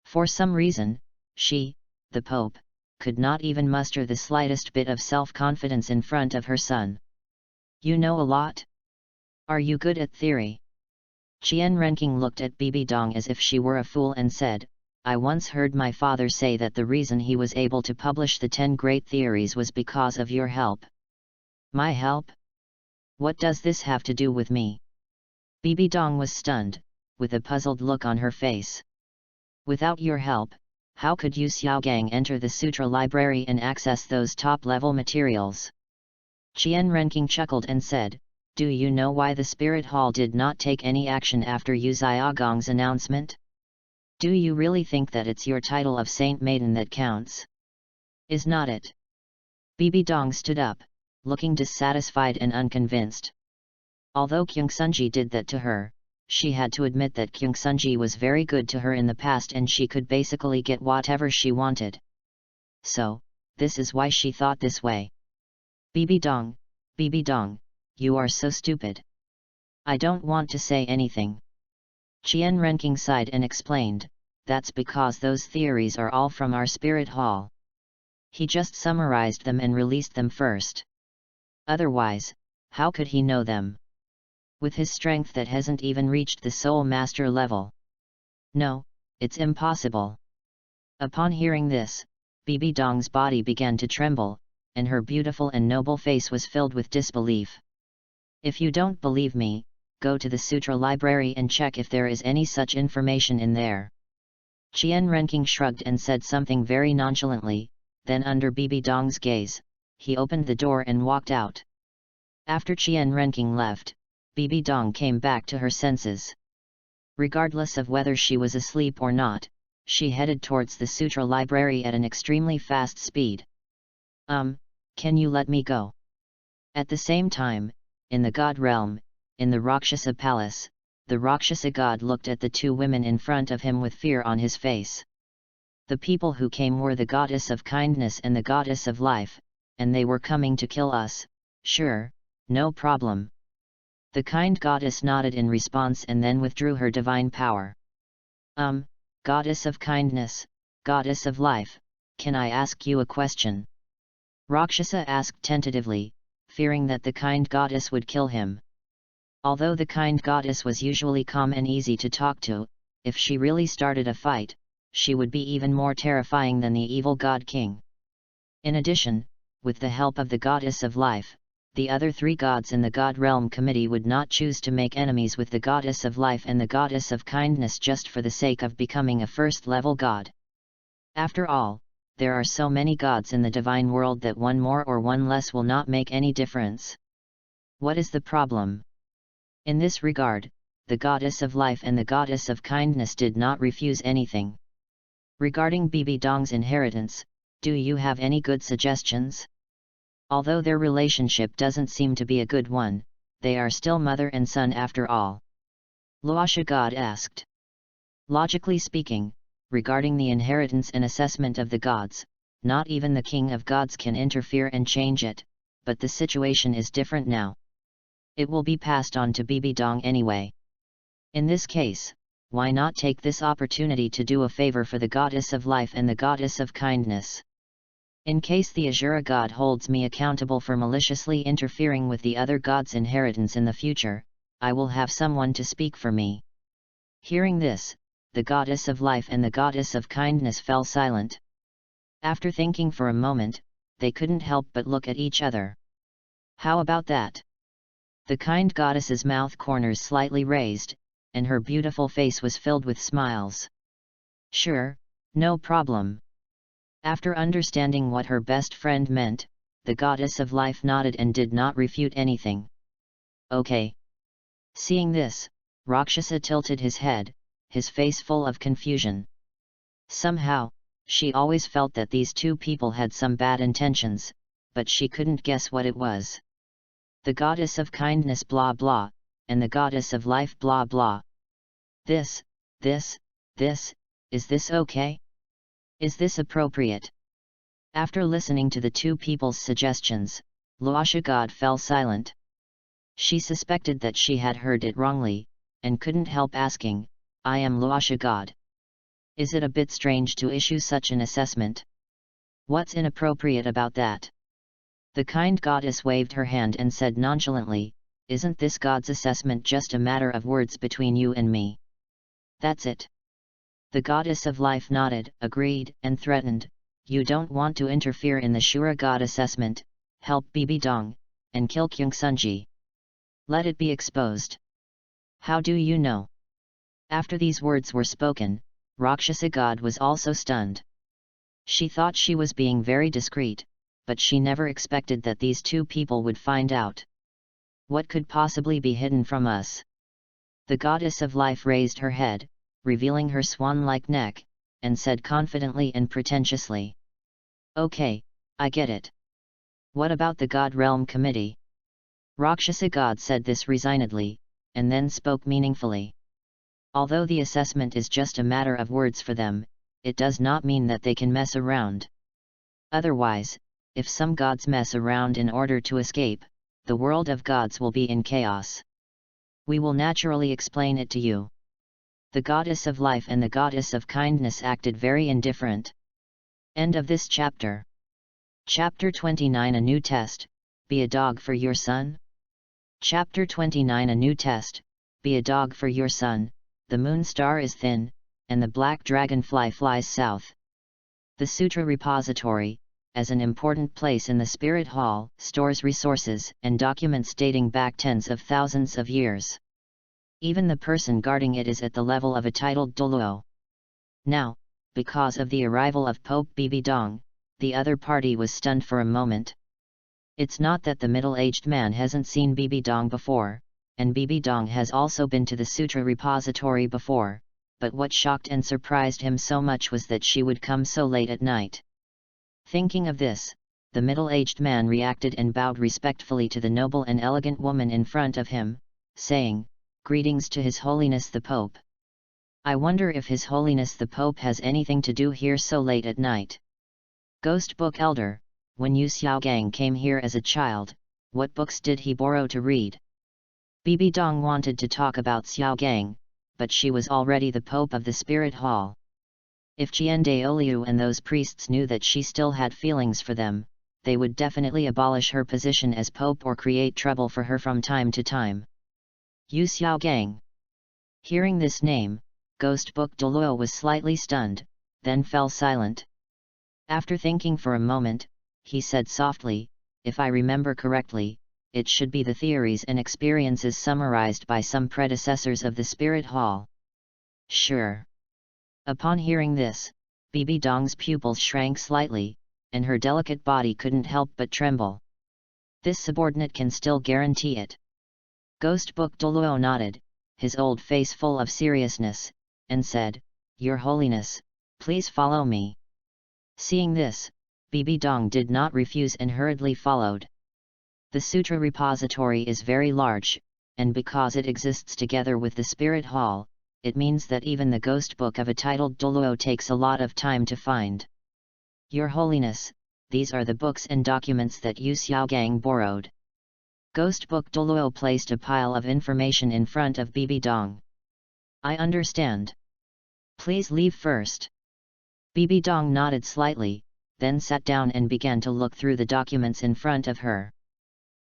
For some reason, she, the Pope, could not even muster the slightest bit of self-confidence in front of her son. You know a lot? Are you good at theory? Qian Renking looked at Bibi Dong as if she were a fool and said, I once heard my father say that the reason he was able to publish the 10 great theories was because of your help. My help? What does this have to do with me? Bibi Dong was stunned, with a puzzled look on her face. Without your help, how could Yu Xiaogang enter the sutra library and access those top-level materials? Qian Renking chuckled and said, do you know why the Spirit Hall did not take any action after Yu Xiaogang's announcement? Do you really think that it's your title of Saint Maiden that counts? Is not it? Bibi Dong stood up, looking dissatisfied and unconvinced. Although Kyungsunji did that to her, she had to admit that Kyungsunji was very good to her in the past and she could basically get whatever she wanted. So, this is why she thought this way. Bibi Dong, you are so stupid. I don't want to say anything. Qian Renking sighed and explained, that's because those theories are all from our spirit hall. He just summarized them and released them first. Otherwise, how could he know them? With his strength that hasn't even reached the soul master level. No, it's impossible. Upon hearing this, Bibi Dong's body began to tremble, and her beautiful and noble face was filled with disbelief. If you don't believe me, go to the sutra library and check if there is any such information in there. Qian Renking shrugged and said something very nonchalantly, then under Bibi Dong's gaze, he opened the door and walked out. After Qian Renking left, Bibi Dong came back to her senses. Regardless of whether she was asleep or not, she headed towards the sutra library at an extremely fast speed. Can you let me go? At the same time, in the god realm, in the Rakshasa palace, the Rakshasa god looked at the two women in front of him with fear on his face. The people who came were the goddess of kindness and the goddess of life, and they were coming to kill us. Sure, no problem. The kind goddess nodded in response and then withdrew her divine power. Goddess of kindness, goddess of life, can I ask you a question? Rakshasa asked tentatively, fearing that the kind goddess would kill him. Although the kind goddess was usually calm and easy to talk to, if she really started a fight, she would be even more terrifying than the evil god king. In addition, with the help of the goddess of life, the other three gods in the God Realm Committee would not choose to make enemies with the goddess of life and the goddess of kindness just for the sake of becoming a first-level god. After all, there are so many gods in the divine world that one more or one less will not make any difference. What is the problem? In this regard, the goddess of life and the goddess of kindness did not refuse anything. Regarding Bibi Dong's inheritance, do you have any good suggestions? Although their relationship doesn't seem to be a good one, they are still mother and son after all. Luosha God asked. Logically speaking, regarding the inheritance and assessment of the gods, not even the king of gods can interfere and change it, but the situation is different now. It will be passed on to Bibi Dong anyway. In this case, why not take this opportunity to do a favor for the goddess of life and the goddess of kindness? In case the Azura god holds me accountable for maliciously interfering with the other god's inheritance in the future, I will have someone to speak for me." Hearing this, the goddess of life and the goddess of kindness fell silent. After thinking for a moment, they couldn't help but look at each other. "How about that?" The kind goddess's mouth corners slightly raised, and her beautiful face was filled with smiles. "Sure, no problem." After understanding what her best friend meant, the goddess of life nodded and did not refute anything. "Okay." Seeing this, Rakshasa tilted his head, his face full of confusion. Somehow, she always felt that these two people had some bad intentions, but she couldn't guess what it was. The goddess of kindness blah blah, and the goddess of life blah blah. This, is this okay? Is this appropriate? After listening to the two people's suggestions, Luasha God fell silent. She suspected that she had heard it wrongly, and couldn't help asking, "I am Luasha God. Is it a bit strange to issue such an assessment? What's inappropriate about that?" The kind goddess waved her hand and said nonchalantly, "Isn't this God's assessment just a matter of words between you and me? That's it." The goddess of life nodded, agreed, and threatened, "You don't want to interfere in the Shura God assessment, help Bibi Dong, and kill Kyung Sunji. Let it be exposed." "How do you know?" After these words were spoken, Rakshasa God was also stunned. She thought she was being very discreet, but she never expected that these two people would find out. "What could possibly be hidden from us?" The goddess of life raised her head, revealing her swan-like neck, and said confidently and pretentiously, "Okay, I get it. What about the God Realm Committee?" Rakshasa God said this resignedly, and then spoke meaningfully. "Although the assessment is just a matter of words for them, it does not mean that they can mess around. Otherwise, if some gods mess around in order to escape, the world of gods will be in chaos. We will naturally explain it to you." The goddess of life and the goddess of kindness acted very indifferent. End of this chapter. Chapter 29 A New Test, Be a Dog for Your Son? Chapter 29 A New Test, Be a Dog for Your Son. The moon star is thin, and the black dragonfly flies south. The Sutra Repository, as an important place in the Spirit Hall, stores resources and documents dating back tens of thousands of years. Even the person guarding it is at the level of a titled Douluo. Now, because of the arrival of Pope Bibi Dong, the other party was stunned for a moment. It's not that the middle-aged man hasn't seen Bibi Dong before, and Bibi Dong has also been to the Sutra Repository before, but what shocked and surprised him so much was that she would come so late at night. Thinking of this, the middle-aged man reacted and bowed respectfully to the noble and elegant woman in front of him, saying, "Greetings to His Holiness the Pope. I wonder if His Holiness the Pope has anything to do here so late at night. Ghost Book Elder, when Yu Xiaogang came here as a child, what books did he borrow to read?" Bibi Dong wanted to talk about Xiaogang, but she was already the Pope of the Spirit Hall. If Qian Daoliu and those priests knew that she still had feelings for them, they would definitely abolish her position as Pope or create trouble for her from time to time. Yu Xiaogang. Hearing this name, Ghost Book Douluo was slightly stunned, then fell silent. After thinking for a moment, he said softly, "If I remember correctly, it should be the theories and experiences summarized by some predecessors of the Spirit Hall." "Sure." Upon hearing this, Bibi Dong's pupils shrank slightly, and her delicate body couldn't help but tremble. "This subordinate can still guarantee it." Ghost Book Douluo nodded, his old face full of seriousness, and said, "Your Holiness, please follow me." Seeing this, Bibi Dong did not refuse and hurriedly followed. The Sutra Repository is very large, and because it exists together with the Spirit Hall, it means that even the ghost book of a titled Douluo takes a lot of time to find. "Your Holiness, these are the books and documents that Yu Xiaogang borrowed." Ghost Book Douluo placed a pile of information in front of Bibi Dong. I understand. Please leave first. Bibi Dong nodded slightly, then sat down and began to look through the documents in front of her.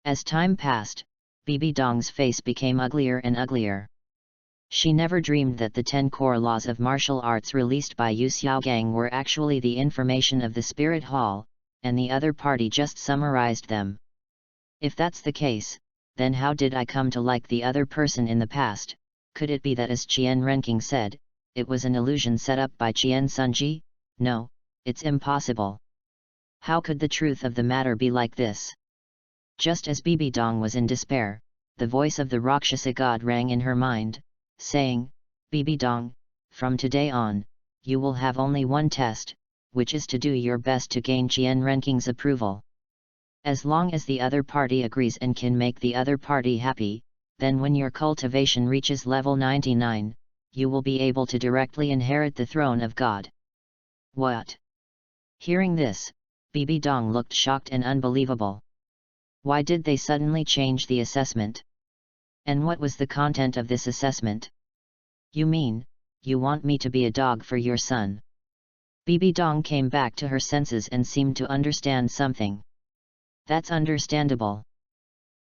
As time passed, Bibi Dong's face became uglier and uglier. She never dreamed that the 10 core laws of martial arts released by Yu Xiaogang were actually the information of the Spirit Hall, and the other party just summarized them. If that's the case, then how did I come to like the other person in the past? Could it be that, as Qian Renqing said, it was an illusion set up by Qian Sunji? No, it's impossible. How could the truth of the matter be like this? Just as Bibi Dong was in despair, the voice of the Rakshasa god rang in her mind, saying, Bibi Dong, from today on, you will have only one test, which is to do your best to gain Qian Renqing's approval. As long as the other party agrees and can make the other party happy, then when your cultivation reaches level 99, you will be able to directly inherit the throne of God. What? Hearing this, Bibi Dong looked shocked and unbelievable. Why did they suddenly change the assessment? And what was the content of this assessment? You mean, you want me to be a dog for your son? Bibi Dong came back to her senses and seemed to understand something. That's understandable.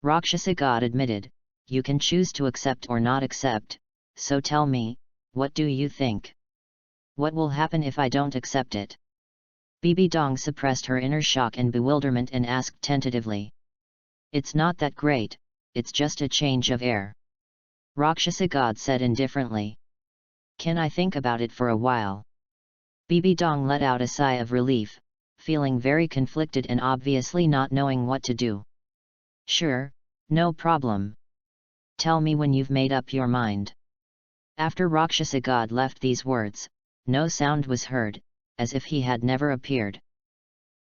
Rakshasa God admitted, you can choose to accept or not accept, so tell me, what do you think? What will happen if I don't accept it? Bibi Dong suppressed her inner shock and bewilderment and asked tentatively. It's not that great, it's just a change of air. Rakshasa God said indifferently. Can I think about it for a while? Bibi Dong let out a sigh of relief, feeling very conflicted and obviously not knowing what to do. Sure, no problem. Tell me when you've made up your mind. After Rakshasa God left these words, no sound was heard, as if he had never appeared.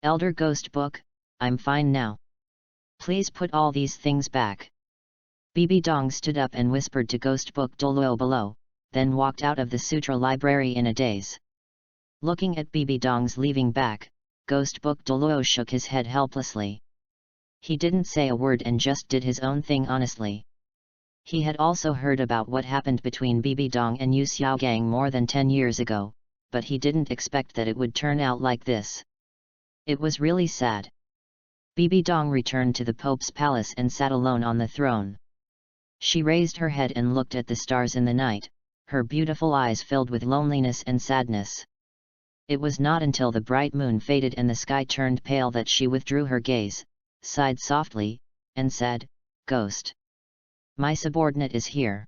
Elder Ghost Book, I'm fine now. Please put all these things back. Bibi Dong stood up and whispered to Ghost Book Douluo below, then walked out of the sutra library in a daze. Looking at Bibi Dong's leaving back, Ghost Book Douluo shook his head helplessly. He didn't say a word and just did his own thing honestly. He had also heard about what happened between Bibi Dong and Yu Xiaogang more than 10 years ago, but he didn't expect that it would turn out like this. It was really sad. Bibi Dong returned to the Pope's palace and sat alone on the throne. She raised her head and looked at the stars in the night, her beautiful eyes filled with loneliness and sadness. It was not until the bright moon faded and the sky turned pale that she withdrew her gaze, sighed softly, and said, Ghost. My subordinate is here.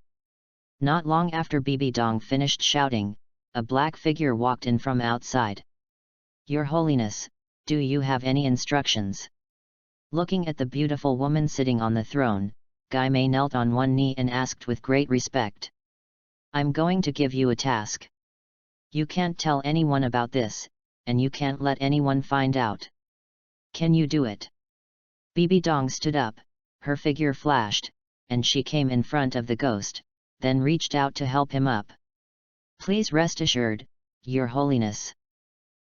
Not long after Bibi Dong finished shouting, a black figure walked in from outside. Your Holiness, do you have any instructions? Looking at the beautiful woman sitting on the throne, Gai Mei knelt on one knee and asked with great respect. I'm going to give you a task. You can't tell anyone about this, and you can't let anyone find out. Can you do it? Bibi Dong stood up, her figure flashed, and she came in front of the ghost, then reached out to help him up. Please rest assured, Your Holiness.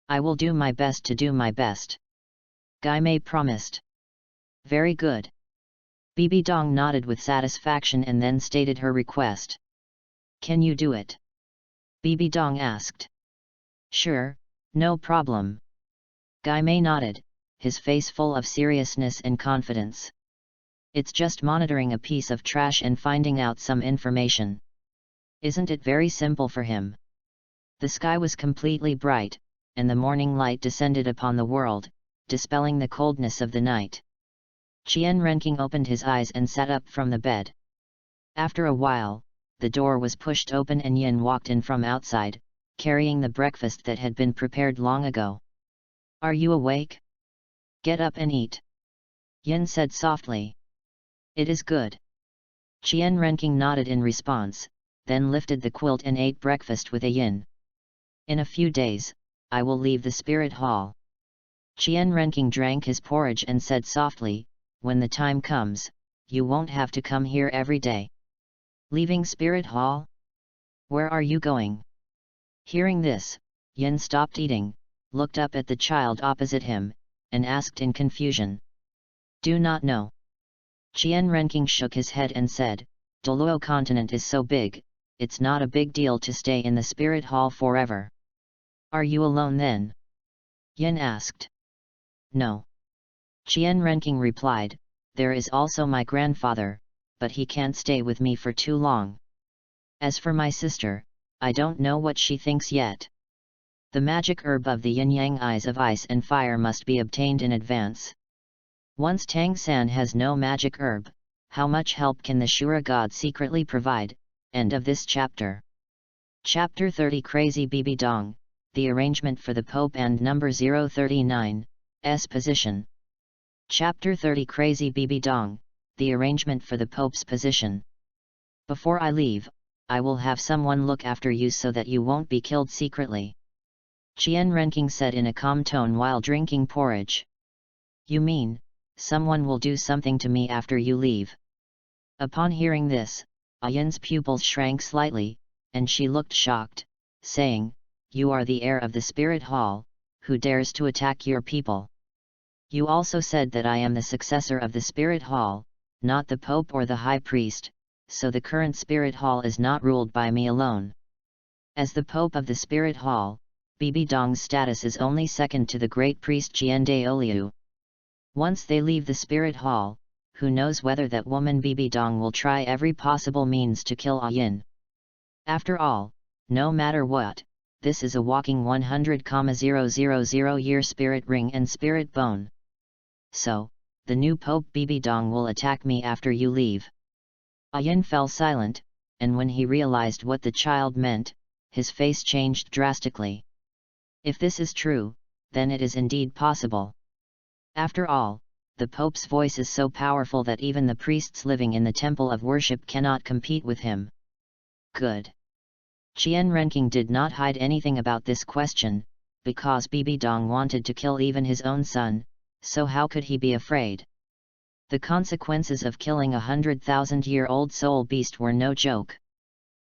I will do my best to do my best. Gai Mei promised. Very good. Bibi Dong nodded with satisfaction and then stated her request. Can you do it? Bibi Dong asked. Sure, no problem. Gai Mei nodded, his face full of seriousness and confidence. It's just monitoring a piece of trash and finding out some information. Isn't it very simple for him? The sky was completely bright, and the morning light descended upon the world, dispelling the coldness of the night. Qian Renqing opened his eyes and sat up from the bed. After a while, the door was pushed open and Yin walked in from outside, carrying the breakfast that had been prepared long ago. Are you awake? Get up and eat. Yin said softly. It is good. Qian Renqing nodded in response, then lifted the quilt and ate breakfast with a Yin. In a few days, I will leave the spirit hall. Qian Renqing drank his porridge and said softly, when the time comes, you won't have to come here every day. Leaving Spirit Hall? Where are you going? Hearing this, Yin stopped eating, looked up at the child opposite him, and asked in confusion. Do not know. Qian Renqing shook his head and said, Douluo continent is so big, it's not a big deal to stay in the spirit hall forever. Are you alone then? Yin asked. No. Qian Renking replied, there is also my grandfather, but he can't stay with me for too long. As for my sister, I don't know what she thinks yet. The magic herb of the yin-yang eyes of ice and fire must be obtained in advance. Once Tang San has no magic herb, how much help can the Shura god secretly provide? End of this chapter. Chapter 30 Crazy Bibi Dong, the arrangement for the Pope and number 039, S position. Chapter 30 Crazy Bibi Dong, the arrangement for the Pope's position. Before I leave, I will have someone look after you so that you won't be killed secretly. Qian Renking said in a calm tone while drinking porridge. You mean, someone will do something to me after you leave? Upon hearing this, Yin's pupils shrank slightly, and she looked shocked, saying, you are the heir of the spirit hall, who dares to attack your people? You also said that I am the successor of the spirit hall, not the Pope or the High Priest, so the current spirit hall is not ruled by me alone. As the Pope of the spirit hall, Bibi Dong's status is only second to the great priest Qian Douluo. Once they leave the spirit hall, who knows whether that woman Bibi Dong will try every possible means to kill Yin. After all, no matter what, this is a walking 100,000 year spirit ring and spirit bone. So, the new Pope Bibi Dong will attack me after you leave. Yin fell silent, and when he realized what the child meant, his face changed drastically. If this is true, then it is indeed possible. After all, the Pope's voice is so powerful that even the priests living in the temple of worship cannot compete with him. Good. Qian Renking did not hide anything about this question, because Bibi Dong wanted to kill even his own son, so how could he be afraid? The consequences of killing a 100,000-year-old soul beast were no joke.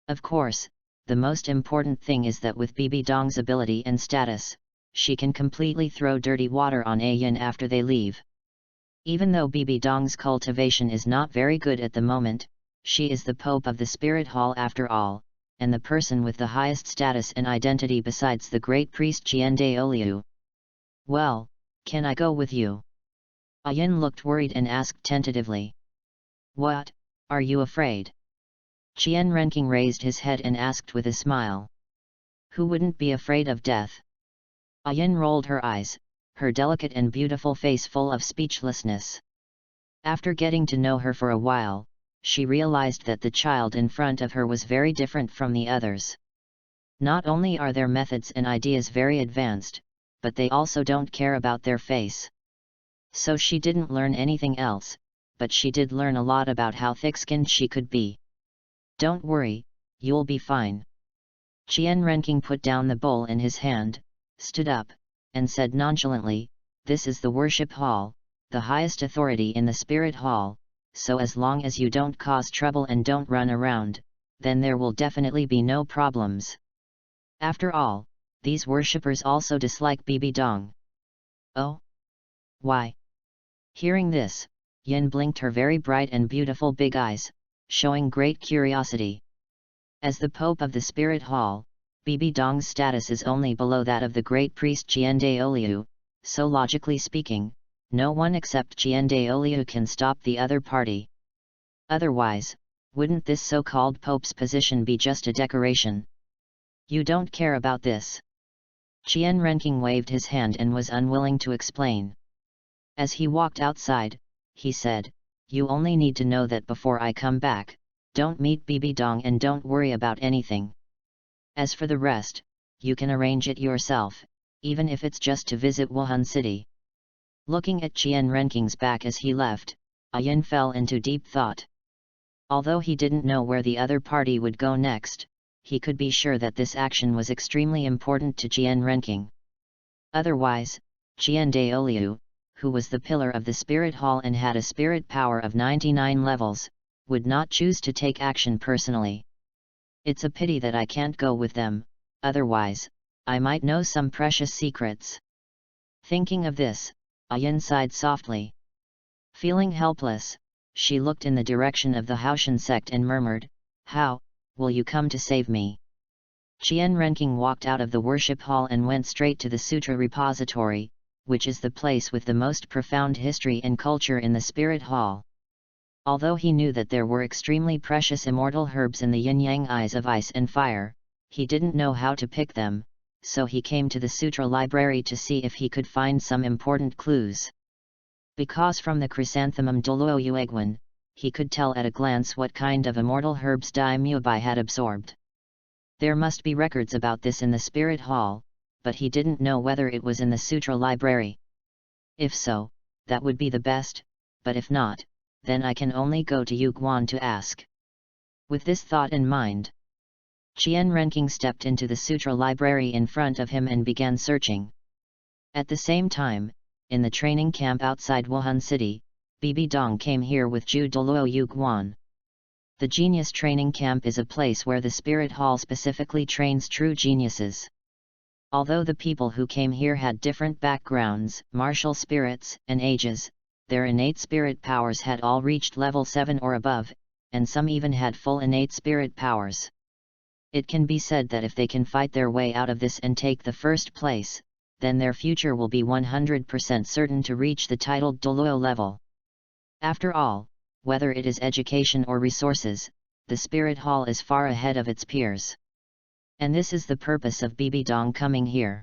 Of course, the most important thing is that with Bibi Dong's ability and status, she can completely throw dirty water on Yin after they leave. Even though Bibi Dong's cultivation is not very good at the moment, she is the Pope of the Spirit Hall after all, and the person with the highest status and identity besides the great priest Qian Douluo. Well, can I go with you? Yin looked worried and asked tentatively. What, are you afraid? Qian Renking raised his head and asked with a smile. Who wouldn't be afraid of death? Yin rolled her eyes, her delicate and beautiful face full of speechlessness. After getting to know her for a while, she realized that the child in front of her was very different from the others. Not only are their methods and ideas very advanced, but they also don't care about their face. So she didn't learn anything else, but she did learn a lot about how thick-skinned she could be. Don't worry, you'll be fine. Qian Renking put down the bowl in his hand, stood up, and said nonchalantly, this is the worship hall, the highest authority in the spirit hall, so as long as you don't cause trouble and don't run around, then there will definitely be no problems. After all, these worshippers also dislike Bibi Dong. Oh? Why? Hearing this, Yin blinked her very bright and beautiful big eyes, showing great curiosity. As the Pope of the Spirit Hall, Bibi Dong's status is only below that of the great priest Qian Douluo, so logically speaking, no one except Qian Douluo can stop the other party. Otherwise, wouldn't this so-called Pope's position be just a decoration? You don't care about this. Qian Renking waved his hand and was unwilling to explain. As he walked outside, he said, you only need to know that before I come back, don't meet Bibi Dong and don't worry about anything. As for the rest, you can arrange it yourself, even if it's just to visit Wuhan City. Looking at Qian Renking's back as he left, Yin fell into deep thought. Although he didn't know where the other party would go next, he could be sure that this action was extremely important to Qian Renking. Otherwise, Qian Douluo, who was the pillar of the spirit hall and had a spirit power of 99 levels, would not choose to take action personally. It's a pity that I can't go with them, otherwise, I might know some precious secrets. Thinking of this, Yin sighed softly. Feeling helpless, she looked in the direction of the Haoshan sect and murmured, how, will you come to save me? Qian Renking walked out of the worship hall and went straight to the Sutra Repository, which is the place with the most profound history and culture in the Spirit Hall. Although he knew that there were extremely precious immortal herbs in the yin-yang eyes of ice and fire, he didn't know how to pick them, so he came to the Sutra Library to see if he could find some important clues. Because from the chrysanthemum Douluo Yuegwan, he could tell at a glance what kind of immortal herbs Dai Mubai had absorbed. There must be records about this in the Spirit Hall, but he didn't know whether it was in the Sutra Library. If so, that would be the best, but if not, then I can only go to Yuguan to ask. With this thought in mind, Qian Renking stepped into the Sutra Library in front of him and began searching. At the same time, in the training camp outside Wuhan City, Bibi Dong came here with Zhu Douluo Yuguan. The Genius Training Camp is a place where the Spirit Hall specifically trains true geniuses. Although the people who came here had different backgrounds, martial spirits, and ages, their innate spirit powers had all reached level 7 or above, and some even had full innate spirit powers. It can be said that if they can fight their way out of this and take the first place, then their future will be 100% certain to reach the titled Douluo level. After all, whether it is education or resources, the Spirit Hall is far ahead of its peers. And this is the purpose of Bibi Dong coming here.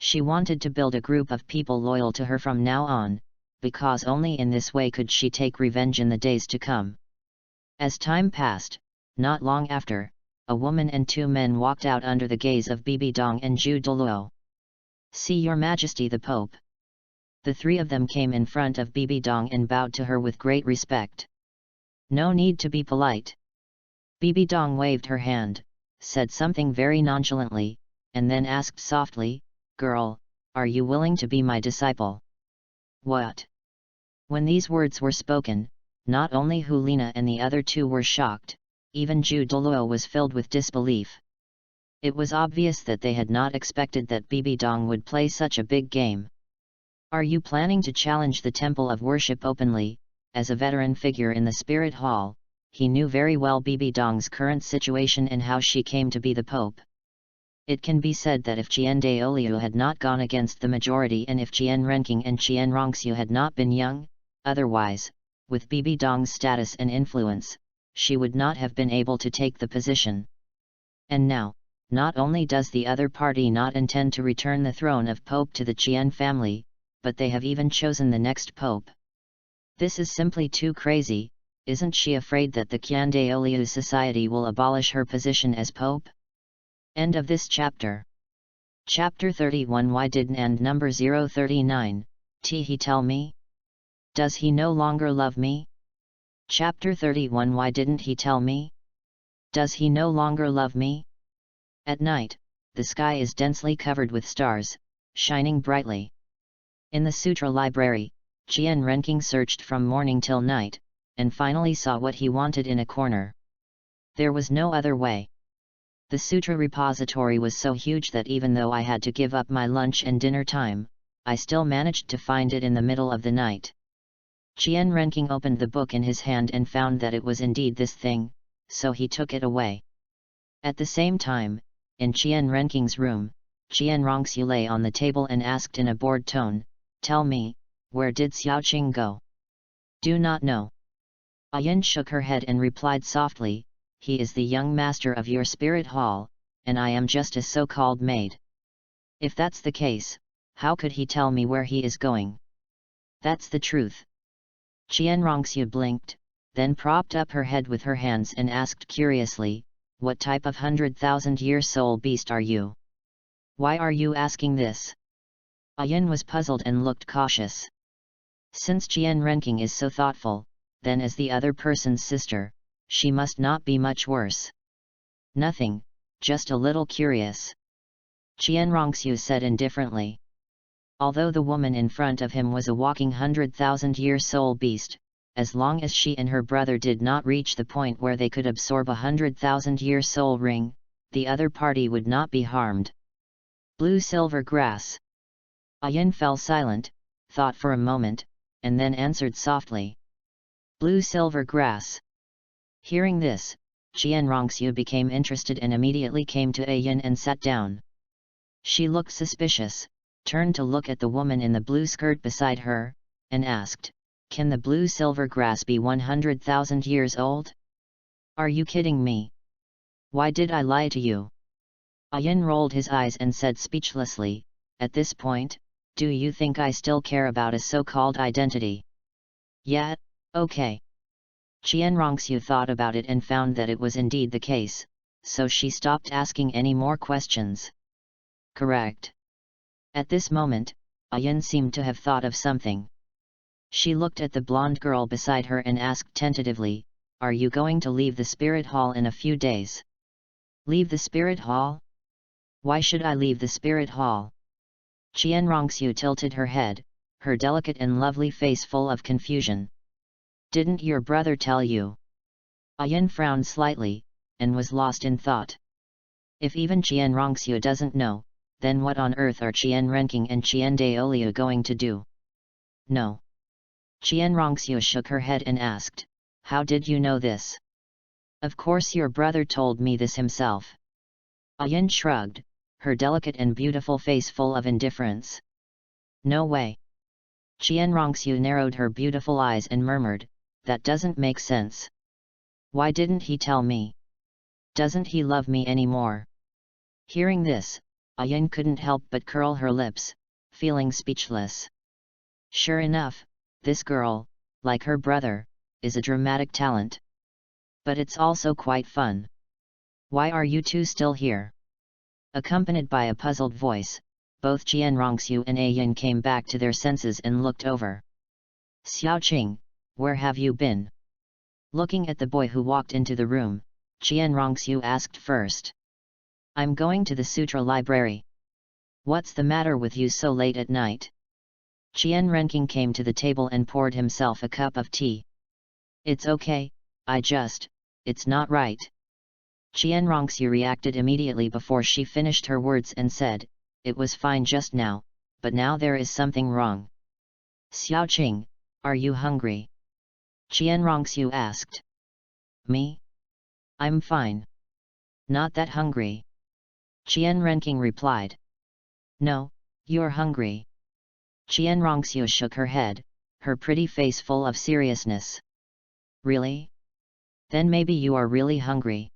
She wanted to build a group of people loyal to her from now on, because only in this way could she take revenge in the days to come. As time passed, not long after, a woman and 2 men walked out under the gaze of Bibi Dong and Zhu Douluo. "See Your Majesty the Pope." The 3 of them came in front of Bibi Dong and bowed to her with great respect. "No need to be polite." Bibi Dong waved her hand, said something very nonchalantly, and then asked softly, "Girl, are you willing to be my disciple?" "What?" When these words were spoken, not only Hulina and the other 2 were shocked, even Zhu Douluo was filled with disbelief. It was obvious that they had not expected that Bibi Dong would play such a big game. "Are you planning to challenge the Temple of Worship openly?" As a veteran figure in the Spirit Hall, he knew very well Bibi Dong's current situation and how she came to be the Pope. It can be said that if Qian Daoliu had not gone against the majority and if Qian Renking and Qian Renxue had not been young, otherwise, with Bibi Dong's status and influence, she would not have been able to take the position. And now, not only does the other party not intend to return the throne of Pope to the Qian family, but they have even chosen the next Pope. This is simply too crazy. Isn't she afraid that the Qian Daoliu society will abolish her position as Pope? End of this chapter. Chapter 31. Why didn't and number 039, he tell me? Does he no longer love me? Chapter 31. Why didn't he tell me? Does he no longer love me? At night, the sky is densely covered with stars, shining brightly. In the Sutra Library, Qian Renking searched from morning till night, and finally saw what he wanted in a corner. There was no other way. The Sutra Repository was so huge that even though I had to give up my lunch and dinner time, I still managed to find it in the middle of the night. Qian Renking opened the book in his hand and found that it was indeed this thing, so he took it away. At the same time, in Qian Renking's room, Qian Renxue lay on the table and asked in a bored tone, "Tell me, where did Xiaoqing go?" "Do not know." Ayin shook her head and replied softly, "He is the young master of your Spirit Hall, and I am just a so-called maid." "If that's the case, how could he tell me where he is going?" "That's the truth." Qian Renxue blinked, then propped up her head with her hands and asked curiously, "What type of 100,000-year soul beast are you? Why are you asking this?" Ayin was puzzled and looked cautious. Since Qian Renking is so thoughtful, then as the other person's sister, she must not be much worse. "Nothing, just a little curious," Qian Renxue said indifferently. Although the woman in front of him was a walking 100,000-year soul beast, as long as she and her brother did not reach the point where they could absorb a 100,000-year soul ring, the other party would not be harmed. "Blue-silver grass." Ayin fell silent, thought for a moment, and then answered softly, "Blue-silver grass." Hearing this, Qian Renxue became interested and immediately came to Ayin and sat down. She looked suspicious, turned to look at the woman in the blue skirt beside her, and asked, "Can the blue silver grass be 100,000 years old? Are you kidding me? Why did I lie to you?" Ayin rolled his eyes and said speechlessly, "At this point, do you think I still care about a so-called identity?" "Yeah, okay." Qian Renxue thought about it and found that it was indeed the case, so she stopped asking any more questions. "Correct." At this moment, Ayin seemed to have thought of something. She looked at the blonde girl beside her and asked tentatively, "Are you going to leave the spirit hall in a few days?" "Leave the spirit hall? Why should I leave the spirit hall?" Qian Renxue tilted her head, her delicate and lovely face full of confusion. "Didn't your brother tell you?" Ayin frowned slightly, and was lost in thought. If even Qian Renxue doesn't know, then what on earth are Qian Renqing and Qian Douluo going to do? "No." Qian Renxue shook her head and asked, "How did you know this?" "Of course your brother told me this himself." Ayin shrugged, her delicate and beautiful face full of indifference. "No way." Qian Renxue narrowed her beautiful eyes and murmured, "That doesn't make sense. Why didn't he tell me? Doesn't he love me anymore?" Hearing this, Ayin couldn't help but curl her lips, feeling speechless. Sure enough, this girl, like her brother, is a dramatic talent. But it's also quite fun. "Why are you two still here?" Accompanied by a puzzled voice, both Qian Renxue and Ayin came back to their senses and looked over. "Xiaoqing, where have you been?" Looking at the boy who walked into the room, Qian Renxue asked first. "I'm going to the sutra library." "What's the matter with you so late at night?" Qian Renqing came to the table and poured himself a cup of tea. "It's okay, it's not right." Qian Renxue reacted immediately before she finished her words and said, "It was fine just now, but now there is something wrong." "Xiaoqing, are you hungry?" Qian Renxue asked. "Me? I'm fine. Not that hungry." Qian Renqing replied. "No, you're hungry." Qian Renxue shook her head, her pretty face full of seriousness. "Really? Then maybe you are really hungry."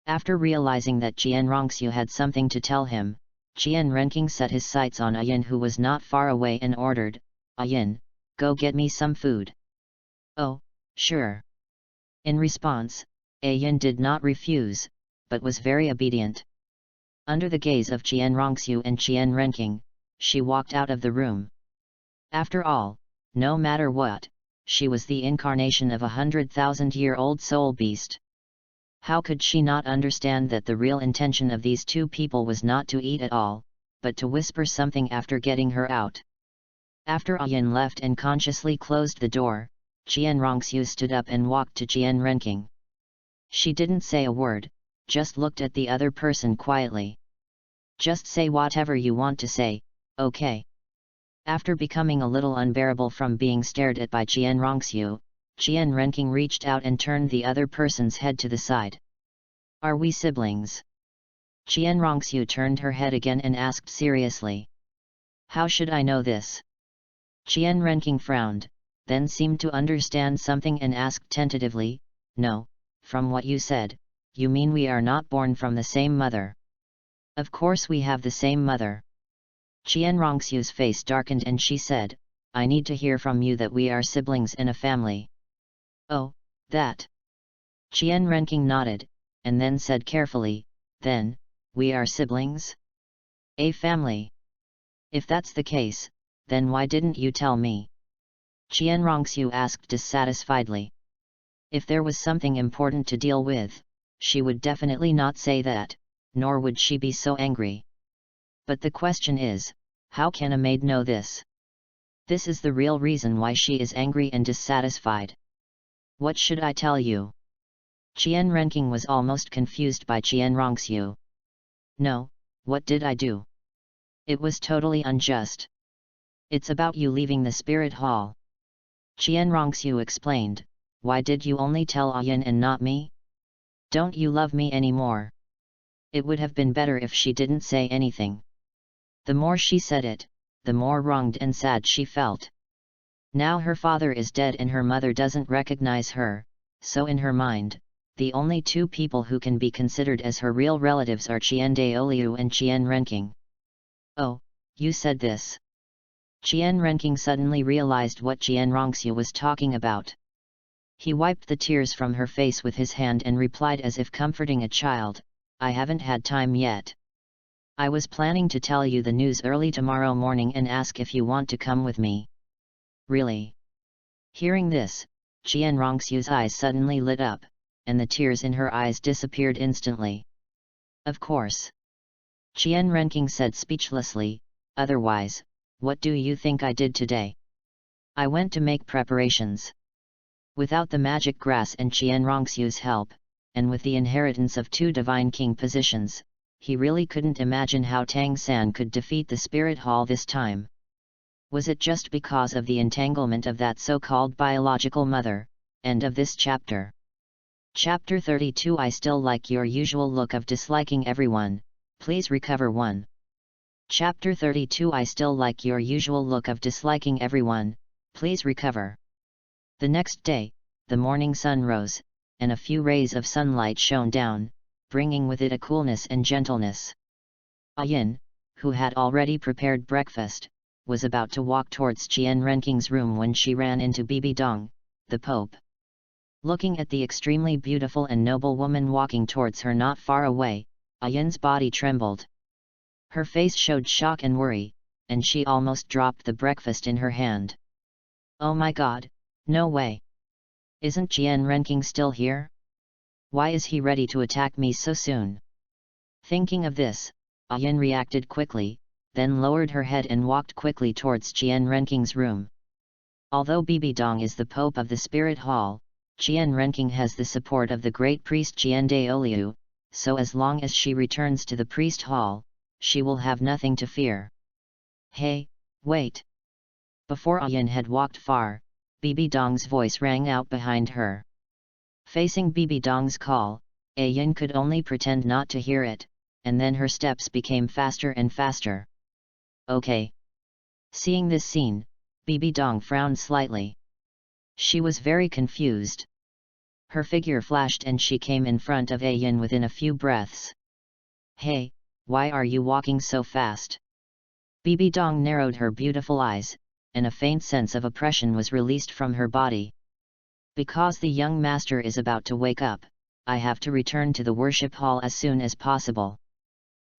After realizing that Qian Renxue had something to tell him, Qian Renqing set his sights on Ayin, who was not far away, and ordered, "Ayin, go get me some food." "Oh, sure." In response, Ayin did not refuse, but was very obedient. Under the gaze of Qian Renxue and Qian Renqing, she walked out of the room. After all, no matter what, she was the incarnation of 100,000-year-old soul beast. How could she not understand that the real intention of these two people was not to eat at all, but to whisper something after getting her out? After Ayin left and consciously closed the door, Qian Renxue stood up and walked to Qian Renqing. She didn't say a word, just looked at the other person quietly. "Just say whatever you want to say, okay?" After becoming a little unbearable from being stared at by Qian Renxue, Qian Renqing reached out and turned the other person's head to the side. "Are we siblings?" Qian Renxue turned her head again and asked seriously. "How should I know this?" Qian Renqing frowned, then seemed to understand something and asked tentatively, "No, from what you said, you mean we are not born from the same mother?" "Of course we have the same mother." Qian Renxue's face darkened and she said, "I need to hear from you that we are siblings in a family." "Oh, that." Qian Renqing nodded, and then said carefully, "Then, we are siblings? A family? If that's the case, then why didn't you tell me?" Qian Renxue asked dissatisfiedly. If there was something important to deal with, she would definitely not say that, nor would she be so angry. But the question is, how can a maid know this? This is the real reason why she is angry and dissatisfied. "What should I tell you?" Qian Renqing was almost confused by Qian Renxue. "No, what did I do? It was totally unjust. It's about you leaving the spirit hall." Qian Renxue explained, "Why did you only tell Ayin and not me?" Don't you love me anymore? It would have been better if she didn't say anything. The more she said it, the more wronged and sad she felt. Now her father is dead and her mother doesn't recognize her, so in her mind, the only two people who can be considered as her real relatives are Qian Douluo and Qian Renxing. Oh, you said this. Qian Renxing suddenly realized what Qian Renxue was talking about. He wiped the tears from her face with his hand and replied as if comforting a child, I haven't had time yet. I was planning to tell you the news early tomorrow morning and ask if you want to come with me. Really? Hearing this, Qian Renxue's eyes suddenly lit up, and the tears in her eyes disappeared instantly. Of course. Qian Renxing said speechlessly, otherwise, what do you think I did today? I went to make preparations. Without the magic grass and Qian Renxue's help, and with the inheritance of 2 divine king positions, he really couldn't imagine how Tang San could defeat the Spirit Hall this time. Was it just because of the entanglement of that so-called biological mother? End of this chapter. Chapter 32 I still like your usual look of disliking everyone, please recover 1. Chapter 32 I still like your usual look of disliking everyone, please recover. The next day, the morning sun rose, and a few rays of sunlight shone down, bringing with it a coolness and gentleness. Qian, who had already prepared breakfast, was about to walk towards Qian Renxing's room when she ran into Bibi Dong, the Pope. Looking at the extremely beautiful and noble woman walking towards her not far away, Qian's body trembled. Her face showed shock and worry, and she almost dropped the breakfast in her hand. Oh my God, no way! Isn't Qian Renxing still here? Why is he ready to attack me so soon? Thinking of this, Qian reacted quickly, then lowered her head and walked quickly towards Qian Renxing's room. Although Bibi Dong is the Pope of the Spirit Hall, Qian Renxing has the support of the great priest Qian Douluo, so as long as she returns to the priest hall, she will have nothing to fear. Hey, wait! Before Qian had walked far, Bibi Dong's voice rang out behind her. Facing Bibi Dong's call, Qian could only pretend not to hear it, and then her steps became faster and faster. Okay. Seeing this scene, Bibi Dong frowned slightly. She was very confused. Her figure flashed and she came in front of Qian within a few breaths. Hey, why are you walking so fast? Bibi Dong narrowed her beautiful eyes, and a faint sense of oppression was released from her body. Because the young master is about to wake up, I have to return to the worship hall as soon as possible.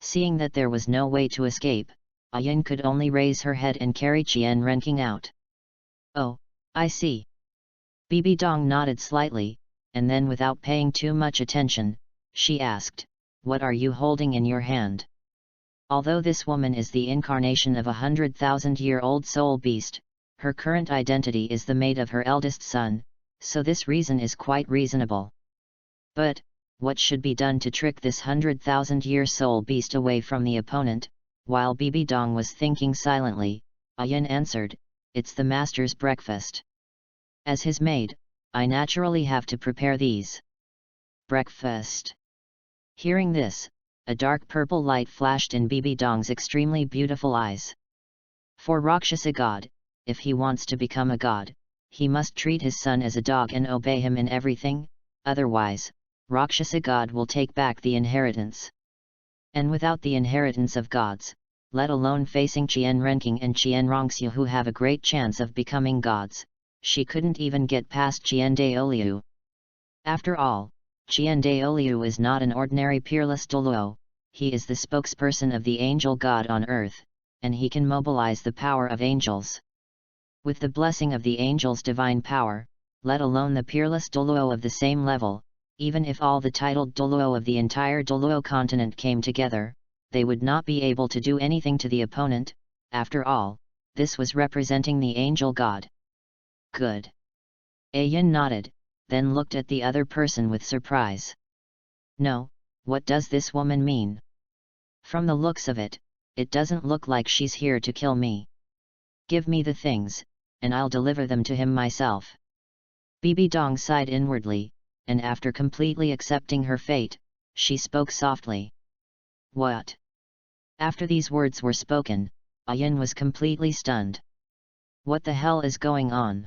Seeing that there was no way to escape, Qian could only raise her head and carry Qian Renxing out. Oh, I see. Bibi Dong nodded slightly, and then without paying too much attention, she asked, what are you holding in your hand? Although this woman is the incarnation of a 100,000-year-old soul beast, her current identity is the maid of her eldest son, so this reason is quite reasonable. But, what should be done to trick this 100,000-year soul beast away from the opponent? While Bibi Dong was thinking silently, Qian answered, it's the master's breakfast. As his maid, I naturally have to prepare these. Breakfast. Hearing this, a dark purple light flashed in Bibi Dong's extremely beautiful eyes. For Rakshasa god, if he wants to become a god, he must treat his son as a dog and obey him in everything, otherwise, Rakshasa god will take back the inheritance. And without the inheritance of gods, let alone facing Qian Renxing and Qian Renxue who have a great chance of becoming gods, she couldn't even get past Qian Douluo. After all, Qian Douluo is not an ordinary peerless Douluo, he is the spokesperson of the angel god on earth, and he can mobilize the power of angels. With the blessing of the angels' divine power, let alone the peerless Douluo of the same level, even if all the titled Douluo of the entire Douluo continent came together, they would not be able to do anything to the opponent. After all, this was representing the angel god. Good. Qian nodded, then looked at the other person with surprise. No, what does this woman mean? From the looks of it, it doesn't look like she's here to kill me. Give me the things, and I'll deliver them to him myself. Bibi Dong sighed inwardly, and after completely accepting her fate, she spoke softly. "What?" After these words were spoken, Qian was completely stunned. What the hell is going on?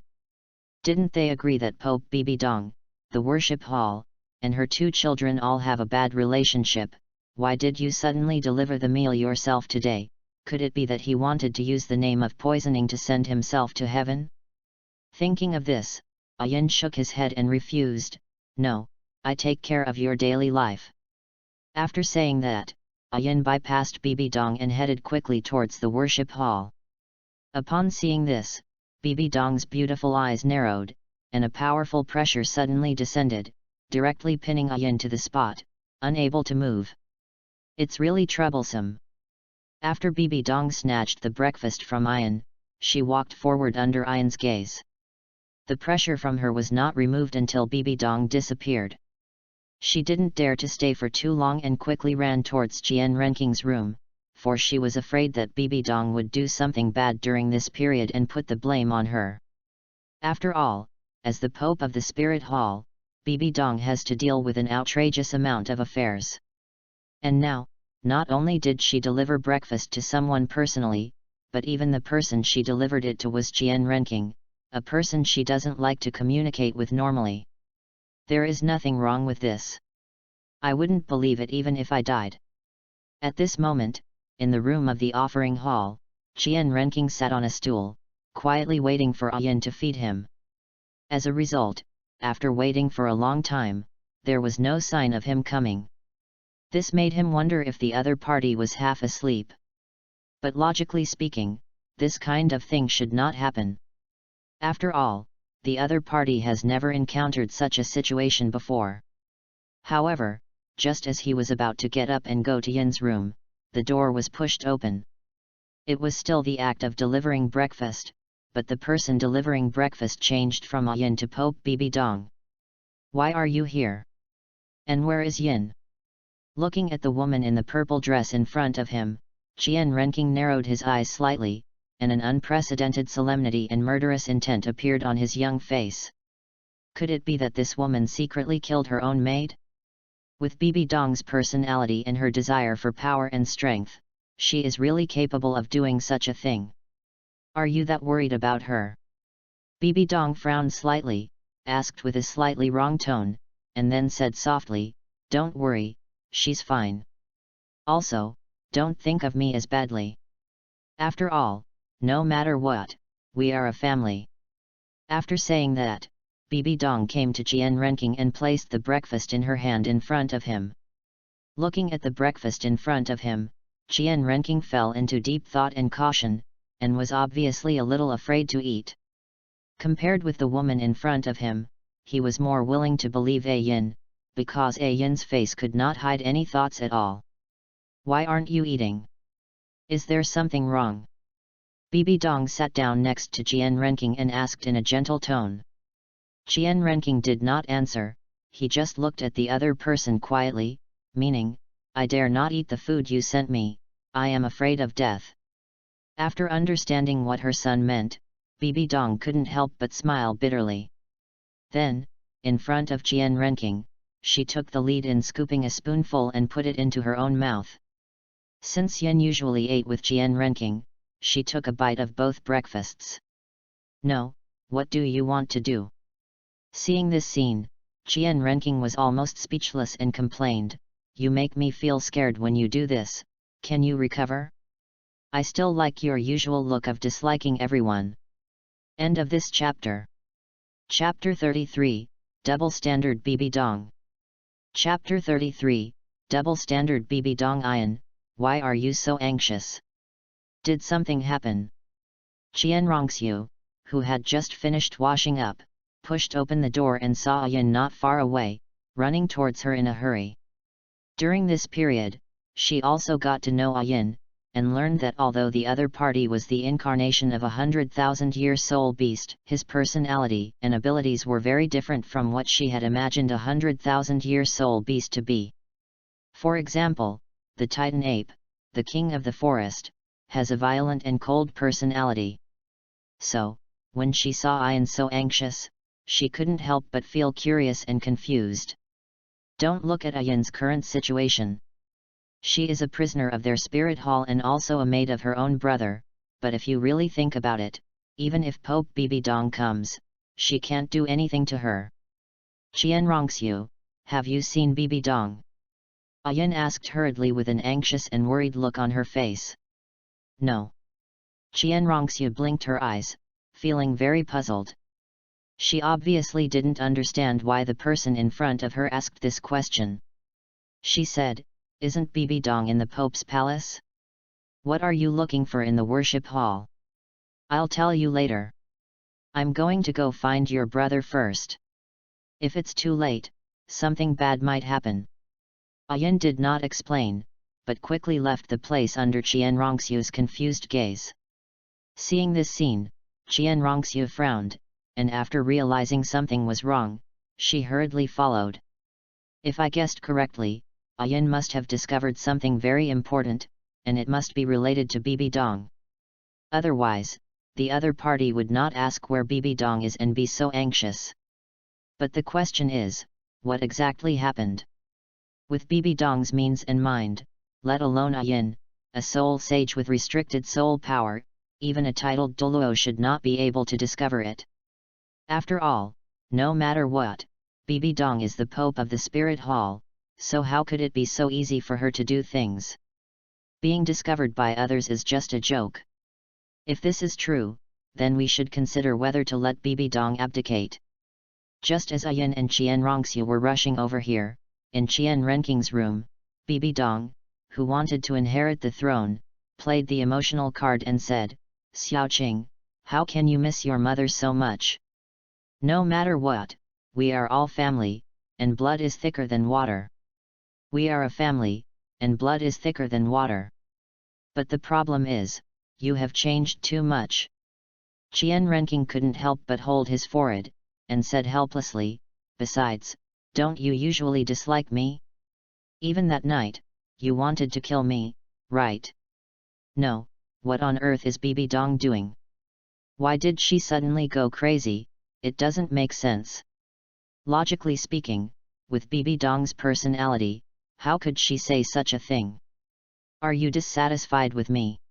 Didn't they agree that Pope Bibi Dong, the worship hall, and her 2 children all have a bad relationship? Why did you suddenly deliver the meal yourself today? Could it be that he wanted to use the name of poisoning to send himself to heaven? Thinking of this, Qian shook his head and refused. "No, I take care of your daily life." After saying that, Qian bypassed Bibi Dong and headed quickly towards the worship hall. Upon seeing this, Bibi Dong's beautiful eyes narrowed, and a powerful pressure suddenly descended, directly pinning Qian to the spot, unable to move. "It's really troublesome." After Bibi Dong snatched the breakfast from Qian, she walked forward under Qian's gaze. The pressure from her was not removed until Bibi Dong disappeared. She didn't dare to stay for too long and quickly ran towards Qian Renqing's room, for she was afraid that Bibi Dong would do something bad during this period and put the blame on her. After all, as the Pope of the Spirit Hall, Bibi Dong has to deal with an outrageous amount of affairs. And now, not only did she deliver breakfast to someone personally, but even the person she delivered it to was Qian Renqing, a person she doesn't like to communicate with normally. There is nothing wrong with this. I wouldn't believe it even if I died. At this moment, in the room of the offering hall, Qian Renqing sat on a stool, quietly waiting for Qian to feed him. As a result, after waiting for a long time, there was no sign of him coming. This made him wonder if the other party was half asleep. But logically speaking, this kind of thing should not happen. After all, the other party has never encountered such a situation before. However, just as he was about to get up and go to Yin's room, the door was pushed open. It was still the act of delivering breakfast, but the person delivering breakfast changed from Yin to Pope Bibi Dong. "Why are you here? And where is Yin?" Looking at the woman in the purple dress in front of him, Qian Renqing narrowed his eyes slightly, and an unprecedented solemnity and murderous intent appeared on his young face. Could it be that this woman secretly killed her own maid? With Bibi Dong's personality and her desire for power and strength, she is really capable of doing such a thing. Are you that worried about her? Bibi Dong frowned slightly, asked with a slightly wrong tone, and then said softly, "Don't worry, she's fine. Also, don't think of me as badly. After all, no matter what, we are a family." After saying that, Bibi Dong came to Qian Renqing and placed the breakfast in her hand in front of him. Looking at the breakfast in front of him, Qian Renqing fell into deep thought and caution, and was obviously a little afraid to eat. Compared with the woman in front of him, he was more willing to believe Yin, because Yin's face could not hide any thoughts at all. "Why aren't you eating? Is there something wrong?" Bibi Dong sat down next to Qian Renqing and asked in a gentle tone. Qian Renqing did not answer, he just looked at the other person quietly, meaning, "I dare not eat the food you sent me, I am afraid of death." After understanding what her son meant, Bibi Dong couldn't help but smile bitterly. Then, in front of Qian Renqing, she took the lead in scooping a spoonful and put it into her own mouth. Since Yin usually ate with Qian Renqing, she took a bite of both breakfasts. "No, what do you want to do?" Seeing this scene, Qian Renqing was almost speechless and complained, "You make me feel scared when you do this, can you recover? I still like your usual look of disliking everyone." End of this chapter. Chapter 33, Double Standard Bibi Dong. Chapter 33, Double Standard Bibi Dong. Qian, why are you so anxious? Did something happen? Qian Renxue, who had just finished washing up, pushed open the door and saw Yin not far away, running towards her in a hurry. During this period, she also got to know Yin, and learned that although the other party was the incarnation of a 100,000-year soul beast, his personality and abilities were very different from what she had imagined a 100,000-year soul beast to be. For example, the Titan ape, the king of the forest, has a violent and cold personality. So, when she saw Yin so anxious, she couldn't help but feel curious and confused. Don't look at Ayan's current situation. She is a prisoner of their spirit hall and also a maid of her own brother, but if you really think about it, even if Pope Bibi Dong comes, she can't do anything to her. Qian Renxue, have you seen Bibi Dong? Ayan asked hurriedly with an anxious and worried look on her face. No. Qian Renxue blinked her eyes, feeling very puzzled. She obviously didn't understand why the person in front of her asked this question. She said, "Isn't Bibi Dong in the Pope's palace? What are you looking for in the worship hall? I'll tell you later. I'm going to go find your brother first. If it's too late, something bad might happen." Ayan did not explain, but quickly left the place under Qian Renxue's confused gaze. Seeing this scene, Qian Renxue frowned, and after realizing something was wrong, she hurriedly followed. If I guessed correctly, Ayan must have discovered something very important, and it must be related to Bibi Dong. Otherwise, the other party would not ask where Bibi Dong is and be so anxious. But the question is, what exactly happened? With Bibi Dong's means and mind, let alone Ayan, a soul sage with restricted soul power, even a titled Douluo should not be able to discover it. After all, no matter what, Bibi Dong is the Pope of the Spirit Hall, so how could it be so easy for her to do things? Being discovered by others is just a joke. If this is true, then we should consider whether to let Bibi Dong abdicate. Just as Ayan and Qian Renxue were rushing over here, in Qian Renking's room, Bibi Dong, who wanted to inherit the throne, played the emotional card and said, "Xiaoqing, how can you miss your mother so much? No matter what, we are all family, and blood is thicker than water. We are a family, and blood is thicker than water. But the problem is, you have changed too much." Qian Renking couldn't help but hold his forehead, and said helplessly, "Besides, don't you usually dislike me? Even that night, you wanted to kill me, right? No, what on earth is Bibi Dong doing? Why did she suddenly go crazy? It doesn't make sense. Logically speaking, with Bibi Dong's personality, how could she say such a thing? Are you dissatisfied with me?"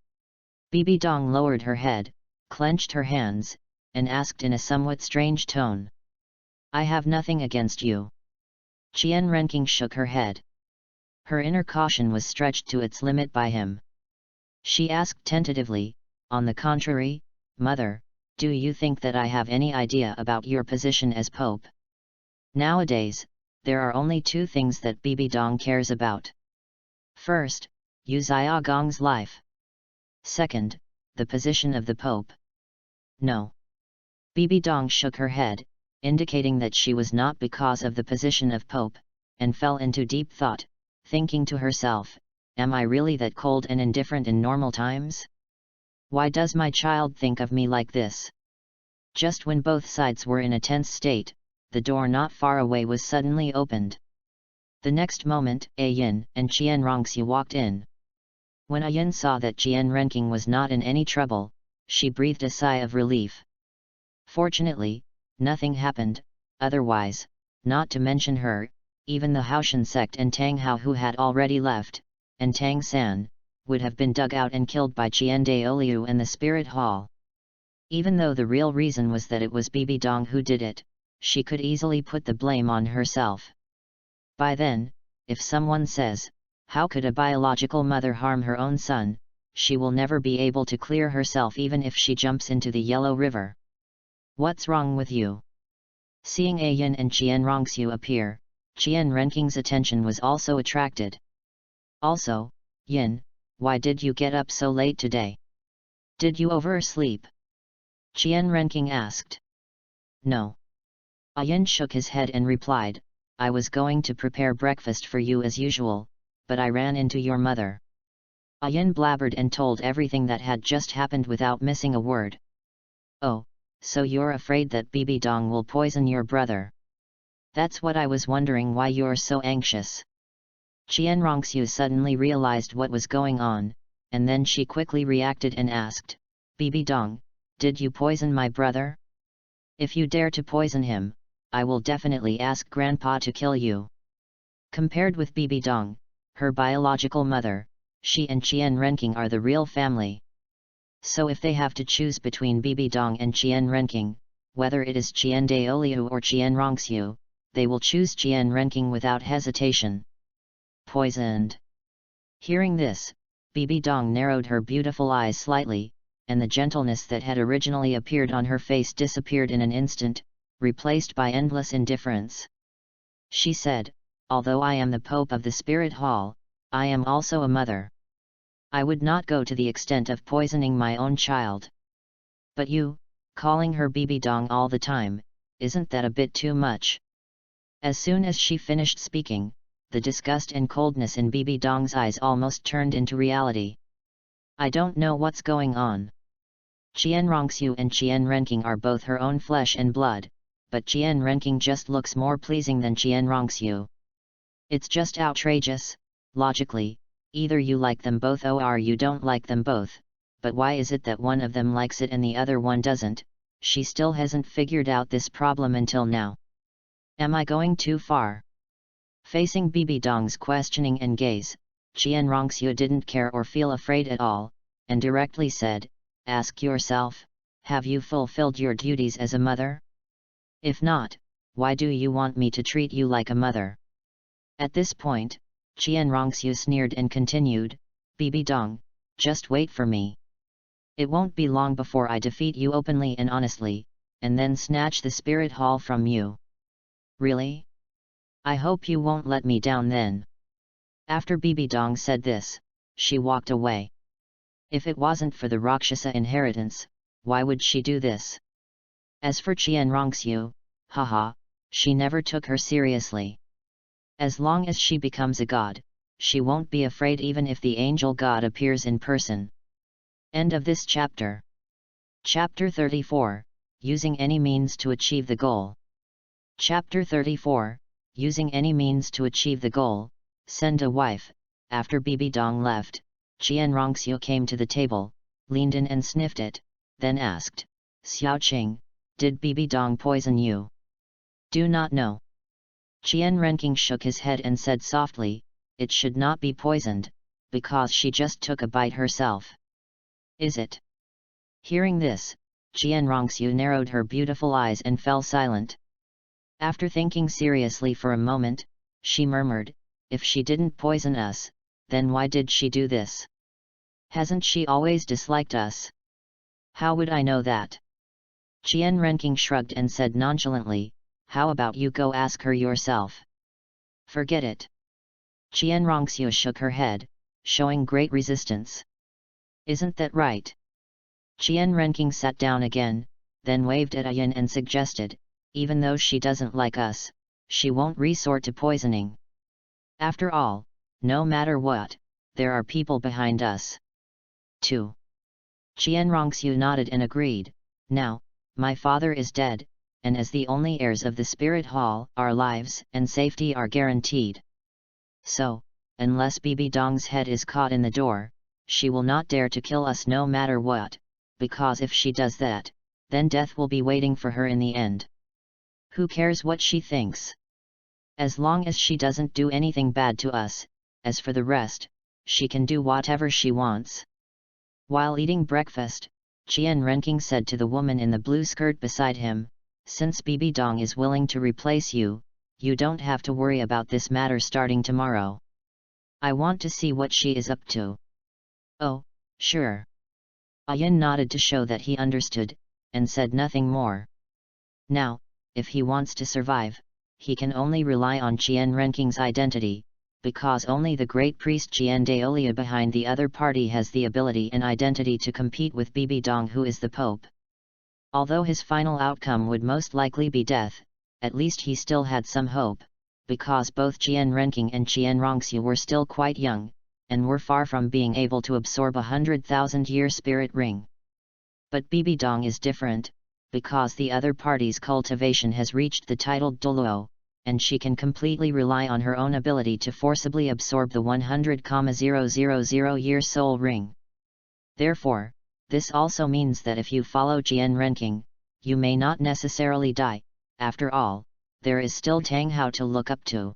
Bibi Dong lowered her head, clenched her hands, and asked in a somewhat strange tone. "I have nothing against you." Qian Renking shook her head. Her inner caution was stretched to its limit by him. She asked tentatively, "On the contrary, Mother, do you think that I have any idea about your position as Pope? Nowadays, there are only two things that Bibi Dong cares about. First, Yu Xiaogong's life. Second, the position of the Pope. No." Bibi Dong shook her head, indicating that she was not because of the position of Pope, and fell into deep thought, thinking to herself, "Am I really that cold and indifferent in normal times? Why does my child think of me like this?" Just when both sides were in a tense state, the door not far away was suddenly opened. The next moment, Ayan and Qian Renxue walked in. When Ayan saw that Qian Renking was not in any trouble, she breathed a sigh of relief. Fortunately, nothing happened, otherwise, not to mention her, even the Haoshan sect and Tang Hao who had already left, and Tang San, would have been dug out and killed by Qian Daoliu and the Spirit Hall. Even though the real reason was that it was Bibi Dong who did it, she could easily put the blame on herself. By then, if someone says, "How could a biological mother harm her own son?" she will never be able to clear herself even if she jumps into the Yellow River. "What's wrong with you?" Seeing Ayan and Qian Renxue appear, Qian Renking's attention was also attracted. "Also, Yin, why did you get up so late today? Did you oversleep?" Qian Renking asked. "No." Ayan shook his head and replied, "I was going to prepare breakfast for you as usual, but I ran into your mother." Ayan blabbered and told everything that had just happened without missing a word. "Oh, so you're afraid that Bibi Dong will poison your brother? That's what I was wondering, why you're so anxious." Qian Renxue suddenly realized what was going on, and then she quickly reacted and asked, "Bibi Dong, did you poison my brother?" If you dare to poison him, I will definitely ask Grandpa to kill you. Compared with Bibi Dong, her biological mother, she and Qian Renqing are the real family. So if they have to choose between Bibi Dong and Qian Renqing, whether it is Qian Daoliu or Qian Renxue, they will choose Qian Renqing without hesitation. Poisoned. Hearing this, Bibi Dong narrowed her beautiful eyes slightly, and the gentleness that had originally appeared on her face disappeared in an instant, replaced by endless indifference. She said, "Although I am the Pope of the Spirit Hall, I am also a mother. I would not go to the extent of poisoning my own child. But you, calling her Bibi Dong all the time, isn't that a bit too much?" As soon as she finished speaking, the disgust and coldness in Bibi Dong's eyes almost turned into reality. "I don't know what's going on. Qian Renxue and Qian Renqing are both her own flesh and blood, but Qian Renqing just looks more pleasing than Qian Renxue. It's just outrageous. Logically, either you like them both or you don't like them both, but why is it that one of them likes it and the other one doesn't?" She still hasn't figured out this problem until now. Am I going too far? Facing Bibi Dong's questioning and gaze, Qian Renxue didn't care or feel afraid at all, and directly said, "Ask yourself, have you fulfilled your duties as a mother? If not, why do you want me to treat you like a mother?" At this point, Qian Renxue sneered and continued, "Bibi Dong, just wait for me. It won't be long before I defeat you openly and honestly, and then snatch the spirit hall from you." "Really? I hope you won't let me down then." After Bibi Dong said this, she walked away. If it wasn't for the Rakshasa inheritance, why would she do this? As for Qian Renxue, haha, she never took her seriously. As long as she becomes a god, she won't be afraid even if the angel god appears in person. End of this chapter. Chapter 34, Using any means to achieve the goal. Chapter 34, Using any means to achieve the goal. Send a wife. After Bibi Dong left, Qian Renxue came to the table, leaned in and sniffed it, then asked, "Xiao Qing, did Bibi Dong poison you?" "Do not know." Qian Renqing shook his head and said softly, "It should not be poisoned, because she just took a bite herself." "Is it?" Hearing this, Qian Renxue narrowed her beautiful eyes and fell silent. After thinking seriously for a moment, she murmured, "If she didn't poison us, then why did she do this? Hasn't she always disliked us?" "How would I know that?" Qian Renqing shrugged and said nonchalantly, "How about you go ask her yourself?" "Forget it." Qian Renxue shook her head, showing great resistance. "Isn't that right?" Qian Renqing sat down again, then waved at Ayan and suggested, "Even though she doesn't like us, she won't resort to poisoning. After all, no matter what, there are people behind us." 2. Qian Renxue nodded and agreed. "Now, my father is dead, and as the only heirs of the Spirit Hall, our lives and safety are guaranteed. So, unless Bibi Dong's head is caught in the door, she will not dare to kill us no matter what, because if she does that, then death will be waiting for her in the end. Who cares what she thinks? As long as she doesn't do anything bad to us, as for the rest, she can do whatever she wants." While eating breakfast, Qian Renqing said to the woman in the blue skirt beside him, "Since Bibi Dong is willing to replace you, you don't have to worry about this matter starting tomorrow. I want to see what she is up to." "Oh, sure." Ayan nodded to show that he understood, and said nothing more. Now, if he wants to survive, he can only rely on Qian Renqing's identity, because only the great priest Qian Daoliu behind the other party has the ability and identity to compete with Bibi Dong, who is the Pope. Although his final outcome would most likely be death, at least he still had some hope, because both Qian Renqing and Qian Renxue were still quite young, and were far from being able to absorb 100,000-year spirit ring. But Bibi Dong is different, because the other party's cultivation has reached the titled Douluo, and she can completely rely on her own ability to forcibly absorb the 100,000-year soul ring. Therefore, this also means that if you follow Qian Renqing, you may not necessarily die, after all, there is still Tang Hao to look up to.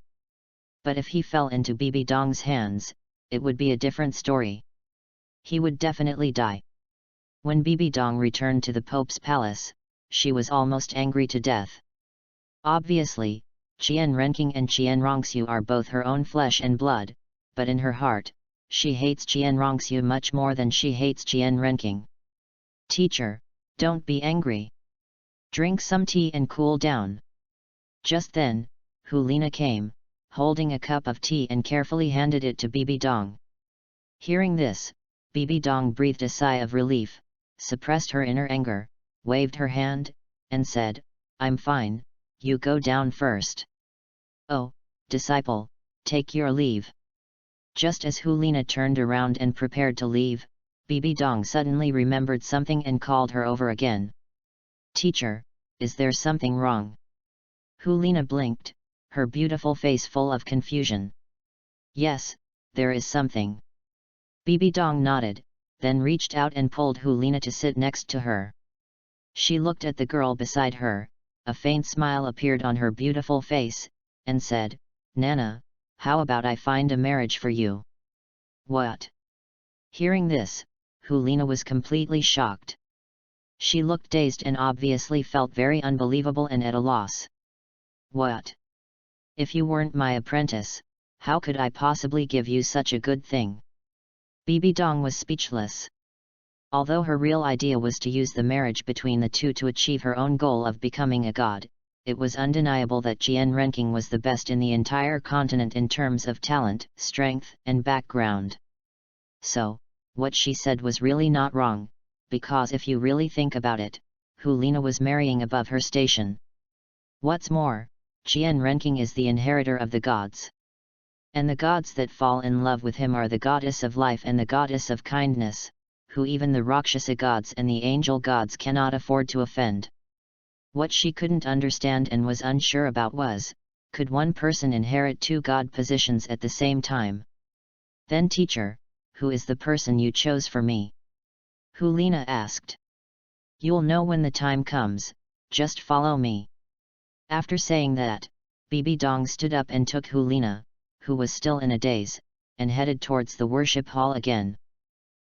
But if he fell into Bibi Dong's hands, it would be a different story. He would definitely die. When Bibi Dong returned to the Pope's palace, she was almost angry to death. Obviously, Qian Renqing and Qian Renxue are both her own flesh and blood, but in her heart, she hates Qian Renxue much more than she hates Qian Renqing. Teacher, don't be angry. Drink some tea and cool down. Just then, Hulina came, holding a cup of tea and carefully handed it to Bibi Dong. Hearing this, Bibi Dong breathed a sigh of relief, suppressed her inner anger, waved her hand, and said, I'm fine, you go down first. Oh, disciple, take your leave. Just as Hulina turned around and prepared to leave, Bibi Dong suddenly remembered something and called her over again. Teacher, is there something wrong? Hulina blinked, her beautiful face full of confusion. Yes, there is something. Bibi Dong nodded, then reached out and pulled Hulina to sit next to her. She looked at the girl beside her, a faint smile appeared on her beautiful face, and said, Nana, how about I find a marriage for you? What? Hearing this, Hulina was completely shocked. She looked dazed and obviously felt very unbelievable and at a loss. What? If you weren't my apprentice, how could I possibly give you such a good thing? Bibi Dong was speechless. Although her real idea was to use the marriage between the two to achieve her own goal of becoming a god, it was undeniable that Qian Renqing was the best in the entire continent in terms of talent, strength, and background. So, what she said was really not wrong, because if you really think about it, Hulina was marrying above her station. What's more, Qian Renqing is the inheritor of the gods. And the gods that fall in love with him are the goddess of life and the goddess of kindness, who even the Rakshasa gods and the angel gods cannot afford to offend. What she couldn't understand and was unsure about was, could one person inherit two god positions at the same time? Then teacher, who is the person you chose for me? Hulina asked. You'll know when the time comes, just follow me. After saying that, Bibi Dong stood up and took Hulina, who was still in a daze, and headed towards the worship hall again.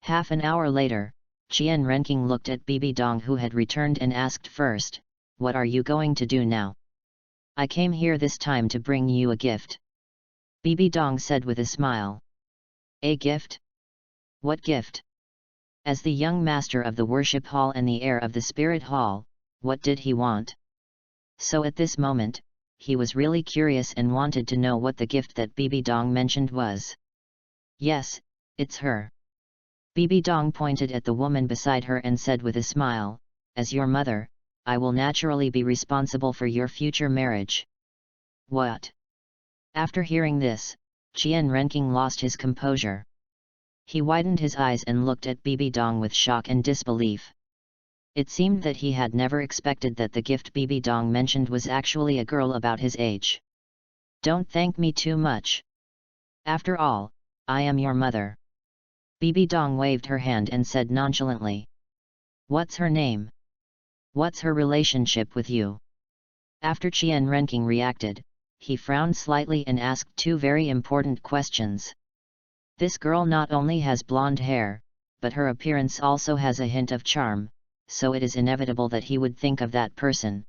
Half an hour later, Qian Renqing looked at Bibi Dong who had returned and asked first, what are you going to do now? I came here this time to bring you a gift. Bibi Dong said with a smile. A gift? What gift? As the young master of the worship hall and the heir of the spirit hall, what did he want? So at this moment, he was really curious and wanted to know what the gift that Bibi Dong mentioned was. Yes, it's her. Bibi Dong pointed at the woman beside her and said with a smile, as your mother, I will naturally be responsible for your future marriage. What? After hearing this, Qian Renqing lost his composure. He widened his eyes and looked at Bibi Dong with shock and disbelief. It seemed that he had never expected that the gift Bibi Dong mentioned was actually a girl about his age. Don't thank me too much. After all, I am your mother. Bibi Dong waved her hand and said nonchalantly. What's her name? What's her relationship with you? After Qian Renqing reacted, he frowned slightly and asked two very important questions. This girl not only has blonde hair, but her appearance also has a hint of charm, so it is inevitable that he would think of that person.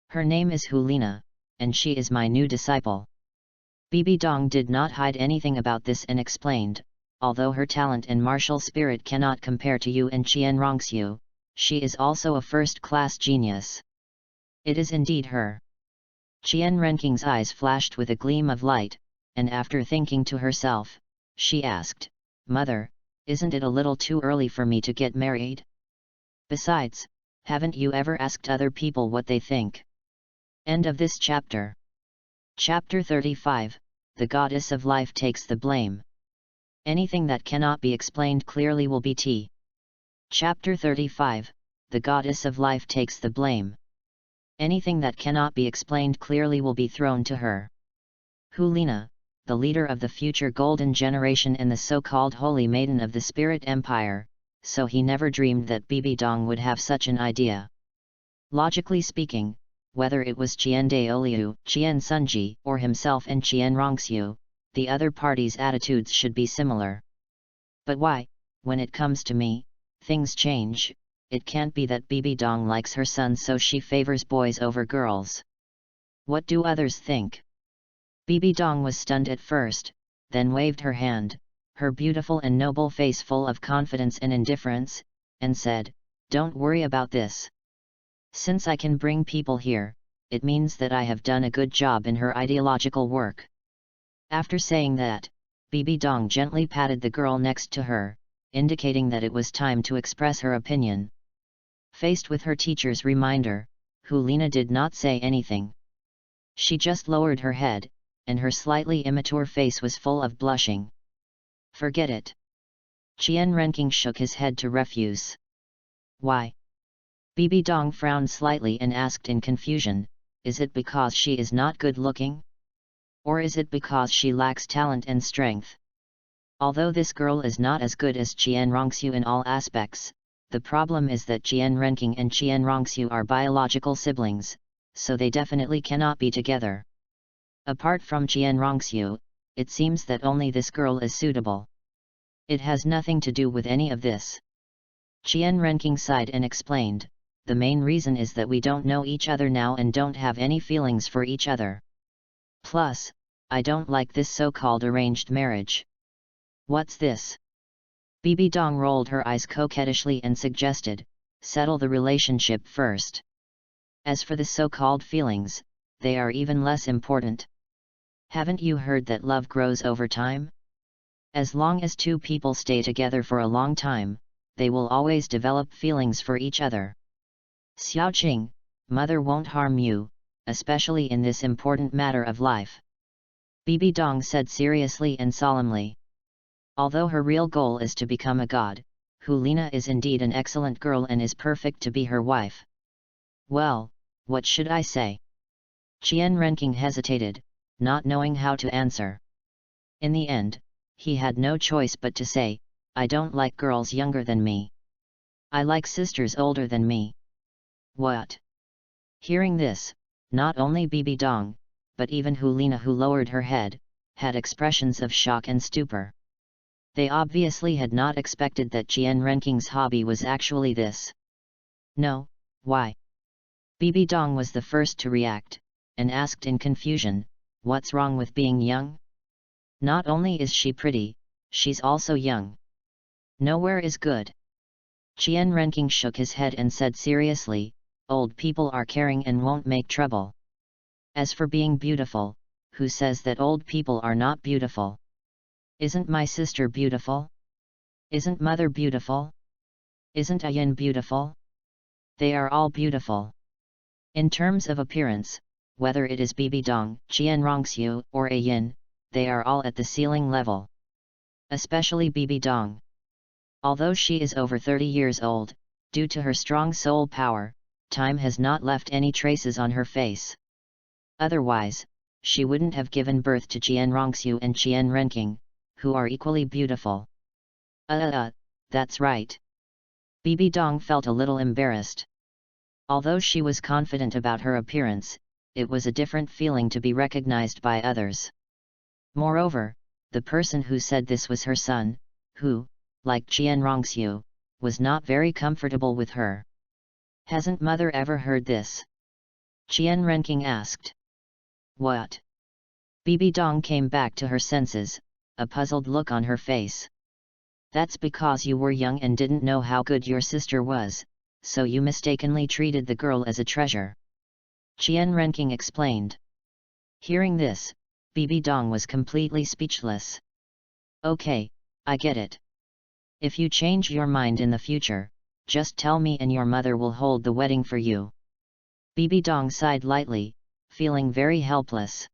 Her name is Hulina, and she is my new disciple. Bibi Dong did not hide anything about this and explained, although her talent and martial spirit cannot compare to you and Qian Renxue, she is also a first-class genius. It is indeed her. Qian Renqing's eyes flashed with a gleam of light, and after thinking to herself, she asked, Mother, isn't it a little too early for me to get married? Besides, haven't you ever asked other people what they think? End of this chapter. Chapter 35, The Goddess of Life Takes the Blame. Anything that cannot be explained clearly will be T. Chapter 35, The Goddess of Life Takes the Blame. Anything that cannot be explained clearly will be thrown to her. Hulina, the leader of the future Golden Generation and the so-called Holy Maiden of the Spirit Empire, so he never dreamed that Bibi Dong would have such an idea. Logically speaking, whether it was Qian Douluo, Qian Sunji, or himself and Qian Renxue, the other party's attitudes should be similar. But why, when it comes to me, things change? It can't be that Bibi Dong likes her son so she favors boys over girls. What do others think? Bibi Dong was stunned at first, then waved her hand, her beautiful and noble face full of confidence and indifference, and said, "Don't worry about this. Since I can bring people here, it means that I have done a good job in her ideological work." After saying that, Bibi Dong gently patted the girl next to her, indicating that it was time to express her opinion. Faced with her teacher's reminder, Hulina did not say anything. She just lowered her head, and her slightly immature face was full of blushing. "Forget it." Qian Renqing shook his head to refuse. "Why?" Bibi Dong frowned slightly and asked in confusion, "Is it because she is not good looking? Or is it because she lacks talent and strength?" Although this girl is not as good as Qian Renxue in all aspects, the problem is that Qian Renqing and Qian Renxue are biological siblings, so they definitely cannot be together. Apart from Qian Renxue, it seems that only this girl is suitable. It has nothing to do with any of this. Qian Renqing sighed and explained, "The main reason is that we don't know each other now and don't have any feelings for each other. Plus, I don't like this so-called arranged marriage." "What's this?" Bibi Dong rolled her eyes coquettishly and suggested, "Settle the relationship first. As for the so-called feelings, they are even less important. Haven't you heard that love grows over time? As long as two people stay together for a long time, they will always develop feelings for each other. Xiaoqing, mother won't harm you, especially in this important matter of life," Bibi Dong said seriously and solemnly. Although her real goal is to become a god, Hulina is indeed an excellent girl and is perfect to be her wife. "Well, what should I say?" Qian Renqing hesitated, not knowing how to answer. In the end, he had no choice but to say, "I don't like girls younger than me. I like sisters older than me." "What?" Hearing this, not only Bibi Dong, but even Hulina, who lowered her head, had expressions of shock and stupor. They obviously had not expected that Qian Renqing's hobby was actually this. "No, why?" Bibi Dong was the first to react, and asked in confusion, "What's wrong with being young? Not only is she pretty, she's also young. Nowhere is good." Qian Renqing shook his head and said seriously, "Old people are caring and won't make trouble. As for being beautiful, who says that old people are not beautiful? Isn't my sister beautiful? Isn't mother beautiful? Isn't Ayin beautiful? They are all beautiful. In terms of appearance, whether it is Bibi Dong, Qian Renxue, or Ayin, they are all at the ceiling level. Especially Bibi Dong. Although she is over 30 years old, due to her strong soul power, time has not left any traces on her face. Otherwise, she wouldn't have given birth to Qian Renxue and Qian Renqing, who are equally beautiful." That's right." Bibi Dong felt a little embarrassed. Although she was confident about her appearance, it was a different feeling to be recognized by others. Moreover, the person who said this was her son, who, like Qian Renxue, was not very comfortable with her. "Hasn't mother ever heard this?" Qian Renqing asked. "What?" Bibi Dong came back to her senses, a puzzled look on her face. "That's because you were young and didn't know how good your sister was, so you mistakenly treated the girl as a treasure," Qian Renqing explained. Hearing this, Bibi Dong was completely speechless. "Okay, I get it. If you change your mind in the future, just tell me and your mother will hold the wedding for you." Bibi Dong sighed lightly, feeling very helpless.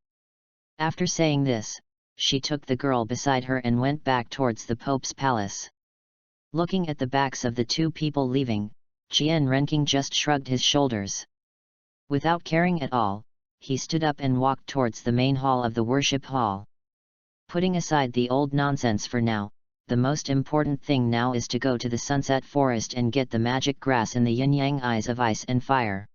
After saying this, she took the girl beside her and went back towards the Pope's palace. Looking at the backs of the two people leaving, Qian Renqing just shrugged his shoulders. Without caring at all, he stood up and walked towards the main hall of the worship hall. Putting aside the old nonsense for now, the most important thing now is to go to the sunset forest and get the magic grass in the yin-yang eyes of ice and fire.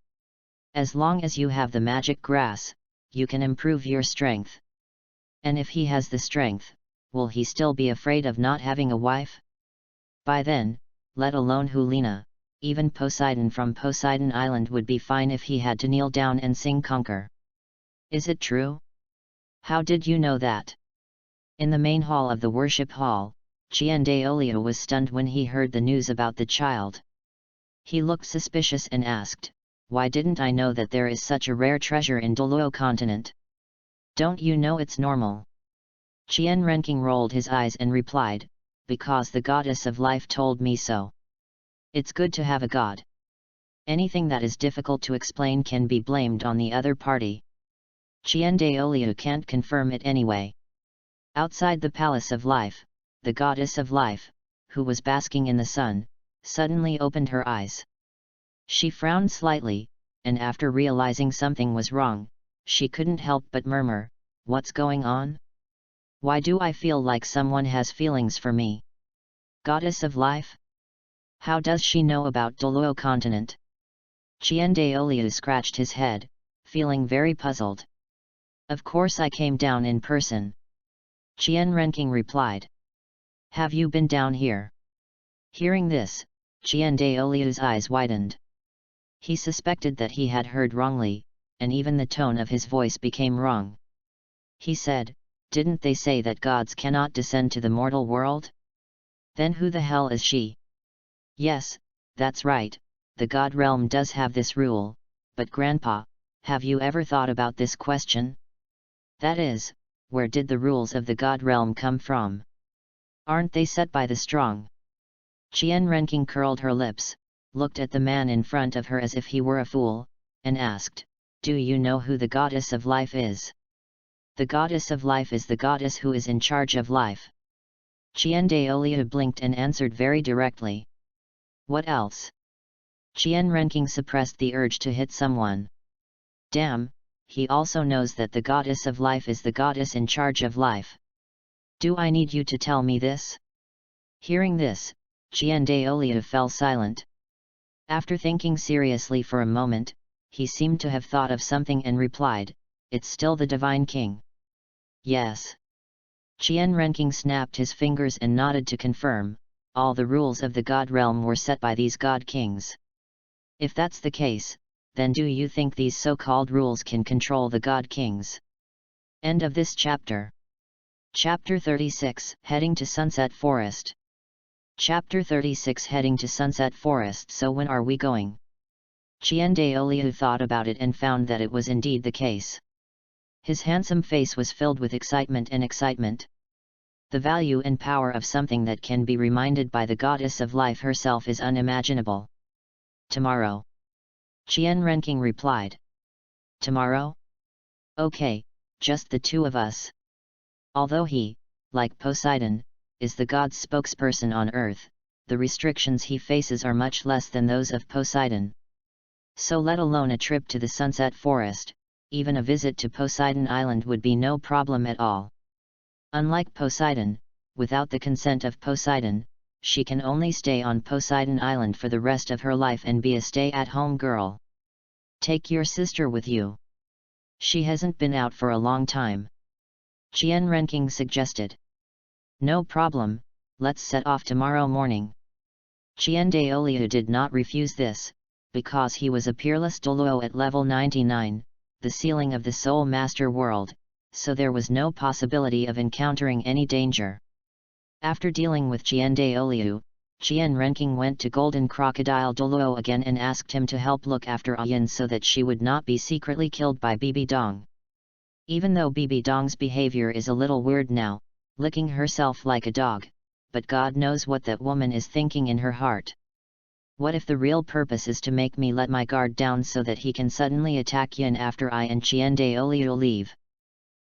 As long as you have the magic grass, you can improve your strength. And if he has the strength, will he still be afraid of not having a wife? By then, let alone Helena, even Poseidon from Poseidon Island would be fine if he had to kneel down and sing conquer. Is it true? How did you know that? In the main hall of the worship hall, Qian Douluo was stunned when he heard the news about the child. He looked suspicious and asked, "Why didn't I know that there is such a rare treasure in Douluo continent? Don't you know it's normal?" Qian Renking rolled his eyes and replied, "Because the goddess of life told me so. It's good to have a god. Anything that is difficult to explain can be blamed on the other party." Qian Douluo can't confirm it anyway. Outside the Palace of Life, the goddess of life, who was basking in the sun, suddenly opened her eyes. She frowned slightly, and after realizing something was wrong, she couldn't help but murmur, "What's going on? Why do I feel like someone has feelings for me? Goddess of life? How does she know about Douluo continent?" Qian Douluo scratched his head, feeling very puzzled. "Of course I came down in person," Qian Renking replied. "Have you been down here?" Hearing this, Qian Douluo's eyes widened. He suspected that he had heard wrongly, and even the tone of his voice became wrong. He said, "Didn't they say that gods cannot descend to the mortal world? Then who the hell is she?" "Yes, that's right, the god realm does have this rule, but Grandpa, have you ever thought about this question? That is, where did the rules of the god realm come from? Aren't they set by the strong?" Qian Renking curled her lips, looked at the man in front of her as if he were a fool, and asked, "Do you know who the goddess of life is?" "The goddess of life is the goddess who is in charge of life." Qian Douluo blinked and answered very directly. "What else?" Qian Renking suppressed the urge to hit someone. Damn, he also knows that the goddess of life is the goddess in charge of life. Do I need you to tell me this? Hearing this, Qian Douluo fell silent. After thinking seriously for a moment, he seemed to have thought of something and replied, "It's still the Divine King." "Yes." Qian Renking snapped his fingers and nodded to confirm, all the rules of the god realm were set by these god kings. If that's the case, then do you think these so-called rules can control the god kings? End of this chapter. Chapter 36, Heading to Sunset Forest. Chapter 36, Heading to Sunset Forest. So when are we going? Qian Douluo thought about it and found that it was indeed the case. His handsome face was filled with excitement and excitement. The value and power of something that can be reminded by the goddess of life herself is unimaginable. "Tomorrow," Qian Renking replied. "Tomorrow? Okay, just the two of us." Although he, like Poseidon, is the god's spokesperson on Earth, the restrictions he faces are much less than those of Poseidon. So let alone a trip to the Sunset Forest, even a visit to Poseidon Island would be no problem at all. Unlike Poseidon, without the consent of Poseidon, she can only stay on Poseidon Island for the rest of her life and be a stay-at-home girl. Take your sister with you. She hasn't been out for a long time, Qian Renking suggested. No problem, let's set off tomorrow morning. Qian Douluo did not refuse this, because he was a peerless Douluo at level 99, the ceiling of the Soul Master world, so there was no possibility of encountering any danger. After dealing with Qian Douluo, Qian Renking went to Golden Crocodile Douluo again and asked him to help look after Ayan so that she would not be secretly killed by Bibi Dong. Even though Bibi Dong's behavior is a little weird now, licking herself like a dog, but God knows what that woman is thinking in her heart. What if the real purpose is to make me let my guard down so that he can suddenly attack Yin after I and Qian Douluo leave?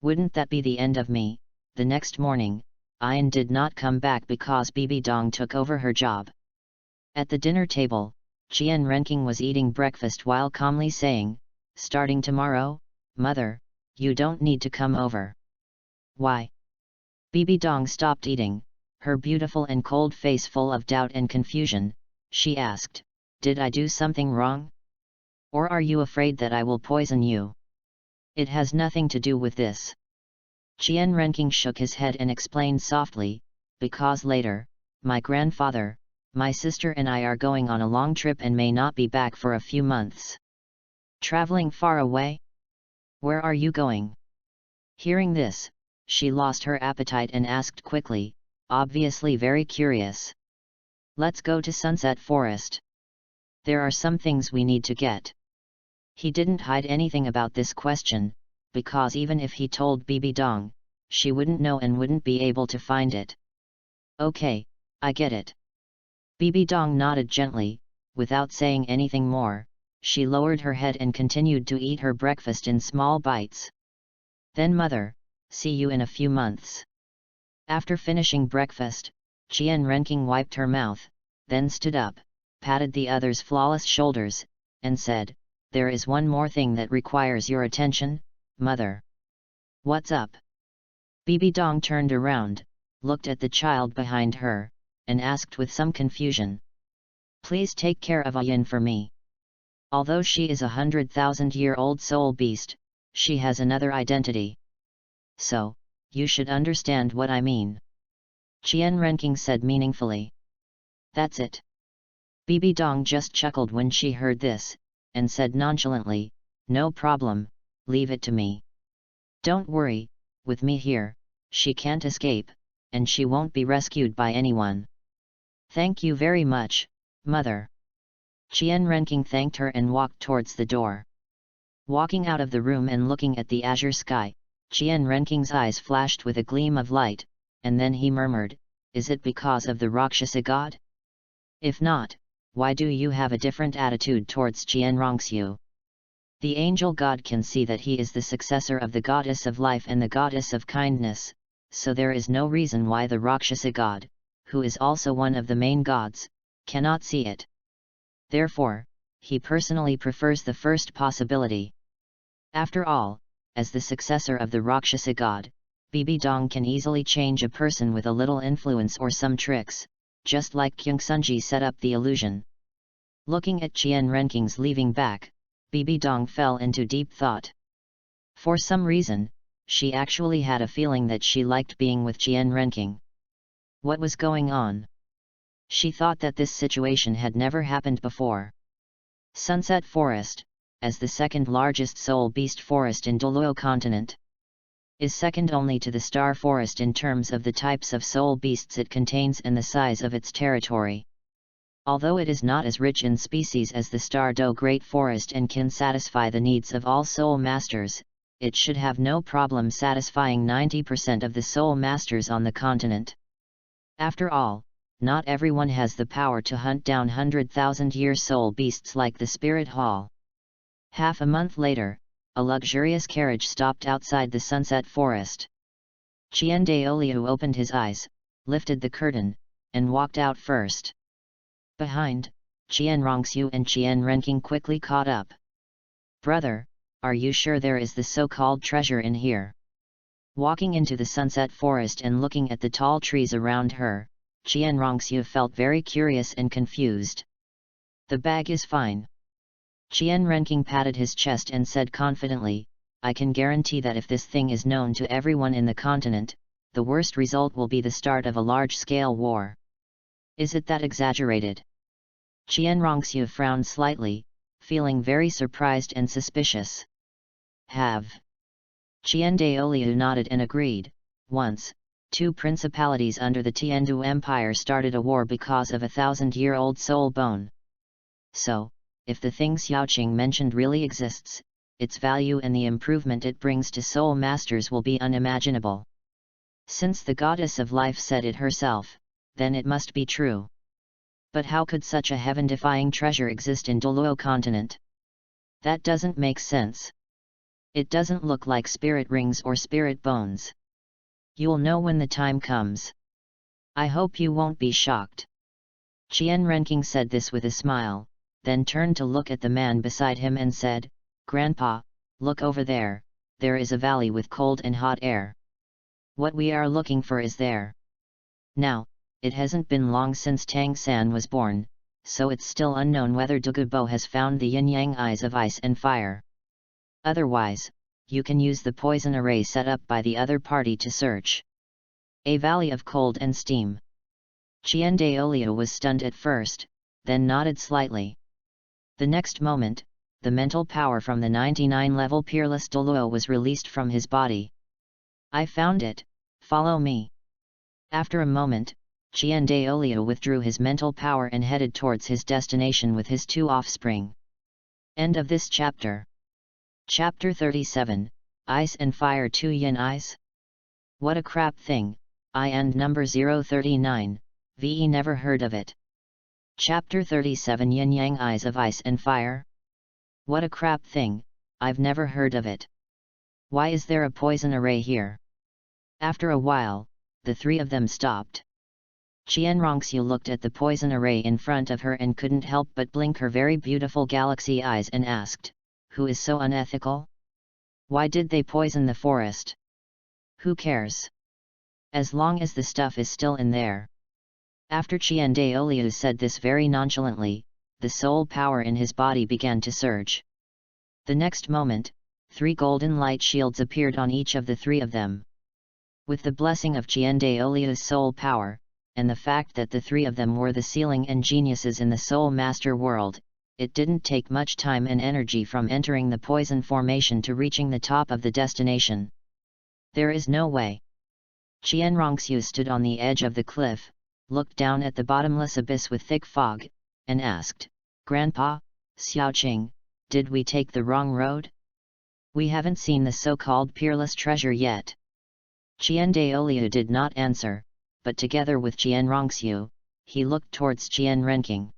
Wouldn't that be the end of me? The next morning, Ayan did not come back because Bibi Dong took over her job. At the dinner table, Qian Renking was eating breakfast while calmly saying, "Starting tomorrow, mother, you don't need to come over." "Why?" Bibi Dong stopped eating, her beautiful and cold face full of doubt and confusion. She asked, "Did I do something wrong?" Or are you afraid that I will poison you? It has nothing to do with this. Qian Renking shook his head and explained softly, because later, my grandfather, my sister and I are going on a long trip and may not be back for a few months. Traveling far away? Where are you going? Hearing this, she lost her appetite and asked quickly, obviously very curious. Let's go to Sunset Forest. There are some things we need to get. He didn't hide anything about this question, because even if he told Bibi Dong, she wouldn't know and wouldn't be able to find it. Okay, I get it. Bibi Dong nodded gently, without saying anything more. She lowered her head and continued to eat her breakfast in small bites. Then mother, see you in a few months. After finishing breakfast, Qian Renking wiped her mouth, then stood up, patted the other's flawless shoulders, and said, there is one more thing that requires your attention, mother. What's up? Bibi Dong turned around, looked at the child behind her, and asked with some confusion. Please take care of Ayan for me. Although she is 100,000-year-old soul beast, she has another identity. So, you should understand what I mean. Qian Renking said meaningfully. That's it. Bibi Dong just chuckled when she heard this, and said nonchalantly, no problem, leave it to me. Don't worry, with me here, she can't escape, and she won't be rescued by anyone. Thank you very much, mother. Qian Renking thanked her and walked towards the door. Walking out of the room and looking at the azure sky, Qian Renking's eyes flashed with a gleam of light, and then he murmured, is it because of the Rakshasa god? If not, why do you have a different attitude towards Qian Renxue? The angel god can see that he is the successor of the goddess of life and the goddess of kindness, so there is no reason why the Rakshasa god, who is also one of the main gods, cannot see it. Therefore, he personally prefers the first possibility. After all, as the successor of the Rakshasa god, Bibi Dong can easily change a person with a little influence or some tricks, just like Kyungsunji set up the illusion. Looking at Qian Renking's leaving back, Bibi Dong fell into deep thought. For some reason, she actually had a feeling that she liked being with Qian Renking. What was going on? She thought that this situation had never happened before. Sunset Forest, as the second largest soul beast forest in Douluo continent, is second only to the Star Forest in terms of the types of soul beasts it contains and the size of its territory. Although it is not as rich in species as the Star Do Great Forest and can satisfy the needs of all soul masters, it should have no problem satisfying 90% of the soul masters on the continent. After all, not everyone has the power to hunt down 100,000-year soul beasts like the Spirit Hall. Half a month later, a luxurious carriage stopped outside the Sunset Forest. Qian Daoliu opened his eyes, lifted the curtain, and walked out first. Behind, Qian Renxue and Qian Renking quickly caught up. Brother, are you sure there is the so-called treasure in here? Walking into the Sunset Forest and looking at the tall trees around her, Qian Renxue felt very curious and confused. The bag is fine. Qian Renking patted his chest and said confidently, I can guarantee that if this thing is known to everyone in the continent, the worst result will be the start of a large-scale war. Is it that exaggerated? Qian Renxue frowned slightly, feeling very surprised and suspicious. Have. Qian Daoliu nodded and agreed. Once, two principalities under the Tiandu Empire started a war because of a 1,000-year-old soul bone. So, if the thing Xiaoqing mentioned really exists, its value and the improvement it brings to soul masters will be unimaginable. Since the goddess of life said it herself, then it must be true. But how could such a heaven-defying treasure exist in Douluo continent? That doesn't make sense. It doesn't look like spirit rings or spirit bones. You'll know when the time comes. I hope you won't be shocked. Qian Renking said this with a smile, then turned to look at the man beside him and said, Grandpa, look over there, there is a valley with cold and hot air. What we are looking for is there. Now, it hasn't been long since Tang San was born, so it's still unknown whether Kobo has found the yin-yang eyes of ice and fire. Otherwise, you can use the poison array set up by the other party to search. A valley of cold and steam. Qian Douluo was stunned at first, then nodded slightly. The next moment, the mental power from the 99-level peerless Douluo was released from his body. I found it, follow me. After a moment, Qian Douluo withdrew his mental power and headed towards his destination with his 2 offspring. End of this chapter. Chapter 37, Ice and Fire 2 Yin Eyes? What a crap thing, I and number 039, VE never heard of it. Chapter 37 Yin Yang Eyes of Ice and Fire? What a crap thing, I've never heard of it. Why is there a poison array here? After a while, the 3 of them stopped. Renxue looked at the poison array in front of her and couldn't help but blink her very beautiful galaxy eyes and asked, who is so unethical? Why did they poison the forest? Who cares? As long as the stuff is still in there. After Qian Douluo said this very nonchalantly, the soul power in his body began to surge. The next moment, 3 golden light shields appeared on each of the 3 of them. With the blessing of Qian Douluo's soul power, and the fact that the 3 of them were the sealing and geniuses in the Soul Master world, it didn't take much time and energy from entering the poison formation to reaching the top of the destination. There is no way. Renxue stood on the edge of the cliff, looked down at the bottomless abyss with thick fog, and asked, Grandpa, Xiaoqing, did we take the wrong road? We haven't seen the so-called peerless treasure yet. Qian Douluo did not answer, but together with Renxue, he looked towards Qian Renking.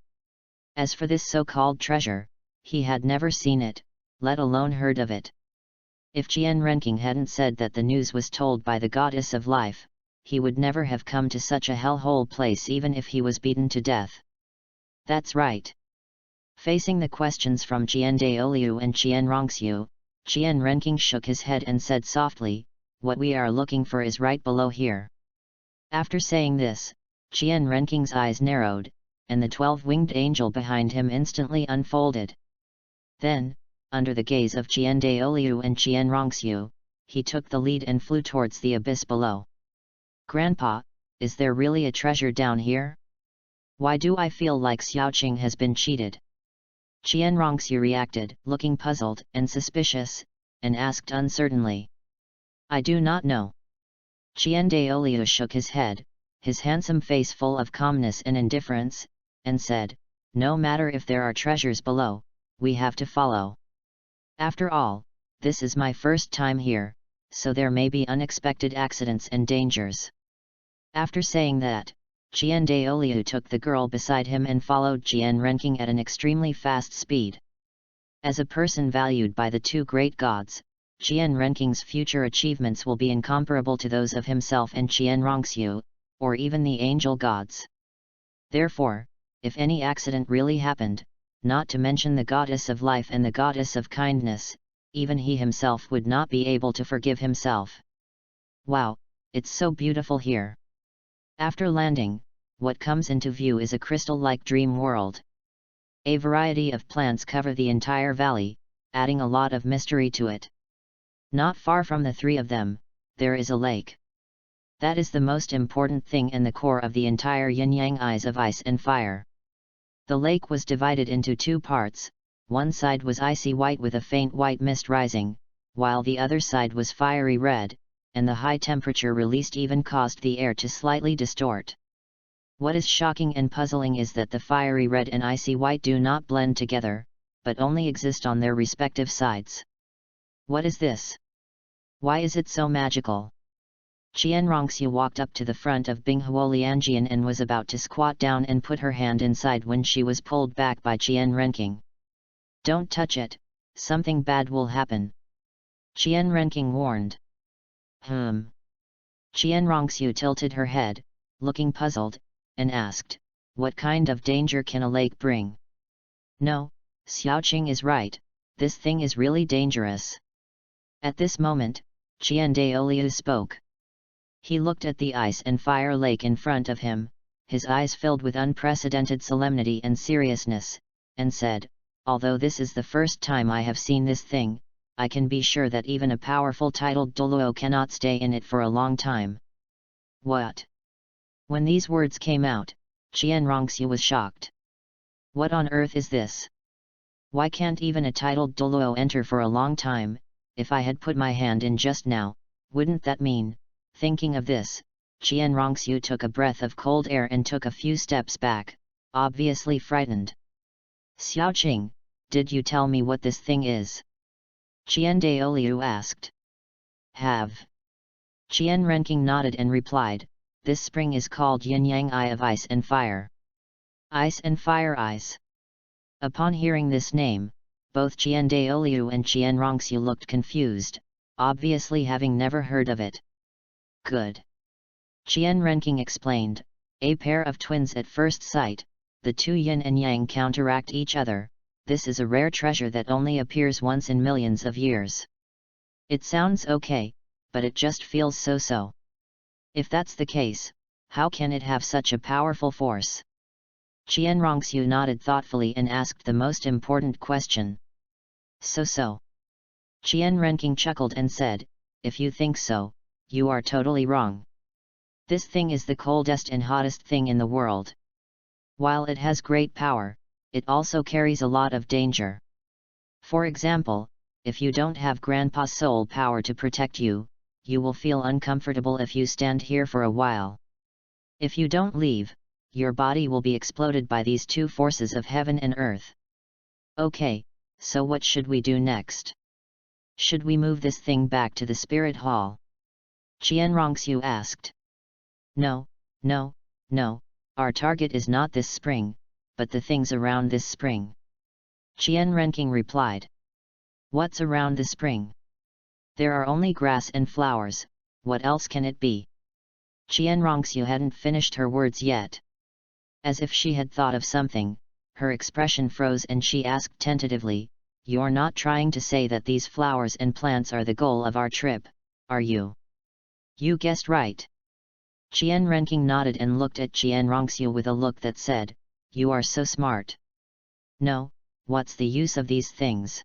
As for this so-called treasure, he had never seen it, let alone heard of it. If Qian Renking hadn't said that the news was told by the goddess of life, he would never have come to such a hellhole place even if he was beaten to death. That's right. Facing the questions from Qian Douluo and Renxue, Qian Renking shook his head and said softly, what we are looking for is right below here. After saying this, Qian Renking's eyes narrowed, and the 12-winged angel behind him instantly unfolded. Then, under the gaze of Qian Douluo and Renxue, he took the lead and flew towards the abyss below. Grandpa, is there really a treasure down here? Why do I feel like Xiaoqing has been cheated? Renxue reacted, looking puzzled and suspicious, and asked uncertainly. I do not know. Qian Douluo shook his head, his handsome face full of calmness and indifference, and said, no matter if there are treasures below, we have to follow. After all, this is my first time here, so there may be unexpected accidents and dangers. After saying that, Qian Douluo took the girl beside him and followed Qian Renking at an extremely fast speed. As a person valued by the 2 great gods, Qian Renking's future achievements will be incomparable to those of himself and Renxue, or even the angel gods. Therefore, if any accident really happened, not to mention the goddess of life and the goddess of kindness, even he himself would not be able to forgive himself. Wow, it's so beautiful here. After landing, what comes into view is a crystal-like dream world. A variety of plants cover the entire valley, adding a lot of mystery to it. Not far from the 3 of them, there is a lake. That is the most important thing and the core of the entire yin-yang eyes of ice and fire. The lake was divided into 2 parts, one side was icy white with a faint white mist rising, while the other side was fiery red, and the high temperature released even caused the air to slightly distort. What is shocking and puzzling is that the fiery red and icy white do not blend together, but only exist on their respective sides. What is this? Why is it so magical? Renxue walked up to the front of Binghuo Lianjian and was about to squat down and put her hand inside when she was pulled back by Qian Renking. Don't touch it, something bad will happen. Qian Renking warned. Renxue tilted her head, looking puzzled, and asked, what kind of danger can a lake bring? No, Xiaoqing is right, this thing is really dangerous. At this moment, Qian Douluo spoke. He looked at the ice and fire lake in front of him, his eyes filled with unprecedented solemnity and seriousness, and said, "Although this is the first time I have seen this thing, I can be sure that even a powerful titled Douluo cannot stay in it for a long time." "What?" When these words came out, Renxue was shocked. "What on earth is this? Why can't even a titled Douluo enter for a long time? If I had put my hand in just now, wouldn't that mean..." Thinking of this, Renxue took a breath of cold air and took a few steps back, obviously frightened. "Xiaoqing, did you tell me what this thing is?" Douluo asked. "Have." Renxing nodded and replied, "This spring is called Yin-Yang Eye of Ice and Fire." Ice and Fire Eyes. Upon hearing this name, both Douluo and Renxue looked confused, obviously having never heard of it. "Good." Renxing explained, "A pair of twins at first sight, the two yin and yang counteract each other. This is a rare treasure that only appears once in millions of years." It sounds okay, but it just feels so-so. If that's the case, how can it have such a powerful force? Renxue nodded thoughtfully and asked the most important question. "So-so?" Renxing chuckled and said, "If you think so, you are totally wrong. This thing is the coldest and hottest thing in the world. While it has great power, it also carries a lot of danger. For example, if you don't have Grandpa's soul power to protect you, you will feel uncomfortable if you stand here for a while. If you don't leave, your body will be exploded by these two forces of heaven and earth. Okay, so what should we do next? Should we move this thing back to the spirit hall?" Renxue asked. No, our target is not this spring, but the things around this spring." Renxing replied. "What's around the spring? There are only grass and flowers, what else can it be?" Renxue hadn't finished her words yet. As if she had thought of something, her expression froze and she asked tentatively, "You're not trying to say that these flowers and plants are the goal of our trip, are you?" "You guessed right." Renxing nodded and looked at Renxue with a look that said, "You are so smart." "No, what's the use of these things?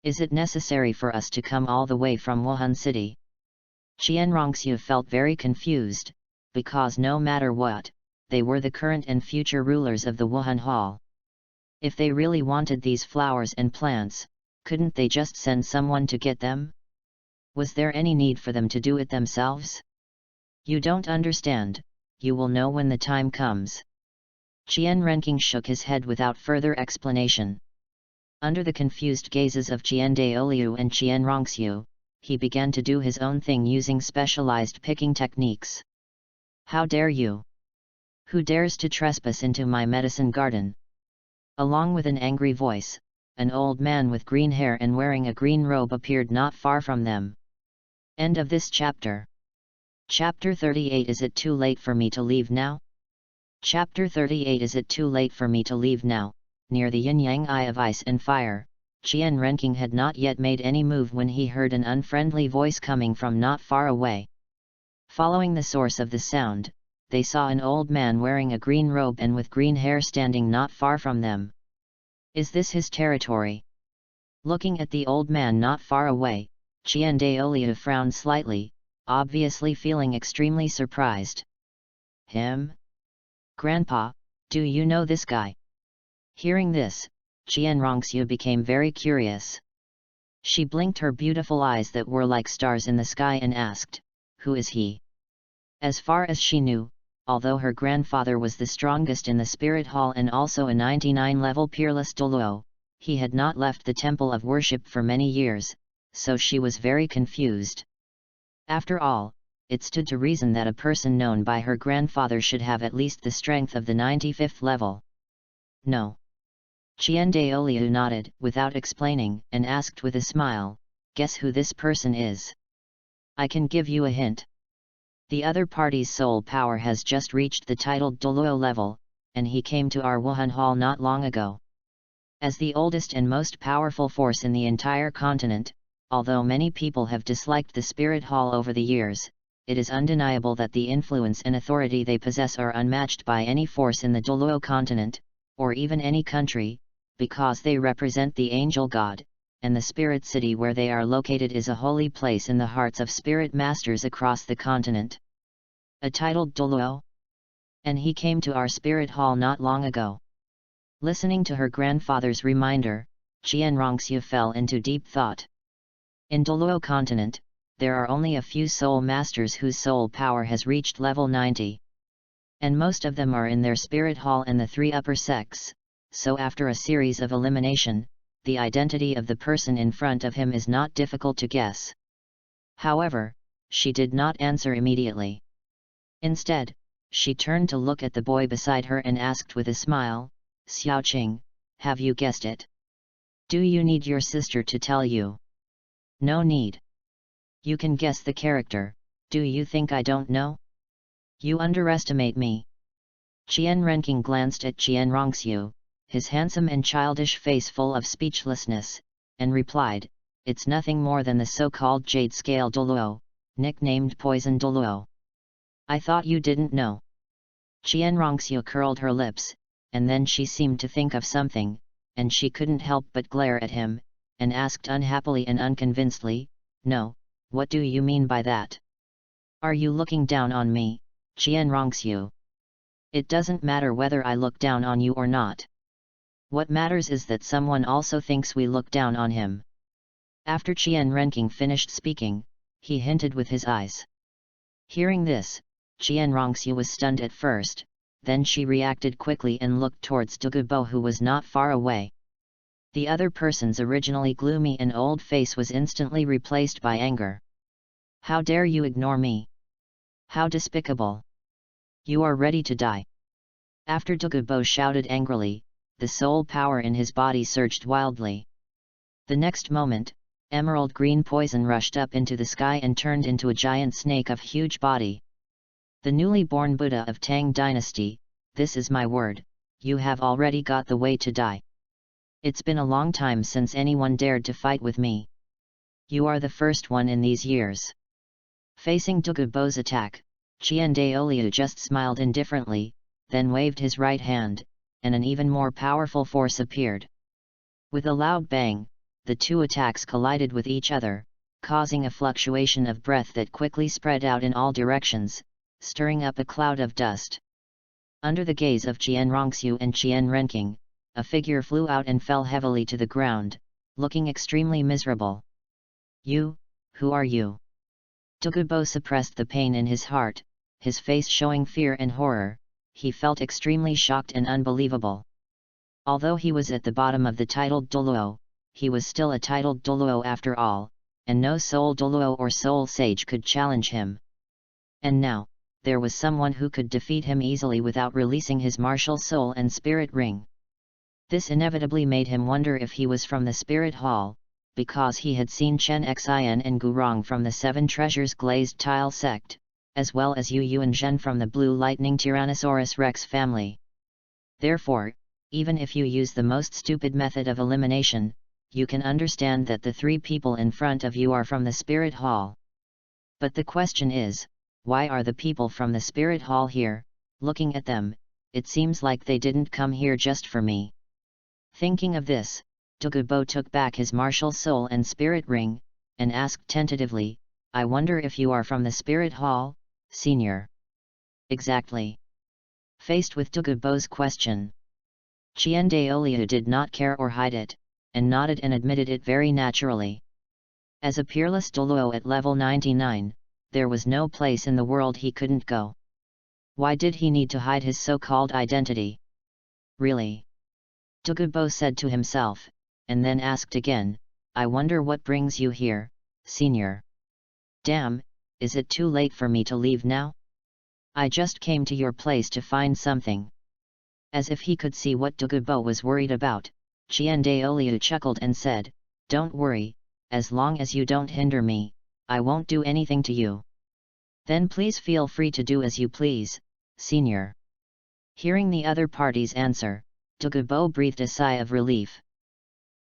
Is it necessary for us to come all the way from Wuhan City?" Renxue felt very confused, because no matter what, they were the current and future rulers of the Wuhan Hall. If they really wanted these flowers and plants, couldn't they just send someone to get them? Was there any need for them to do it themselves? "You don't understand, you will know when the time comes." Renxing shook his head without further explanation. Under the confused gazes of Douluo and Renxue, he began to do his own thing using specialized picking techniques. "How dare you? Who dares to trespass into my medicine garden?" Along with an angry voice, an old man with green hair and wearing a green robe appeared not far from them. End of this chapter. Chapter 38. Is it too late for me to leave now? Chapter 38. Is it too late for me to leave now? Near the yin-yang eye of ice and fire, Renxing had not yet made any move when he heard an unfriendly voice coming from not far away. Following the source of the sound, they saw an old man wearing a green robe and with green hair standing not far from them. Is this his territory? Looking at the old man not far away, Douluo frowned slightly, obviously feeling extremely surprised. "Him? Grandpa, do you know this guy?" Hearing this, Renxue became very curious. She blinked her beautiful eyes that were like stars in the sky and asked, "Who is he?" As far as she knew, although her grandfather was the strongest in the spirit hall and also a 99-level peerless Douluo, he had not left the temple of worship for many years, so she was very confused. After all, it stood to reason that a person known by her grandfather should have at least the strength of the 95th level. "No." Douluo nodded, without explaining, and asked with a smile, "Guess who this person is?" "I can give you a hint. The other party's soul power has just reached the titled Douluo level, and he came to our Wuhan Hall not long ago. As the oldest and most powerful force in the entire continent, although many people have disliked the Spirit Hall over the years, it is undeniable that the influence and authority they possess are unmatched by any force in the Douluo continent, or even any country, because they represent the angel god, and the spirit city where they are located is a holy place in the hearts of spirit masters across the continent. A titled Douluo? And he came to our spirit hall not long ago. Listening to her grandfather's reminder, Qian Renxue fell into deep thought. In Douluo continent, there are only a few soul masters whose soul power has reached level 90. And most of them are in their spirit hall and the 3 upper sects, so after a series of elimination, the identity of the person in front of him is not difficult to guess. However, she did not answer immediately. Instead, she turned to look at the boy beside her and asked with a smile, "Xiaoqing, have you guessed it? Do you need your sister to tell you?" "No need. You can guess the character, do you think I don't know? You underestimate me." Qian Renqing glanced at Qian Renxue, his handsome and childish face full of speechlessness, and replied, "It's nothing more than the so-called Jade Scale Douluo, nicknamed Poison Douluo. I thought you didn't know." Qian Renxue curled her lips, and then she seemed to think of something, and she couldn't help but glare at him, and asked unhappily and unconvincedly, "No, what do you mean by that? Are you looking down on me, Qian Renxue?" "It doesn't matter whether I look down on you or not. What matters is that someone also thinks we look down on him." After Qian Renqing finished speaking, he hinted with his eyes. Hearing this, Qian Renxue was stunned at first, then she reacted quickly and looked towards Douluo, who was not far away. The other person's originally gloomy and old face was instantly replaced by anger. "How dare you ignore me? How despicable! You are ready to die." After Douluo shouted angrily, the soul power in his body surged wildly. The next moment, emerald green poison rushed up into the sky and turned into a giant snake of huge body. "The newly born Buddha of Tang Dynasty, this is my word, you have already got the way to die. It's been a long time since anyone dared to fight with me. You are the first one in these years." Facing Douluo's attack, Qian Daoliu just smiled indifferently, then waved his right hand, and an even more powerful force appeared. With a loud bang, the two attacks collided with each other, causing a fluctuation of breath that quickly spread out in all directions, stirring up a cloud of dust. Under the gaze of Qian Renxue and Qian Renqing, a figure flew out and fell heavily to the ground, looking extremely miserable. "You, who are you?" Douluo suppressed the pain in his heart, his face showing fear and horror. He felt extremely shocked and unbelievable. Although he was at the bottom of the titled Douluo, he was still a titled Douluo after all, and no soul Douluo or soul sage could challenge him. And now, there was someone who could defeat him easily without releasing his martial soul and spirit ring. This inevitably made him wonder if he was from the spirit hall, because he had seen Chen Xian and Gurong from the Seven Treasures Glazed Tile sect, as well as Yu Yuan Zhen from the Blue Lightning Tyrannosaurus Rex family. Therefore, even if you use the most stupid method of elimination, you can understand that the 3 people in front of you are from the spirit hall. But the question is, why are the people from the spirit hall here? Looking at them, it seems like they didn't come here just for me. Thinking of this, Douluo took back his martial soul and spirit ring, and asked tentatively, "I wonder if you are from the spirit hall, senior?" "Exactly." Faced with Douluo's question, Qian Daoliu did not care or hide it, and nodded and admitted it very naturally. As a peerless Douluo at level 99, there was no place in the world he couldn't go. Why did he need to hide his so-called identity? Really? Douluo said to himself, and then asked again, "I wonder what brings you here, senior?" "Damn, is it too late for me to leave now? I just came to your place to find something." As if he could see what Douluo was worried about, Qian Daoliu chuckled and said, "Don't worry, as long as you don't hinder me, I won't do anything to you. Then please feel free to do as you please, senior." Hearing the other party's answer, Douluo breathed a sigh of relief.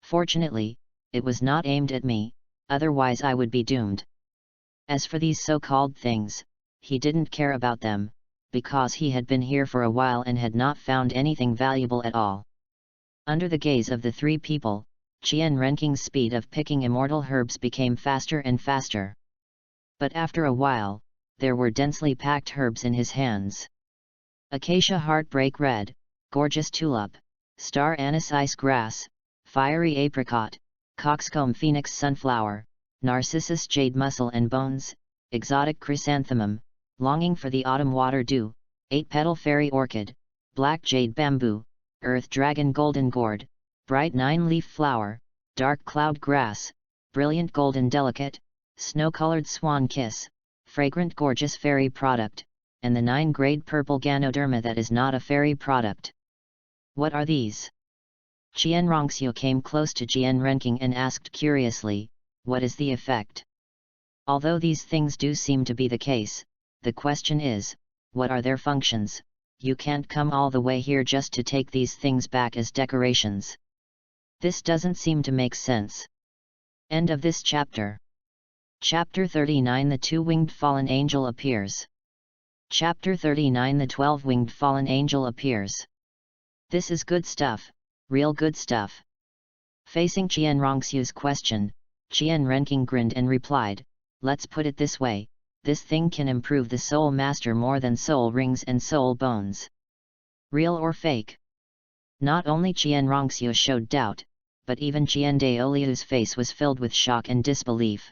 Fortunately, it was not aimed at me, otherwise I would be doomed. As for these so-called things, he didn't care about them, because he had been here for a while and had not found anything valuable at all. Under the gaze of the three people, Qian Renking's speed of picking immortal herbs became faster and faster. But after a while, there were densely packed herbs in his hands. Acacia heartbreak red, gorgeous tulip, star anise ice grass, fiery apricot, coxcomb phoenix sunflower, narcissus jade muscle and bones, exotic chrysanthemum, longing for the autumn water dew, 8-petal fairy orchid, black jade bamboo, earth dragon golden gourd, bright 9-leaf flower, dark cloud grass, brilliant golden delicate, snow-colored swan kiss, fragrant gorgeous fairy product, and the 9-grade purple ganoderma that is not a fairy product. What are these? Qian Renxue came close to Qian Renking and asked curiously, what is the effect? Although these things do seem to be the case, the question is, what are their functions? You can't come all the way here just to take these things back as decorations. This doesn't seem to make sense. End of this chapter. Chapter 39 The Two-Winged Fallen Angel appears. Chapter 39 The 12-Winged Fallen Angel appears. This is good stuff, real good stuff. Facing Qian Renxue's question, Qian Renking grinned and replied, let's put it this way, this thing can improve the soul master more than soul rings and soul bones. Real or fake? Not only Qian Renxue showed doubt, but even Qian Douluo's face was filled with shock and disbelief.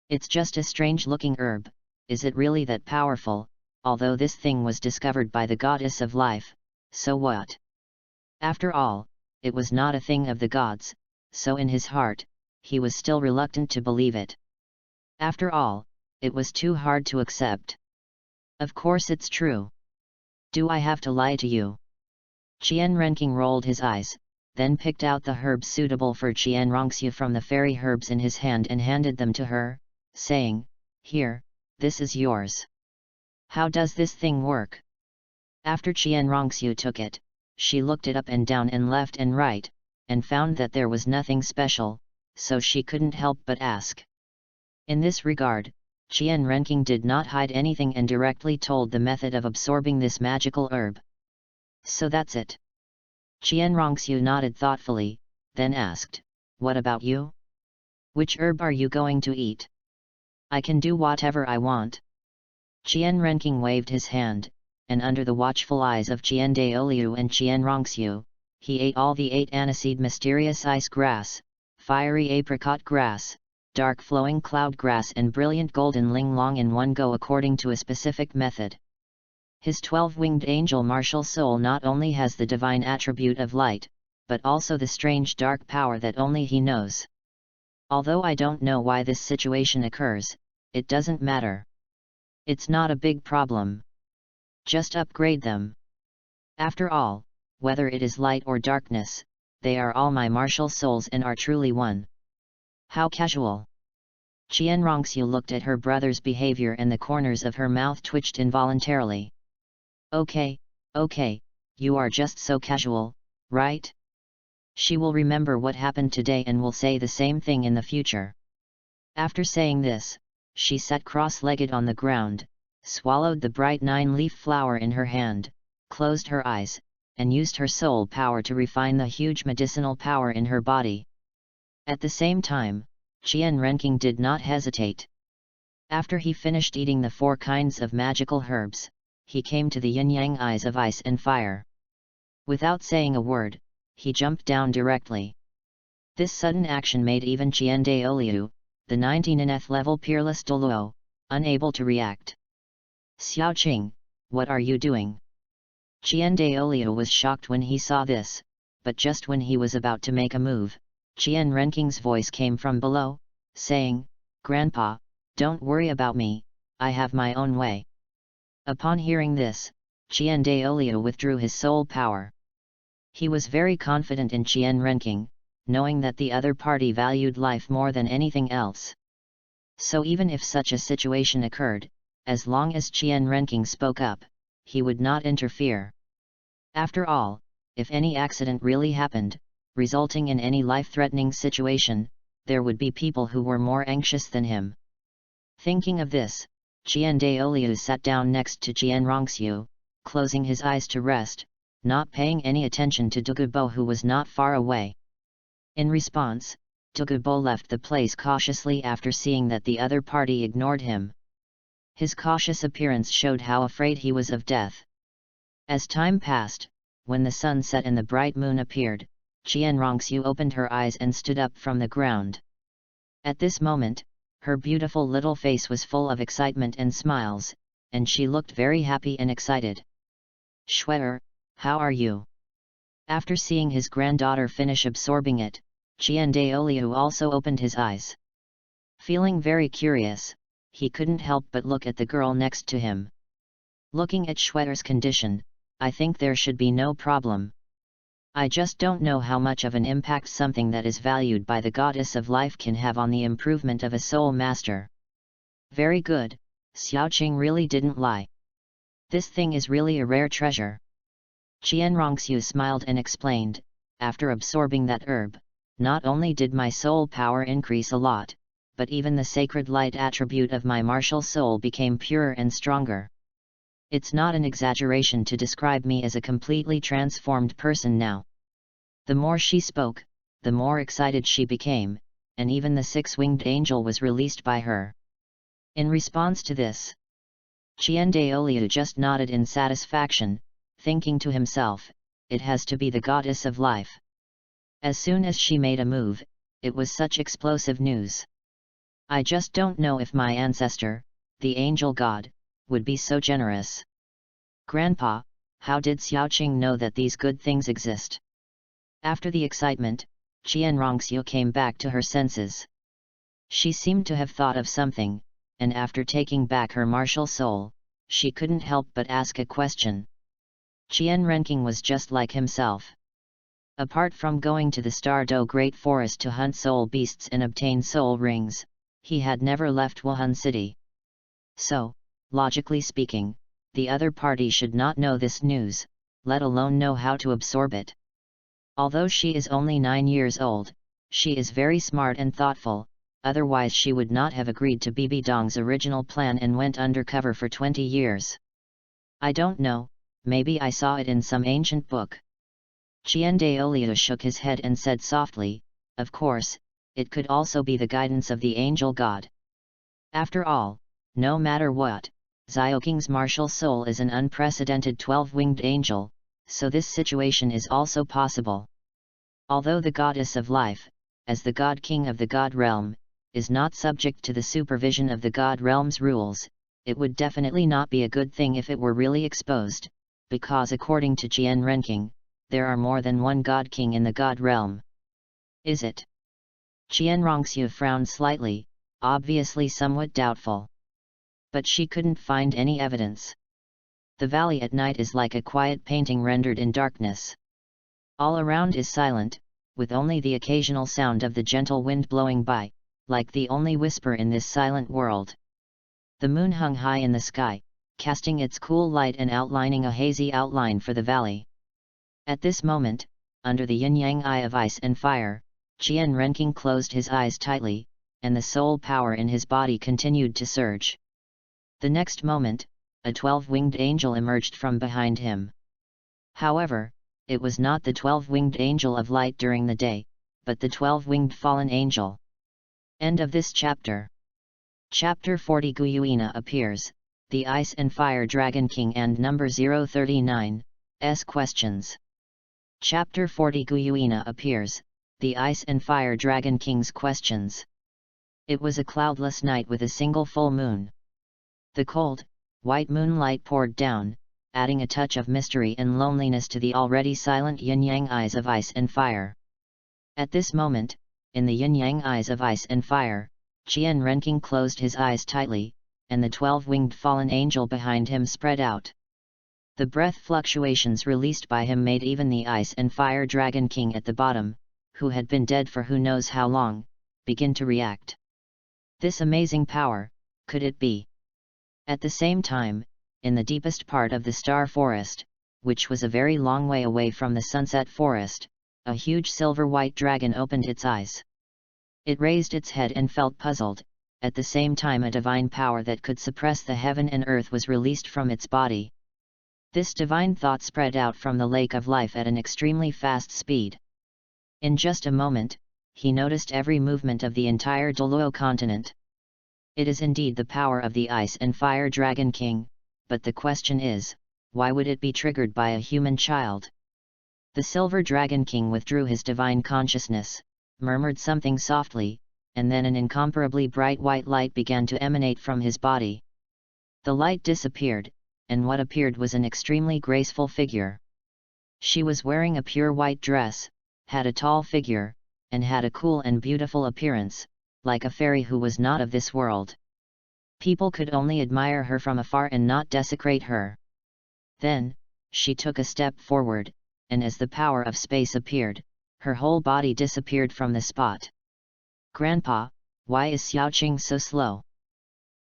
It's just a strange-looking herb, is it really that powerful? Although this thing was discovered by the goddess of life, so what? After all, it was not a thing of the gods, so in his heart, he was still reluctant to believe it. After all, it was too hard to accept. Of course it's true. Do I have to lie to you? Qian Renking rolled his eyes, then picked out the herbs suitable for Qian Renxue from the fairy herbs in his hand and handed them to her, saying, here, this is yours. How does this thing work? After Qian Renxue took it, she looked it up and down and left and right, and found that there was nothing special, so she couldn't help but ask. In this regard, Qian Renking did not hide anything and directly told the method of absorbing this magical herb. So that's it. Qian Renxue nodded thoughtfully, then asked, what about you? Which herb are you going to eat? I can do whatever I want. Qian Renking waved his hand, and under the watchful eyes of Qian Douluo and Qian Renxue, he ate all the 8 aniseed mysterious ice grass, fiery apricot grass, dark flowing cloud grass and brilliant golden ling long in one go according to a specific method. His 12-winged angel martial soul not only has the divine attribute of light, but also the strange dark power that only he knows. Although I don't know why this situation occurs, it doesn't matter. It's not a big problem. Just upgrade them. After all, whether it is light or darkness, they are all my martial souls and are truly one. How casual. Qian Renxue looked at her brother's behavior and the corners of her mouth twitched involuntarily. Okay, you are just so casual, right? She will remember what happened today and will say the same thing in the future. After saying this, she sat cross-legged on the ground, swallowed the bright 9-leaf flower in her hand, closed her eyes, and used her soul power to refine the huge medicinal power in her body. At the same time, Qian Renking did not hesitate. After he finished eating the 4 kinds of magical herbs, he came to the yin-yang eyes of ice and fire. Without saying a word, he jumped down directly. This sudden action made even Qian Douluo, the 19th level peerless Douluo, unable to react. Xiaoqing, what are you doing? Qian Douluo was shocked when he saw this, but just when he was about to make a move, Qian Renking's voice came from below, saying, Grandpa, don't worry about me, I have my own way. Upon hearing this, Qian Douluo withdrew his soul power. He was very confident in Qian Renking, knowing that the other party valued life more than anything else. So even if such a situation occurred, as long as Qian Renking spoke up, he would not interfere. After all, if any accident really happened, resulting in any life-threatening situation, there would be people who were more anxious than him. Thinking of this, Qian Douluo sat down next to Renxue, closing his eyes to rest, not paying any attention to Douluo, who was not far away. In response, Douluo left the place cautiously after seeing that the other party ignored him. His cautious appearance showed how afraid he was of death. As time passed, when the sun set and the bright moon appeared, Renxue opened her eyes and stood up from the ground. At this moment, her beautiful little face was full of excitement and smiles, and she looked very happy and excited. "Shuer, how are you?" After seeing his granddaughter finish absorbing it, Qian Douluo also opened his eyes. Feeling very curious, he couldn't help but look at the girl next to him. "Looking at Shuer's condition, I think there should be no problem. I just don't know how much of an impact something that is valued by the goddess of life can have on the improvement of a soul master." "Very good, Xiaoqing really didn't lie. This thing is really a rare treasure." Renxue smiled and explained, "After absorbing that herb, not only did my soul power increase a lot, but even the sacred light attribute of my martial soul became purer and stronger. It's not an exaggeration to describe me as a completely transformed person now." The more she spoke, the more excited she became, and even the six-winged angel was released by her. In response to this, Qian Douluo just nodded in satisfaction, thinking to himself, "It has to be the goddess of life." As soon as she made a move, it was such explosive news. "I just don't know if my ancestor, the angel god, would be so generous." "Grandpa, how did Xiaoqing know that these good things exist?" After the excitement, Renxue came back to her senses. She seemed to have thought of something, and after taking back her martial soul, she couldn't help but ask a question. Renxing was just like himself. Apart from going to the Stardo Great Forest to hunt soul beasts and obtain soul rings, he had never left Wuhan City. So, logically speaking, the other party should not know this news, let alone know how to absorb it. Although she is only 9 years old, she is very smart and thoughtful, otherwise she would not have agreed to Bibi Dong's original plan and went undercover for 20 years. "I don't know, maybe I saw it in some ancient book." Qian Douluo shook his head and said softly, "Of course, it could also be the guidance of the angel god. After all, no matter what, Xiaoqing's martial soul is an unprecedented 12-winged angel, so this situation is also possible. Although the goddess of life, as the god king of the god realm, is not subject to the supervision of the god realm's rules, it would definitely not be a good thing if it were really exposed, because according to Renxing, there are more than one god king in the god realm." "Is it?" Renxue frowned slightly, obviously somewhat doubtful. But she couldn't find any evidence. The valley at night is like a quiet painting rendered in darkness. All around is silent, with only the occasional sound of the gentle wind blowing by, like the only whisper in this silent world. The moon hung high in the sky, casting its cool light and outlining a hazy outline for the valley. At this moment, under the yin-yang eye of ice and fire, Renxing closed his eyes tightly, and the soul power in his body continued to surge. The next moment, a 12-winged angel emerged from behind him. However, it was not the 12-winged angel of light during the day, but the 12-winged fallen angel. End of this chapter. Chapter 40 Guyuina appears, the Ice and Fire Dragon King and number 039, S questions. Chapter 40 Guyuina appears, the Ice and Fire Dragon King's questions. It was a cloudless night with a single full moon. The cold, white moonlight poured down, adding a touch of mystery and loneliness to the already silent yin-yang eyes of ice and fire. At this moment, in the yin-yang eyes of ice and fire, Renxing closed his eyes tightly, and the 12-winged fallen angel behind him spread out. The breath fluctuations released by him made even the Ice and Fire Dragon King at the bottom, who had been dead for who knows how long, begin to react. This amazing power, could it be? At the same time, in the deepest part of the Star Forest, which was a very long way away from the Sunset Forest, a huge silver-white dragon opened its eyes. It raised its head and felt puzzled, at the same time a divine power that could suppress the heaven and earth was released from its body. This divine thought spread out from the lake of life at an extremely fast speed. In just a moment, he noticed every movement of the entire Douluo continent. It is indeed the power of the Ice and Fire Dragon King, but the question is, why would it be triggered by a human child? The Silver Dragon King withdrew his divine consciousness, murmured something softly, and then an incomparably bright white light began to emanate from his body. The light disappeared, and what appeared was an extremely graceful figure. She was wearing a pure white dress, had a tall figure, and had a cool and beautiful appearance, like a fairy who was not of this world. People could only admire her from afar and not desecrate her. Then, she took a step forward, and as the power of space appeared, her whole body disappeared from the spot. "Grandpa, why is Xiaoqing so slow?"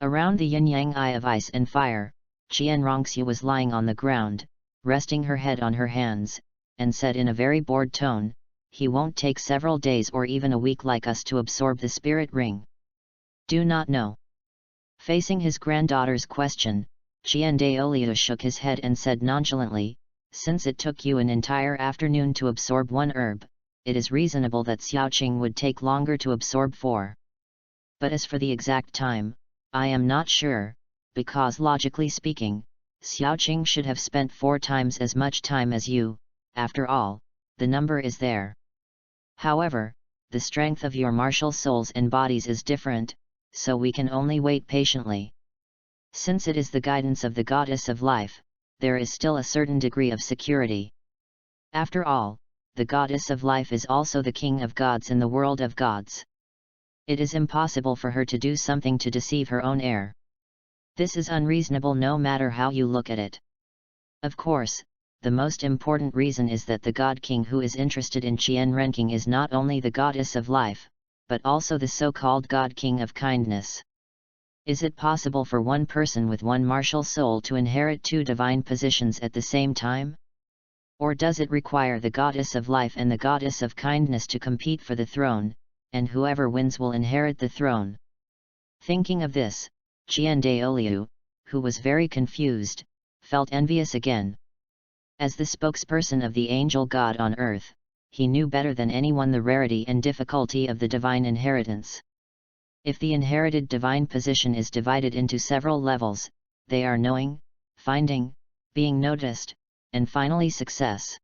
Around the yin-yang eye of ice and fire, Renxue was lying on the ground, resting her head on her hands, and said in a very bored tone, "He won't take several days or even a week like us to absorb the spirit ring." "Do not know." Facing his granddaughter's question, Douluo shook his head and said nonchalantly, "Since it took you an entire afternoon to absorb one herb, it is reasonable that Xiaoqing would take longer to absorb 4. But as for the exact time, I am not sure, because logically speaking, Xiaoqing should have spent 4 times as much time as you. After all, the number is there. However, the strength of your martial souls and bodies is different, so we can only wait patiently. Since it is the guidance of the goddess of life, there is still a certain degree of security. After all, the goddess of life is also the king of gods in the world of gods. It is impossible for her to do something to deceive her own heir. This is unreasonable no matter how you look at it. Of course, the most important reason is that the god king who is interested in Qian Renking is not only the goddess of life, but also the so-called god king of kindness. Is it possible for one person with one martial soul to inherit 2 divine positions at the same time? Or does it require the goddess of life and the goddess of kindness to compete for the throne, and whoever wins will inherit the throne? Thinking of this, Douluo, who was very confused, felt envious again. As the spokesperson of the angel god on earth, he knew better than anyone the rarity and difficulty of the divine inheritance. If the inherited divine position is divided into several levels, they are knowing, finding, being noticed, and finally success.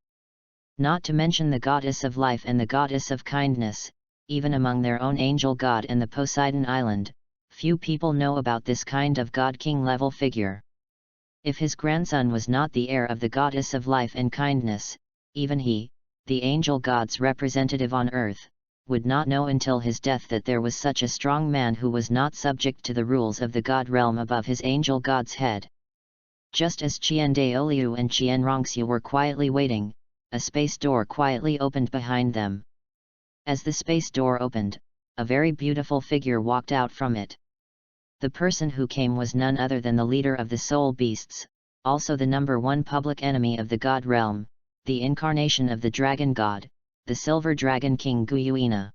Not to mention the goddess of life and the goddess of kindness, even among their own angel god and the Poseidon Island, few people know about this kind of god-king level figure. If his grandson was not the heir of the goddess of life and kindness, even he, the angel god's representative on earth, would not know until his death that there was such a strong man who was not subject to the rules of the god realm above his angel god's head. Just as Douluo and Renxue were quietly waiting, a space door quietly opened behind them. As the space door opened, a very beautiful figure walked out from it. The person who came was none other than the leader of the soul beasts, also the number 1 public enemy of the god realm, the incarnation of the dragon god, the silver dragon king Guyuina.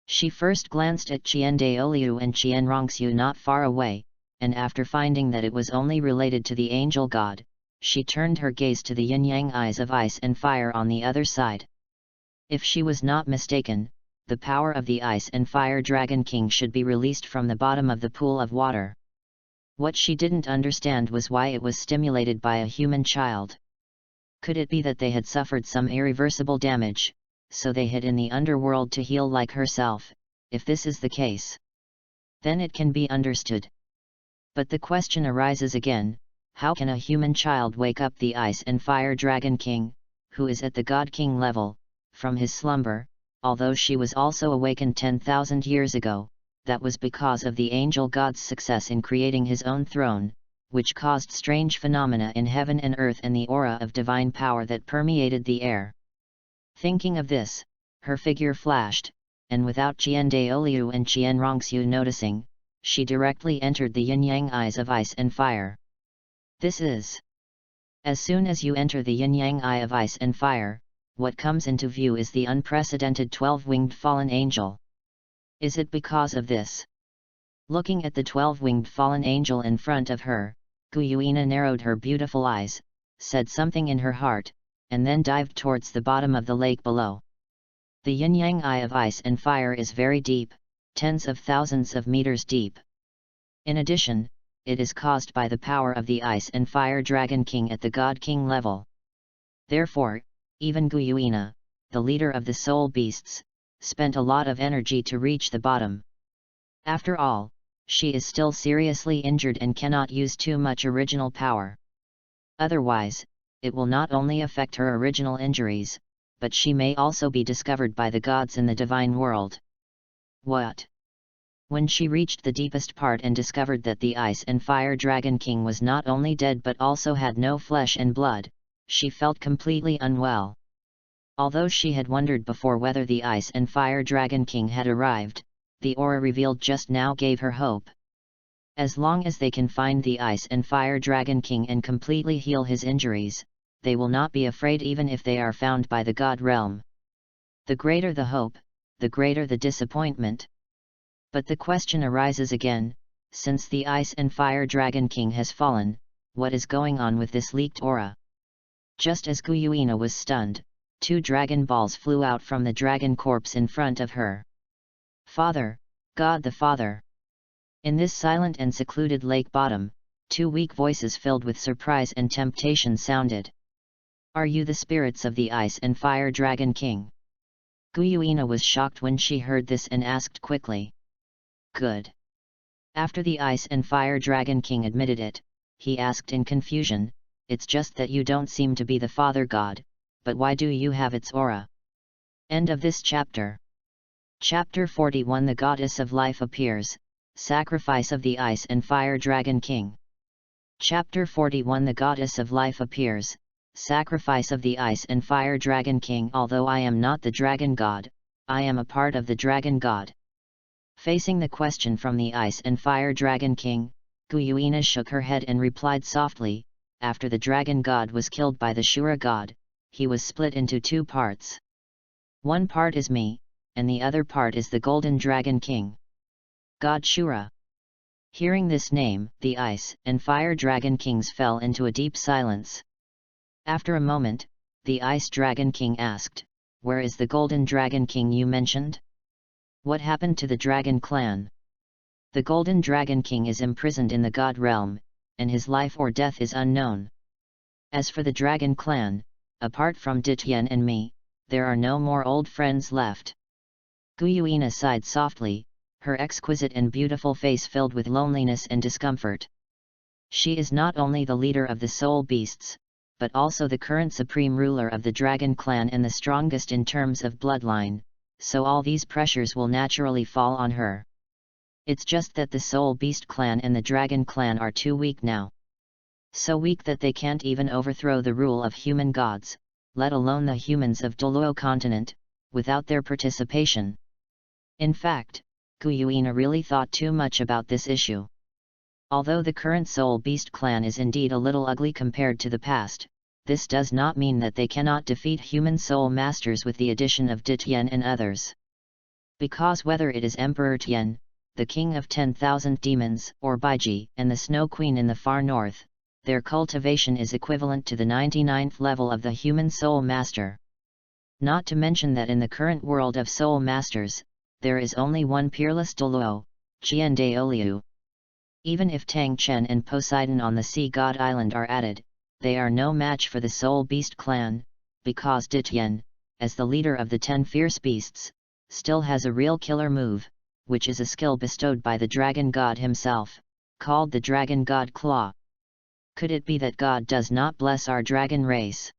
She first glanced at Douluo and Renxue not far away, and after finding that it was only related to the angel god, she turned her gaze to the yin-yang eyes of ice and fire on the other side. If she was not mistaken, the power of the Ice and Fire Dragon King should be released from the bottom of the pool of water. What she didn't understand was why it was stimulated by a human child. Could it be that they had suffered some irreversible damage, so they hid in the underworld to heal like herself? If this is the case, then it can be understood. But the question arises again, how can a human child wake up the Ice and Fire Dragon King, who is at the God King level, from his slumber? Although she was also awakened 10,000 years ago, that was because of the angel god's success in creating his own throne, which caused strange phenomena in heaven and earth and the aura of divine power that permeated the air. Thinking of this, her figure flashed, and without Douluo and Renxue noticing, she directly entered the yin-yang eyes of ice and fire. This is. As soon as you enter the yin-yang eye of ice and fire, what comes into view is the unprecedented 12-winged fallen angel. Is it because of this? Looking at the 12-winged fallen angel in front of her, Guyuina narrowed her beautiful eyes, said something in her heart, and then dived towards the bottom of the lake below. The yin-yang eye of ice and fire is very deep, tens of thousands of meters deep. In addition, it is caused by the power of the Ice and Fire Dragon King at the God King level. Therefore, even Guyuina, the leader of the soul beasts, spent a lot of energy to reach the bottom. After all, she is still seriously injured and cannot use too much original power. Otherwise, it will not only affect her original injuries, but she may also be discovered by the gods in the divine world. What? When she reached the deepest part and discovered that the Ice and Fire Dragon King was not only dead but also had no flesh and blood, she felt completely unwell. Although she had wondered before whether the Ice and Fire Dragon King had arrived, the aura revealed just now gave her hope. As long as they can find the Ice and Fire Dragon King and completely heal his injuries, they will not be afraid even if they are found by the God realm. The greater the hope, the greater the disappointment. But the question arises again, since the Ice and Fire Dragon King has fallen, what is going on with this leaked aura? Just as Guyuina was stunned, 2 dragon balls flew out from the dragon corpse in front of her. Father, God the Father! In this silent and secluded lake bottom, 2 weak voices filled with surprise and temptation sounded. Are you the spirits of the Ice and Fire Dragon King? Guyuina was shocked when she heard this and asked quickly. Good. After the Ice and Fire Dragon King admitted it, he asked in confusion, it's just that you don't seem to be the Father God, but why do you have its aura? End of this chapter. Chapter 41 The Goddess of Life appears, Sacrifice of the Ice and Fire Dragon King. Chapter 41 The Goddess of Life appears, Sacrifice of the Ice and Fire Dragon King. Although I am not the Dragon God, I am a part of the Dragon God. Facing the question from the Ice and Fire Dragon King, Guyuina shook her head and replied softly, after the Dragon God was killed by the Shura God, he was split into 2 parts. One part is me, and the other part is the Golden Dragon King. God Shura. Hearing this name, the Ice and Fire Dragon Kings fell into a deep silence. After a moment, the Ice Dragon King asked, where is the Golden Dragon King you mentioned? What happened to the Dragon Clan? The Golden Dragon King is imprisoned in the God realm, and his life or death is unknown. As for the Dragon Clan, apart from Qian and me, there are no more old friends left. Guyuina sighed softly, her exquisite and beautiful face filled with loneliness and discomfort. She is not only the leader of the soul beasts, but also the current supreme ruler of the Dragon Clan and the strongest in terms of bloodline, so all these pressures will naturally fall on her. It's just that the Soul Beast Clan and the Dragon Clan are too weak now. So weak that they can't even overthrow the rule of human gods, let alone the humans of Douluo continent, without their participation. In fact, Guyuina really thought too much about this issue. Although the current Soul Beast Clan is indeed a little ugly compared to the past, this does not mean that they cannot defeat human soul masters with the addition of Qian and others. Because whether it is Emperor Qian, the king of 10,000 demons, or Baiji and the Snow Queen in the far north, their cultivation is equivalent to the 99th level of the human soul master. Not to mention that in the current world of soul masters, there is only one peerless Douluo, Qian Douluo. Even if Tang Chen and Poseidon on the Sea God Island are added, they are no match for the Soul Beast Clan, because Qian, as the leader of the 10 fierce beasts, still has a real killer move, which is a skill bestowed by the Dragon God himself, called the Dragon God Claw. Could it be that God does not bless our dragon race?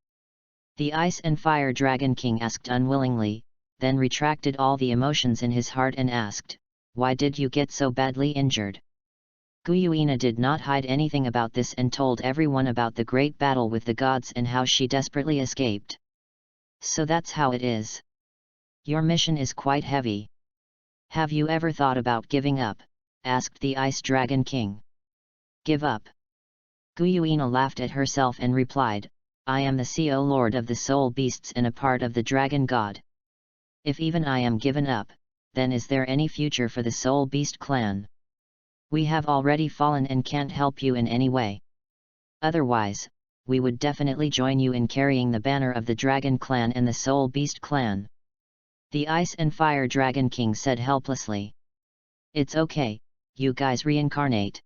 The Ice and Fire Dragon King asked unwillingly, then retracted all the emotions in his heart and asked, why did you get so badly injured? Guyuina did not hide anything about this and told everyone about the great battle with the gods and how she desperately escaped. So that's how it is. Your mission is quite heavy. Have you ever thought about giving up? Asked the Ice Dragon King. Give up? Guyuina laughed at herself and replied, I am the CO Lord of the Soul Beasts and a part of the Dragon God. If even I am given up, then is there any future for the Soul Beast Clan? We have already fallen and can't help you in any way. Otherwise, we would definitely join you in carrying the banner of the Dragon Clan and the Soul Beast Clan. The Ice and Fire Dragon King said helplessly. It's okay, you guys reincarnate.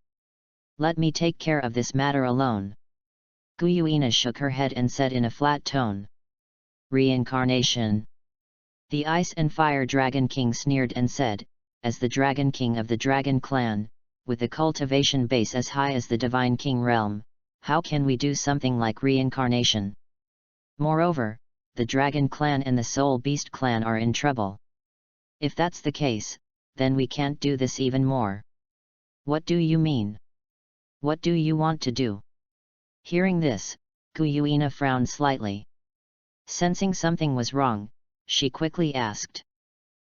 Let me take care of this matter alone. Guyuina shook her head and said in a flat tone. Reincarnation. The Ice and Fire Dragon King sneered and said, as the Dragon King of the Dragon Clan, with a cultivation base as high as the Divine King realm, how can we do something like reincarnation? Moreover, the Dragon Clan and the Soul Beast Clan are in trouble. If that's the case, then we can't do this even more. What do you mean? What do you want to do? Hearing this, Guyuina frowned slightly. Sensing something was wrong, she quickly asked.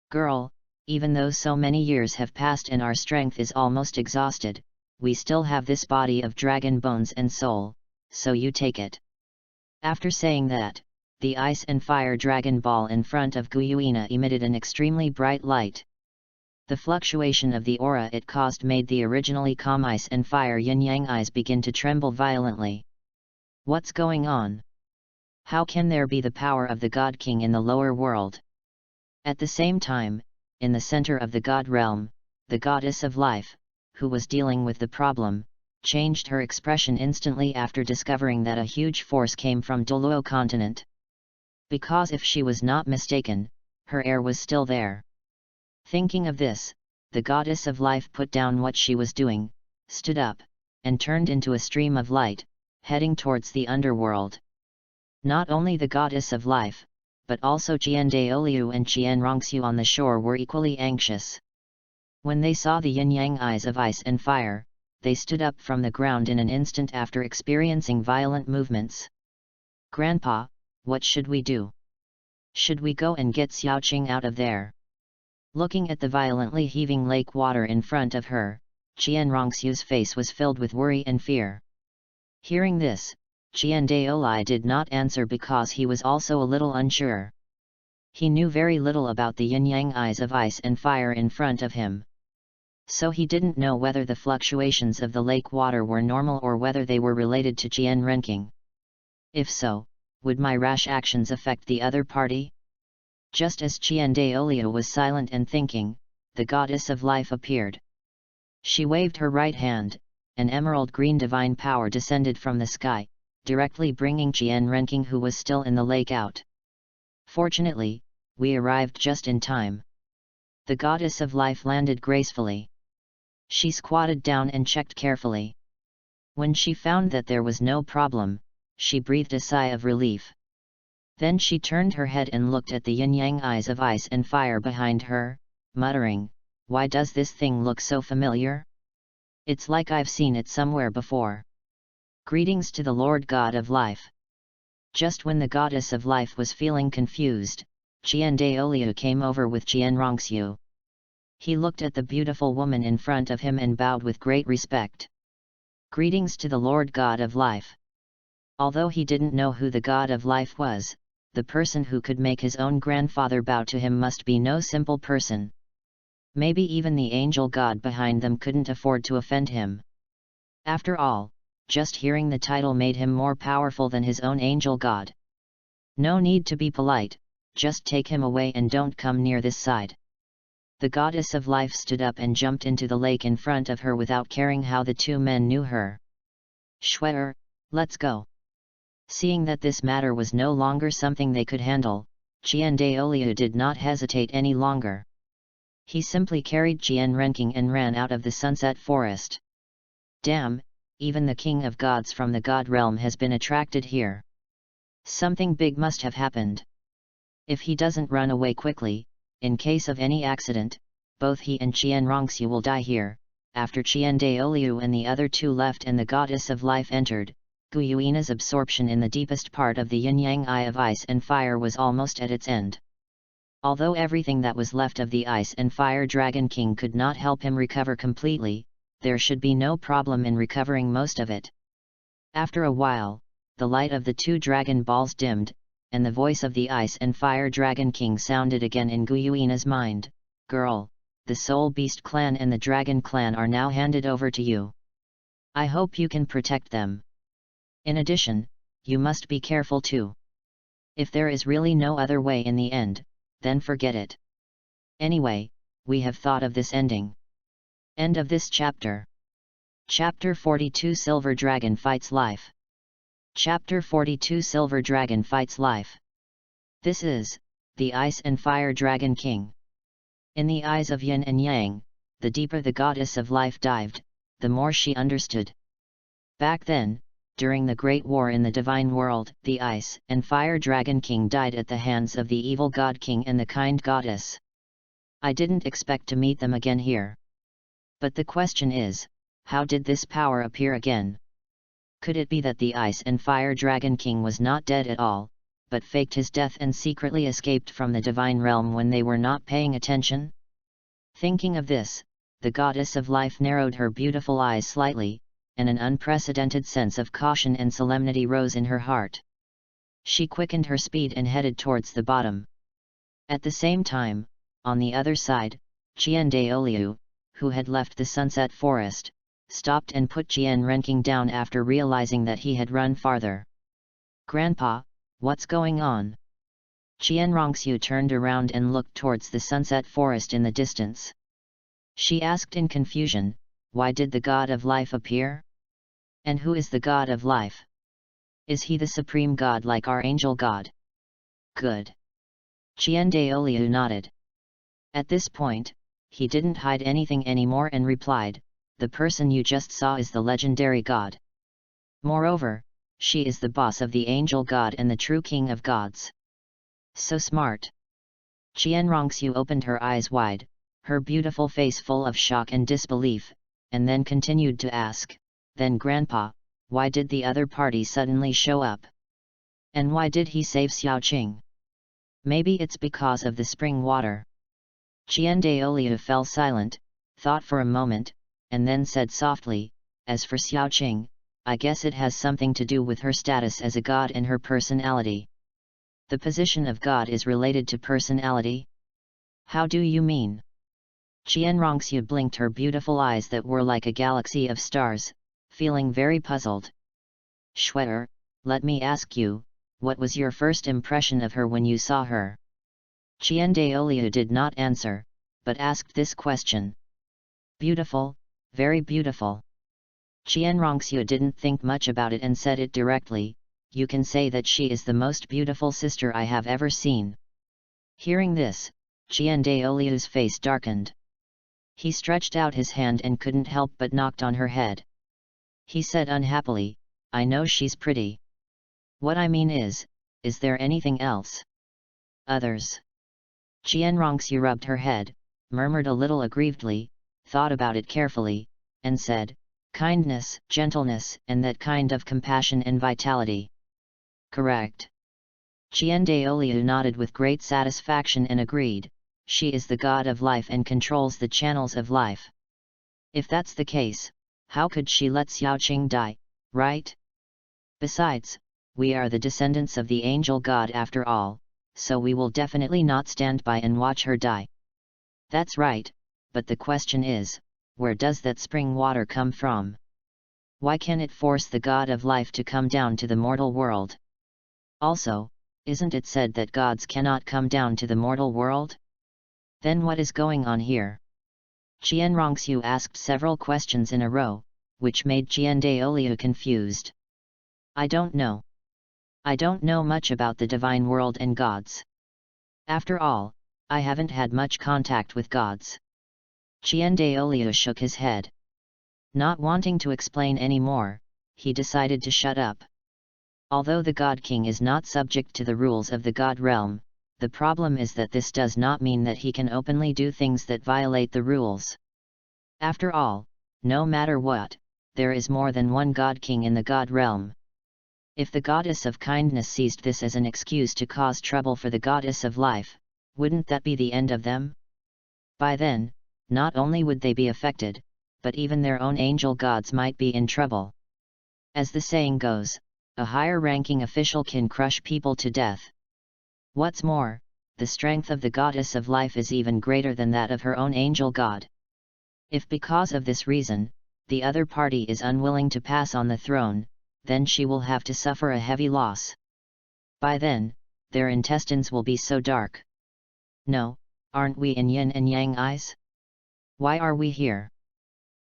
Girl, even though so many years have passed and our strength is almost exhausted, we still have this body of dragon bones and soul, so you take it. After saying that, the Ice and Fire Dragon Ball in front of Guyuina emitted an extremely bright light. The fluctuation of the aura it caused made the originally calm Ice and Fire yin-yang eyes begin to tremble violently. What's going on? How can there be the power of the God King in the lower world? At the same time, in the center of the God realm, the Goddess of Life, who was dealing with the problem, changed her expression instantly after discovering that a huge force came from Douluo continent. Because if she was not mistaken, her heir was still there. Thinking of this, the Goddess of Life put down what she was doing, stood up, and turned into a stream of light, heading towards the underworld. Not only the Goddess of Life, but also Qian Douluo and Renxues on the shore were equally anxious. When they saw the yin-yang eyes of Ice and Fire, they stood up from the ground in an instant after experiencing violent movements. Grandpa, what should we do? Should we go and get Xiaoqing out of there? Looking at the violently heaving lake water in front of her, Qian Renxues' face was filled with worry and fear. Hearing this, Qian Douluo did not answer because he was also a little unsure. He knew very little about the yin-yang eyes of Ice and Fire in front of him. So he didn't know whether the fluctuations of the lake water were normal or whether they were related to Qian Renqing. If so, would my rash actions affect the other party? Just as Qian Douluo was silent and thinking, the Goddess of Life appeared. She waved her right hand, an emerald green divine power descended from the sky, directly bringing Qian Renqing, who was still in the lake, out. Fortunately, we arrived just in time. The Goddess of Life landed gracefully. She squatted down and checked carefully. When she found that there was no problem, she breathed a sigh of relief. Then she turned her head and looked at the yin-yang eyes of Ice and Fire behind her, muttering, "Why does this thing look so familiar? It's like I've seen it somewhere before. Greetings to the Lord God of Life." Just when the Goddess of Life was feeling confused, Qian Douluo came over with Qian Renxue. He looked at the beautiful woman in front of him and bowed with great respect. "Greetings to the Lord God of Life." Although he didn't know who the God of Life was, the person who could make his own grandfather bow to him must be no simple person. Maybe even the angel god behind them couldn't afford to offend him. After all, just hearing the title made him more powerful than his own angel god. No need to be polite, just take him away and don't come near this side. The Goddess of Life stood up and jumped into the lake in front of her without caring how the two men knew her. "Shwer, let's go." Seeing that this matter was no longer something they could handle, Qian Douluo did not hesitate any longer. He simply carried Qian Renqing and ran out of the sunset forest. Damn, even the King of Gods from the God realm has been attracted here. Something big must have happened. If he doesn't run away quickly, in case of any accident, both he and Qian Renxue will die here. After Qian Douluo and the other two left and the Goddess of Life entered, Guyuina's absorption in the deepest part of the yin-yang eye of Ice and Fire was almost at its end. Although everything that was left of the Ice and Fire Dragon King could not help him recover completely, there should be no problem in recovering most of it. After a while, the light of the two dragon balls dimmed, and the voice of the Ice and Fire Dragon King sounded again in Guyuina's mind. "Girl, the Soul Beast clan and the Dragon clan are now handed over to you. I hope you can protect them. In addition, you must be careful too. If there is really no other way in the end, then forget it. Anyway, we have thought of this ending. End of this chapter. Chapter 42 Silver Dragon Fights Life. Chapter 42 Silver Dragon Fights Life. This is the Ice and Fire Dragon King. In the eyes of Yin and Yang, the deeper the goddess of life dived, the more she understood. Back then, during the Great War in the Divine World, the Ice and Fire Dragon King died at the hands of the evil God King and the kind goddess. I didn't expect to meet them again here. But the question is, how did this power appear again? Could it be that the Ice and Fire Dragon King was not dead at all, but faked his death and secretly escaped from the divine realm when they were not paying attention? Thinking of this, the goddess of life narrowed her beautiful eyes slightly, and an unprecedented sense of caution and solemnity rose in her heart. She quickened her speed and headed towards the bottom. At the same time, on the other side, Qian, who had left the Sunset Forest, stopped and put Qian Renxing down after realizing that he had run farther. "Grandpa, what's going on?" Qian Renxue turned around and looked towards the Sunset Forest in the distance. She asked in confusion, "Why did the God of Life appear? And who is the God of Life? Is he the supreme God like our angel God?" "Good." Qian nodded. At this point, he didn't hide anything anymore and replied, "The person you just saw is the legendary God. Moreover, she is the boss of the angel God and the true king of gods. So smart." Qian Renxue opened her eyes wide, her beautiful face full of shock and disbelief, and then continued to ask, "Then Grandpa, why did the other party suddenly show up? And why did he save Xiaoqing? Maybe it's because of the spring water." Qian fell silent, thought for a moment, and then said softly, "As for Xiaoqing, I guess it has something to do with her status as a god and her personality." "The position of God is related to personality? How do you mean?" Qian Renxue blinked her beautiful eyes that were like a galaxy of stars, feeling very puzzled. "Shweer, let me ask you, what was your first impression of her when you saw her?" Qian did not answer, but asked this question. "Beautiful, very beautiful." Qian Renxue didn't think much about it and said it directly, "You can say that she is the most beautiful sister I have ever seen." Hearing this, Qian face darkened. He stretched out his hand and couldn't help but knocked on her head. He said unhappily, "I know she's pretty. What I mean is there anything else?" "Others." Qian Renxue rubbed her head, murmured a little aggrievedly, thought about it carefully, and said, "Kindness, gentleness, and that kind of compassion and vitality." "Correct." Qian nodded with great satisfaction and agreed, "She is the god of life and controls the channels of life. If that's the case, how could she let Xiaoqing die, right? Besides, we are the descendants of the angel god after all, so we will definitely not stand by and watch her die." "That's right, but the question is, where does that spring water come from? Why can it force the god of life to come down to the mortal world? Also, isn't it said that gods cannot come down to the mortal world? Then what is going on here?" Qian Renxue asked several questions in a row, which made Qian confused. "I don't know. I don't know much about the divine world and gods. After all, I haven't had much contact with gods." Qian shook his head. Not wanting to explain any more, he decided to shut up. Although the God King is not subject to the rules of the God realm, the problem is that this does not mean that he can openly do things that violate the rules. After all, no matter what, there is more than one God King in the God realm. If the goddess of kindness seized this as an excuse to cause trouble for the goddess of life, wouldn't that be the end of them? By then, not only would they be affected, but even their own angel gods might be in trouble. As the saying goes, a higher-ranking official can crush people to death. What's more, the strength of the goddess of life is even greater than that of her own angel god. If because of this reason, the other party is unwilling to pass on the throne, then she will have to suffer a heavy loss. By then, their intestines will be so dark. No, aren't we in yin and yang eyes? Why are we here?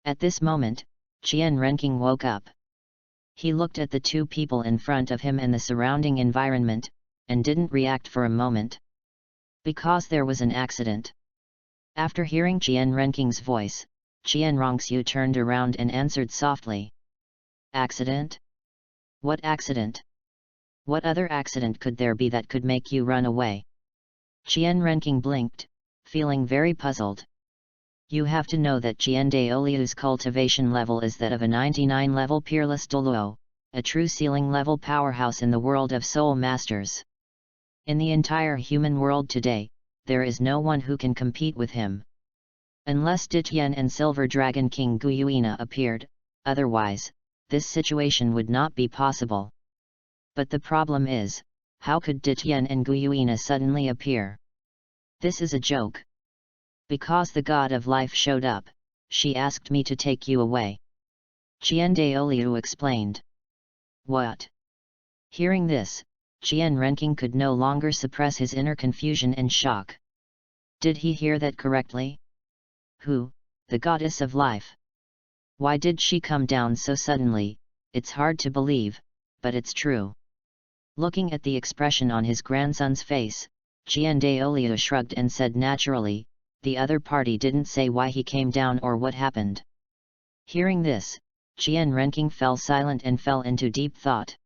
At this moment, Qian Renking woke up. He looked at the two people in front of him and the surrounding environment, and didn't react for a moment. Because there was an accident. After hearing Qian Renking's voice, Qian Renxue turned around and answered softly. Accident? What accident? What other accident could there be that could make you run away? Qian Renking blinked, feeling very puzzled. You have to know that Qian Douluo's cultivation level is that of a 99-level peerless Douluo, a true ceiling-level powerhouse in the world of soul masters. In the entire human world today, there is no one who can compete with him. Unless Ditian and Silver Dragon King Guyuina appeared, otherwise, this situation would not be possible. But the problem is, how could Ditian and Guyuina suddenly appear? This is a joke. Because the god of life showed up, she asked me to take you away. Qian Douluo explained. What? Hearing this, Qian Renking could no longer suppress his inner confusion and shock. Did he hear that correctly? Who, the goddess of life? Why did she come down so suddenly? It's hard to believe, but it's true. Looking at the expression on his grandson's face, Qian Douluo shrugged and said naturally, the other party didn't say why he came down or what happened. Hearing this, Qian Renking fell silent and fell into deep thought.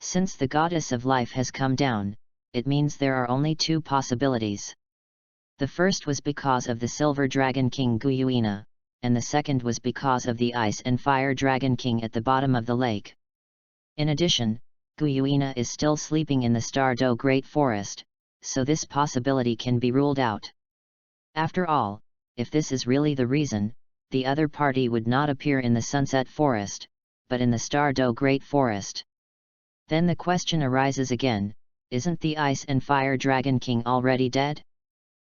Since the goddess of life has come down, it means there are only two possibilities. The first was because of the Silver Dragon King Guyuina, and the second was because of the Ice and Fire Dragon King at the bottom of the lake. In addition, Guyuina is still sleeping in the Stardo Great Forest, so this possibility can be ruled out. After all, if this is really the reason, the other party would not appear in the Sunset Forest, but in the Stardo Great Forest. Then the question arises again, isn't the Ice and Fire Dragon King already dead?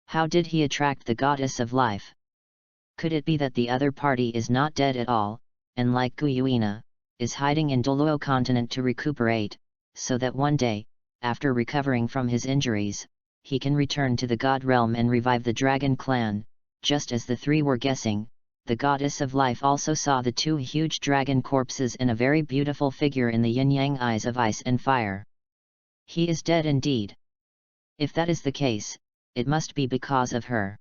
How did he attract the goddess of life? Could it be that the other party is not dead at all, and like Guyuina, is hiding in Douluo continent to recuperate, so that one day, after recovering from his injuries, he can return to the god realm and revive the dragon clan? Just as the three were guessing, the goddess of life also saw the two huge dragon corpses and a very beautiful figure in the yin-yang eyes of ice and fire. He is dead indeed. If that is the case, it must be because of her.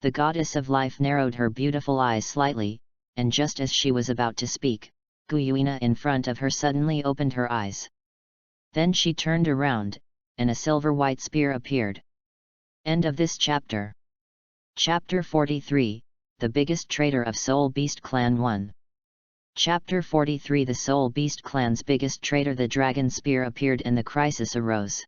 The goddess of life narrowed her beautiful eyes slightly, and just as she was about to speak, Guyuina in front of her suddenly opened her eyes. Then she turned around, and a silver-white spear appeared. End of this chapter. Chapter 43, The Biggest Traitor of Soul Beast Clan 1. Chapter 43 The Soul Beast Clan's biggest traitor. The dragon spear appeared and the crisis arose.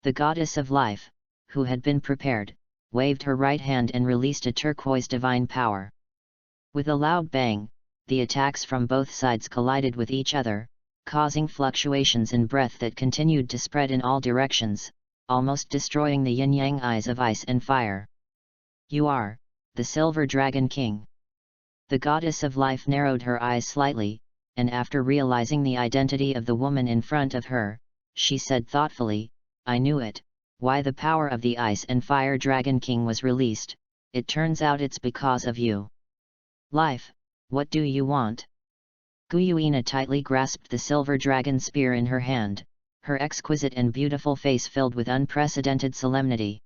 The goddess of life, who had been prepared, waved her right hand and released a turquoise divine power. With a loud bang, the attacks from both sides collided with each other, causing fluctuations in breath that continued to spread in all directions, almost destroying the yin-yang eyes of ice and fire. You are the Silver Dragon King. The goddess of life narrowed her eyes slightly, and after realizing the identity of the woman in front of her, she said thoughtfully, I knew it. Why the power of the Ice and Fire Dragon King was released, it turns out it's because of you. Life, what do you want? Guyuina tightly grasped the silver dragon spear in her hand, her exquisite and beautiful face filled with unprecedented solemnity.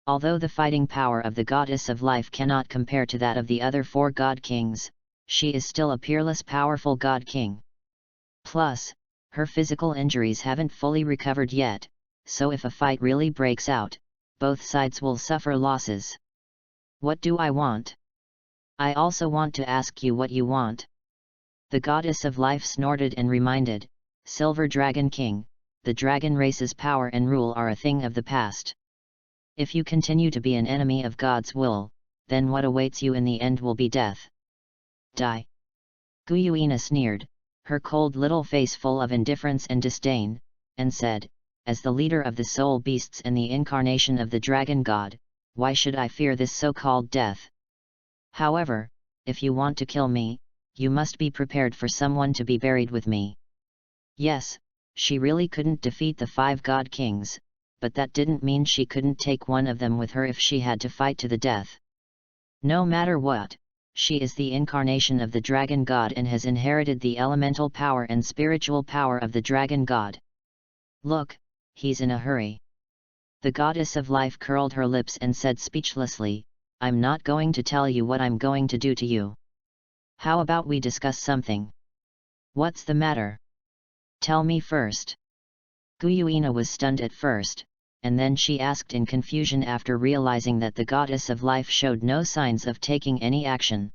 Although the fighting power of the goddess of life cannot compare to that of the other four god kings, she is still a peerless powerful god king. Plus, her physical injuries haven't fully recovered yet, so if a fight really breaks out, both sides will suffer losses. What do I want? I also want to ask you what you want. The goddess of life snorted and reminded, Silver Dragon King, the dragon race's power and rule are a thing of the past. If you continue to be an enemy of God's will, then what awaits you in the end will be death. Die. Guyuina sneered, her cold little face full of indifference and disdain, and said, as the leader of the soul beasts and the incarnation of the dragon god, why should I fear this so-called death? However, if you want to kill me, you must be prepared for someone to be buried with me. Yes, she really couldn't defeat the 5 god kings, but that didn't mean she couldn't take one of them with her if she had to fight to the death. No matter what, she is the incarnation of the dragon god and has inherited the elemental power and spiritual power of the dragon god. Look, he's in a hurry. The goddess of life curled her lips and said speechlessly, I'm not going to tell you what I'm going to do to you. How about we discuss something? What's the matter? Tell me first. Guyuina was stunned at first, and then she asked in confusion after realizing that the goddess of life showed no signs of taking any action.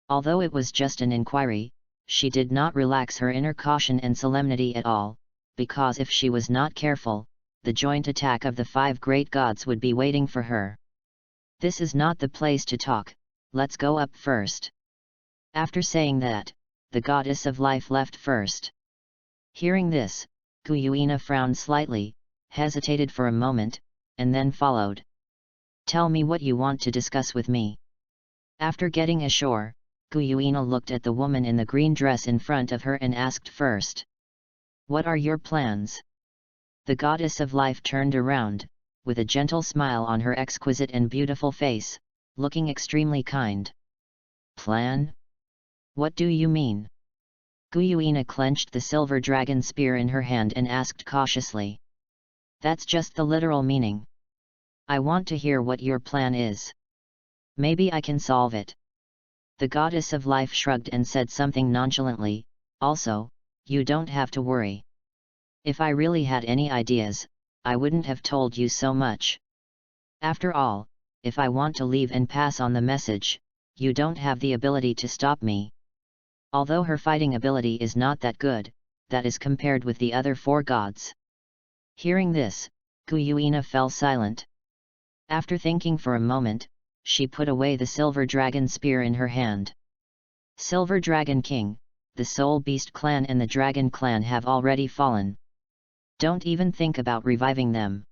Although it was just an inquiry, she did not relax her inner caution and solemnity at all, because if she was not careful, the joint attack of the 5 great gods would be waiting for her. This is not the place to talk, let's go up first. After saying that, the goddess of life left first. Hearing this, Guyuina frowned slightly, hesitated for a moment, and then followed. Tell me what you want to discuss with me. After getting ashore, Guyuina looked at the woman in the green dress in front of her and asked first. What are your plans? The goddess of life turned around, with a gentle smile on her exquisite and beautiful face, looking extremely kind. Plan? What do you mean? Guyuina clenched the silver dragon spear in her hand and asked cautiously. That's just the literal meaning. I want to hear what your plan is. Maybe I can solve it. The goddess of life shrugged and said something nonchalantly, also, you don't have to worry. If I really had any ideas, I wouldn't have told you so much. After all, if I want to leave and pass on the message, you don't have the ability to stop me. Although her fighting ability is not that good, that is compared with the other 4 gods. Hearing this, Guyuina fell silent. After thinking for a moment, she put away the silver dragon spear in her hand. Silver Dragon King, the Soul Beast clan and the Dragon clan have already fallen. Don't even think about reviving them.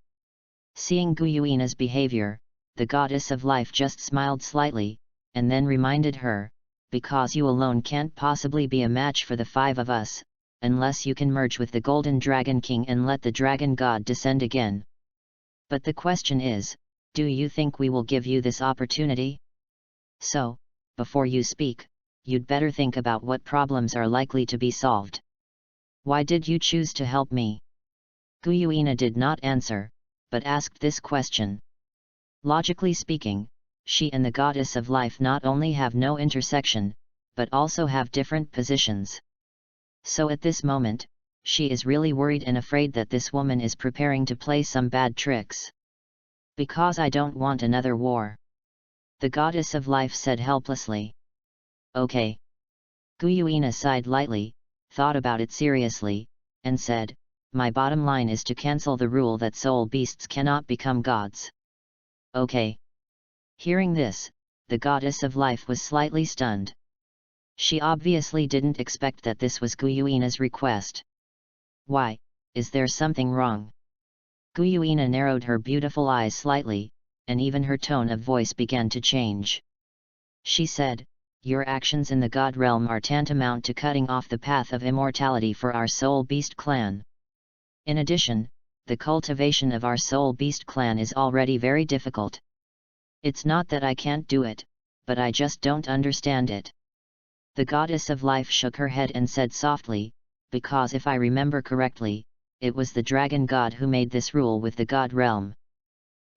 Seeing Guyuina's behavior, the goddess of life just smiled slightly, and then reminded her, because you alone can't possibly be a match for the 5 of us, unless you can merge with the Golden Dragon King and let the Dragon God descend again. But the question is, do you think we will give you this opportunity? So, before you speak, you'd better think about what problems are likely to be solved. Why did you choose to help me? Guyuina did not answer, but asked this question. Logically speaking, she and the goddess of life not only have no intersection, but also have different positions. So at this moment, she is really worried and afraid that this woman is preparing to play some bad tricks. Because I don't want another war. The goddess of life said helplessly. Okay. Guyuina sighed lightly, thought about it seriously, and said, my bottom line is to cancel the rule that soul beasts cannot become gods. Okay. Hearing this, the goddess of life was slightly stunned. She obviously didn't expect that this was Guyuina's request. Why, is there something wrong? Guyuina narrowed her beautiful eyes slightly, and even her tone of voice began to change. She said, your actions in the god realm are tantamount to cutting off the path of immortality for our soul beast clan. In addition, the cultivation of our soul beast clan is already very difficult. It's not that I can't do it, but I just don't understand it. The goddess of life shook her head and said softly, because if I remember correctly, it was the dragon god who made this rule with the god realm.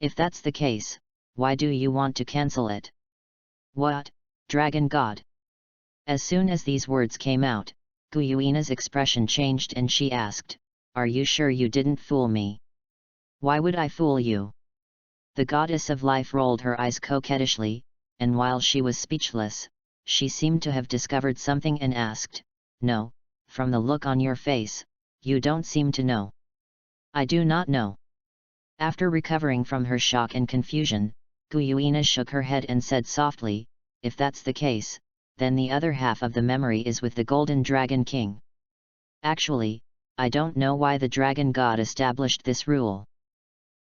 If that's the case, why do you want to cancel it? What, dragon god? As soon as these words came out, Guyuina's expression changed and she asked, are you sure you didn't fool me? Why would I fool you? The goddess of life rolled her eyes coquettishly, and while she was speechless, she seemed to have discovered something and asked, no, from the look on your face, you don't seem to know. I do not know. After recovering from her shock and confusion, Guyuina shook her head and said softly, if that's the case, then the other half of the memory is with the Golden Dragon King. Actually, I don't know why the dragon god established this rule."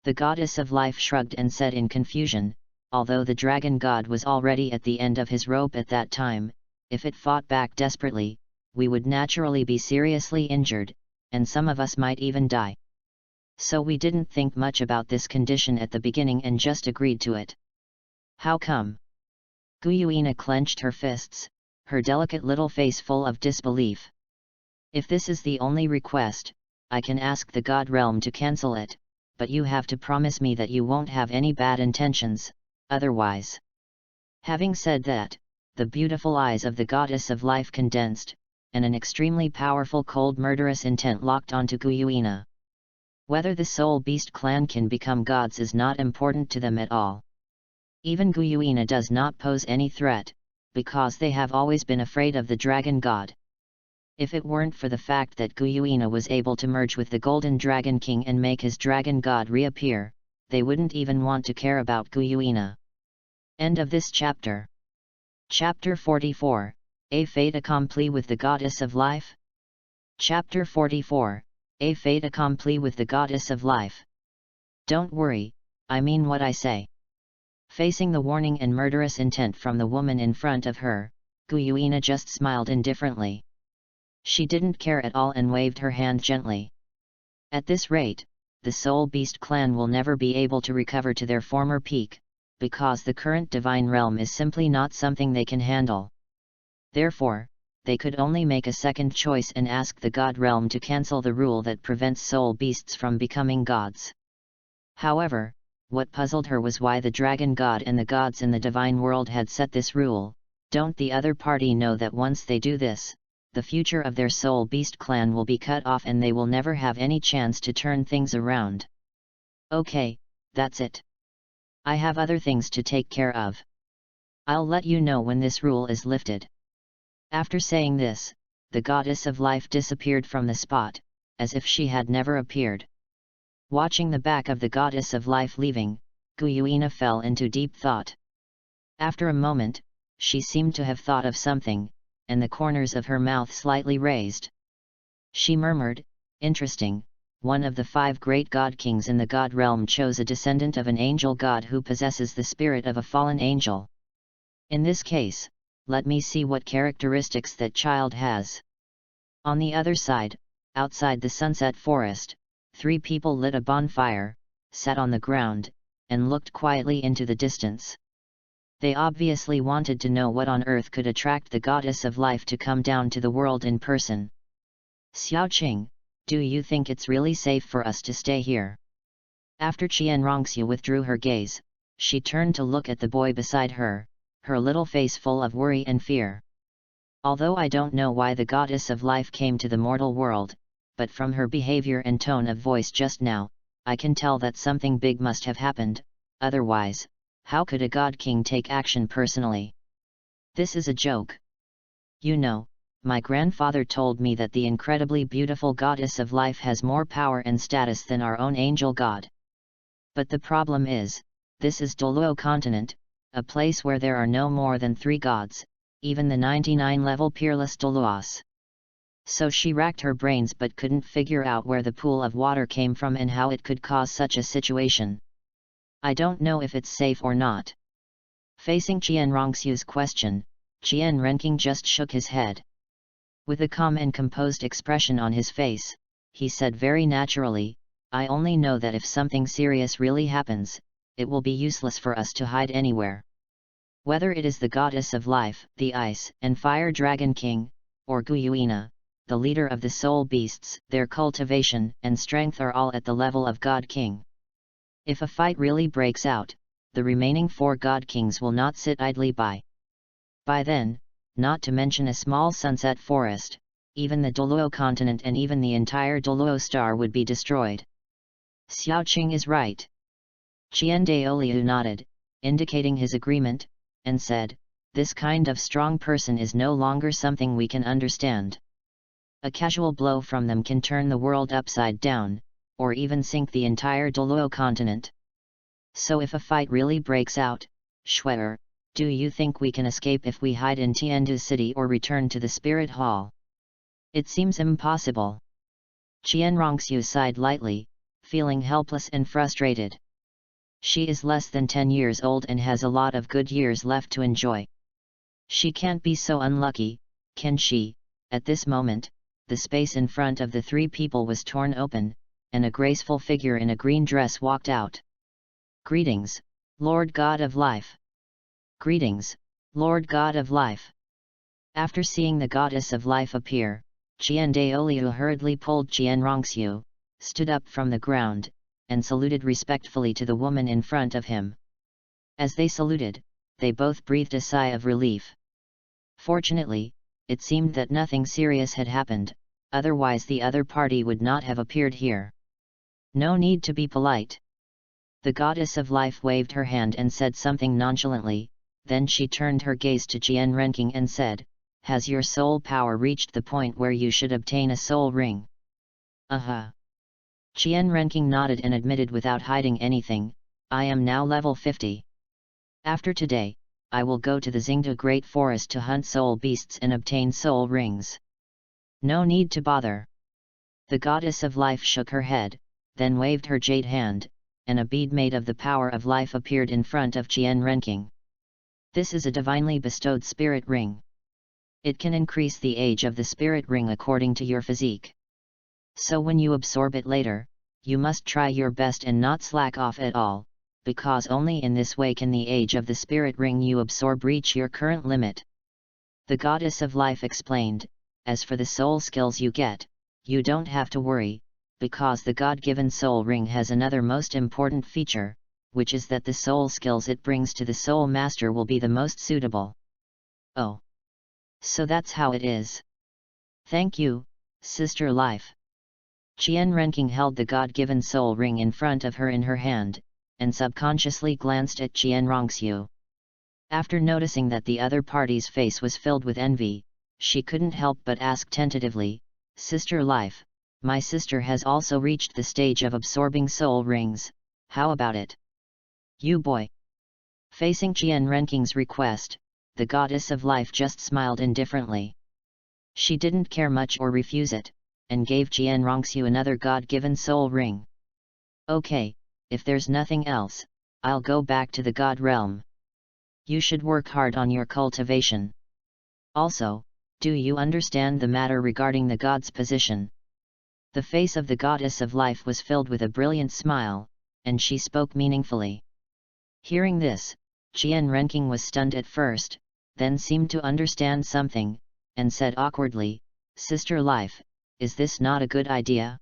The goddess of life shrugged and said in confusion, "Although the dragon god was already at the end of his rope at that time, if it fought back desperately, we would naturally be seriously injured, and some of us might even die. So we didn't think much about this condition at the beginning and just agreed to it." "How come?" Guyuina clenched her fists, her delicate little face full of disbelief. "If this is the only request, I can ask the God Realm to cancel it, but you have to promise me that you won't have any bad intentions, otherwise." Having said that, the beautiful eyes of the goddess of life condensed, and an extremely powerful cold murderous intent locked onto Guyuina. Whether the Soul Beast clan can become gods is not important to them at all. Even Guyuina does not pose any threat, because they have always been afraid of the dragon god. If it weren't for the fact that Guyuina was able to merge with the Golden Dragon King and make his dragon god reappear, they wouldn't even want to care about Guyuina. End of this chapter. Chapter 44, A Fait Accompli with the Goddess of Life? Chapter 44, A Fait Accompli with the Goddess of Life. Don't worry, I mean what I say. Facing the warning and murderous intent from the woman in front of her, Guyuina just smiled indifferently. She didn't care at all and waved her hand gently. At this rate, the Soul Beast clan will never be able to recover to their former peak, because the current divine realm is simply not something they can handle. Therefore, they could only make a second choice and ask the God Realm to cancel the rule that prevents soul beasts from becoming gods. However, what puzzled her was why the dragon god and the gods in the divine world had set this rule. Don't the other party know that once they do this, the future of their soul beast clan will be cut off and they will never have any chance to turn things around? Okay, that's it. I have other things to take care of. I'll let you know when this rule is lifted." After saying this, the goddess of life disappeared from the spot, as if she had never appeared. Watching the back of the goddess of life leaving, Guyuina fell into deep thought. After a moment, she seemed to have thought of something, and the corners of her mouth slightly raised. She murmured, "Interesting, one of the 5 great god kings in the god realm chose a descendant of an angel god who possesses the spirit of a fallen angel. In this case, let me see what characteristics that child has." On the other side, outside the sunset forest, 3 people lit a bonfire, sat on the ground, and looked quietly into the distance. They obviously wanted to know what on earth could attract the goddess of life to come down to the world in person. "Xiaoqing, do you think it's really safe for us to stay here?" After Renxue withdrew her gaze, she turned to look at the boy beside her, her little face full of worry and fear. "Although I don't know why the goddess of life came to the mortal world, but from her behavior and tone of voice just now, I can tell that something big must have happened, otherwise, how could a god king take action personally? This is a joke. You know, my grandfather told me that the incredibly beautiful goddess of life has more power and status than our own angel god. But the problem is, this is Douluo continent, a place where there are no more than 3 gods, even the 99-level peerless Douluos." So she racked her brains but couldn't figure out where the pool of water came from and how it could cause such a situation. "I don't know if it's safe or not." Facing Renxue's question, Renking just shook his head. With a calm and composed expression on his face, he said very naturally, "I only know that if something serious really happens, it will be useless for us to hide anywhere. Whether it is the goddess of life, the ice and fire dragon king, or Guyuina, the leader of the soul beasts, their cultivation and strength are all at the level of God King. If a fight really breaks out, the remaining 4 god kings will not sit idly by. By then, not to mention a small sunset forest, even the Douluo continent and even the entire Douluo star would be destroyed." "Xiaoqing is right." Qian Daoliu nodded, indicating his agreement, and said, "This kind of strong person is no longer something we can understand. A casual blow from them can turn the world upside down, or even sink the entire Douluo continent. So if a fight really breaks out, Shuer, do you think we can escape if we hide in Tiandu city or return to the Spirit Hall?" "It seems impossible." Qian Renxue sighed lightly, feeling helpless and frustrated. She is less than 10 years old and has a lot of good years left to enjoy. She can't be so unlucky, can she? At this moment, the space in front of the three people was torn open, and a graceful figure in a green dress walked out. Greetings, Lord God of Life. Greetings, Lord God of Life. After seeing the Goddess of Life appear, Qian Douluo hurriedly pulled Qian Renxue, stood up from the ground, and saluted respectfully to the woman in front of him. As they saluted, they both breathed a sigh of relief. Fortunately, it seemed that nothing serious had happened, otherwise the other party would not have appeared here. No need to be polite. The Goddess of Life waved her hand and said something nonchalantly, then she turned her gaze to Qian Renxing and said, "Has your soul power reached the point where you should obtain a soul ring?" "Uh-huh." Qian Renxing nodded and admitted without hiding anything, "I am now level 50. After today, I will go to the Xingda Great Forest to hunt soul beasts and obtain soul rings. No need to bother." The Goddess of Life shook her head, then waved her jade hand, and a bead made of the power of life appeared in front of Qian Renxing. "This is a divinely bestowed spirit ring. It can increase the age of the spirit ring according to your physique. So when you absorb it later, you must try your best and not slack off at all, because only in this way can the age of the spirit ring you absorb reach your current limit." The Goddess of Life explained, "As for the soul skills you get, you don't have to worry, because the God-given soul ring has another most important feature, which is that the soul skills it brings to the soul master will be the most suitable." "Oh. So that's how it is. Thank you, Sister Life." Qian Renxing held the God-given soul ring in front of her in her hand, and subconsciously glanced at Qian Renxue. After noticing that the other party's face was filled with envy, she couldn't help but ask tentatively, "Sister Life, my sister has also reached the stage of absorbing soul rings, how about it?" "You boy." Facing Qian Renxing's request, the Goddess of Life just smiled indifferently. She didn't care much or refuse it, and gave Qian Renxue another God-given soul ring. "Okay, if there's nothing else, I'll go back to the God realm. You should work hard on your cultivation. Also, do you understand the matter regarding the God's position?" The face of the Goddess of Life was filled with a brilliant smile, and she spoke meaningfully. Hearing this, Qian Renxing was stunned at first, then seemed to understand something, and said awkwardly, "Sister Life, is this not a good idea?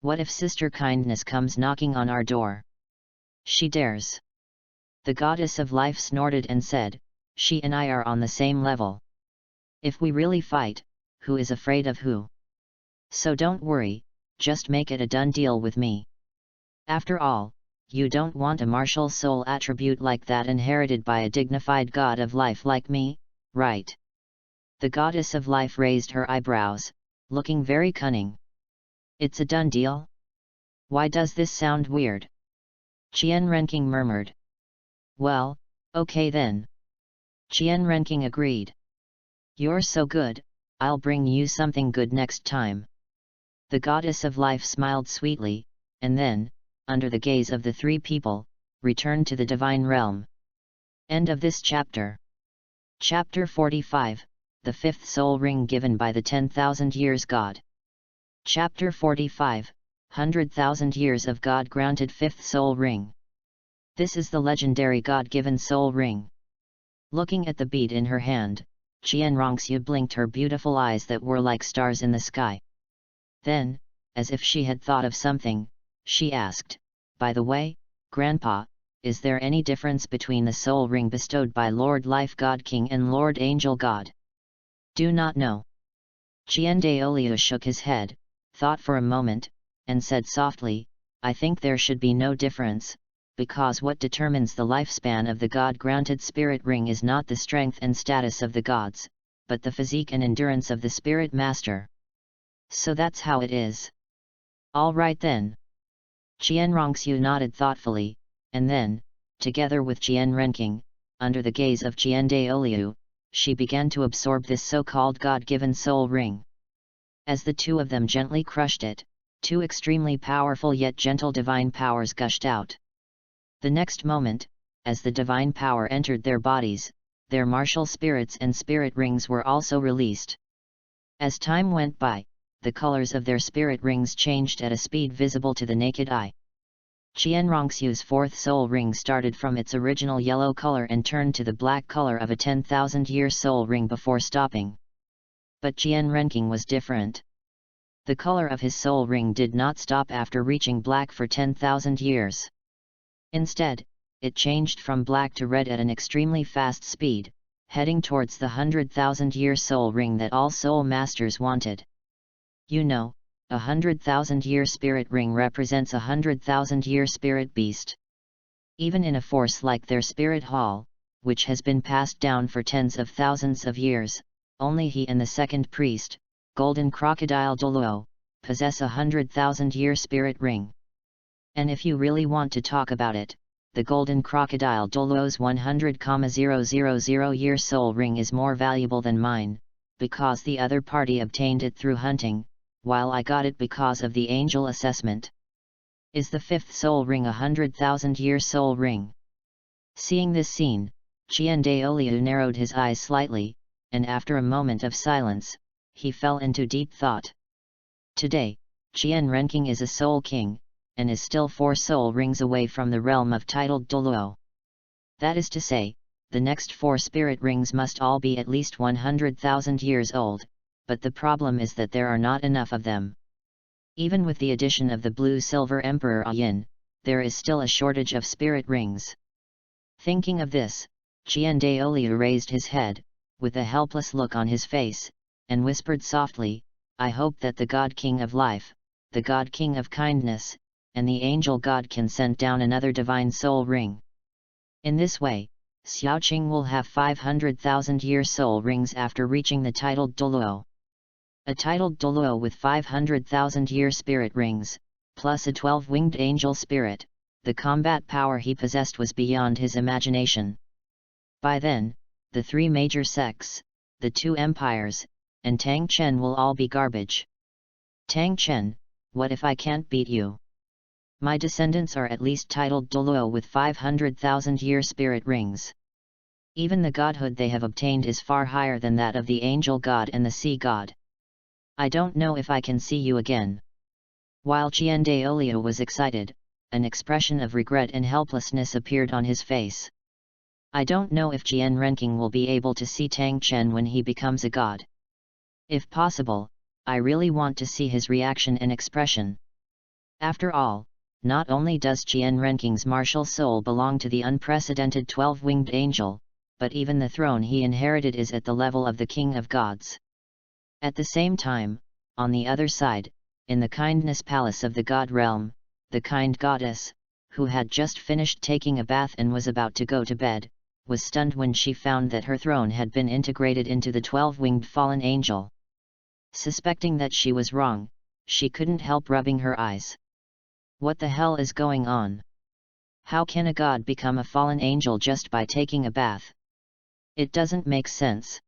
What if Sister Kindness comes knocking on our door?" "She dares." The Goddess of Life snorted and said, "She and I are on the same level. If we really fight, who is afraid of who? So don't worry, just make it a done deal with me. After all, you don't want a martial soul attribute like that inherited by a dignified God of Life like me, right?" The Goddess of Life raised her eyebrows, looking very cunning. "It's a done deal? Why does this sound weird?" Qian Renxing murmured. "Well, okay then." Qian Renxing agreed. "You're so good, I'll bring you something good next time." The Goddess of Life smiled sweetly, and then, under the gaze of the three people, returned to the divine realm. End of this chapter. Chapter 45, The Fifth Soul Ring Given by the 10,000 Years God. Chapter 45, 100,000 Years of God Granted Fifth Soul Ring. This is the legendary God-given soul ring. Looking at the bead in her hand, Qian Renxue blinked her beautiful eyes that were like stars in the sky. Then, as if she had thought of something, she asked, "By the way, Grandpa, is there any difference between the soul ring bestowed by Lord Life God King and Lord Angel God?" "Do not know." Qian Douluo shook his head, thought for a moment, and said softly, "I think there should be no difference, because what determines the lifespan of the God-granted spirit ring is not the strength and status of the gods, but the physique and endurance of the spirit master. So that's how it is." "All right then." Qian Renxue nodded thoughtfully, and then, together with Qian Renxing, under the gaze of Qian Douluo, she began to absorb this so-called God-given soul ring. As the two of them gently crushed it, Two extremely powerful yet gentle divine powers gushed out. The next moment, as the divine power entered their bodies, their martial spirits and spirit rings were also released. As time went by, the colors of their spirit rings changed at a speed visible to the naked eye. Qian Renxues' fourth soul ring started from its original yellow color and turned to the black color of a 10,000-year soul ring before stopping. But Qian Renking was different. The color of his soul ring did not stop after reaching black for 10,000 years. Instead, it changed from black to red at an extremely fast speed, heading towards the 100,000-year soul ring that all soul masters wanted. You know, a 100,000-year spirit ring represents a 100,000-year spirit beast. Even in a force like their spirit hall, which has been passed down for tens of thousands of years, only he and the second priest, Golden Crocodile Douluo, possess a 100,000-year spirit ring. And if you really want to talk about it, the Golden Crocodile Douluo's 100,000-year soul ring is more valuable than mine, because the other party obtained it through hunting, while I got it because of the angel assessment. Is the fifth soul ring a 100,000-year soul ring? Seeing this scene, Qian Douluo narrowed his eyes slightly, and after a moment of silence, he fell into deep thought. Today, Qian Renking is a soul king, and is still 4 soul rings away from the realm of titled Douluo. That is to say, the next 4 spirit rings must all be at least 100,000 years old, but the problem is that there are not enough of them. Even with the addition of the blue-silver Emperor Qian, there is still a shortage of spirit rings. Thinking of this, Qian Douluo raised his head, with a helpless look on his face, and whispered softly, I hope that the God King of Life, the God King of Kindness, and the Angel God can send down another divine soul ring. In this way, Xiaoqing will have 500,000-year soul rings after reaching the titled Douluo. A titled Douluo with 500,000-year spirit rings, plus a 12-winged angel spirit, the combat power he possessed was beyond his imagination. By then, the 3 major sects, the 2 empires, and Tang Chen will all be garbage. Tang Chen, what if I can't beat you? My descendants are at least titled Douluo with 500,000-year spirit rings. Even the godhood they have obtained is far higher than that of the angel god and the sea god. I don't know if I can see you again. While Qian Douluo was excited, an expression of regret and helplessness appeared on his face. I don't know if Qian Renking will be able to see Tang Chen when he becomes a god. If possible, I really want to see his reaction and expression. After all, not only does Qian Renking's martial soul belong to the unprecedented 12-winged angel, but even the throne he inherited is at the level of the king of gods. At the same time, on the other side, in the kindness palace of the god realm, the kind goddess, who had just finished taking a bath and was about to go to bed, was stunned when she found that her throne had been integrated into the 12-winged fallen angel. Suspecting that she was wrong, she couldn't help rubbing her eyes. What the hell is going on? How can a god become a fallen angel just by taking a bath? It doesn't make sense.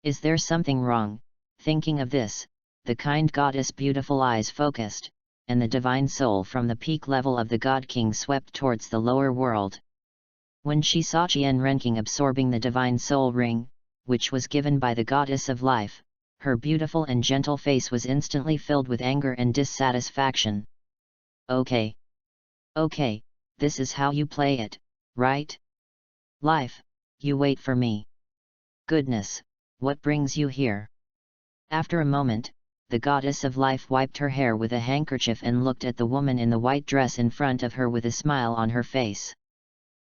Is there something wrong? Thinking of this, the kind goddess' beautiful eyes focused, and the divine soul from the peak level of the god king swept towards the lower world. When she saw Qian Renking absorbing the divine soul ring, which was given by the goddess of life, her beautiful and gentle face was instantly filled with anger and dissatisfaction. Okay. Okay, this is how you play it, right? Life, you wait for me. Goodness, what brings you here? After a moment, the goddess of life wiped her hair with a handkerchief and looked at the woman in the white dress in front of her with a smile on her face.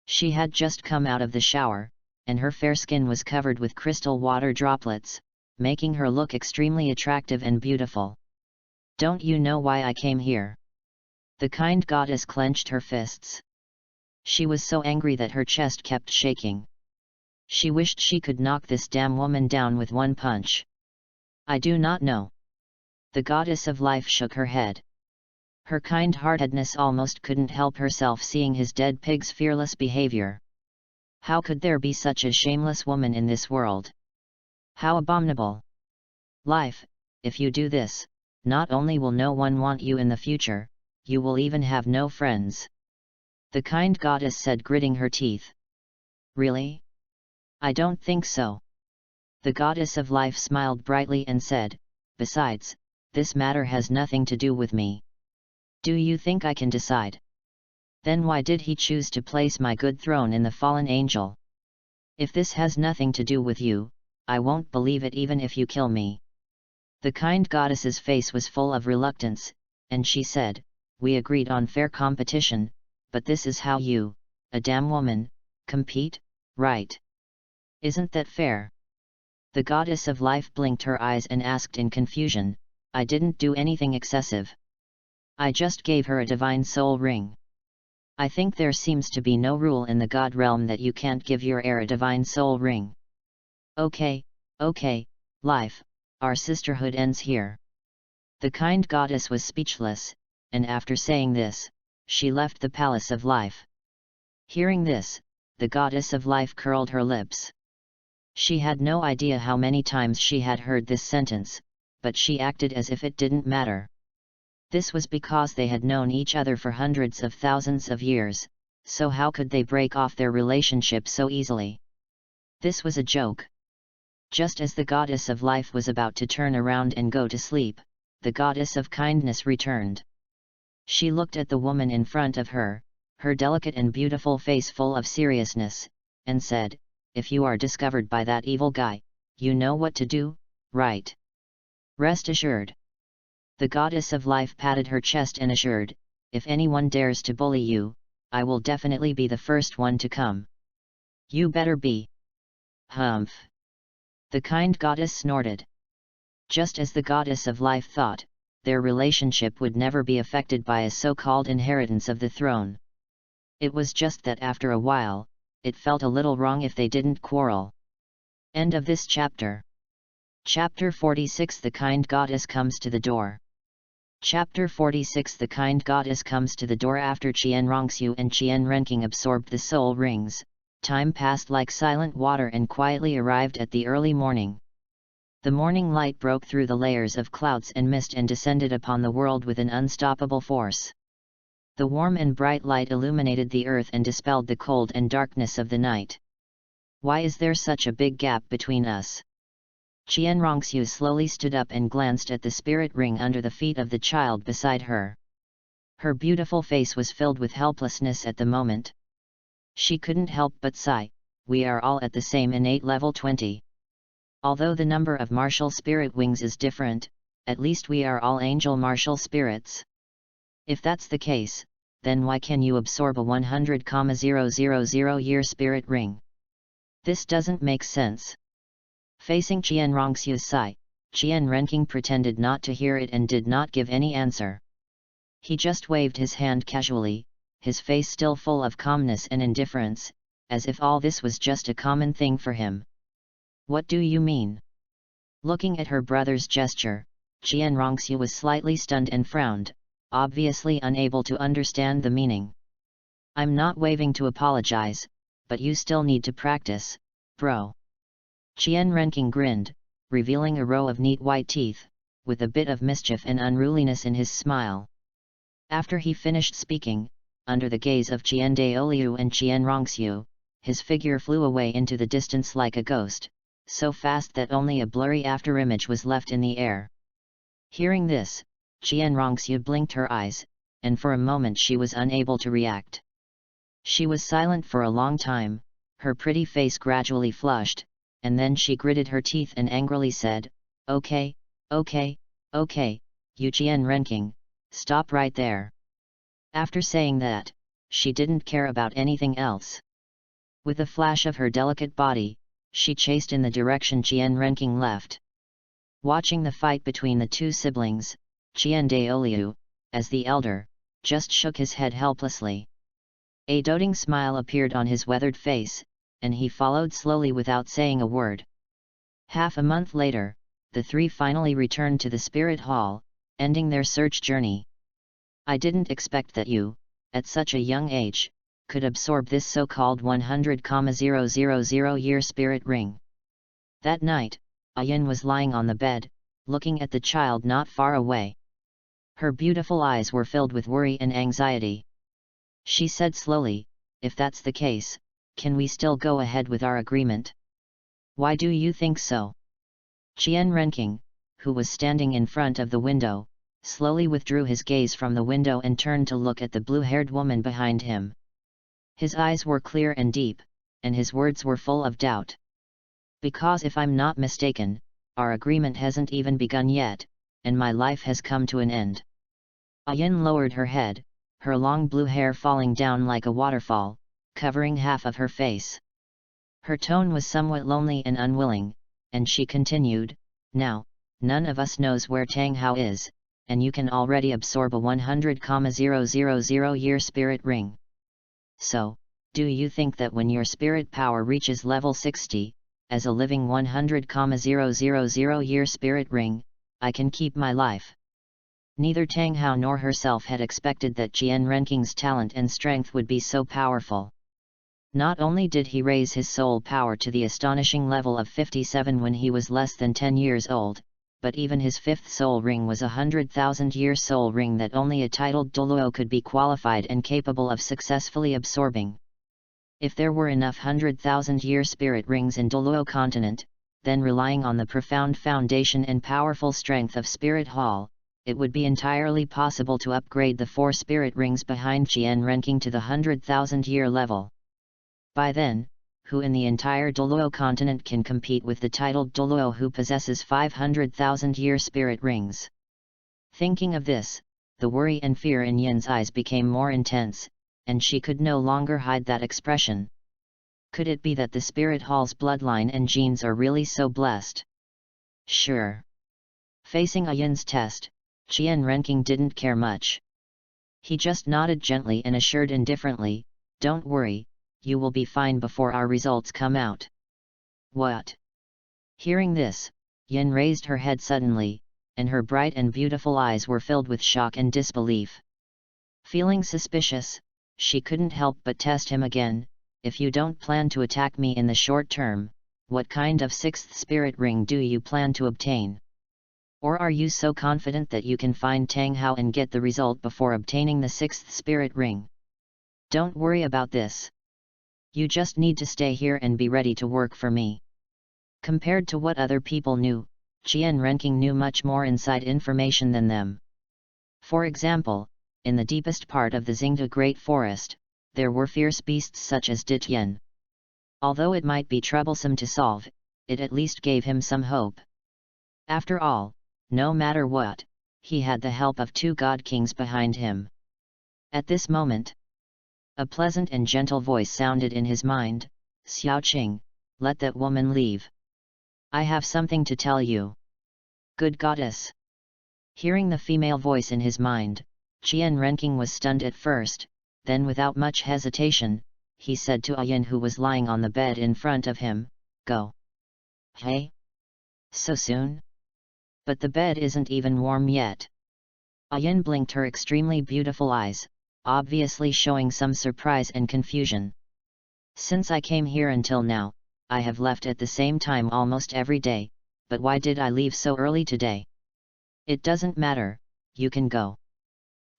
She had just come out of the shower, and her fair skin was covered with crystal water droplets, making her look extremely attractive and beautiful. Don't you know why I came here? The kind goddess clenched her fists. She was so angry that her chest kept shaking. She wished she could knock this damn woman down with one punch. I do not know. The goddess of life shook her head. Her kind-heartedness almost couldn't help herself seeing his dead pig's fearless behavior. How could there be such a shameless woman in this world? How abominable! Life, if you do this, not only will no one want you in the future, you will even have no friends. The kind goddess said, gritting her teeth. Really? I don't think so. The goddess of life smiled brightly and said, besides, this matter has nothing to do with me. Do you think I can decide? Then why did he choose to place my good throne in the fallen angel? If this has nothing to do with you, I won't believe it even if you kill me. The kind goddess's face was full of reluctance, and she said, we agreed on fair competition, but this is how you, a damn woman, compete, right? Isn't that fair? The goddess of life blinked her eyes and asked in confusion, I didn't do anything excessive. I just gave her a divine soul ring. I think there seems to be no rule in the god realm that you can't give your heir a divine soul ring. Okay, life, our sisterhood ends here. The kind goddess was speechless, and after saying this, she left the palace of life. Hearing this, the goddess of life curled her lips. She had no idea how many times she had heard this sentence, but she acted as if it didn't matter. This was because they had known each other for hundreds of thousands of years, so how could they break off their relationship so easily? This was a joke. Just as the goddess of life was about to turn around and go to sleep, the goddess of kindness returned. She looked at the woman in front of her, her delicate and beautiful face full of seriousness, and said, if you are discovered by that evil guy, you know what to do, right? Rest assured. The goddess of life patted her chest and assured, if anyone dares to bully you, I will definitely be the first one to come. You better be. Humph. The kind goddess snorted. Just as the goddess of life thought, their relationship would never be affected by a so-called inheritance of the throne. It was just that after a while, it felt a little wrong if they didn't quarrel. End of this chapter. Chapter 46 The kind goddess comes to the door. Chapter 46 The kind goddess comes to the door. After Qian Renxue and Qian Renking absorbed the soul rings, time passed like silent water and quietly arrived at the early morning. The morning light broke through the layers of clouds and mist and descended upon the world with an unstoppable force. The warm and bright light illuminated the earth and dispelled the cold and darkness of the night. Why is there such a big gap between us? Qian Renxue slowly stood up and glanced at the spirit ring under the feet of the child beside her. Her beautiful face was filled with helplessness at the moment. She couldn't help but sigh, we are all at the same innate level 20. Although the number of martial spirit wings is different, at least we are all angel martial spirits. If that's the case, then why can you absorb a 100,000 year spirit ring? This doesn't make sense. Facing Qian Renxue's sigh, Qian Renking pretended not to hear it and did not give any answer. He just waved his hand casually, his face still full of calmness and indifference, as if all this was just a common thing for him. What do you mean? Looking at her brother's gesture, Qian Renxue was slightly stunned and frowned, obviously unable to understand the meaning. I'm not waving to apologize, but you still need to practice, bro. Qian Renking grinned, revealing a row of neat white teeth, with a bit of mischief and unruliness in his smile. After he finished speaking, under the gaze of Qian Douluo and Qian Renxue, his figure flew away into the distance like a ghost, so fast that only a blurry afterimage was left in the air. Hearing this, Qian Renxue blinked her eyes, and for a moment she was unable to react. She was silent for a long time, her pretty face gradually flushed, and then she gritted her teeth and angrily said, Okay, you Qian Renking, stop right there. After saying that, she didn't care about anything else. With a flash of her delicate body, she chased in the direction Qian Renking left. Watching the fight between the two siblings, Qian Douluo, as the elder, just shook his head helplessly. A doting smile appeared on his weathered face, and he followed slowly without saying a word. Half a month later, the three finally returned to the Spirit Hall, ending their search journey. I didn't expect that you, at such a young age, could absorb this so-called 100,000 year spirit ring. That night, Qian was lying on the bed, looking at the child not far away. Her beautiful eyes were filled with worry and anxiety. She said slowly, "If that's the case, can we still go ahead with our agreement?" "Why do you think so?" Qian Renqing, who was standing in front of the window, slowly withdrew his gaze from the window and turned to look at the blue-haired woman behind him. His eyes were clear and deep, and his words were full of doubt. "Because if I'm not mistaken, our agreement hasn't even begun yet, and my life has come to an end." Yin lowered her head, her long blue hair falling down like a waterfall, covering half of her face. Her tone was somewhat lonely and unwilling, and she continued, "Now, none of us knows where Tang Hao is, and you can already absorb a 100,000-year spirit ring. So, do you think that when your spirit power reaches level 60, as a living 100,000-year spirit ring, I can keep my life?" Neither Tang Hao nor herself had expected that Qian Renqing's talent and strength would be so powerful. Not only did he raise his soul power to the astonishing level of 57 when he was less than 10 years old, but even his fifth soul ring was a 100,000-year soul ring that only a titled Douluo could be qualified and capable of successfully absorbing. If there were enough 100,000-year spirit rings in Douluo continent, then relying on the profound foundation and powerful strength of Spirit Hall, it would be entirely possible to upgrade the 4 spirit rings behind Qian Renqing to the 100,000-year level. By then, who in the entire Douluo continent can compete with the titled Douluo who possesses 500,000-year spirit rings? Thinking of this, the worry and fear in Yin's eyes became more intense, and she could no longer hide that expression. Could it be that the Spirit Hall's bloodline and genes are really so blessed? Sure. Facing Yin's test, Qian Renqing didn't care much. He just nodded gently and assured indifferently, "Don't worry, you will be fine before our results come out." "What?" Hearing this, Yin raised her head suddenly, and her bright and beautiful eyes were filled with shock and disbelief. Feeling suspicious, she couldn't help but test him again, "If you don't plan to attack me in the short term, what kind of 6th spirit ring do you plan to obtain? Or are you so confident that you can find Tang Hao and get the result before obtaining the 6th spirit ring? Don't worry about this. You just need to stay here and be ready to work for me." Compared to what other people knew, Qian Renqing knew much more inside information than them. For example, in the deepest part of the Xingde Great Forest, there were fierce beasts such as Ditian. Although it might be troublesome to solve, it at least gave him some hope. After all, no matter what, he had the help of 2 god kings behind him. At this moment, a pleasant and gentle voice sounded in his mind, "Xiaoqing, let that woman leave. I have something to tell you." "Good goddess!" Hearing the female voice in his mind, Qian Renqing was stunned at first, then without much hesitation, he said to Yin who was lying on the bed in front of him, "Go." "Hey? So soon? But the bed isn't even warm yet." Yin blinked her extremely beautiful eyes, obviously showing some surprise and confusion. "Since I came here until now, I have left at the same time almost every day, but why did I leave so early today?" "It doesn't matter, you can go."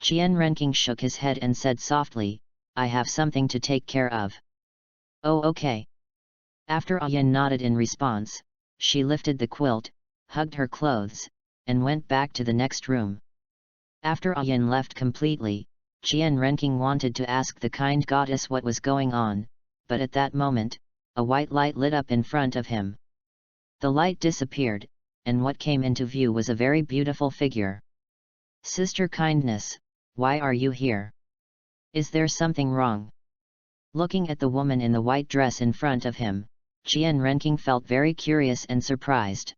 Qian Renqing shook his head and said softly, "I have something to take care of." "Oh, okay." After Yin nodded in response, she lifted the quilt, hugged her clothes, and went back to the next room. After Yin left completely, Qian Renqing wanted to ask the kind goddess what was going on, but at that moment, a white light lit up in front of him. The light disappeared, and what came into view was a very beautiful figure. "Sister Kindness, why are you here? Is there something wrong?" Looking at the woman in the white dress in front of him, Qian Renqing felt very curious and surprised.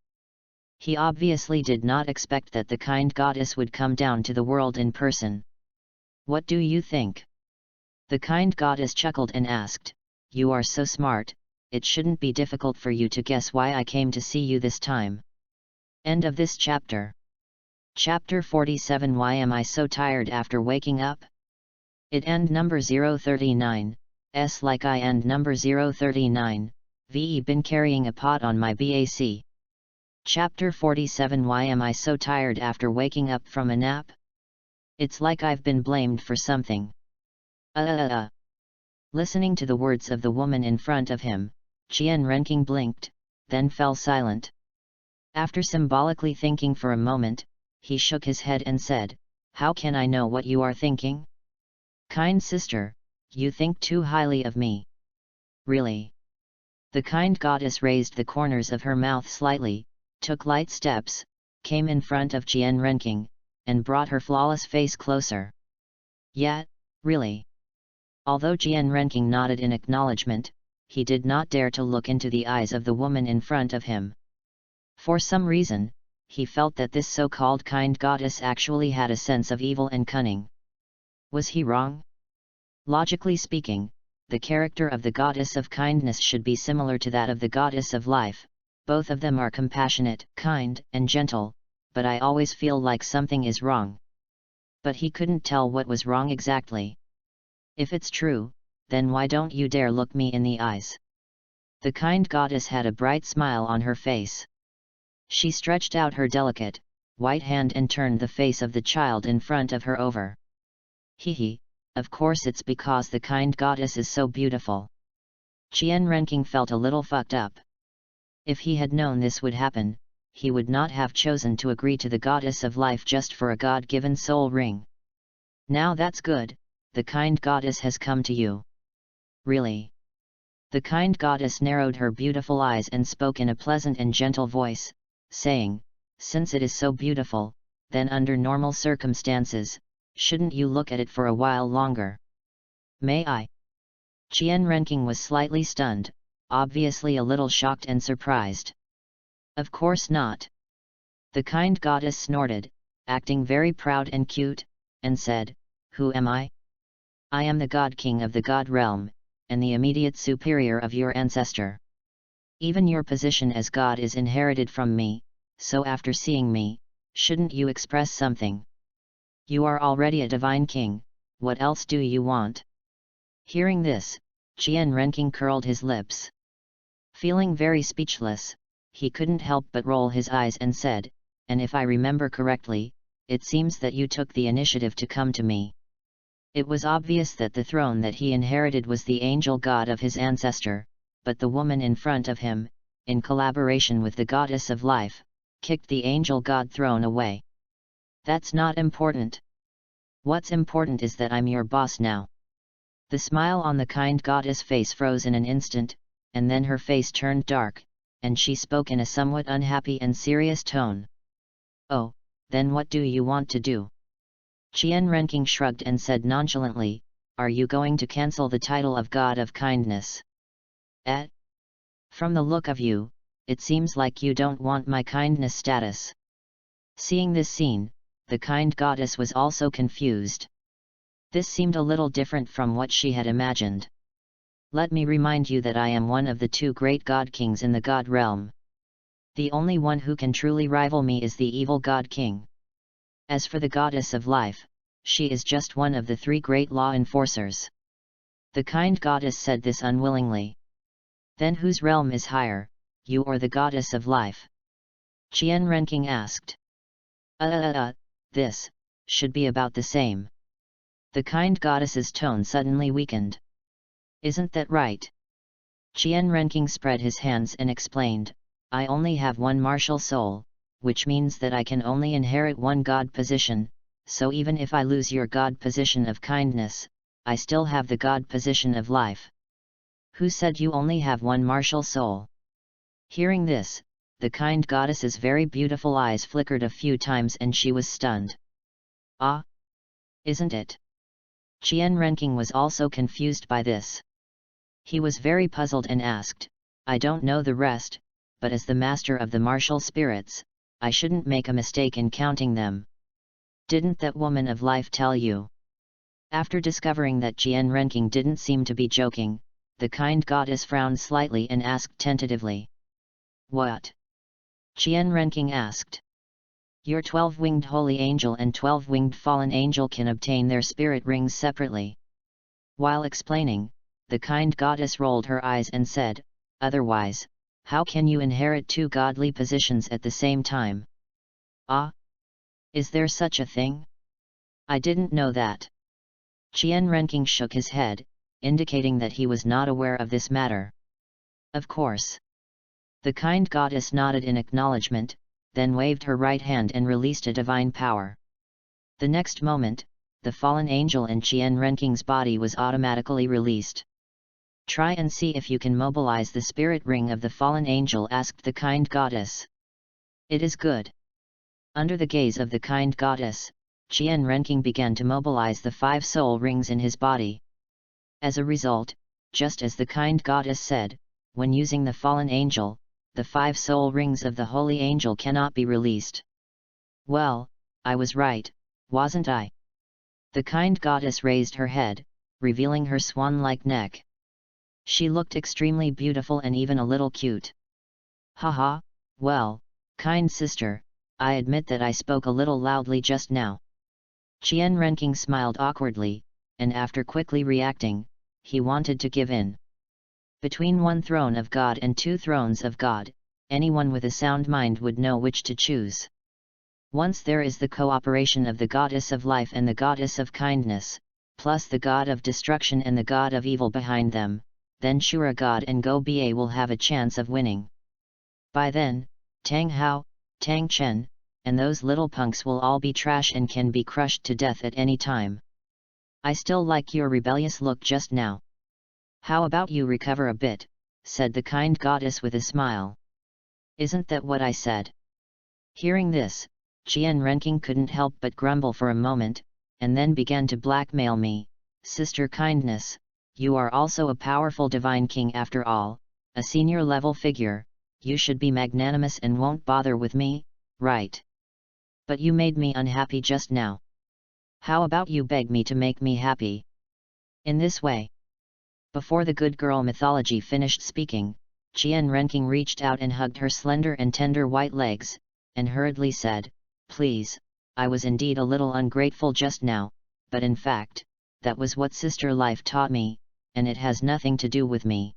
He obviously did not expect that the kind goddess would come down to the world in person. "What do you think?" The kind goddess chuckled and asked, "You are so smart, it shouldn't be difficult for you to guess why I came to see you this time." End of this chapter. Chapter 47. Why am I so tired after waking up? It end number 039, s like I end number 039, ve been carrying a pot on my back. Chapter 47. Why am I so tired after waking up from a nap? It's like I've been blamed for something. Listening to the words of the woman in front of him, Qian Renqing blinked, then fell silent. After symbolically thinking for a moment, he shook his head and said, "How can I know what you are thinking? Kind sister, you think too highly of me." "Really?" The kind goddess raised the corners of her mouth slightly, took light steps, came in front of Qian Renqing, and brought her flawless face closer. "Yeah, really." Although Qian Renqing nodded in acknowledgement, he did not dare to look into the eyes of the woman in front of him. For some reason, he felt that this so-called kind goddess actually had a sense of evil and cunning. Was he wrong? Logically speaking, the character of the goddess of kindness should be similar to that of the goddess of life. Both of them are compassionate, kind, and gentle, but I always feel like something is wrong. But he couldn't tell what was wrong exactly. "If it's true, then why don't you dare look me in the eyes?" The kind goddess had a bright smile on her face. She stretched out her delicate, white hand and turned the face of the child in front of her over. "Hee, of course it's because the kind goddess is so beautiful." Qian Renqing felt a little fucked up. If he had known this would happen, he would not have chosen to agree to the goddess of life just for a god-given soul ring. "Now that's good, the kind goddess has come to you." "Really?" The kind goddess narrowed her beautiful eyes and spoke in a pleasant and gentle voice, saying, "Since it is so beautiful, then under normal circumstances, shouldn't you look at it for a while longer?" "May I?" Qian Renqing was slightly stunned, obviously a little shocked and surprised. "Of course not." The kind goddess snorted, acting very proud and cute, and said, "Who am I? I am the god king of the god realm, and the immediate superior of your ancestor. Even your position as god is inherited from me, so after seeing me, shouldn't you express something? You are already a divine king, what else do you want?" Hearing this, Qian Renqing curled his lips. Feeling very speechless, he couldn't help but roll his eyes and said, "And if I remember correctly, it seems that you took the initiative to come to me." It was obvious that the throne that he inherited was the angel god of his ancestor, but the woman in front of him, in collaboration with the goddess of life, kicked the angel god throne away. "That's not important. What's important is that I'm your boss now." The smile on the kind goddess face froze in an instant, and then her face turned dark, and she spoke in a somewhat unhappy and serious tone. "Oh, then what do you want to do?" Qian Renqing shrugged and said nonchalantly, "Are you going to cancel the title of God of Kindness?" From the look of you, it seems like you don't want my kindness status." Seeing this scene, the kind goddess was also confused. This seemed a little different from what she had imagined. "Let me remind you that I am one of the two great god kings in the god realm. The only one who can truly rival me is the evil god king. As for the goddess of life, she is just one of the three great law enforcers." The kind goddess said this unwillingly. "Then whose realm is higher, you or the goddess of life?" Qian Renqing asked. This should be about the same." The kind goddess's tone suddenly weakened. "Isn't that right?" Qian Renqing spread his hands and explained, "I only have one martial soul, which means that I can only inherit one god position, so even if I lose your god position of kindness, I still have the god position of life." "Who said you only have one martial soul?" Hearing this, the kind goddess's very beautiful eyes flickered a few times and she was stunned. "Ah? Isn't it?" Qian Renqing was also confused by this. He was very puzzled and asked, "I don't know the rest, but as the master of the martial spirits, I shouldn't make a mistake in counting them. Didn't that woman of life tell you?" After discovering that Qian Renqing didn't seem to be joking, the kind goddess frowned slightly and asked tentatively. "What?" Qian Renqing asked. "Your 12-winged holy angel and 12-winged fallen angel can obtain their spirit rings separately." While explaining, the kind goddess rolled her eyes and said, "Otherwise, how can you inherit two godly positions at the same time? Ah? Is there such a thing? I didn't know that. Qian Renqing shook his head, indicating that he was not aware of this matter. Of course. The kind goddess nodded in acknowledgement, then waved her right hand and released a divine power. The next moment, the fallen angel in Qian Renqing's body was automatically released. Try and see if you can mobilize the spirit ring of the fallen angel, asked the kind goddess. It is good. Under the gaze of the kind goddess, Qian Renqing began to mobilize the 5 soul rings in his body. As a result, just as the kind goddess said, when using the fallen angel, the 5 soul rings of the holy angel cannot be released. Well, I was right, wasn't I? The kind goddess raised her head, revealing her swan-like neck. She looked extremely beautiful and even a little cute. Haha, well, kind sister, I admit that I spoke a little loudly just now. Qian Renqing smiled awkwardly, and after quickly reacting, he wanted to give in. Between 1 throne of God and 2 thrones of God, anyone with a sound mind would know which to choose. Once there is the cooperation of the goddess of life and the goddess of kindness, plus the god of destruction and the god of evil behind them, then Shura God and Go Ba will have a chance of winning. By then, Tang Hao, Tang Chen, and those little punks will all be trash and can be crushed to death at any time. I still like your rebellious look just now. How about you recover a bit, said the kind goddess with a smile. Isn't that what I said? Hearing this, Qian Renqing couldn't help but grumble for a moment, and then began to blackmail me. Sister Kindness, you are also a powerful divine king after all, a senior level figure, you should be magnanimous and won't bother with me, right? But you made me unhappy just now. How about you beg me to make me happy? In this way. Before the good girl mythology finished speaking, Qian Renqing reached out and hugged her slender and tender white legs, and hurriedly said, Please, I was indeed a little ungrateful just now, but in fact, that was what sister life taught me, and it has nothing to do with me.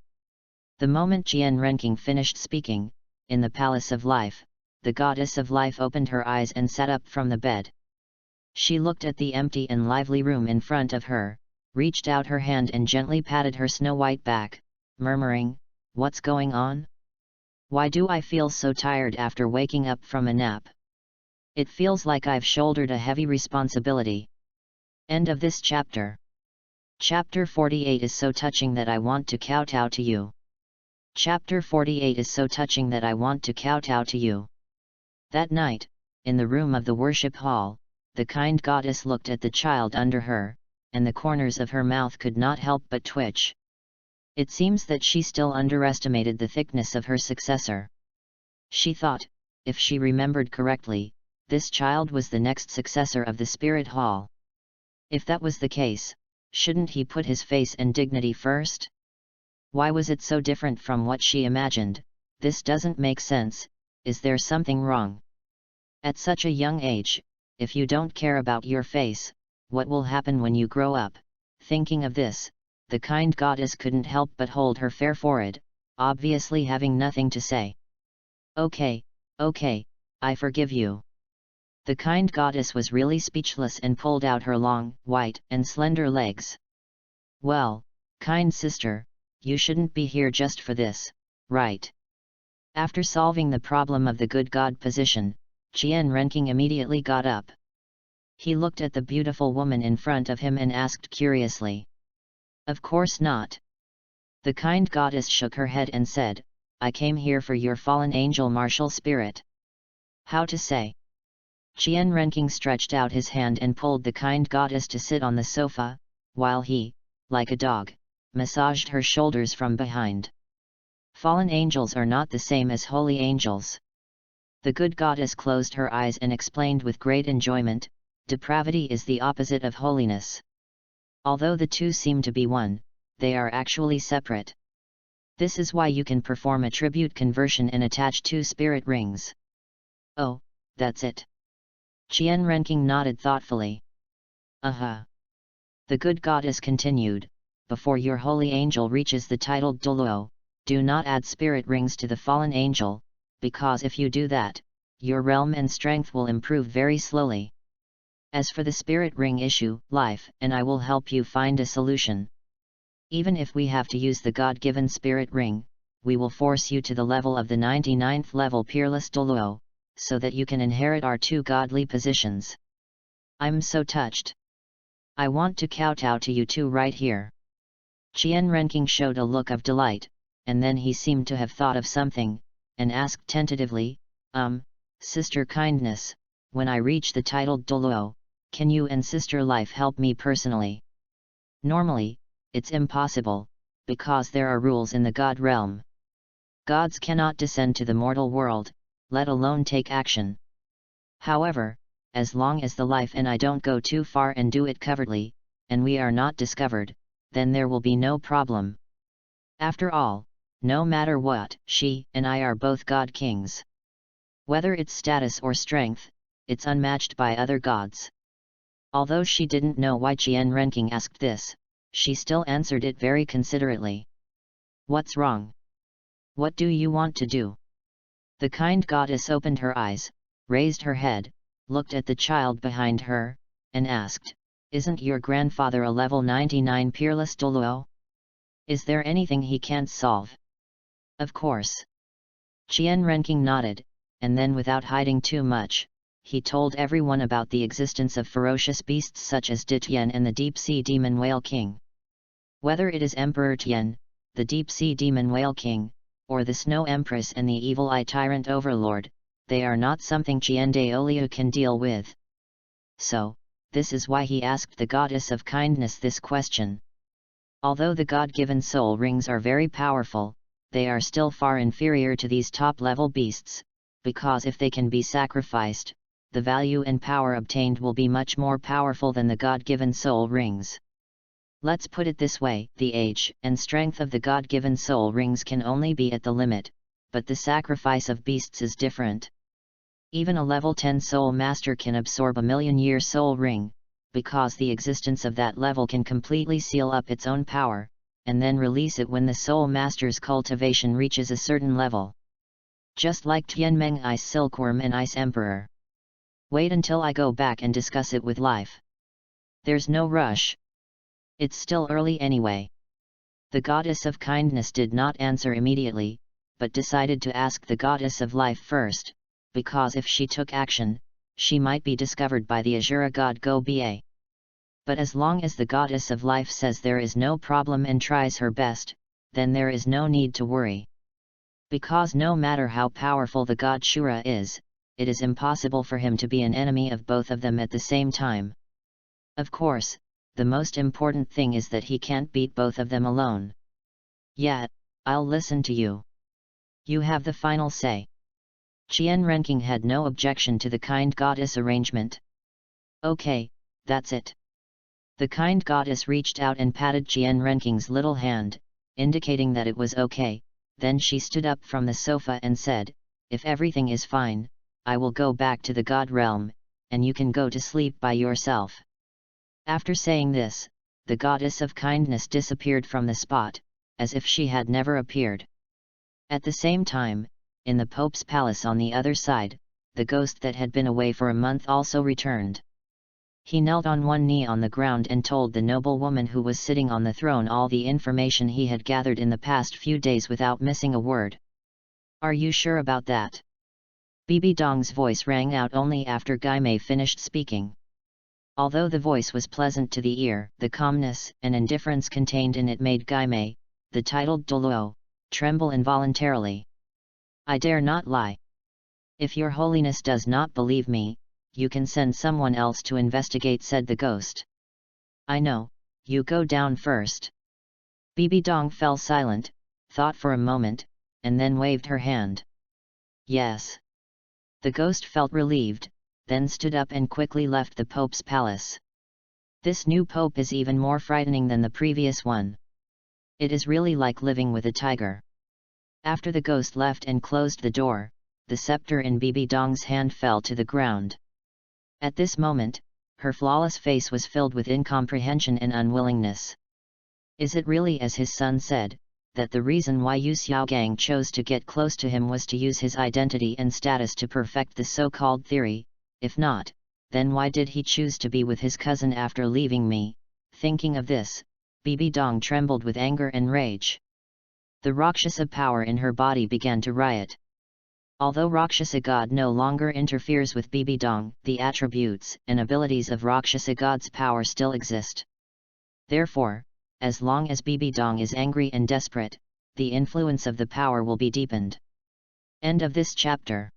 The moment Qian Renqing finished speaking, in the Palace of Life, the goddess of life opened her eyes and sat up from the bed. She looked at the empty and lively room in front of her, reached out her hand and gently patted her snow-white back, murmuring, What's going on? Why do I feel so tired after waking up from a nap? It feels like I've shouldered a heavy responsibility. End of this chapter. Chapter 48 is so touching that I want to kowtow to you. Chapter 48 is so touching that I want to kowtow to you. That night, in the room of the worship hall, the kind goddess looked at the child under her, and the corners of her mouth could not help but twitch. It seems that she still underestimated the thickness of her successor. She thought, if she remembered correctly, this child was the next successor of the Spirit Hall. If that was the case, shouldn't he put his face and dignity first? Why was it so different from what she imagined? This doesn't make sense, is there something wrong? At such a young age, if you don't care about your face, what will happen when you grow up? Thinking of this, the kind goddess couldn't help but hold her fair forehead, obviously having nothing to say. Okay, I forgive you. The kind goddess was really speechless and pulled out her long, white, and slender legs. Well, kind sister, you shouldn't be here just for this, right? After solving the problem of the good god position, Qian Renqing immediately got up. He looked at the beautiful woman in front of him and asked curiously. Of course not. The kind goddess shook her head and said, I came here for your fallen angel martial spirit. How to say? Qian Renqing stretched out his hand and pulled the kind goddess to sit on the sofa, while he, like a dog, massaged her shoulders from behind. Fallen angels are not the same as holy angels. The good goddess closed her eyes and explained with great enjoyment, depravity is the opposite of holiness. Although the two seem to be one, they are actually separate. This is why you can perform attribute conversion and attach 2 spirit rings. Oh, that's it. Qian Renqing nodded thoughtfully. The good goddess continued, before your holy angel reaches the titled Douluo, do not add spirit rings to the fallen angel, because if you do that, your realm and strength will improve very slowly. As for the spirit ring issue, life and I will help you find a solution. Even if we have to use the God-given spirit ring, we will force you to the level of the 99th level Peerless Douluo, so that you can inherit our 2 godly positions. I'm so touched. I want to kowtow to you too right here. Qian Renking showed a look of delight, and then he seemed to have thought of something, and asked tentatively, Sister Kindness, when I reach the titled Douluo, can you and Sister Life help me personally? Normally, it's impossible, because there are rules in the God realm. Gods cannot descend to the mortal world, let alone take action. However, as long as the Life and I don't go too far and do it covertly, and we are not discovered, then there will be no problem. After all, no matter what, she and I are both God Kings. Whether it's status or strength, it's unmatched by other gods. Although she didn't know why Qian Renking asked this, she still answered it very considerately. What's wrong? What do you want to do? The kind goddess opened her eyes, raised her head, looked at the child behind her, and asked, Isn't your grandfather a level 99 Peerless Douluo? Is there anything he can't solve? Of course. Qian Renking nodded, and then without hiding too much, he told everyone about the existence of ferocious beasts such as Qian and the deep-sea demon whale king. Whether it is Emperor Qian, the deep-sea demon whale king, or the Snow Empress and the evil eye tyrant overlord, they are not something Qian Douluo can deal with. So, this is why he asked the goddess of kindness this question. Although the God-given soul rings are very powerful, they are still far inferior to these top-level beasts, because if they can be sacrificed, the value and power obtained will be much more powerful than the God-given soul rings. Let's put it this way, the age and strength of the God-given soul rings can only be at the limit, but the sacrifice of beasts is different. Even a level 10 soul master can absorb a million-year soul ring, because the existence of that level can completely seal up its own power, and then release it when the soul master's cultivation reaches a certain level. Just like Tianmeng Ice Silkworm and Ice Emperor. Wait until I go back and discuss it with Life. There's no rush. It's still early anyway. The goddess of kindness did not answer immediately, but decided to ask the goddess of life first, because if she took action, she might be discovered by the Azura god Goba. But as long as the goddess of life says there is no problem and tries her best, then there is no need to worry. Because no matter how powerful the god Shura is, it is impossible for him to be an enemy of both of them at the same time. Of course, the most important thing is that he can't beat both of them alone. Yet, I'll listen to you. You have the final say. Qian Renking had no objection to the kind goddess arrangement. Okay, that's it. The kind goddess reached out and patted Qian Renking's little hand, indicating that it was okay. Then she stood up from the sofa and said, If everything is fine, I will go back to the God realm, and you can go to sleep by yourself. After saying this, the goddess of kindness disappeared from the spot, as if she had never appeared. At the same time, in the Pope's palace on the other side, the ghost that had been away for a month also returned. He knelt on one knee on the ground and told the noble woman who was sitting on the throne all the information he had gathered in the past few days without missing a word. Are you sure about that? Bibi Dong's voice rang out only after Gaimei finished speaking. Although the voice was pleasant to the ear, the calmness and indifference contained in it made Gaimei, the titled Douluo, tremble involuntarily. I dare not lie. If your holiness does not believe me, you can send someone else to investigate, said the ghost. I know, you go down first. Bibi Dong fell silent, thought for a moment, and then waved her hand. Yes. The ghost felt relieved, then stood up and quickly left the Pope's palace. This new Pope is even more frightening than the previous one. It is really like living with a tiger. After the ghost left and closed the door, the scepter in Bibi Dong's hand fell to the ground. At this moment, her flawless face was filled with incomprehension and unwillingness. Is it really as his son said, that the reason why Yu Xiaogang chose to get close to him was to use his identity and status to perfect the so-called theory. If not, then why did he choose to be with his cousin after leaving me? Thinking of this, Bibi Dong trembled with anger and rage. The Rakshasa power in her body began to riot. Although Rakshasa God no longer interferes with Bibi Dong, the attributes and abilities of Rakshasa God's power still exist. Therefore, as long as Bibi Dong is angry and desperate, the influence of the power will be deepened. End of this chapter.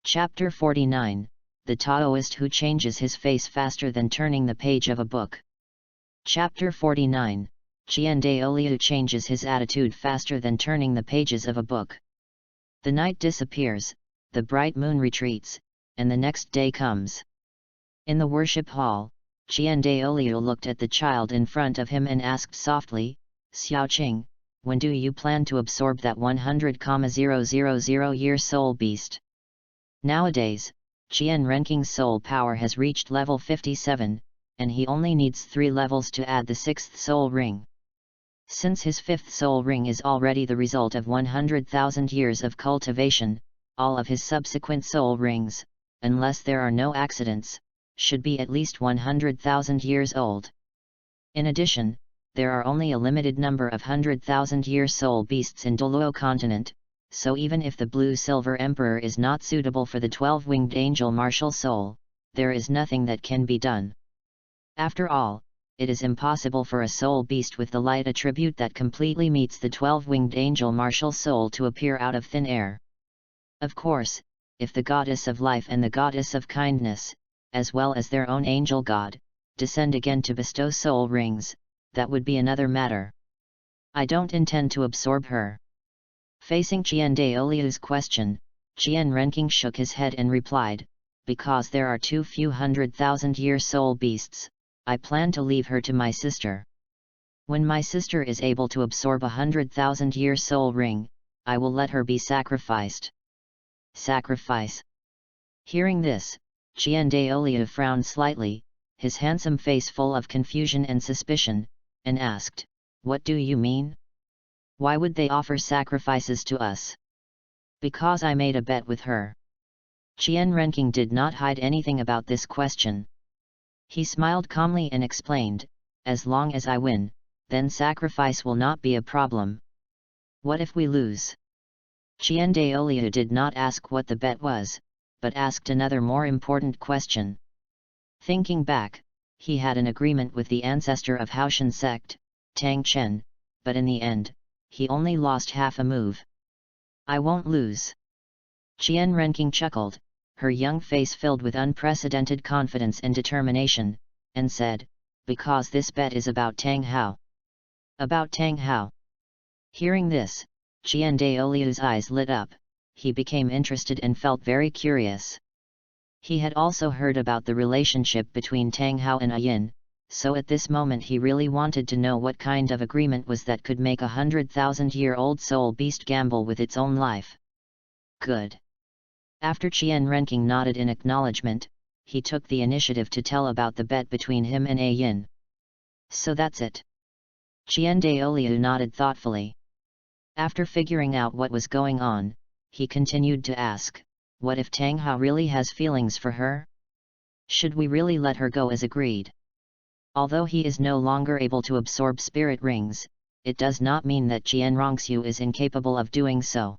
Chapter 49, The Taoist Who Changes His Face Faster Than Turning the Page of a Book. Chapter 49, Qian Douluo Changes His Attitude Faster Than Turning the Pages of a Book. The night disappears, the bright moon retreats, and the next day comes. In the worship hall, Qian Douluo looked at the child in front of him and asked softly, Xiaoqing, when do you plan to absorb that 100,000-year soul beast? Nowadays, Qian Renqing's soul power has reached level 57, and he only needs 3 levels to add the 6th soul ring. Since his 5th soul ring is already the result of 100,000 years of cultivation, all of his subsequent soul rings, unless there are no accidents, should be at least 100,000 years old. In addition, there are only a limited number of 100,000-year soul beasts in Douluo continent, so even if the Blue-Silver Emperor is not suitable for the 12-winged angel martial soul, there is nothing that can be done. After all, it is impossible for a soul beast with the light attribute that completely meets the 12-winged angel martial soul to appear out of thin air. Of course, if the goddess of life and the goddess of kindness, as well as their own angel god, descend again to bestow soul rings, that would be another matter. I don't intend to absorb her. Facing Qian Douluo's question, Qian Renqing shook his head and replied, because there are too few 100,000-year soul beasts, I plan to leave her to my sister. When my sister is able to absorb a 100,000-year soul ring, I will let her be sacrificed. Sacrifice? Hearing this, Qian Douluo frowned slightly, his handsome face full of confusion and suspicion, and asked, what do you mean? Why would they offer sacrifices to us? Because I made a bet with her. Qian Renqing did not hide anything about this question. He smiled calmly and explained, as long as I win, then sacrifice will not be a problem. What if we lose? Qian Douluo did not ask what the bet was, but asked another more important question. Thinking back, he had an agreement with the ancestor of Haoshan sect, Tang Chen, but in the end, he only lost half a move. I won't lose. Qian Renqing chuckled, her young face filled with unprecedented confidence and determination, and said, because this bet is about Tang Hao. About Tang Hao. Hearing this, Qian Douluo's eyes lit up. He became interested and felt very curious. He had also heard about the relationship between Tang Hao and Yin, so at this moment he really wanted to know what kind of agreement was that could make a 100,000-year-old soul beast gamble with its own life. Good. After Qian Renqing nodded in acknowledgement, he took the initiative to tell about the bet between him and Yin. So that's it. Qian Douluo nodded thoughtfully. After figuring out what was going on, he continued to ask, what if Tang Hao really has feelings for her? Should we really let her go as agreed? Although he is no longer able to absorb spirit rings, it does not mean that Qian Renxue is incapable of doing so.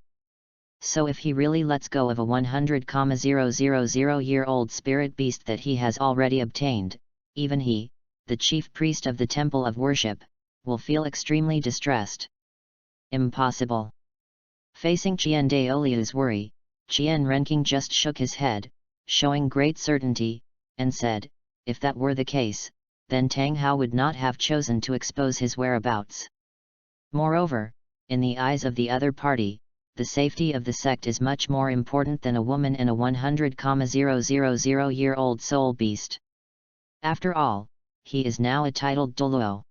So if he really lets go of a 100,000-year-old spirit beast that he has already obtained, even he, the chief priest of the temple of worship, will feel extremely distressed. Impossible. Facing Qian Douluo's worry, Qian Renqing just shook his head, showing great certainty, and said, if that were the case, then Tang Hao would not have chosen to expose his whereabouts. Moreover, in the eyes of the other party, the safety of the sect is much more important than a woman and a 100,000-year-old soul beast. After all, he is now a titled Douluo.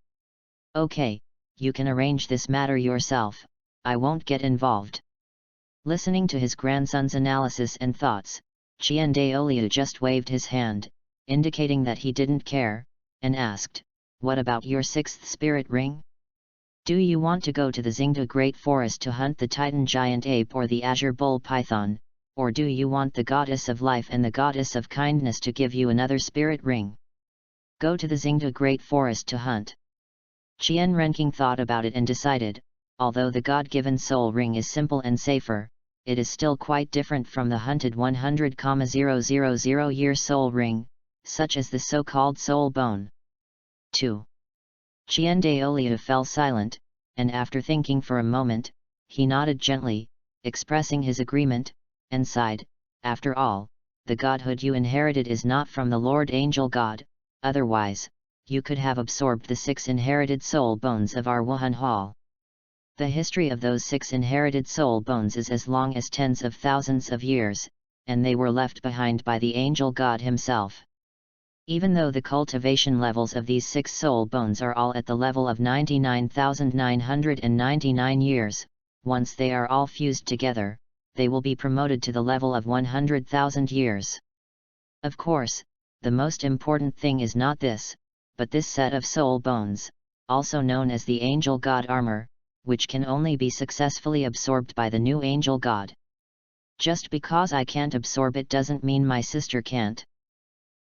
Okay, you can arrange this matter yourself, I won't get involved. Listening to his grandson's analysis and thoughts, Qian Douluo just waved his hand, indicating that he didn't care, and asked, what about your 6th spirit ring? Do you want to go to the Xingda Great Forest to hunt the Titan Giant Ape or the Azure Bull Python, or do you want the Goddess of Life and the Goddess of Kindness to give you another spirit ring? Go to the Xingda Great Forest to hunt. Qian Renking thought about it and decided, although the God-given soul ring is simple and safer, it is still quite different from the hunted 100,000-year soul ring, such as the so-called soul bone. 2. Qian Daoliu fell silent, and after thinking for a moment, he nodded gently, expressing his agreement, and sighed, after all, the godhood you inherited is not from the Lord Angel God, otherwise, you could have absorbed the 6 inherited soul bones of our Wuhan Hall. The history of those 6 inherited soul bones is as long as tens of thousands of years, and they were left behind by the Angel God himself. Even though the cultivation levels of these 6 soul bones are all at the level of 99,999 years, once they are all fused together, they will be promoted to the level of 100,000 years. Of course, the most important thing is not this, but this set of soul bones, also known as the Angel God armor, which can only be successfully absorbed by the new Angel God. Just because I can't absorb it doesn't mean my sister can't.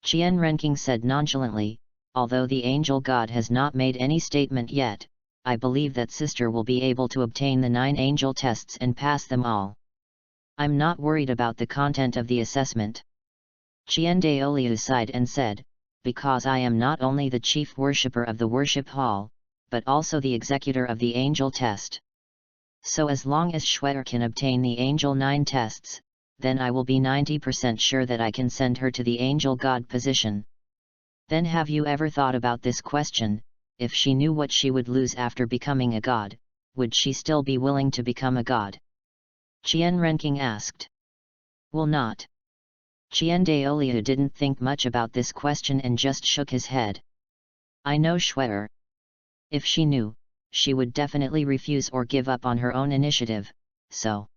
Qian Renking said nonchalantly, although the Angel God has not made any statement yet, I believe that sister will be able to obtain the 9 angel tests and pass them all. I'm not worried about the content of the assessment. Qian Daoliu sighed and said, because I am not only the chief worshipper of the worship hall, but also the executor of the angel test. So as long as Schwetter can obtain the angel 9 tests, then I will be 90% sure that I can send her to the angel god position. Then have you ever thought about this question, if she knew what she would lose after becoming a god, would she still be willing to become a god? Qian Renking asked. Will not. Qian Daoliu didn't think much about this question and just shook his head. I know Schwetter. If she knew, she would definitely refuse or give up on her own initiative, so.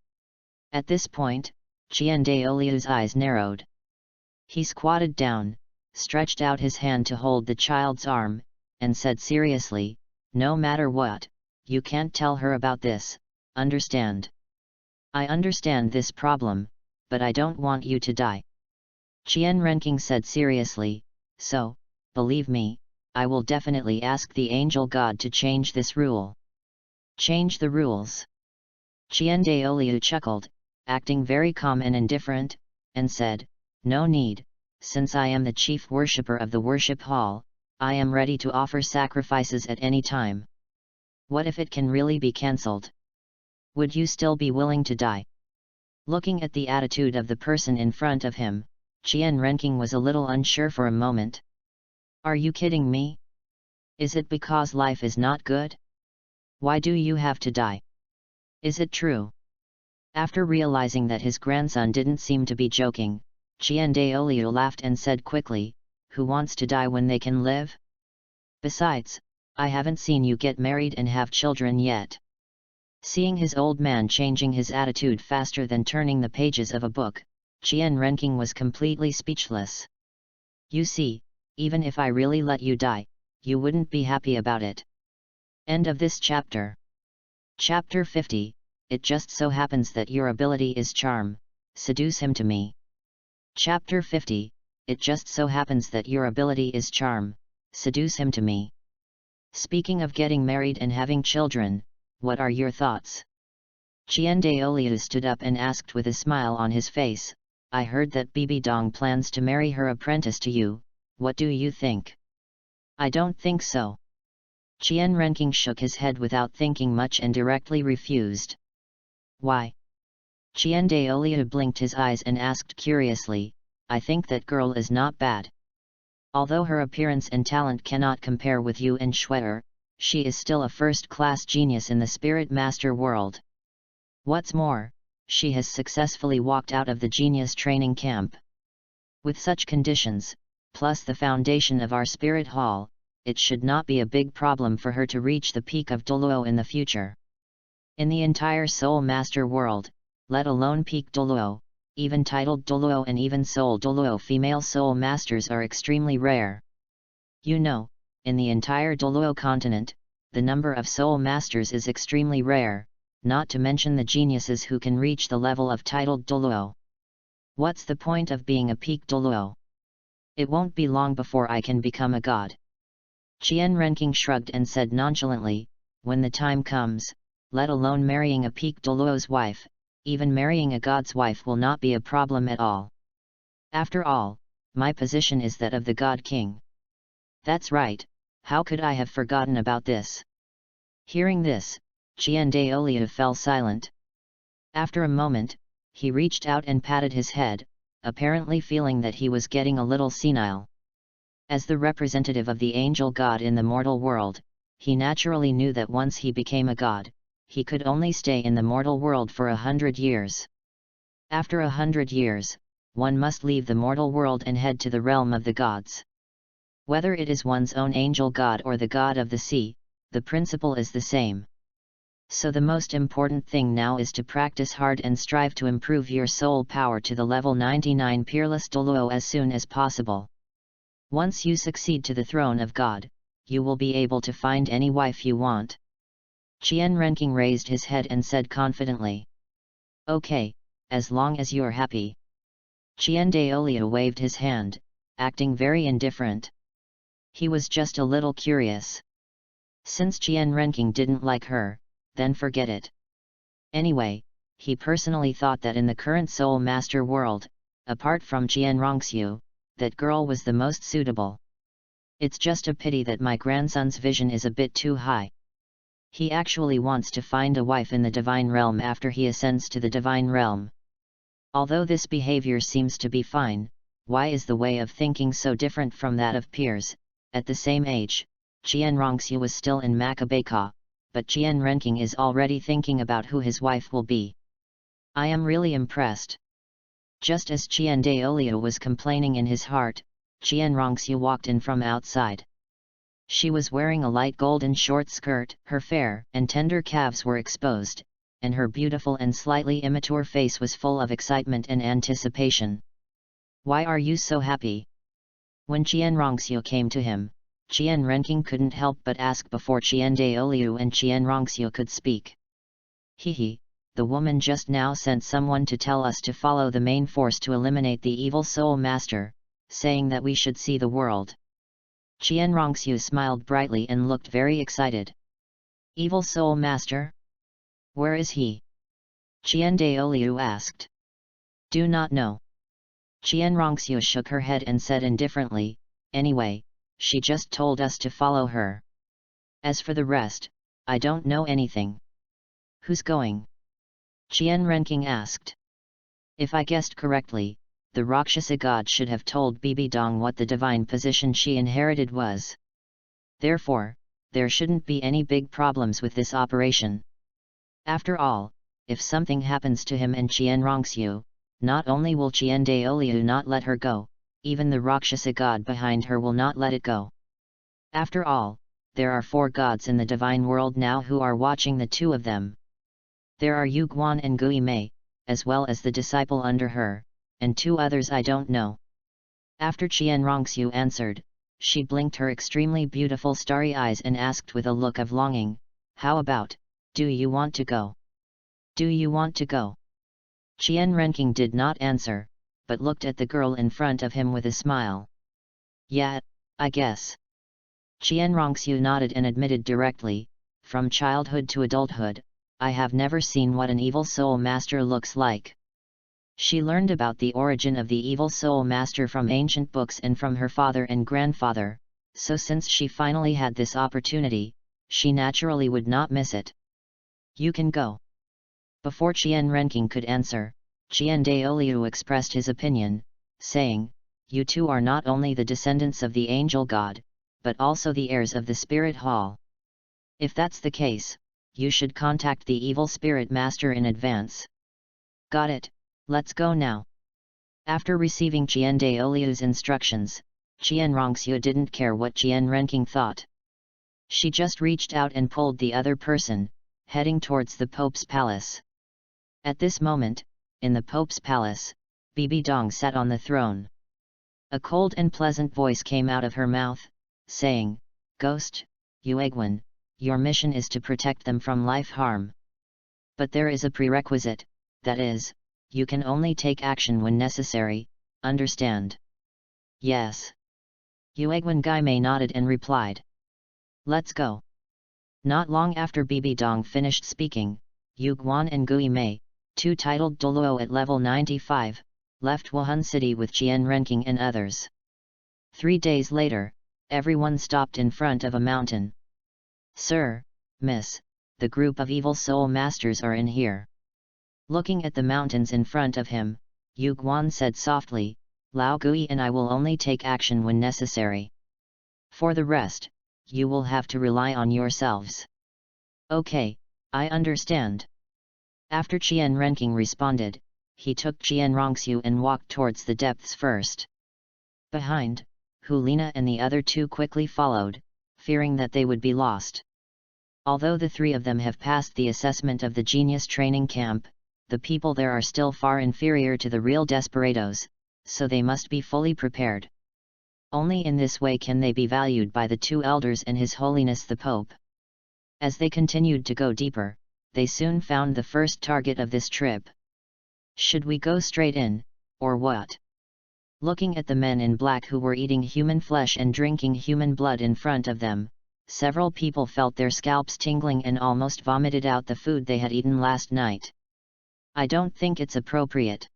At this point, Qian Daoliu's eyes narrowed. He squatted down, stretched out his hand to hold the child's arm, and said seriously, no matter what, you can't tell her about this, understand? I understand this problem, but I don't want you to die. Qian Renking said seriously, so, believe me, I will definitely ask the angel god to change this rule. Change the rules. Qian Daoliu chuckled, acting very calm and indifferent, and said, no need, since I am the chief worshipper of the worship hall, I am ready to offer sacrifices at any time. What if it can really be cancelled? Would you still be willing to die? Looking at the attitude of the person in front of him, Qian Renking was a little unsure for a moment. Are you kidding me? Is it because life is not good? Why do you have to die? Is it true? After realizing that his grandson didn't seem to be joking, Qian Daoliu laughed and said quickly, who wants to die when they can live? Besides, I haven't seen you get married and have children yet. Seeing his old man changing his attitude faster than turning the pages of a book, Qian Renking was completely speechless. You see, even if I really let you die, you wouldn't be happy about it. End of this chapter. Chapter 50, It just so happens that your ability is charm, seduce him to me. Chapter 50, It just so happens that your ability is charm, seduce him to me. Speaking of getting married and having children, what are your thoughts? Qian Daoliu stood up and asked with a smile on his face, I heard that Bibi Dong plans to marry her apprentice to you, what do you think? I don't think so. Qian Renking shook his head without thinking much and directly refused. Why? Qian Daoliu blinked his eyes and asked curiously, I think that girl is not bad. Although her appearance and talent cannot compare with you and Schwetter, she is still a first-class genius in the Spirit Master world. What's more, she has successfully walked out of the genius training camp. With such conditions, plus the foundation of our Spirit Hall, it should not be a big problem for her to reach the peak of Douluo in the future. In the entire Soul Master world, let alone peak Douluo, even titled Douluo and even Soul Douluo female Soul Masters are extremely rare. You know, in the entire Douluo continent, the number of soul masters is extremely rare, not to mention the geniuses who can reach the level of titled Douluo. What's the point of being a peak Douluo? It won't be long before I can become a god. Qian Renqing shrugged and said nonchalantly, when the time comes, let alone marrying a peak Douluo's wife, even marrying a god's wife will not be a problem at all. After all, my position is that of the God King. That's right, how could I have forgotten about this? Hearing this, Qian Daoliu fell silent. After a moment, he reached out and patted his head, apparently feeling that he was getting a little senile. As the representative of the angel god in the mortal world, he naturally knew that once he became a god, he could only stay in the mortal world for 100 years. After 100 years, one must leave the mortal world and head to the realm of the gods. Whether it is one's own angel god or the god of the sea, the principle is the same. So the most important thing now is to practice hard and strive to improve your soul power to the level 99 Peerless Douluo as soon as possible. Once you succeed to the throne of God, you will be able to find any wife you want. Qian Renqing raised his head and said confidently. Okay, as long as you're happy. Qian Daoliu waved his hand, acting very indifferent. He was just a little curious. Since Qian Renqing didn't like her, then forget it. Anyway, he personally thought that in the current Soul Master world, apart from Qian Renxue, that girl was the most suitable. It's just a pity that my grandson's vision is a bit too high. He actually wants to find a wife in the divine realm after he ascends to the divine realm. Although this behavior seems to be fine, why is the way of thinking so different from that of peers? At the same age, Qian Renxue was still in Macabeka, but Qian Renqing is already thinking about who his wife will be. I am really impressed. Just as Qian Daoliu was complaining in his heart, Qian Renxue walked in from outside. She was wearing a light golden short skirt, her fair and tender calves were exposed, and her beautiful and slightly immature face was full of excitement and anticipation. Why are you so happy? When Qian Renxue came to him, Qian Renqing couldn't help but ask before Qian Daoliu and Qian Renxue could speak. Hehe, the woman just now sent someone to tell us to follow the main force to eliminate the evil soul master, saying that we should see the world. Qian Renxue smiled brightly and looked very excited. Evil soul master? Where is he? Qian Daoliu asked. Do not know. Qian Renxue shook her head and said indifferently, anyway, she just told us to follow her. As for the rest, I don't know anything. Who's going? Qian Renqing asked. If I guessed correctly, the Rakshasa god should have told Bibi Dong what the divine position she inherited was. Therefore, there shouldn't be any big problems with this operation. After all, if something happens to him and Qian Renxue, not only will Qian Daoliu not let her go, even the Rakshasa god behind her will not let it go. After all, there are 4 gods in the divine world now who are watching the 2 of them. There are Yu Guan and Gui Mei, as well as the disciple under her, and 2 others I don't know. After Qian Renxue answered, she blinked her extremely beautiful starry eyes and asked with a look of longing, how about, do you want to go? Do you want to go? Qian Renqing did not answer, but looked at the girl in front of him with a smile. Yeah, I guess. Qian Renxue nodded and admitted directly, from childhood to adulthood, I have never seen what an evil soul master looks like. She learned about the origin of the evil soul master from ancient books and from her father and grandfather, so since she finally had this opportunity, she naturally would not miss it. You can go. Before Qian Renqing could answer, Qian Daoliu expressed his opinion, saying, you 2 are not only the descendants of the angel god, but also the heirs of the spirit hall. If that's the case, you should contact the evil spirit master in advance. Got it, let's go now. After receiving Qian Daoliu's instructions, Qian Renxue didn't care what Qian Renqing thought. She just reached out and pulled the other person, heading towards the Pope's palace. At this moment, in the Pope's palace, Bibi Dong sat on the throne. A cold and pleasant voice came out of her mouth, saying, Ghost, Yuegwen, your mission is to protect them from life harm. But there is a prerequisite, that is, you can only take action when necessary, understand? Yes. Yue Guangai nodded and replied. Let's go. Not long after Bibi Dong finished speaking, Yu Guan and Gui Mei, two titled Douluo at level 95, left Wuhan City with Qian Renqing and others. 3 days later, everyone stopped in front of a mountain. Sir, Miss, the group of evil soul masters are in here. Looking at the mountains in front of him, Yu Guan said softly, Lao Gui and I will only take action when necessary. For the rest, you will have to rely on yourselves. Okay, I understand. After Qian Renqing responded, he took Qian Renxue and walked towards the depths first. Behind, Hulina and the other two quickly followed, fearing that they would be lost. Although the three of them have passed the assessment of the genius training camp, the people there are still far inferior to the real desperados, so they must be fully prepared. Only in this way can they be valued by the two elders and His Holiness the Pope. As they continued to go deeper, they soon found the first target of this trip. Should we go straight in, or what? Looking at the men in black who were eating human flesh and drinking human blood in front of them, several people felt their scalps tingling and almost vomited out the food they had eaten last night. I don't think it's appropriate.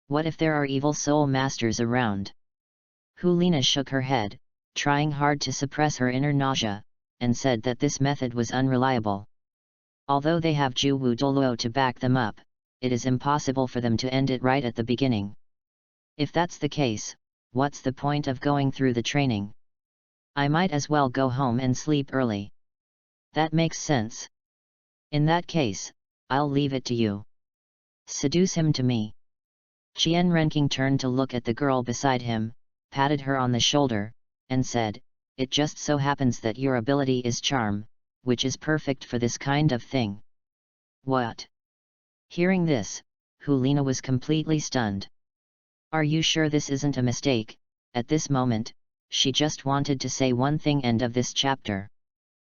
What if there are evil soul masters around? Hulina shook her head, trying hard to suppress her inner nausea, and said that this method was unreliable. Although they have Juwu Douluo to back them up, it is impossible for them to end it right at the beginning. If that's the case, what's the point of going through the training? I might as well go home and sleep early. That makes sense. In that case, I'll leave it to you. Seduce him to me. Qian Renqing turned to look at the girl beside him, patted her on the shoulder, and said, It just so happens that your ability is charm, which is perfect for this kind of thing. What? Hearing this, Hulina was completely stunned. Are you sure this isn't a mistake? At this moment, she just wanted to say one thing: end of this chapter.